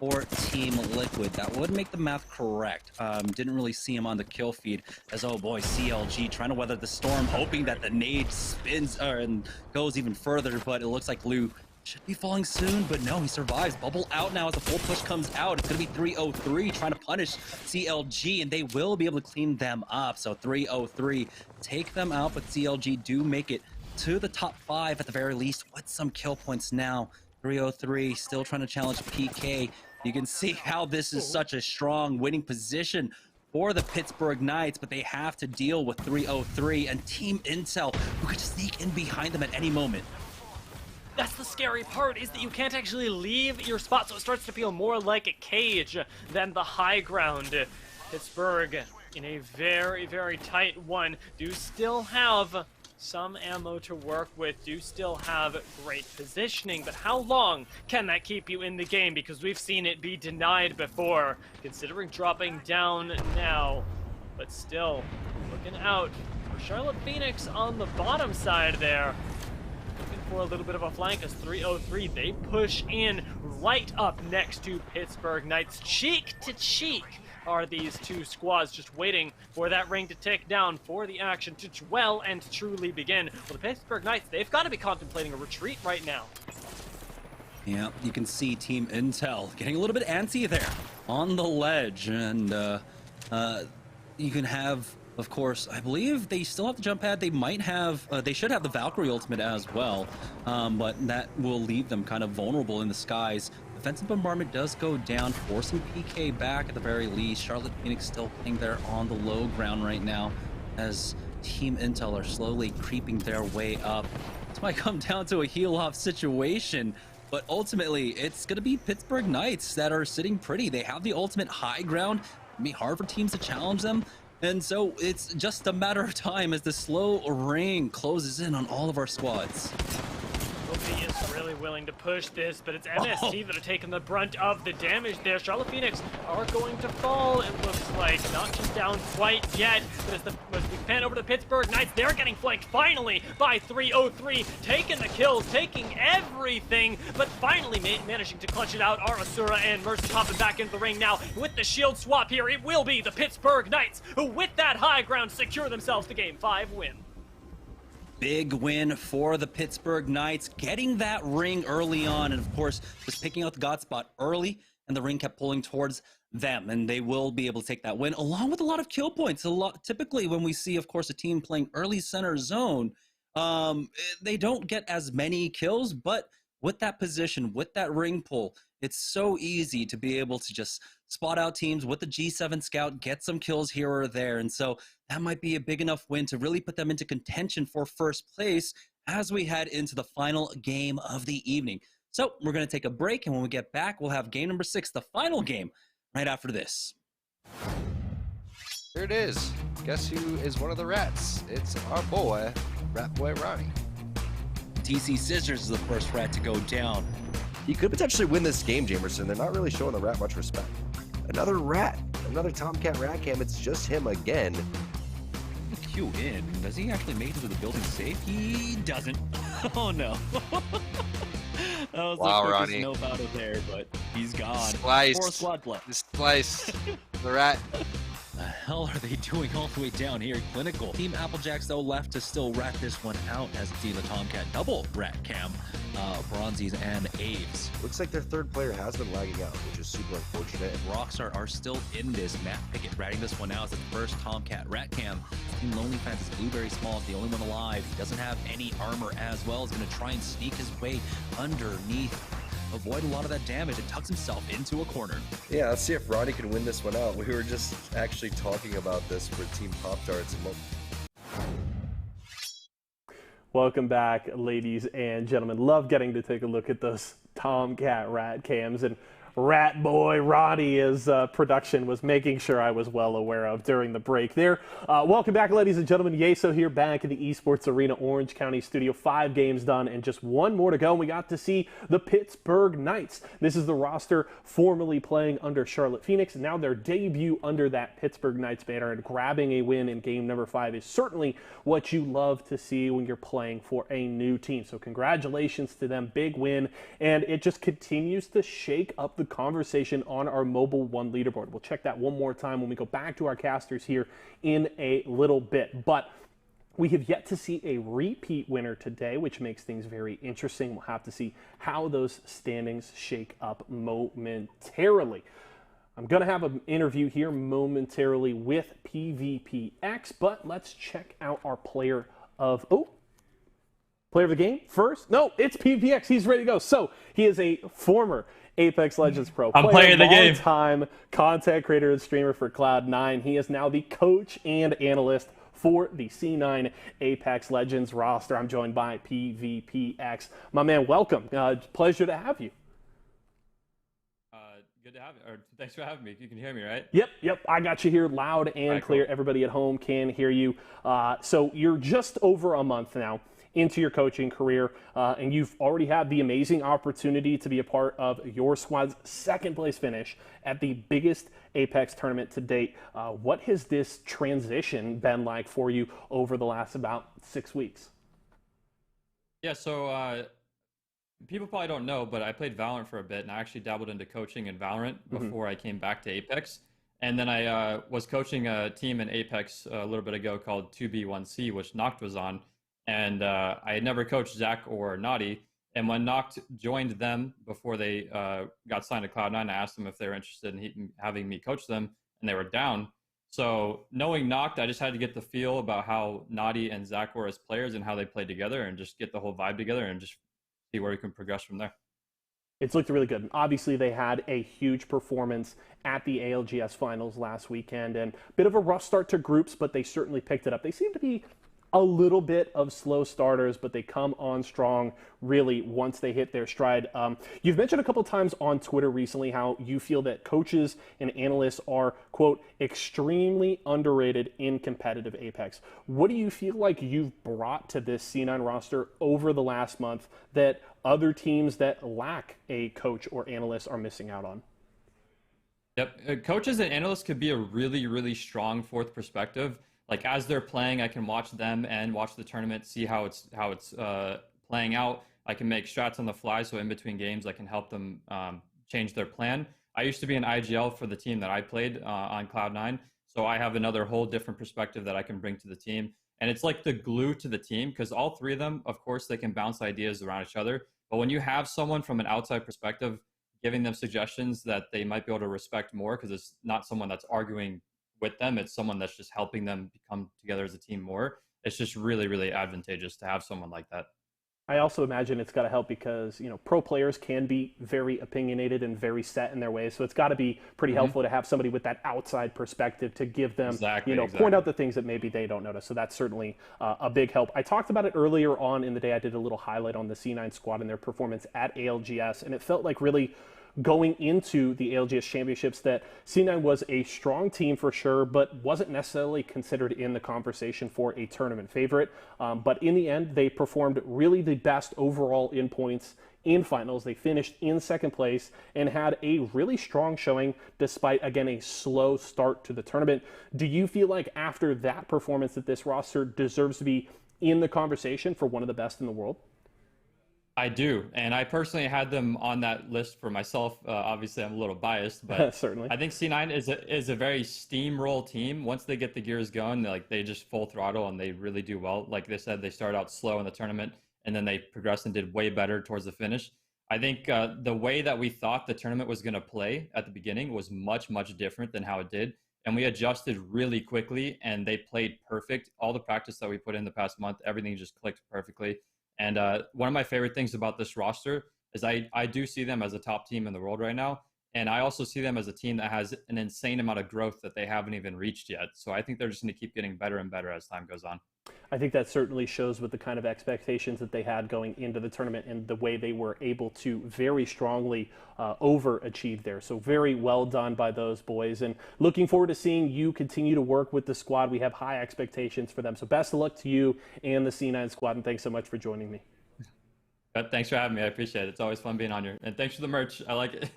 for Team Liquid. That would make the math correct. Didn't really see him on the kill feed as, oh boy, CLG trying to weather the storm, hoping that the nade spins and goes even further, but it looks like Lou should be falling soon, but no, he survives. Bubble out now as the full push comes out. It's going to be 303 trying to punish CLG, and they will be able to clean them up. So 303 take them out, but CLG do make it to the top 5 at the very least with some kill points now. 303 still trying to challenge PK. You can see how this is such a strong winning position for the Pittsburgh Knights, but they have to deal with 303 and Team Intel, who could sneak in behind them at any moment. That's the scary part, is that you can't actually leave your spot, so it starts to feel more like a cage than the high ground. Pittsburgh, in a very, very tight one, do still have some ammo to work with, do still have great positioning, but how long can that keep you in the game? Because we've seen it be denied before, considering dropping down now. But still, looking out for Charlotte Phoenix on the bottom side there. For a little bit of a flank as 303, they push in right up next to Pittsburgh Knights. Cheek to cheek are these two squads, just waiting for that ring to tick down, for the action to well and truly begin. Well, the Pittsburgh Knights, they've got to be contemplating a retreat right now. Yeah, you can see Team Intel getting a little bit antsy there on the ledge, and you can have Of course, I believe they still have the jump pad. They might have, they should have the Valkyrie ultimate as well, but that will leave them kind of vulnerable in the skies. Defensive bombardment does go down, force some PK back at the very least. Charlotte Phoenix still playing there on the low ground right now as Team Intel are slowly creeping their way up. This might come down to a heal-off situation, but ultimately it's going to be Pittsburgh Knights that are sitting pretty. They have the ultimate high ground. It'll be hard for teams to challenge them. And so it's just a matter of time as the slow ring closes in on all of our squads. Kobe is really willing to push this, but it's MST that are taking the brunt of the damage there. Charlotte Phoenix are going to fall, it looks like. Not just down quite yet, but as we pan over to the Pittsburgh Knights, they're getting flanked finally by 303, taking the kills, taking everything, but finally managing to clutch it out. Are Asura and Mercy popping back into the ring now with the shield swap here. It will be the Pittsburgh Knights who, with that high ground, secure themselves the Game 5 win. Big win for the Pittsburgh Knights, getting that ring early on, and of course, just picking out the God spot early, and the ring kept pulling towards them, and they will be able to take that win, along with a lot of kill points. Typically, when we see, of course, a team playing early center zone, they don't get as many kills, but with that position, with that ring pull, it's so easy to be able to just spot out teams with the G7 scout, get some kills here or there. And so that might be a big enough win to really put them into contention for first place as we head into the final game of the evening. So we're going to take a break, and when we get back, we'll have game number 6, the final game, right after this. Here it is. Guess who is one of the rats? It's our boy, Rat Boy Ronnie. TC Scissors is the first rat to go down. He could potentially win this game, Jamerson. They're not really showing the rat much respect. Another rat. Another Tomcat rat cam. It's just him again. Q in. Does he actually make it to the building safe? He doesn't. Oh no. That was Wow, the Ronnie. quickest nope out of there, but he's gone. Splice. 4 squad left. Splice. The rat. The hell are they doing all the way down here? Clinical. Team Applejacks, though, left to still rat this one out as the Tomcat double rat cam. Bronzies and Aves. Looks like their third player has been lagging out, which is super unfortunate. And Rockstar are still in this. Matt Pickett ratting this one out as the first Tomcat rat cam. Team Lonely Fans is Blueberry Small, is the only one alive. He doesn't have any armor as well. He's going to try and sneak his way underneath, avoid a lot of that damage, and tucks himself into a corner. Yeah, let's see if Ronnie can win this one out. We were just actually talking about this for Team Pop-Tarts. Welcome back, ladies and gentlemen. Love getting to take a look at those Tomcat rat cams, and Rat Boy Ronnie, as production was making sure I was well aware of during the break there. Welcome back, ladies and gentlemen. Yeso here, back in the Esports Arena, Orange County studio. 5 games done and just 1 more to go. We got to see the Pittsburgh Knights. This is the roster formerly playing under Charlotte Phoenix, and now their debut under that Pittsburgh Knights banner, and grabbing a win in game number 5 is certainly what you love to see when you're playing for a new team. So congratulations to them. Big win, and it just continues to shake up the conversation on our Mobile 1 leaderboard. We'll check that one more time when we go back to our casters here in a little bit. But we have yet to see a repeat winner today, which makes things very interesting. We'll have to see how those standings shake up momentarily. I'm going to have an interview here momentarily with PvPX, but let's check out our player of the game first. No, it's PvPX. He's ready to go. So he is a former Apex Legends pro player of the game. Time content creator and streamer for Cloud9. He is now the coach and analyst for the C9 Apex Legends roster. I'm joined by PvPX. My man, welcome. Pleasure to have you. Good to have you. Or thanks for having me. You can hear me, right? Yep. I got you here loud and clear. Cool. Everybody at home can hear you. So you're just over a month now into your coaching career, and you've already had the amazing opportunity to be a part of your squad's 2nd place finish at the biggest Apex tournament to date. What has this transition been like for you over the last about 6 weeks? Yeah, so people probably don't know, but I played Valorant for a bit, and I actually dabbled into coaching in Valorant before I came back to Apex. And then I was coaching a team in Apex a little bit ago called 2B1C, which Noct was on. And I had never coached Zach or Naughty. And when Noct joined them before they got signed to Cloud9, I asked them if they were interested in having me coach them, and they were down. So knowing Noct, I just had to get the feel about how Naughty and Zach were as players and how they played together, and just get the whole vibe together and just see where we can progress from there. It's looked really good. Obviously, they had a huge performance at the ALGS finals last weekend, and a bit of a rough start to groups, but they certainly picked it up. They seem to be a little bit of slow starters, but they come on strong really once they hit their stride. You've mentioned a couple times on Twitter recently how you feel that coaches and analysts are, quote, extremely underrated in competitive Apex. What do you feel like you've brought to this C9 roster over the last month that other teams that lack a coach or analyst are missing out on? Yep, coaches and analysts could be a really, really strong fourth perspective. Like as they're playing, I can watch them and watch the tournament, see how it's playing out. I can make strats on the fly, so in between games, I can help them change their plan. I used to be an IGL for the team that I played on Cloud9, so I have another whole different perspective that I can bring to the team. And it's like the glue to the team, because all three of them, of course, they can bounce ideas around each other. But when you have someone from an outside perspective giving them suggestions that they might be able to respect more, because it's not someone that's arguing with them, it's someone that's just helping them come together as a team more. It's just really, really advantageous to have someone like that. I also imagine it's got to help because, pro players can be very opinionated and very set in their ways. So it's got to be pretty helpful to have somebody with that outside perspective to give them, point out the things that maybe they don't notice. So that's certainly a big help. I talked about it earlier on in the day. I did a little highlight on the C9 squad and their performance at ALGS, and it felt like really going into the ALGS championships that C9 was a strong team for sure, but wasn't necessarily considered in the conversation for a tournament favorite. But in the end, they performed really the best overall in points in finals. They finished in second place and had a really strong showing despite, again, a slow start to the tournament. Do you feel like after that performance that this roster deserves to be in the conversation for one of the best in the world? I do, and I personally had them on that list for myself. Obviously, I'm a little biased, but certainly, I think C9 is a very steamroll team. Once they get the gears going, they just full throttle and they really do well. Like they said, they started out slow in the tournament and then they progressed and did way better towards the finish. I think the way that we thought the tournament was going to play at the beginning was much, much different than how it did, and we adjusted really quickly and they played perfect. All the practice that we put in the past month, everything just clicked perfectly. And one of my favorite things about this roster is I do see them as a top team in the world right now. And I also see them as a team that has an insane amount of growth that they haven't even reached yet. So I think they're just going to keep getting better and better as time goes on. I think that certainly shows with the kind of expectations that they had going into the tournament and the way they were able to very strongly overachieve there. So very well done by those boys. And looking forward to seeing you continue to work with the squad. We have high expectations for them. So best of luck to you and the C9 squad. And thanks so much for joining me. Thanks for having me. I appreciate it. It's always fun being on here. And thanks for the merch. I like it.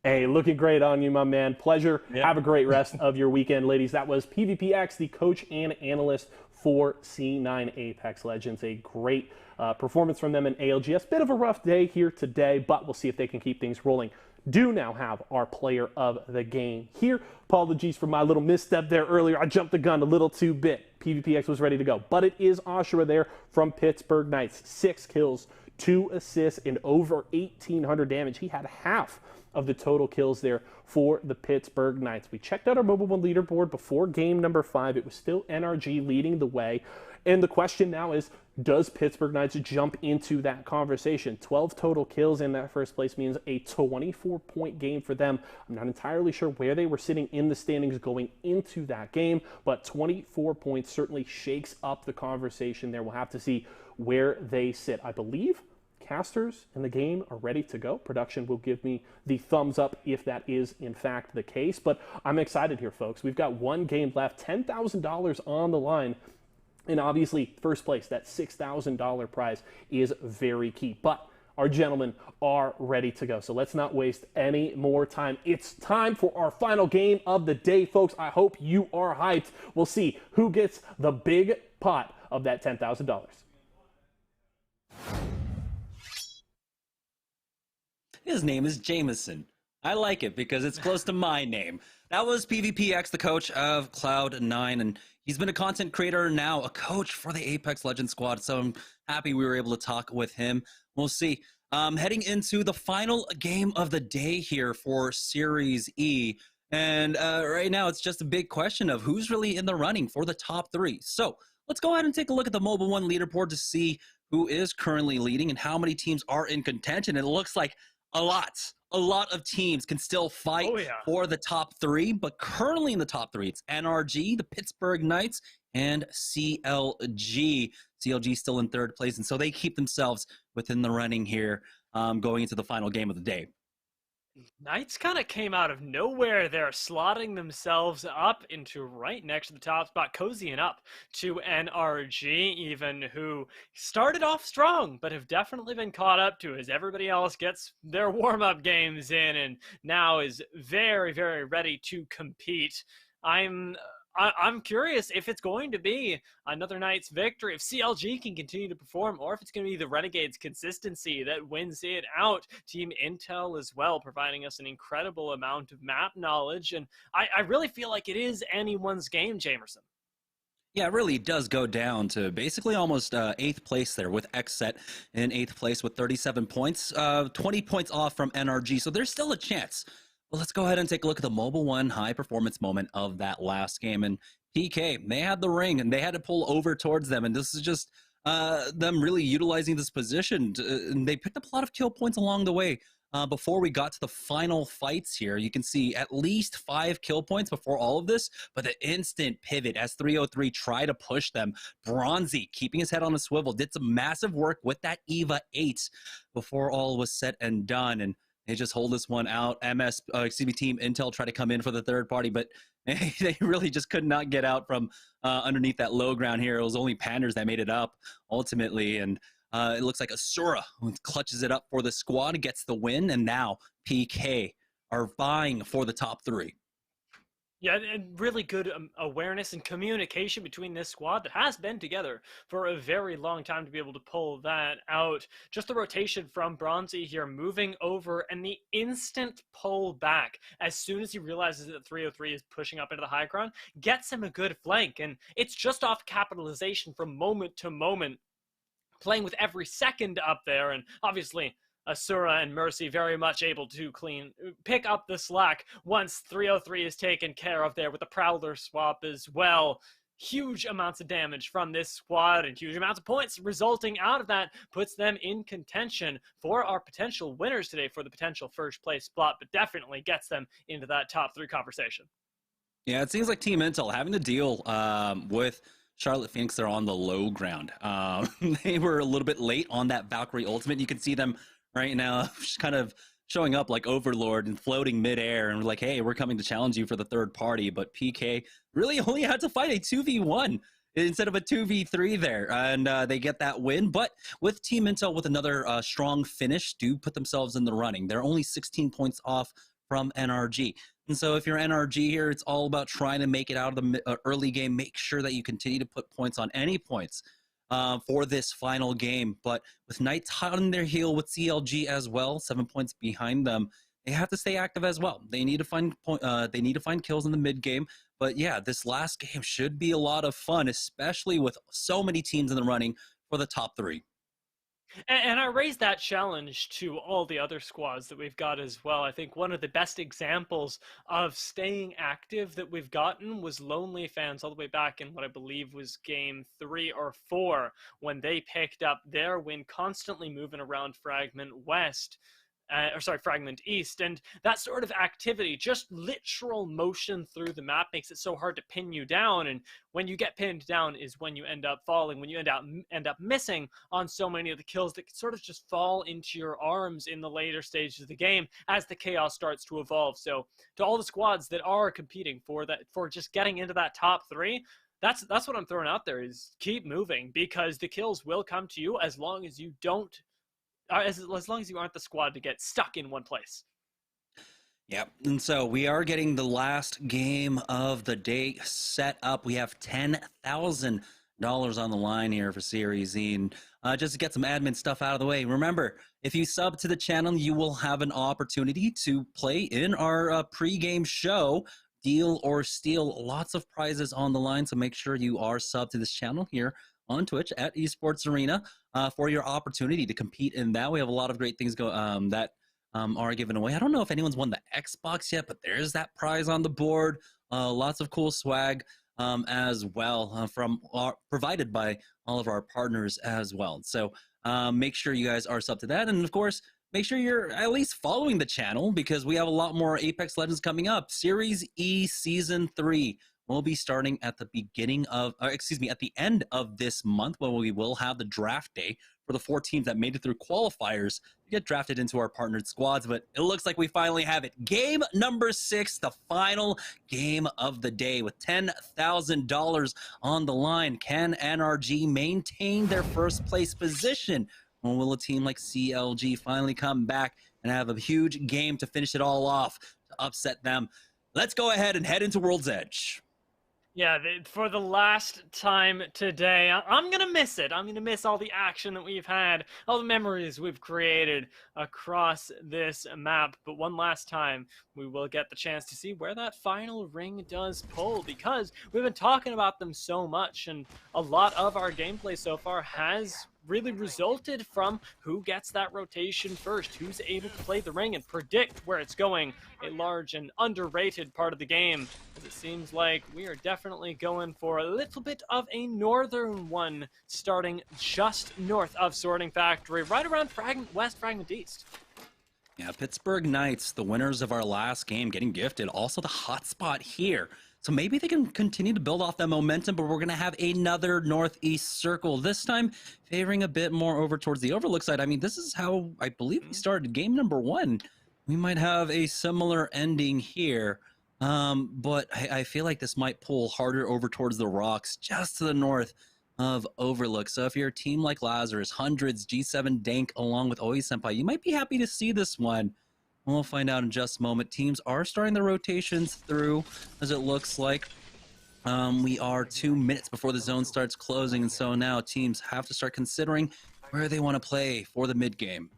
Hey, looking great on you, my man. Pleasure. Yeah. Have a great rest of your weekend, ladies. That was PvPX, the coach and analyst for C9 Apex Legends. A great performance from them in ALGS. Bit of a rough day here today, but we'll see if they can keep things rolling. Do now have our player of the game here. Apologies for my little misstep there earlier. I jumped the gun a little too bit. PvPX was ready to go, but it is Ashura there from Pittsburgh Knights. 6 kills, 2 assists, and over 1,800 damage. He had half of the total kills there for the Pittsburgh Knights. We checked out our Mobile One leaderboard before game number 5. It was still NRG leading the way. And the question now is, does Pittsburgh Knights jump into that conversation? 12 total kills in that first place means a 24-point game for them. I'm not entirely sure where they were sitting in the standings going into that game, but 24 points certainly shakes up the conversation there. We'll have to see where they sit. I believe casters in the game are ready to go. Production will give me the thumbs up if that is in fact the case, but I'm excited here, folks. We've got one game left, $10,000 on the line, and obviously first place, that $6,000 prize is very key, but our gentlemen are ready to go. So let's not waste any more time. It's time for our final game of the day, folks. I hope you are hyped. We'll see who gets the big pot of that $10,000. His name is Jameson. I like it because it's close to my name. That was PvPX, the coach of Cloud9, and he's been a content creator, now a coach for the Apex Legends squad, so I'm happy we were able to talk with him. We'll see. Heading into the final game of the day here for Series E, And right now, it's just a big question of who's really in the running for the top 3. So let's go ahead and take a look at the Mobile One leaderboard to see who is currently leading and how many teams are in contention. It looks like a lot of teams can still fight for the top 3, but currently in the top 3, it's NRG, the Pittsburgh Knights, and CLG. CLG still in 3rd place, and so they keep themselves within the running here going into the final game of the day. Knights kind of came out of nowhere there, slotting themselves up into right next to the top spot, cozying up to NRG even, who started off strong, but have definitely been caught up to as everybody else gets their warm-up games in and now is very, very ready to compete. I'm curious if it's going to be another Knights victory, if CLG can continue to perform, or if it's going to be the Renegades' consistency that wins it out. Team Intel as well, providing us an incredible amount of map knowledge, and I really feel like it is anyone's game, Jamerson. Yeah, it really does go down to basically almost 8th place there, with Xset in 8th place with 37 points, 20 points off from NRG, so there's still a chance. Well, let's go ahead and take a look at the Mobile One high-performance moment of that last game. And PK, they had the ring, and they had to pull over towards them. And this is just them really utilizing this position. And they picked up a lot of kill points along the way. Before we got to the final fights here, you can see at least 5 kill points before all of this. But the instant pivot as 303 tried to push them. Bronzy, keeping his head on a swivel, did some massive work with that EVA 8 before all was said and done. And they just hold this one out. Team Intel tried to come in for the 3rd party, but they really just could not get out from underneath that low ground here. It was only Panders that made it up ultimately, and it looks like Asura clutches it up for the squad and gets the win, and now PK are vying for the top 3. Yeah, and really good awareness and communication between this squad that has been together for a very long time to be able to pull that out. Just the rotation from Bronzy here, moving over, and the instant pull back as soon as he realizes that 303 is pushing up into the high ground, gets him a good flank, and it's just off capitalization from moment to moment, playing with every second up there, and obviously Asura and Mercy very much able to pick up the slack once 303 is taken care of there with the Prowler swap as well. Huge amounts of damage from this squad and huge amounts of points resulting out of that puts them in contention for our potential winners today for the potential 1st place spot, but definitely gets them into that top 3 conversation. Yeah, it seems like Team Intel having to deal with Charlotte Phoenix. They're on the low ground. They were a little bit late on that Valkyrie ultimate. You can see them right now just kind of showing up like Overlord and floating midair, and we're like, hey, we're coming to challenge you for the 3rd party. But PK really only had to fight a 2v1 instead of a 2v3 there, and they get that win. But with Team Intel with another strong finish, do put themselves in the running. They're only 16 points off from NRG. And so if you're NRG here, it's all about trying to make it out of the early game. Make sure that you continue to put points on any points for this final game. But with Knights hot on their heel with CLG as well, 7 points behind them, they have to stay active as well. They need to find kills in the mid game. But yeah, this last game should be a lot of fun, especially with so many teams in the running for the top 3. And I raised that challenge to all the other squads that we've got as well. I think one of the best examples of staying active that we've gotten was Lonely Fans all the way back in what I believe was game 3 or 4, when they picked up their win, constantly moving around Fragment West. Fragment East, and that sort of activity, just literal motion through the map, makes it so hard to pin you down, and when you get pinned down is when you end up falling, when you end up missing on so many of the kills that sort of just fall into your arms in the later stages of the game as the chaos starts to evolve. So to all the squads that are competing for just getting into that top 3, that's what I'm throwing out there, is keep moving, because the kills will come to you as long as you don't as long as you aren't the squad to get stuck in one place. Yep, and so we are getting the last game of the day set up. We have $10,000 on the line here for Series E, and just to get some admin stuff out of the way. Remember, if you sub to the channel, you will have an opportunity to play in our pre-game show, Deal or Steal. Lots of prizes on the line, so make sure you are subbed to this channel here on Twitch at Esports Arena for your opportunity to compete in that. We have a lot of great things that are given away. I don't know if anyone's won the Xbox yet, but there's that prize on the board. Lots of cool swag as well provided by all of our partners as well. So make sure you guys are subbed to that. And of course, make sure you're at least following the channel because we have a lot more Apex Legends coming up. Series E Season 3 will be starting at the beginning of, at the end of this month when we will have the draft day for the 4 teams that made it through qualifiers to get drafted into our partnered squads. But it looks like we finally have it. Game number 6, the final game of the day with $10,000 on the line. Can NRG maintain their first place position? Or will a team like CLG finally come back and have a huge game to finish it all off to upset them? Let's go ahead and head into World's Edge. Yeah, for the last time today, I'm going to miss it. I'm going to miss all the action that we've had, all the memories we've created across this map. But one last time, we will get the chance to see where that final ring does pull, because we've been talking about them so much, and a lot of our gameplay so far has really resulted from who gets that rotation first, who's able to play the ring and predict where it's going. A large and underrated part of the game, as it seems like we are definitely going for a little bit of a northern one, starting just north of Sorting Factory, right around West Fragment East. Yeah, Pittsburgh Knights, the winners of our last game, getting gifted also the hotspot here. So maybe they can continue to build off that momentum, but we're going to have another northeast circle, this time favoring a bit more over towards the Overlook side. I mean, this is how I believe we started game number 1. We might have a similar ending here, but I feel like this might pull harder over towards the rocks just to the north of Overlook. So if you're a team like Lazarus, Hundreds, G7 Dank, along with Oi Senpai, you might be happy to see this one. We'll find out in just a moment. Teams are starting the rotations through, as it looks like. We are 2 minutes before the zone starts closing, and so now teams have to start considering where they want to play for the mid game.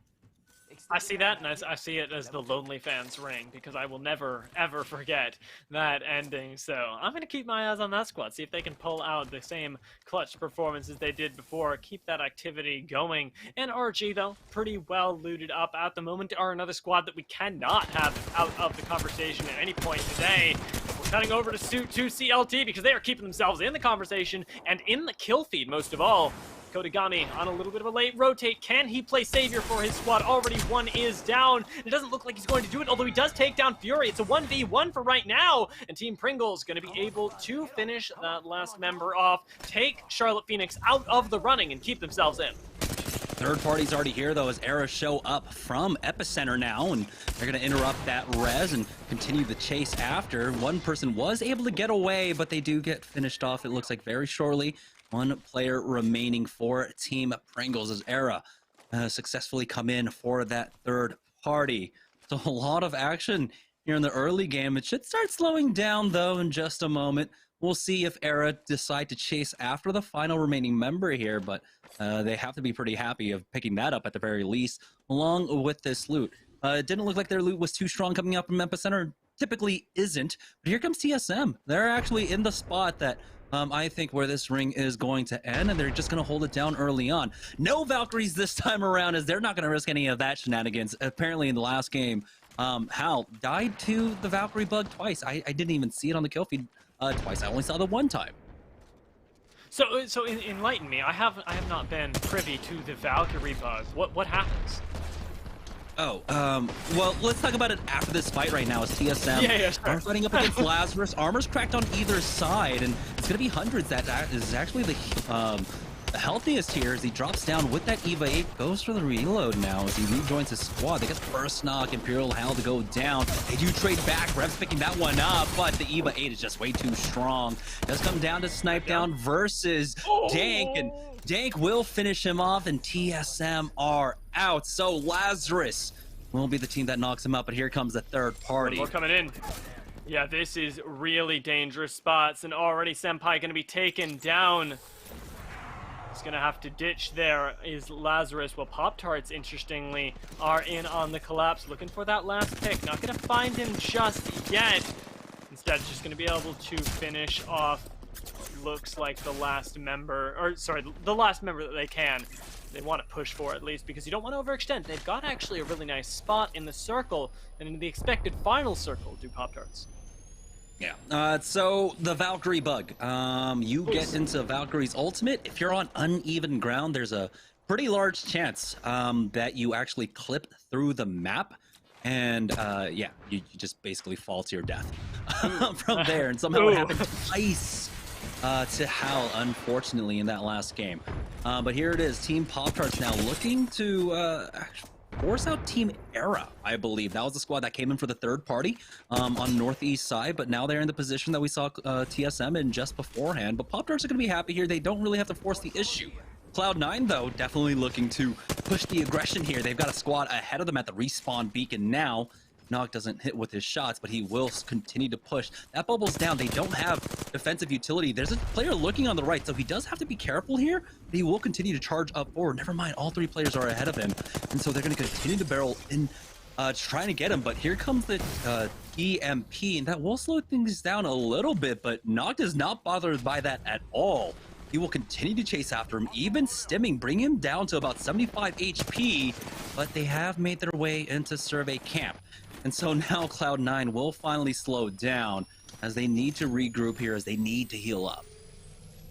I see that, and I see it as the Lonely Fans ring, because I will never, ever forget that ending. So I'm going to keep my eyes on that squad, see if they can pull out the same clutch performance as they did before, keep that activity going. And RG, though, pretty well looted up at the moment, are another squad that we cannot have out of the conversation at any point today. We're cutting over to CLT because they are keeping themselves in the conversation and in the kill feed, most of all. Kodagami on a little bit of a late rotate. Can he play Savior for his squad? Already one is down. It doesn't look like he's going to do it, although he does take down Fury. It's a 1v1 for right now, and Team Pringles going to be able to finish that last member off, take Charlotte Phoenix out of the running, and keep themselves in. Third party's already here, though, as Era show up from Epicenter now, and they're going to interrupt that res and continue the chase after. One person was able to get away, but they do get finished off, it looks like, very shortly. One player remaining for Team Pringles as Era successfully come in for that third party. So a lot of action here in the early game. It should start slowing down, though, in just a moment. We'll see if Era decide to chase after the final remaining member here, but they have to be pretty happy of picking that up at the very least, along with this loot. It didn't look like their loot was too strong coming up from Epicenter. Typically isn't, but here comes TSM. They're actually in the spot that I think where this ring is going to end, and they're just going to hold it down early on. No Valkyries this time around, as they're not going to risk any of that shenanigans. Apparently in the last game, Hal died to the Valkyrie bug twice. I didn't even see it on the kill feed twice. I only saw the one time. So enlighten me. I have not been privy to the Valkyrie bug. What happens? Oh, well, let's talk about it after this fight right now as TSM are fighting up against Lazarus. Armor's cracked on either side, and it's going to be Hundreds that is actually the healthiest here as he drops down with that EVA 8, goes for the reload now as he rejoins his squad. They get the first knock, Imperial Hell to go down. They do trade back, Rev's picking that one up, but the EVA 8 is just way too strong. Does come down to Snipe Down versus Dank, and Dank will finish him off, and TSM are out. So Lazarus will be the team that knocks him out, but here comes the third party. One more coming in. Yeah, this is really dangerous spots, and already Senpai going to be taken down. He's going to have to ditch there is Lazarus, while Pop-Tarts, interestingly, are in on the collapse, looking for that last pick. Not going to find him just yet. Instead, just going to be able to finish off, looks like the last member, or sorry, the last member that they can. they want to push for at least, because you don't want to overextend. They've got actually a really nice spot in the circle, and in the expected final circle do Pop-Tarts. Yeah, so the Valkyrie bug. You get into Valkyrie's ultimate. If you're on uneven ground, there's a pretty large chance that you actually clip through the map. And yeah, you just basically fall to your death from there. And somehow it happened twice to Hal, unfortunately, in that last game. But here it is, Team Pop-Tarts now looking to force out Team Era, I believe. That was the squad that came in for the third party on northeast side, but now they're in the position that we saw TSM in just beforehand. But Pop-Tarts are going to be happy here. They don't really have to force the issue. Cloud9, though, definitely looking to push the aggression here. They've got a squad ahead of them at the respawn beacon now. Nog doesn't hit with his shots, but he will continue to push. That bubble's down. They don't have defensive utility. There's a player looking on the right, so he does have to be careful here, but he will continue to charge up forward. Never mind, all three players are ahead of him, and so they're going to continue to barrel in, trying to get him. But here comes the EMP, and that will slow things down a little bit, but Nog is not bothered by that at all. He will continue to chase after him, even stimming, bring him down to about 75 HP, but they have made their way into Survey Camp. And so now Cloud9 will finally slow down as they need to regroup here, as they need to heal up.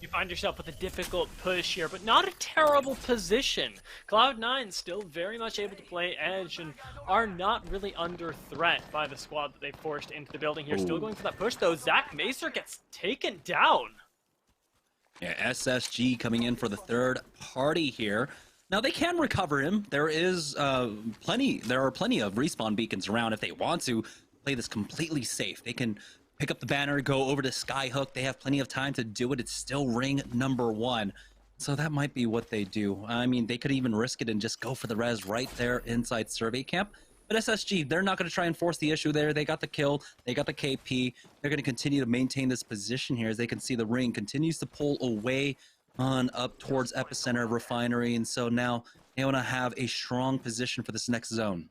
You find yourself with a difficult push here, but not a terrible position. Cloud9 still very much able to play edge and are not really under threat by the squad that they forced into the building here. Still going for that push, though. Zach Macer gets taken down. Yeah, SSG coming in for the third party here. Now they can recover him. There is plenty of respawn beacons around if they want to play this completely safe. They can pick up the banner, go over to Skyhook. They have plenty of time to do it. It's still ring number 1. So that might be what they do. I mean, they could even risk it and just go for the res right there inside Survey Camp. But SSG, they're not going to try and force the issue there. They got the kill. They got the KP. They're going to continue to maintain this position here as they can see the ring continues to pull away on up towards Epicenter Refinery. And so now they want to have a strong position for this next zone.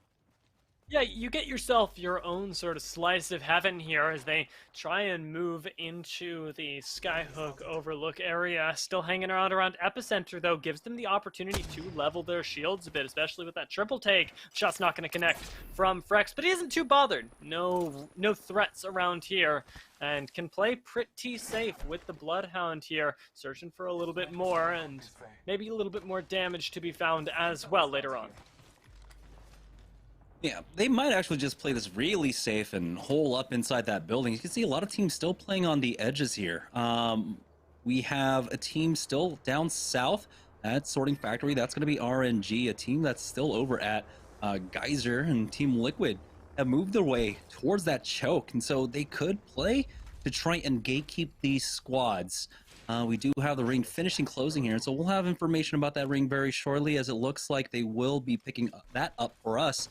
Yeah, you get yourself your own sort of slice of heaven here as they try and move into the Skyhook Overlook area. Still hanging around Epicenter, though, gives them the opportunity to level their shields a bit, especially with that triple take. Shot's not going to connect from Frex, but he isn't too bothered. No threats around here, and can play pretty safe with the Bloodhound here, searching for a little bit more, and maybe a little bit more damage to be found as well later on. Yeah, they might actually just play this really safe and hole up inside that building. You can see a lot of teams still playing on the edges here. We have a team still down south at Sorting Factory. That's going to be RNG, a team that's still over at Geyser, and Team Liquid have moved their way towards that choke. And so they could play to try and gatekeep these squads. We do have the ring finishing closing here, and so we'll have information about that ring very shortly, as it looks like they will be picking that up for us.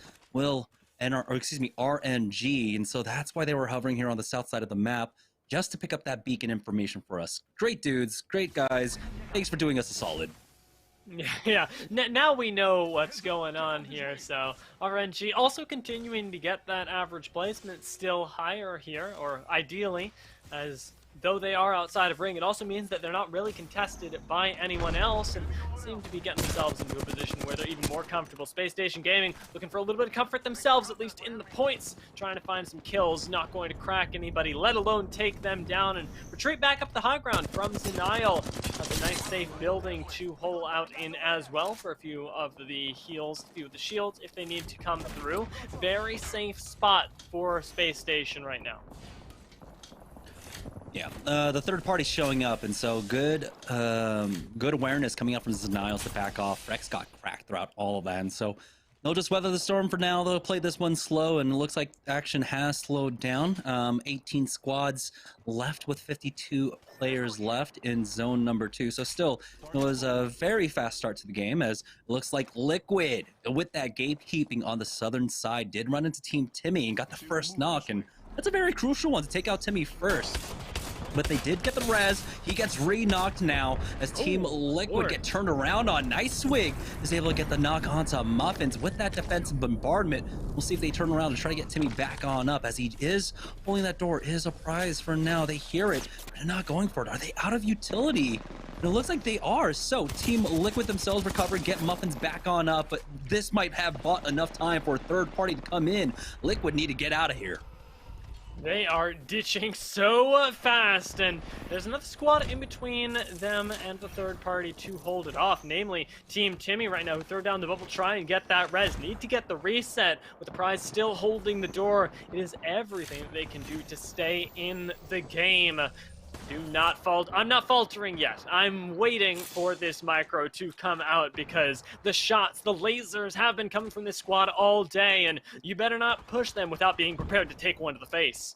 RNG, and so that's why they were hovering here on the south side of the map, just to pick up that beacon information for us. Great dudes, great guys. Thanks for doing us a solid. Yeah. Now we know what's going on here. So RNG also continuing to get that average placement still higher here, or ideally, as though they are outside of ring, it also means that they're not really contested by anyone else and seem to be getting themselves into a position where they're even more comfortable. Space Station Gaming looking for a little bit of comfort themselves, at least in the points, trying to find some kills, not going to crack anybody, let alone take them down, and retreat back up the high ground from Zenile. That's a nice safe building to hole out in as well for a few of the heals, a few of the shields if they need to come through. Very safe spot for Space Station right now. Yeah, the third party's showing up, and so good awareness coming up from Zeniles to back off. Rex got cracked throughout all of that, and so they'll just weather the storm for now. They'll play this one slow, and it looks like action has slowed down. 18 squads left with 52 players left in zone number 2. So still, it was a very fast start to the game, as it looks like Liquid, with that gatekeeping on the southern side, did run into Team Timmy and got the first knock, and that's a very crucial one to take out Timmy first. but they did get the res. He gets re-knocked now as Team Liquid get turned around on. Nice swing. Is able to get the knock onto Muffins with that defensive bombardment. We'll see if they turn around to try to get Timmy back on up as he is holding that door. Is a prize for now. They hear it, but they're not going for it. Are they out of utility? And it looks like they are. So Team Liquid themselves recover, get Muffins back on up, but this might have bought enough time for a third party to come in. Liquid need to get out of here. They are ditching so fast, and there's another squad in between them and the third party to hold it off, namely Team Timmy right now, who throw down the bubble, try and get that res. Need to get the reset with the prize still holding the door. It is everything that they can do to stay in the game. Do not falter. I'm not faltering yet. I'm waiting for this micro to come out because the shots, the lasers have been coming from this squad all day, and you better not push them without being prepared to take one to the face.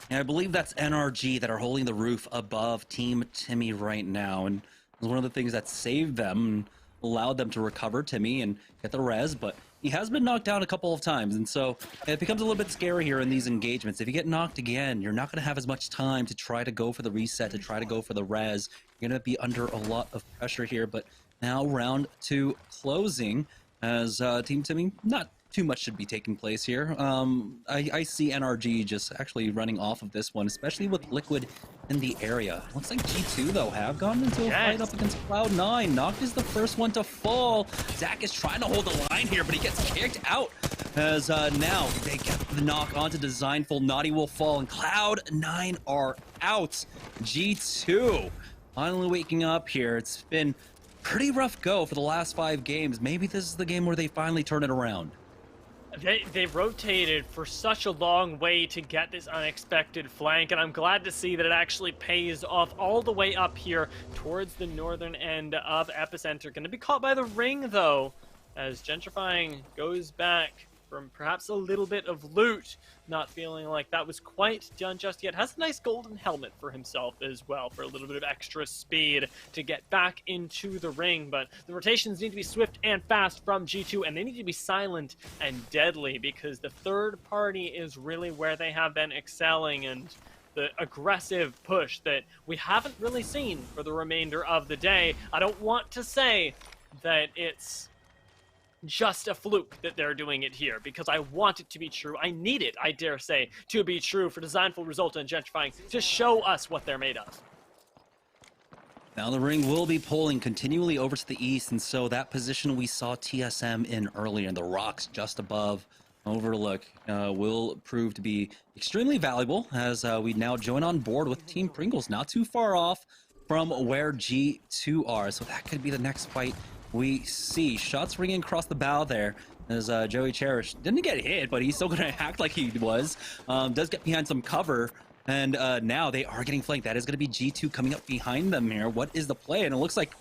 And I believe that's NRG that are holding the roof above Team Timmy right now, and it was one of the things that saved them and allowed them to recover Timmy and get the res, but he has been knocked down a couple of times, and so it becomes a little bit scary here in these engagements. If you get knocked again, you're not going to have as much time to try to go for the reset, to try to go for the res. You're going to be under a lot of pressure here, but now round 2 closing as Team Timmy, not too much should be taking place here. I see NRG just actually running off of this one, especially with Liquid in the area. Looks like G2, though, have gone into a fight up against Cloud9. Noct is the first one to fall. Zach is trying to hold the line here, but he gets kicked out as now they get the knock onto Designful. Naughty will fall, and Cloud9 are out. G2 finally waking up here. It's been pretty rough go for the last 5 games. Maybe this is the game where they finally turn it around. They rotated for such a long way to get this unexpected flank, and I'm glad to see that it actually pays off all the way up here towards the northern end of Epicenter. Going to be caught by the ring, though, as Gentrifying goes back from perhaps a little bit of loot. Not feeling like that was quite done just yet. Has a nice golden helmet for himself as well for a little bit of extra speed to get back into the ring. But the rotations need to be swift and fast from G2, and they need to be silent and deadly because the third party is really where they have been excelling, and the aggressive push that we haven't really seen for the remainder of the day. I don't want to say that it's just a fluke that they're doing it here, because I want it to be true. I need it, I dare say, to be true for Designful, Resulta, and Gentrifying to show us what they're made of. Now the ring will be pulling continually over to the east, and so that position we saw TSM in earlier, in the rocks just above Overlook, will prove to be extremely valuable as we now join on board with Team Pringles, not too far off from where G2 are. So that could be the next fight we see. Shots ringing across the bow there as Joey Cherish didn't get hit, but he's still going to act like he was. Does get behind some cover, and now they are getting flanked. That is going to be G2 coming up behind them here. What is the play? And it looks like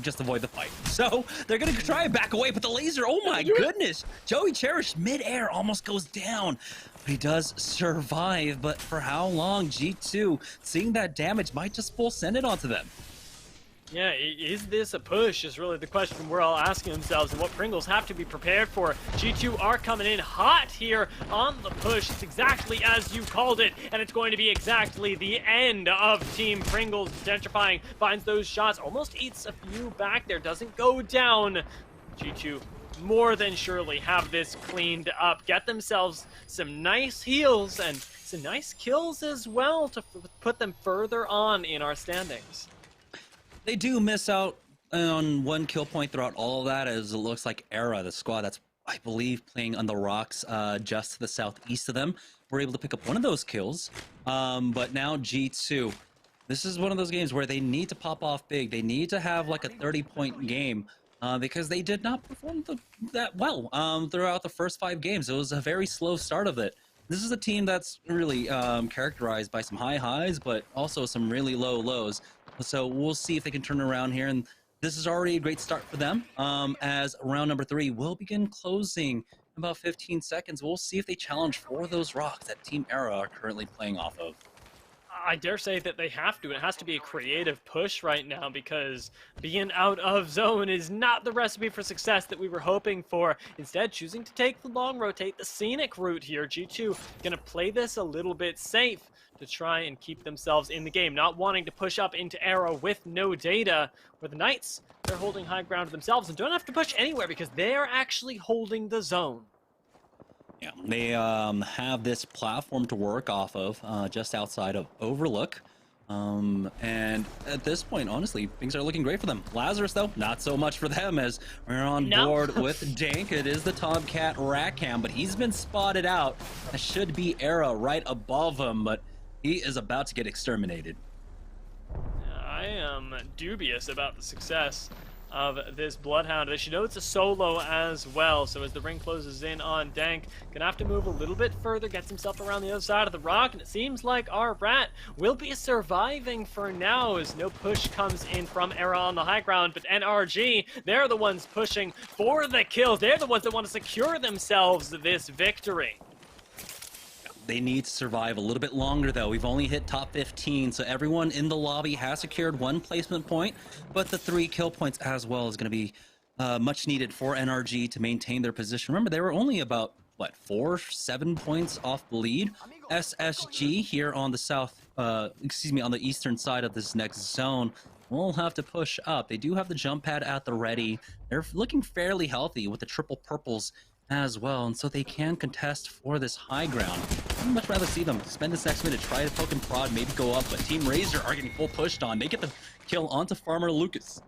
just avoid the fight. So they're going to try and back away, but the laser, oh my goodness. Joey Cherish midair almost goes down. But he does survive, but for how long? G2, seeing that damage, might just full send it onto them. Yeah, is this a push is really the question we're all asking themselves, and what Pringles have to be prepared for. G2 are coming in hot here on the push. It's exactly as you called it, and it's going to be exactly the end of Team Pringles. Gentrifying finds those shots, almost eats a few back there, doesn't go down. G2 more than surely have this cleaned up, get themselves some nice heals and some nice kills as well to put them further on in our standings. They do miss out on one kill point throughout all of that, as it looks like Era, the squad that's, I believe, playing on the rocks just to the southeast of them, were able to pick up one of those kills. But now G2, this is one of those games where they need to pop off big. They need to have like a 30-point game because they did not perform that well throughout the first 5 games. It was a very slow start of it. This is a team that's really characterized by some high highs, but also some really low lows. So we'll see if they can turn around here, and this is already a great start for them as round number 3 will begin closing in about 15 seconds. We'll see if they challenge for those rocks that Team Era are currently playing off of. I dare say that they have to. It has to be a creative push right now, because being out of zone is not the recipe for success that we were hoping for. Instead, choosing to take the long rotate, the scenic route here. G2 gonna play this a little bit safe. to try and keep themselves in the game, not wanting to push up into Arrow with no data, where the Knights, they're holding high ground themselves and don't have to push anywhere because they're actually holding the zone. Yeah, they have this platform to work off of just outside of Overlook. And at this point, honestly, things are looking great for them. Lazarus, though, not so much for them, as we're on board with Dank. It is the Tomcat Rackcam, but he's been spotted out. That should be Era right above him, but he is about to get exterminated. I am dubious about the success of this Bloodhound. They should know it's a solo as well, so as the ring closes in on Dank, gonna have to move a little bit further, gets himself around the other side of the rock, and it seems like our Rat will be surviving for now as no push comes in from Era on the high ground, but NRG, they're the ones pushing for the kills. They're the ones that want to secure themselves this victory. They need to survive a little bit longer, though. We've only hit top 15, so everyone in the lobby has secured 1 placement point, but the 3 kill points as well is going to be much needed for NRG to maintain their position. Remember, they were only about, what, 7 points off the lead? SSG here on the on the eastern side of this next zone will have to push up. They do have the jump pad at the ready. They're looking fairly healthy with the triple purples as well, and so they can contest for this high ground. I'd much rather see them spend this next minute, try to poke and prod, maybe go up, but Team Razer are getting full pushed on. They get the kill onto Farmer Lucas.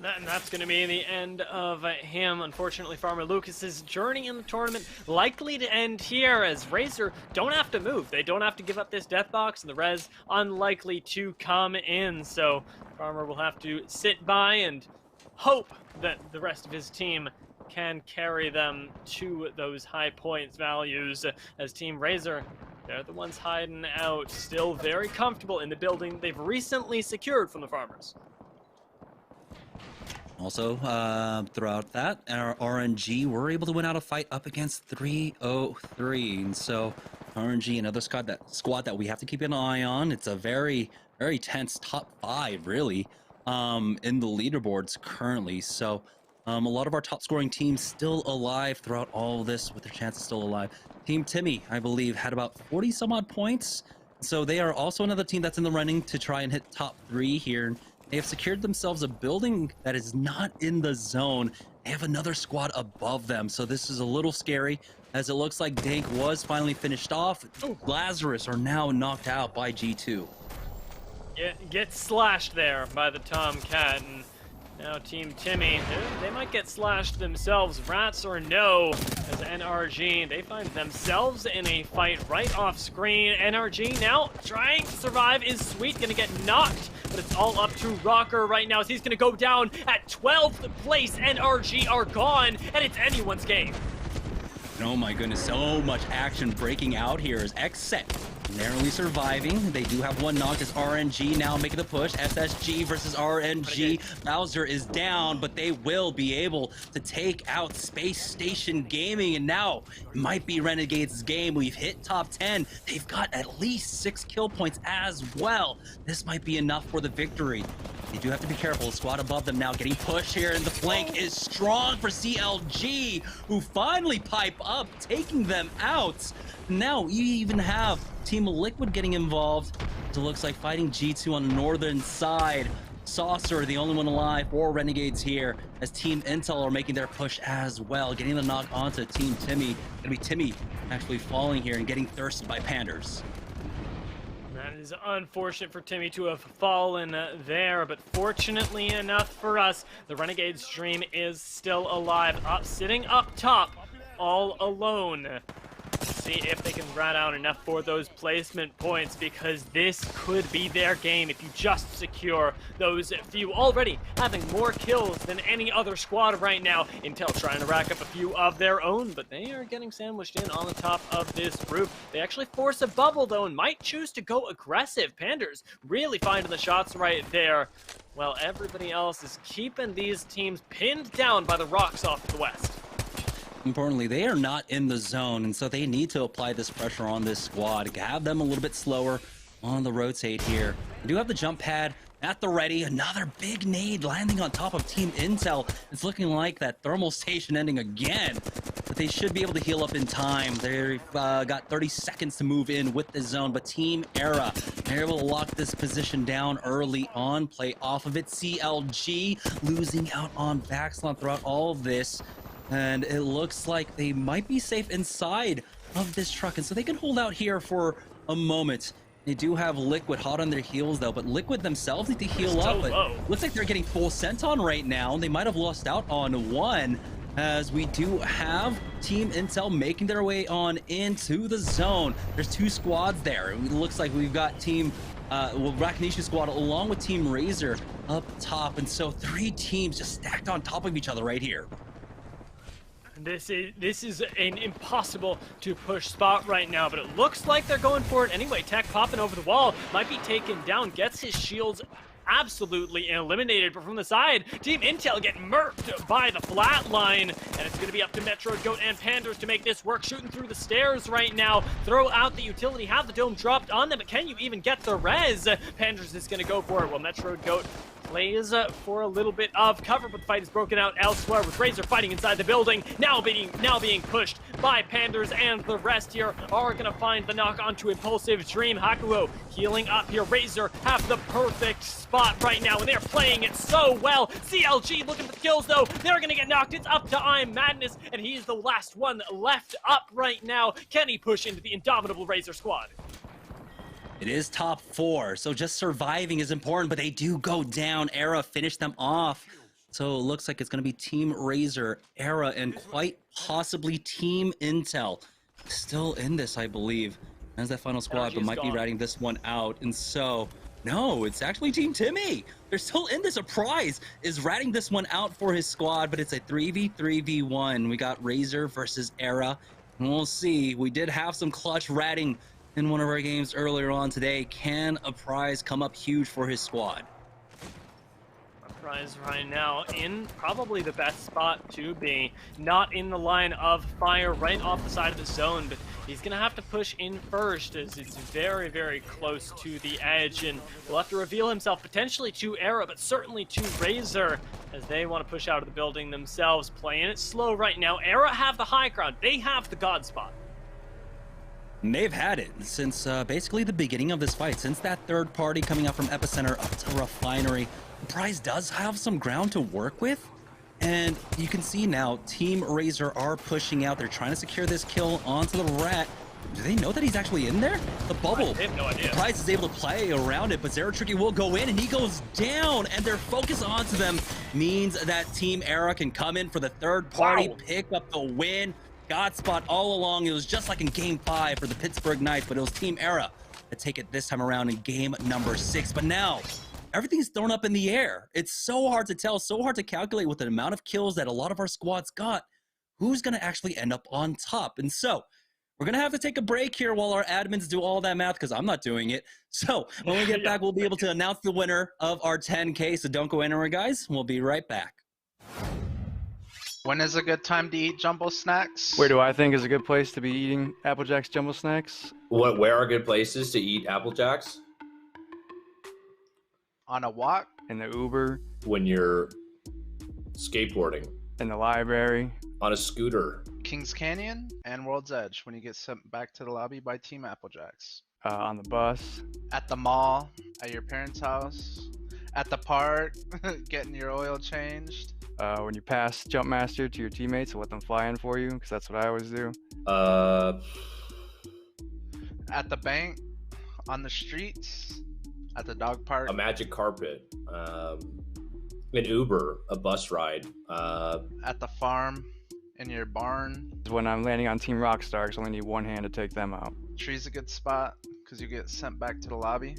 And that's going to be the end of him. Unfortunately, Farmer Lucas's journey in the tournament likely to end here, as Razer don't have to move. They don't have to give up this death box, and the res unlikely to come in. So Farmer will have to sit by and hope that the rest of his team can carry them to those high points values, as Team Razer, they're the ones hiding out, still very comfortable in the building they've recently secured from the Farmers. Also, throughout that, our RNG were able to win out a fight up against 303, and so RNG, another squad that we have to keep an eye on. It's a very, very tense top 5, really, in the leaderboards currently, so a lot of our top scoring teams still alive throughout all of this, with their chances still alive. Team Timmy, I believe, had about 40 some odd points. So they are also another team that's in the running to try and hit top 3 here. They have secured themselves a building that is not in the zone. They have another squad above them. So this is a little scary, as it looks like Dank was finally finished off. Lazarus are now knocked out by G2. Get slashed there by the Tomcat, and now Team Timmy, they might get slashed themselves, rats or no, as NRG, they find themselves in a fight right off screen. NRG now trying to survive. Is Sweet gonna get knocked? But it's all up to Rocker right now, as he's gonna go down at 12th place. NRG are gone, and it's anyone's game. Oh my goodness, so much action breaking out here as X-Set narrowly surviving. They do have one knocked as RNG now making the push. SSG versus RNG. Bowser is down, but they will be able to take out Space Station Gaming, and now it might be Renegade's game. We've hit top 10. They've got at least 6 kill points as well. This might be enough for the victory. They do have to be careful. The squad above them now getting pushed here, and the flank is strong for CLG, who finally pipe up, taking them out. Now you even have Team Liquid getting involved. It looks like fighting G2 on the northern side. Saucer, the only one alive for Renegades here, as Team Intel are making their push as well, getting the knock onto Team Timmy. Gonna be Timmy actually falling here and getting thirsted by Panders. That is unfortunate for Timmy to have fallen there, but fortunately enough for us, the Renegades stream is still alive, sitting up top, all alone. See if they can rat out enough for those placement points, because this could be their game if you just secure those few. Already having more kills than any other squad right now. Intel trying to rack up a few of their own, but they are getting sandwiched in on the top of this roof. They actually force a bubble though and might choose to go aggressive. Panders really finding the shots right there, while everybody else is keeping these teams pinned down by the rocks off to the west. Importantly, they are not in the zone, and so they need to apply this pressure on this squad, have them a little bit slower on the rotate here. They do have the jump pad at the ready. Another big nade landing on top of Team Intel. It's looking like that thermal station ending again. but they should be able to heal up in time. They've got 30 seconds to move in with the zone, but Team Era, they're able to lock this position down early on, play off of it. CLG losing out on Vaxlon throughout all of this, and it looks like they might be safe inside of this truck, and so they can hold out here for a moment. They do have Liquid hot on their heels though, but Liquid themselves need to heal up, but looks like they're getting full sent on right now. They might have lost out on one, as we do have Team Intel making their way on into the zone. There's two squads there. It looks like we've got Team Rakinisha squad along with Team Razer up top, and so three teams just stacked on top of each other right here. This is an impossible to push spot right now, but it looks like they're going for it anyway. Tech popping over the wall, might be taken down, gets his shields absolutely eliminated, but from the side, Team Intel get murked by the flat line, and it's going to be up to Metro Goat and Panders to make this work. Shooting through the stairs right now, throw out the utility, have the dome dropped on them, but can you even get the res? Panders is going to go for it, while Metro Goat plays for a little bit of cover, but the fight is broken out elsewhere with Razer fighting inside the building, now being pushed by Panders, and the rest here are going to find the knock onto Impulsive Dream. Hakuo healing up here. Razer have the perfect spot right now, and they're playing it so well. CLG looking for the kills though. They're going to get knocked. It's up to I'm Madness, and he's the last one left up right now. Can he push into the indomitable Razer squad? It is top 4, so just surviving is important, but they do go down. Era finish them off. So it looks like it's going to be Team Razer, Era, and quite possibly Team Intel. Still in this, I believe, as that final squad, but might be riding this one out. And so, no, it's actually Team Timmy. They're still in this. A prize is ratting this one out for his squad, but it's a 3v3v1. We got Razer versus Era, and we'll see. We did have some clutch ratting in one of our games earlier on today. Can a prize come up huge for his squad? A prize right now in probably the best spot to be. Not in the line of fire, right off the side of the zone, but he's gonna have to push in first, as it's very, very close to the edge, and will have to reveal himself potentially to Era, but certainly to Razer, as they want to push out of the building themselves. Playing it slow right now. Era have the high ground. They have the god spot. And they've had it since basically the beginning of this fight, since that third party coming out from Epicenter up to Refinery. The prize does have some ground to work with, and you can see now Team Razer are pushing out. They're trying to secure this kill onto the rat. Do they know that he's actually in there? The bubble. I have no idea. The prize is able to play around it, but Zeratricky will go in, and he goes down, and their focus onto them means that Team Era can come in for the third party, pick up the win. God spot all along. It was just like in game 5 for the Pittsburgh Knights, but it was Team Era to take it this time around in game number 6. But now everything's thrown up in the air. It's so hard to tell, so hard to calculate with the amount of kills that a lot of our squads got, who's going to actually end up on top. And so we're going to have to take a break here while our admins do all that math, because I'm not doing it. So when we get back, we'll be able to announce the winner of our 10K. So don't go anywhere, guys. We'll be right back. When is a good time to eat jumbo snacks? Where do I think is a good place to be eating Apple Jacks jumbo snacks? Where are good places to eat Apple Jacks? On a walk? In the Uber. When you're skateboarding. In the library. On a scooter. Kings Canyon and World's Edge when you get sent back to the lobby by Team Apple Jacks. On the bus. At the mall. At your parents' house. At the park. Getting your oil changed. When you pass Jump Master to your teammates and let them fly in for you, because that's what I always do. At the bank, on the streets, at the dog park. A magic carpet, an Uber, a bus ride. At the farm, in your barn. When I'm landing on Team Rockstar, because I only need one hand to take them out. Tree's a good spot, because you get sent back to the lobby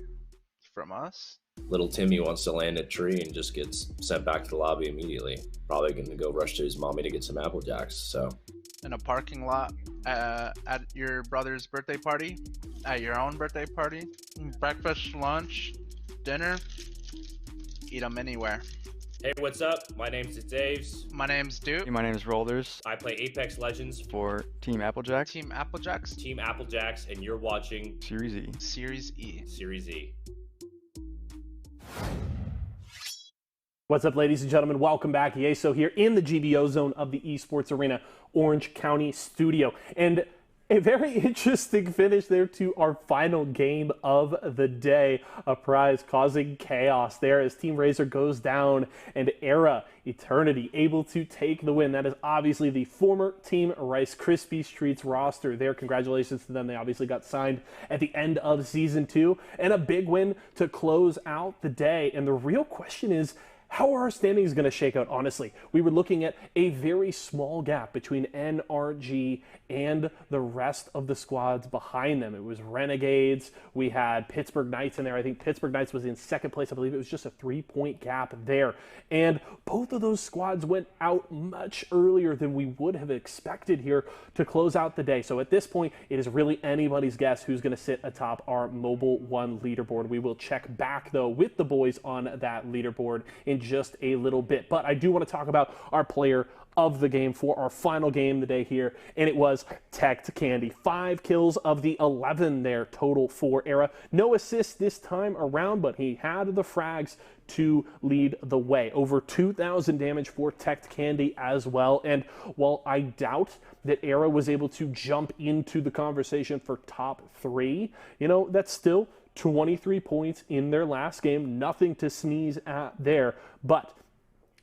from us. Little Timmy wants to land at Tree and just gets sent back to the lobby immediately. Probably going to go rush to his mommy to get some Apple Jacks, so. In a parking lot, at your brother's birthday party, at your own birthday party, breakfast, lunch, dinner, eat them anywhere. Hey, what's up? My name's Daves. My name's Duke. My name's Rolders. I play Apex Legends for Team Applejacks. Team Applejacks. Team Applejacks, and you're watching Series E. Series E. Series E. What's up, ladies and gentlemen? Welcome back. Yeso here in the GBO zone of the Esports Arena Orange County studio. And a very interesting finish there to our final game of the day. A prize causing chaos there as Team Razer goes down and Era Eternity able to take the win. That is obviously the former Team Rice Krispies Treats roster there. Congratulations to them. They obviously got signed at the end of Season 2. And a big win to close out the day. And the real question is, how are our standings going to shake out, honestly? We were looking at a very small gap between NRG and the rest of the squads behind them. It was Renegades. We had Pittsburgh Knights in there. I think Pittsburgh Knights was in second place. I believe it was just a 3-point gap there. And both of those squads went out much earlier than we would have expected here to close out the day. So at this point, it is really anybody's guess who's going to sit atop our Mobile 1 leaderboard. We will check back, though, with the boys on that leaderboard in just a little bit. But I do want to talk about our player of the game for our final game today here, and it was Tech Candy. 5 kills of the 11 there total for Era. No assists this time around, but he had the frags to lead the way. Over 2,000 damage for Tech Candy as well. And while I doubt that Era was able to jump into the conversation for top 3, you know, that's still 23 points in their last game. Nothing to sneeze at there, but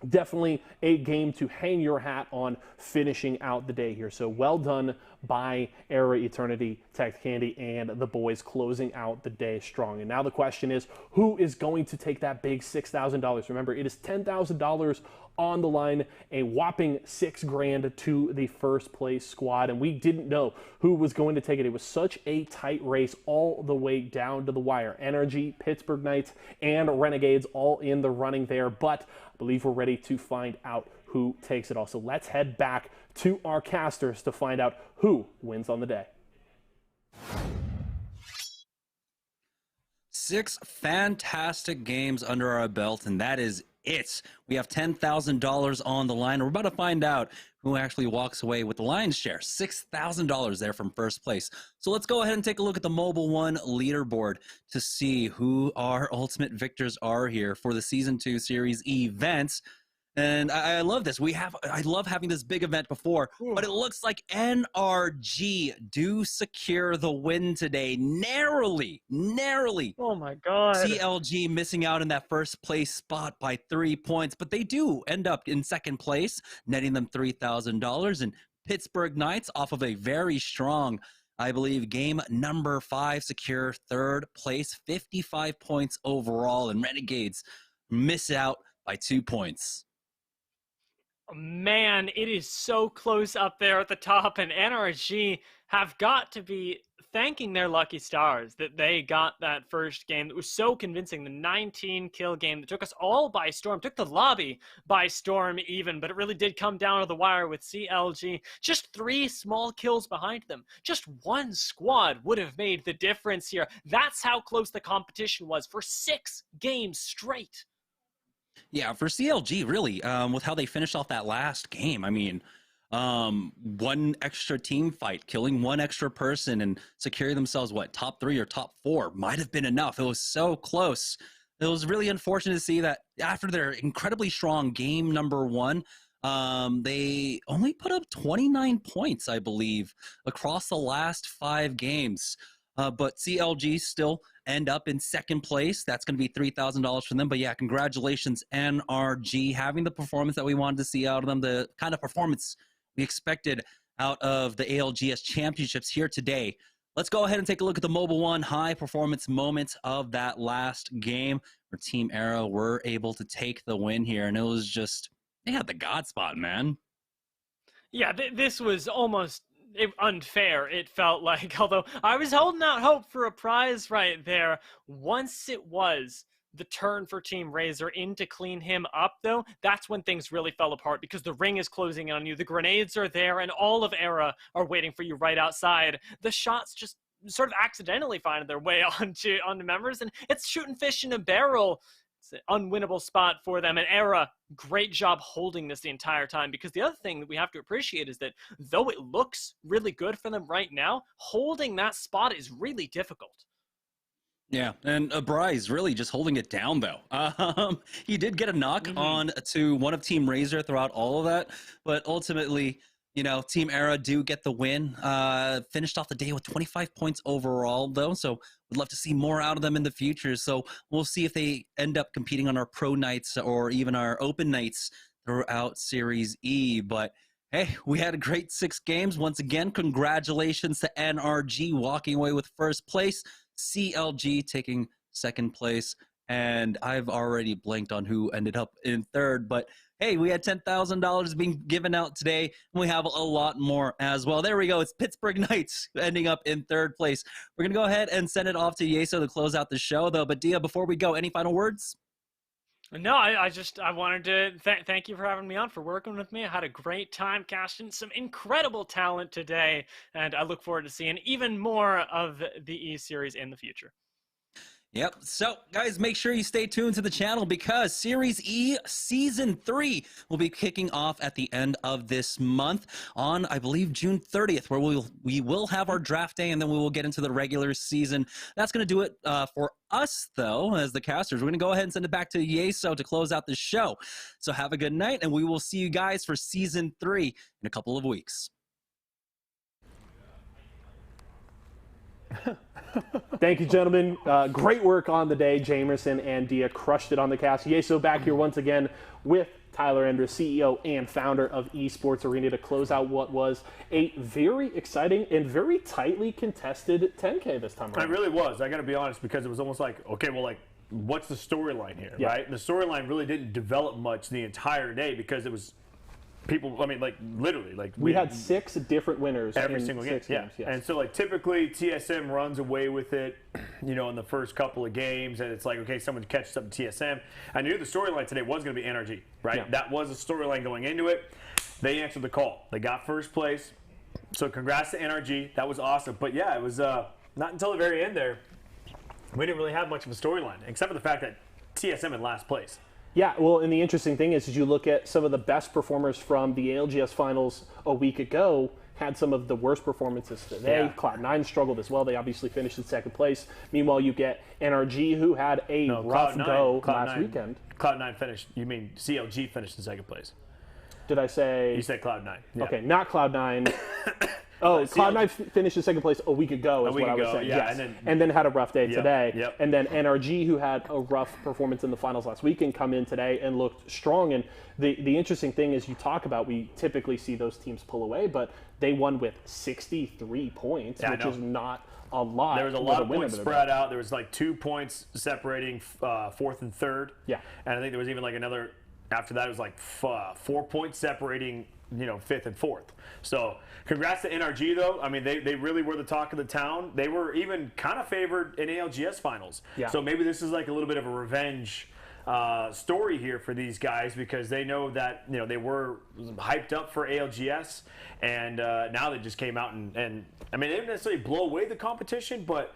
definitely a game to hang your hat on finishing out the day here. So well done by Era Eternity, Tech Candy, and the boys closing out the day strong. And now the question is, who is going to take that big $6,000? Remember, it is $10,000 on the line, a whopping $6 grand to the first place squad. And we didn't know who was going to take it. It was such a tight race all the way down to the wire. NRG, Pittsburgh Knights, and Renegades all in the running there. But I believe we're ready to find out who takes it all. So let's head back to our casters to find out who wins on the day. 6 fantastic games under our belt, and that is it. We have $10,000 on the line. We're about to find out who actually walks away with the lion's share. $6,000 there from first place. So let's go ahead and take a look at the Mobile 1 leaderboard to see who our ultimate victors are here for the Season 2 Series events. And I love this. I love having this big event before, but it looks like NRG do secure the win today. Narrowly. Oh my God. CLG missing out in that first place spot by 3 points, but they do end up in second place, netting them $3,000. And Pittsburgh Knights, off of a very strong, I believe, game number 5, secure third place, 55 points overall. And Renegades miss out by 2 points. Man, it is so close up there at the top, and NRG have got to be thanking their lucky stars that they got that first game that was so convincing. The 19-kill game that took us all by storm, took the lobby by storm even, but it really did come down to the wire with CLG. Just 3 small kills behind them. Just one squad would have made the difference here. That's how close the competition was for 6 games straight. Yeah, for CLG, really, with how they finished off that last game. I mean, one extra team fight, killing one extra person and securing themselves, what, top 3 or top 4 might have been enough. It was so close. It was really unfortunate to see that after their incredibly strong game number 1, they only put up 29 points, I believe, across the last 5 games. But CLG still end up in second place. That's going to be $3,000 for them. But yeah, congratulations, NRG, having the performance that we wanted to see out of them, the kind of performance we expected out of the ALGS championships here today. Let's go ahead and take a look at the Mobile 1 high performance moments of that last game where Team Era were able to take the win here. And it was just, they had the God spot, man. Yeah, this was almost unfair, it felt like, although I was holding out hope for a prize right there. Once it was the turn for Team Razer in to clean him up, though, that's when things really fell apart, because the ring is closing in on you, the grenades are there, and all of Era are waiting for you right outside. The shots just sort of accidentally find their way onto members, and it's shooting fish in a barrel. It's an unwinnable spot for them. And Era, great job holding this the entire time, because the other thing that we have to appreciate is that though it looks really good for them right now, holding that spot is really difficult. Yeah, and Bryce really just holding it down though. He did get a knock on to one of Team Razer throughout all of that, but ultimately, you know, Team Era do get the win. Finished off the day with 25 points overall though, so we'd love to see more out of them in the future. So we'll see if they end up competing on our pro nights or even our open nights throughout Series E. But hey, we had a great 6 games. Once again, congratulations to NRG walking away with first place. CLG taking second place, and I've already blanked on who ended up in third, but hey, we had $10,000 being given out today, and we have a lot more as well. There we go. It's Pittsburgh Knights ending up in third place. We're going to go ahead and send it off to Yeso to close out the show, though. But Dia, before we go, any final words? No, I wanted to thank you for having me on, for working with me. I had a great time casting some incredible talent today, and I look forward to seeing even more of the E-Series in the future. Yep. So, guys, make sure you stay tuned to the channel because Series E Season 3 will be kicking off at the end of this month on, I believe, June 30th, where we will have our draft day, and then we will get into the regular season. That's going to do it for us, though, as the casters. We're going to go ahead and send it back to Yeso to close out the show. So have a good night, and we will see you guys for Season 3 in a couple of weeks. Thank you, gentlemen. Great work on the day. Jamerson and Dia crushed it on the cast. Yeso back here once again with Tyler Enders, CEO and founder of Esports Arena, to close out what was a very exciting and very tightly contested 10K this time around. It really was. I got to be honest, because it was almost like, okay, well, like, what's the storyline here, right? And the storyline really didn't develop much the entire day because it was people, I mean, like, literally, like... We had 6 different winners every in single 6 game. games. Yes. And so, like, typically TSM runs away with it, you know, in the first couple of games, and it's like, okay, someone catches up to TSM. I knew the storyline today was going to be NRG, right? Yeah. That was a storyline going into it. They answered the call. They got first place. So congrats to NRG. That was awesome. But yeah, it was not until the very end there, we didn't really have much of a storyline, except for the fact that TSM in last place. Yeah, well, and the interesting thing is you look at some of the best performers from the ALGS finals a week ago had some of the worst performances today. Yeah. Cloud9 struggled as well. They obviously finished in second place. Meanwhile, you get NRG, who had a rough go last weekend. Cloud9 finished. You mean CLG finished in second place? Did I say? You said Cloud9. Yeah. Okay, not Cloud9. Oh, Cloud9 finished in second place a week ago is what I was saying. Yeah, yes. And then had a rough day today. Yep. And then NRG, who had a rough performance in the finals last weekend, come in today and looked strong. And the interesting thing is you talk about, we typically see those teams pull away, but they won with 63 points, which is not a lot. There was a lot of points spread out. There was like 2 points separating fourth and third. Yeah. And I think there was even like another, after that it was like 4 points separating, you know, fifth and fourth. So congrats to NRG though. I mean, they really were the talk of the town. They were even kind of favored in ALGS finals. Yeah. So maybe this is like a little bit of a revenge story here for these guys, because they know that, you know, they were hyped up for ALGS, and now they just came out and I mean, they didn't necessarily blow away the competition, but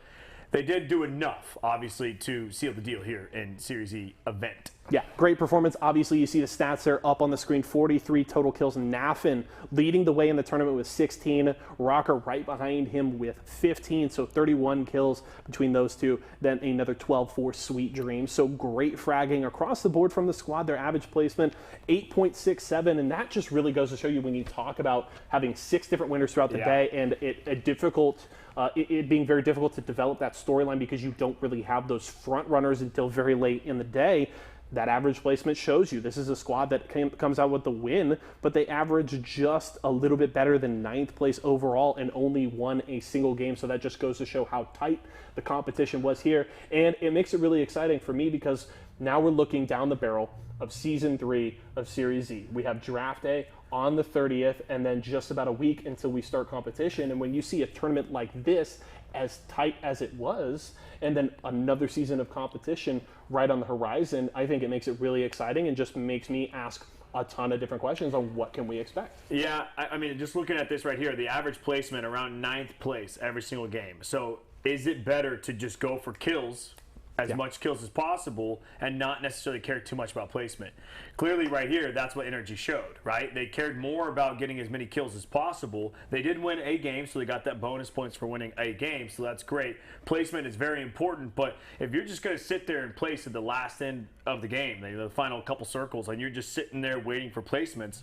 they did do enough, obviously, to seal the deal here in Series E event. Yeah, great performance. Obviously, you see the stats there up on the screen. 43 total kills. Nafin leading the way in the tournament with 16. Rocker right behind him with 15. So 31 kills between those two. Then another 12 for Sweet Dreams. So great fragging across the board from the squad. Their average placement, 8.67. And that just really goes to show you when you talk about having 6 different winners throughout the day and it being very difficult to develop that storyline because you don't really have those front runners until very late in the day. That average placement shows you this is a squad that comes out with the win, but they average just a little bit better than 9th place overall and only won a single game. So that just goes to show how tight the competition was here. And it makes it really exciting for me because now we're looking down the barrel of Season 3 of Series E. We have draft day on the 30th and then just about a week until we start competition. And when you see a tournament like this, as tight as it was, and then another season of competition right on the horizon, I think it makes it really exciting and just makes me ask a ton of different questions on what can we expect. Yeah, I mean, just looking at this right here, the average placement around 9th place every single game. So is it better to just go for kills as much kills as possible and not necessarily care too much about placement. Clearly right here, that's what Energy showed, right? They cared more about getting as many kills as possible. They did win a game, so they got that bonus points for winning a game, so that's great. Placement is very important, but if you're just going to sit there and place at the last end of the game, the final couple circles, and you're just sitting there waiting for placements,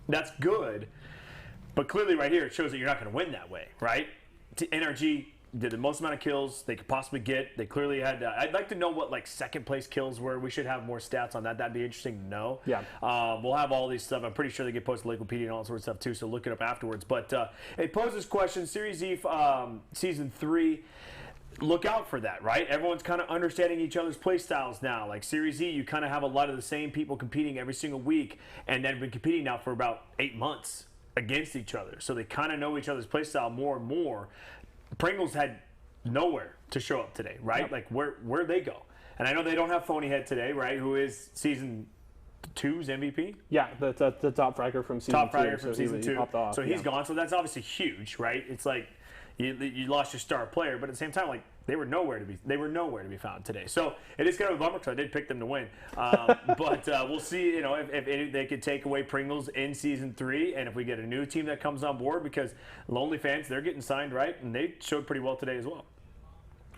that's good. But clearly right here, it shows that you're not going to win that way, right? Energy did the most amount of kills they could possibly get. They clearly had, I'd like to know what like second place kills were. We should have more stats on that. That'd be interesting to know. Yeah. We'll have all these stuff. I'm pretty sure they get posted to Wikipedia and all sorts of stuff too, so look it up afterwards. But it poses questions. Series E Season 3, look out for that, right? Everyone's kind of understanding each other's play styles now. Like Series E, you kind of have a lot of the same people competing every single week, and they've been competing now for about 8 months against each other. So they kind of know each other's play style more and more. Pringles had nowhere to show up today, right? Yep. Like where'd they go? And I know they don't have Phony Head today, right? Who is Season 2's MVP? Yeah, the top fragger from Season 2. Top fragger from Season 2. Off, so he's gone. So that's obviously huge, right? It's like you lost your star player, but at the same time, like they were nowhere to be found today. So it is kind of a bummer because I did pick them to win. But we'll see, you know, if they could take away Pringles in Season 3, and if we get a new team that comes on board, because Lonely Fans, they're getting signed, right? And they showed pretty well today as well.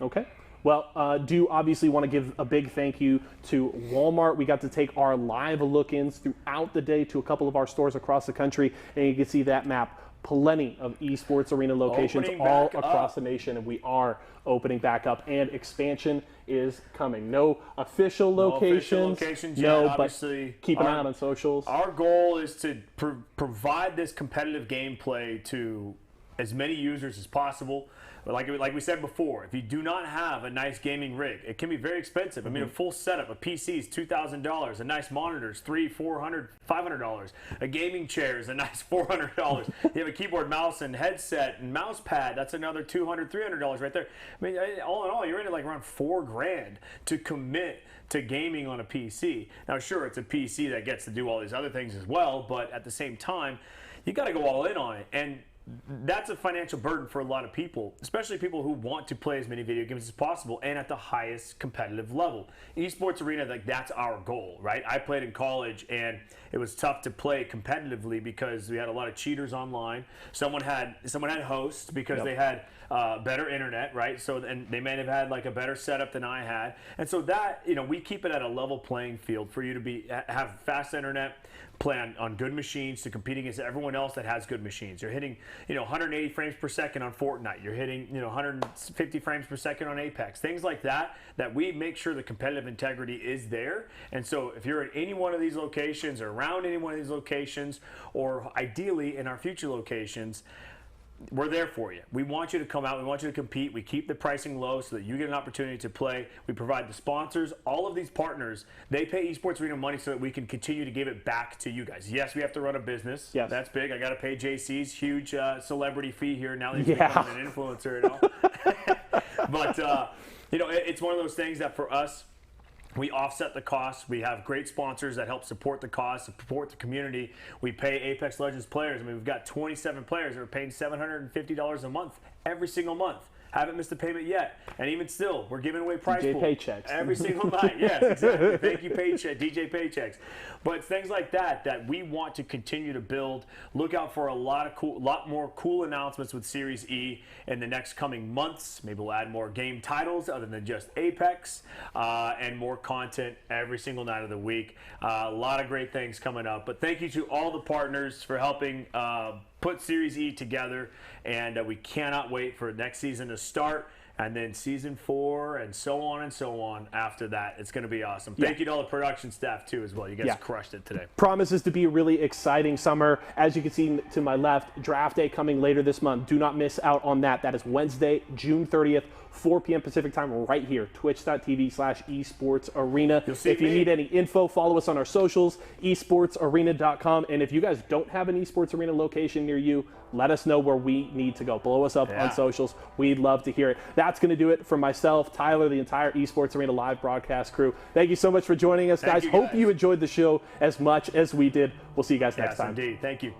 Okay. Well, do obviously want to give a big thank you to Walmart. We got to take our live look-ins throughout the day to a couple of our stores across the country, and you can see that map. Plenty of Esports Arena locations all across the nation, and we are opening back up, and expansion is coming. No official locations, yet, but keep an eye out on socials. Our goal is to provide this competitive gameplay to as many users as possible. Like we said before, if you do not have a nice gaming rig, it can be very expensive. I mean, a full setup, a PC is $2,000. A nice monitor is $300, $400, $500. A gaming chair is a nice $400. You have a keyboard, mouse, and headset and mouse pad. That's another $200, $300 right there. I mean, all in all, you're into like around $4,000 to commit to gaming on a PC. Now, sure, it's a PC that gets to do all these other things as well, but at the same time, you got to go all in on it. And that's a financial burden for a lot of people, especially people who want to play as many video games as possible and at the highest competitive level. Esports Arena, like that's our goal, right? I played in college and it was tough to play competitively because we had a lot of cheaters online. Someone had hosts because they had better internet, right? So and they may have had like a better setup than I had, and so that, you know, we keep it at a level playing field for you to have fast internet, play on good machines to compete against everyone else that has good machines. You're hitting, you know, 180 frames per second on Fortnite. You're hitting, you know, 150 frames per second on Apex. Things like that we make sure the competitive integrity is there. And so if you're at any one of these locations or around any one of these locations, or ideally in our future locations, we're there for you. We want you to come out. We want you to compete. We keep the pricing low so that you get an opportunity to play. We provide the sponsors. All of these partners, they pay Esports Arena money so that we can continue to give it back to you guys. Yes, we have to run a business. Yes. That's big. I got to pay JC's huge celebrity fee here now that he's becoming an influencer and all. But, you know, it's one of those things that for us, we offset the costs. We have great sponsors that help support the costs, support the community. We pay Apex Legends players. I mean, we've got 27 players that are paying $750 a month every single month. Haven't missed a payment yet. And even still, we're giving away prize pool paychecks every single night. Yes, exactly. Thank you, DJ Paychecks. But it's things like that we want to continue to build. Look out for a lot more cool announcements with Series E in the next coming months. Maybe we'll add more game titles other than just Apex, and more content every single night of the week. A lot of great things coming up. But thank you to all the partners for helping put Series E together, and we cannot wait for next season to start, and then Season 4 and so on after that. It's going to be awesome. Thank you to all the production staff too as well. You guys crushed it today. Promises to be a really exciting summer. As you can see to my left, draft day coming later this month. Do not miss out on that. That is Wednesday, June 30th, 4 p.m. Pacific time, right here, twitch.tv/esports arena. If you need any info, follow us on our socials, esportsarena.com. And if you guys don't have an Esports Arena location near you, let us know where we need to go. Blow us up on socials. We'd love to hear it. That's going to do it for myself, Tyler, the entire Esports Arena live broadcast crew. Thank you so much for joining us, guys. Hope you enjoyed the show as much as we did. We'll see you guys next time. Yes, indeed. Thank you.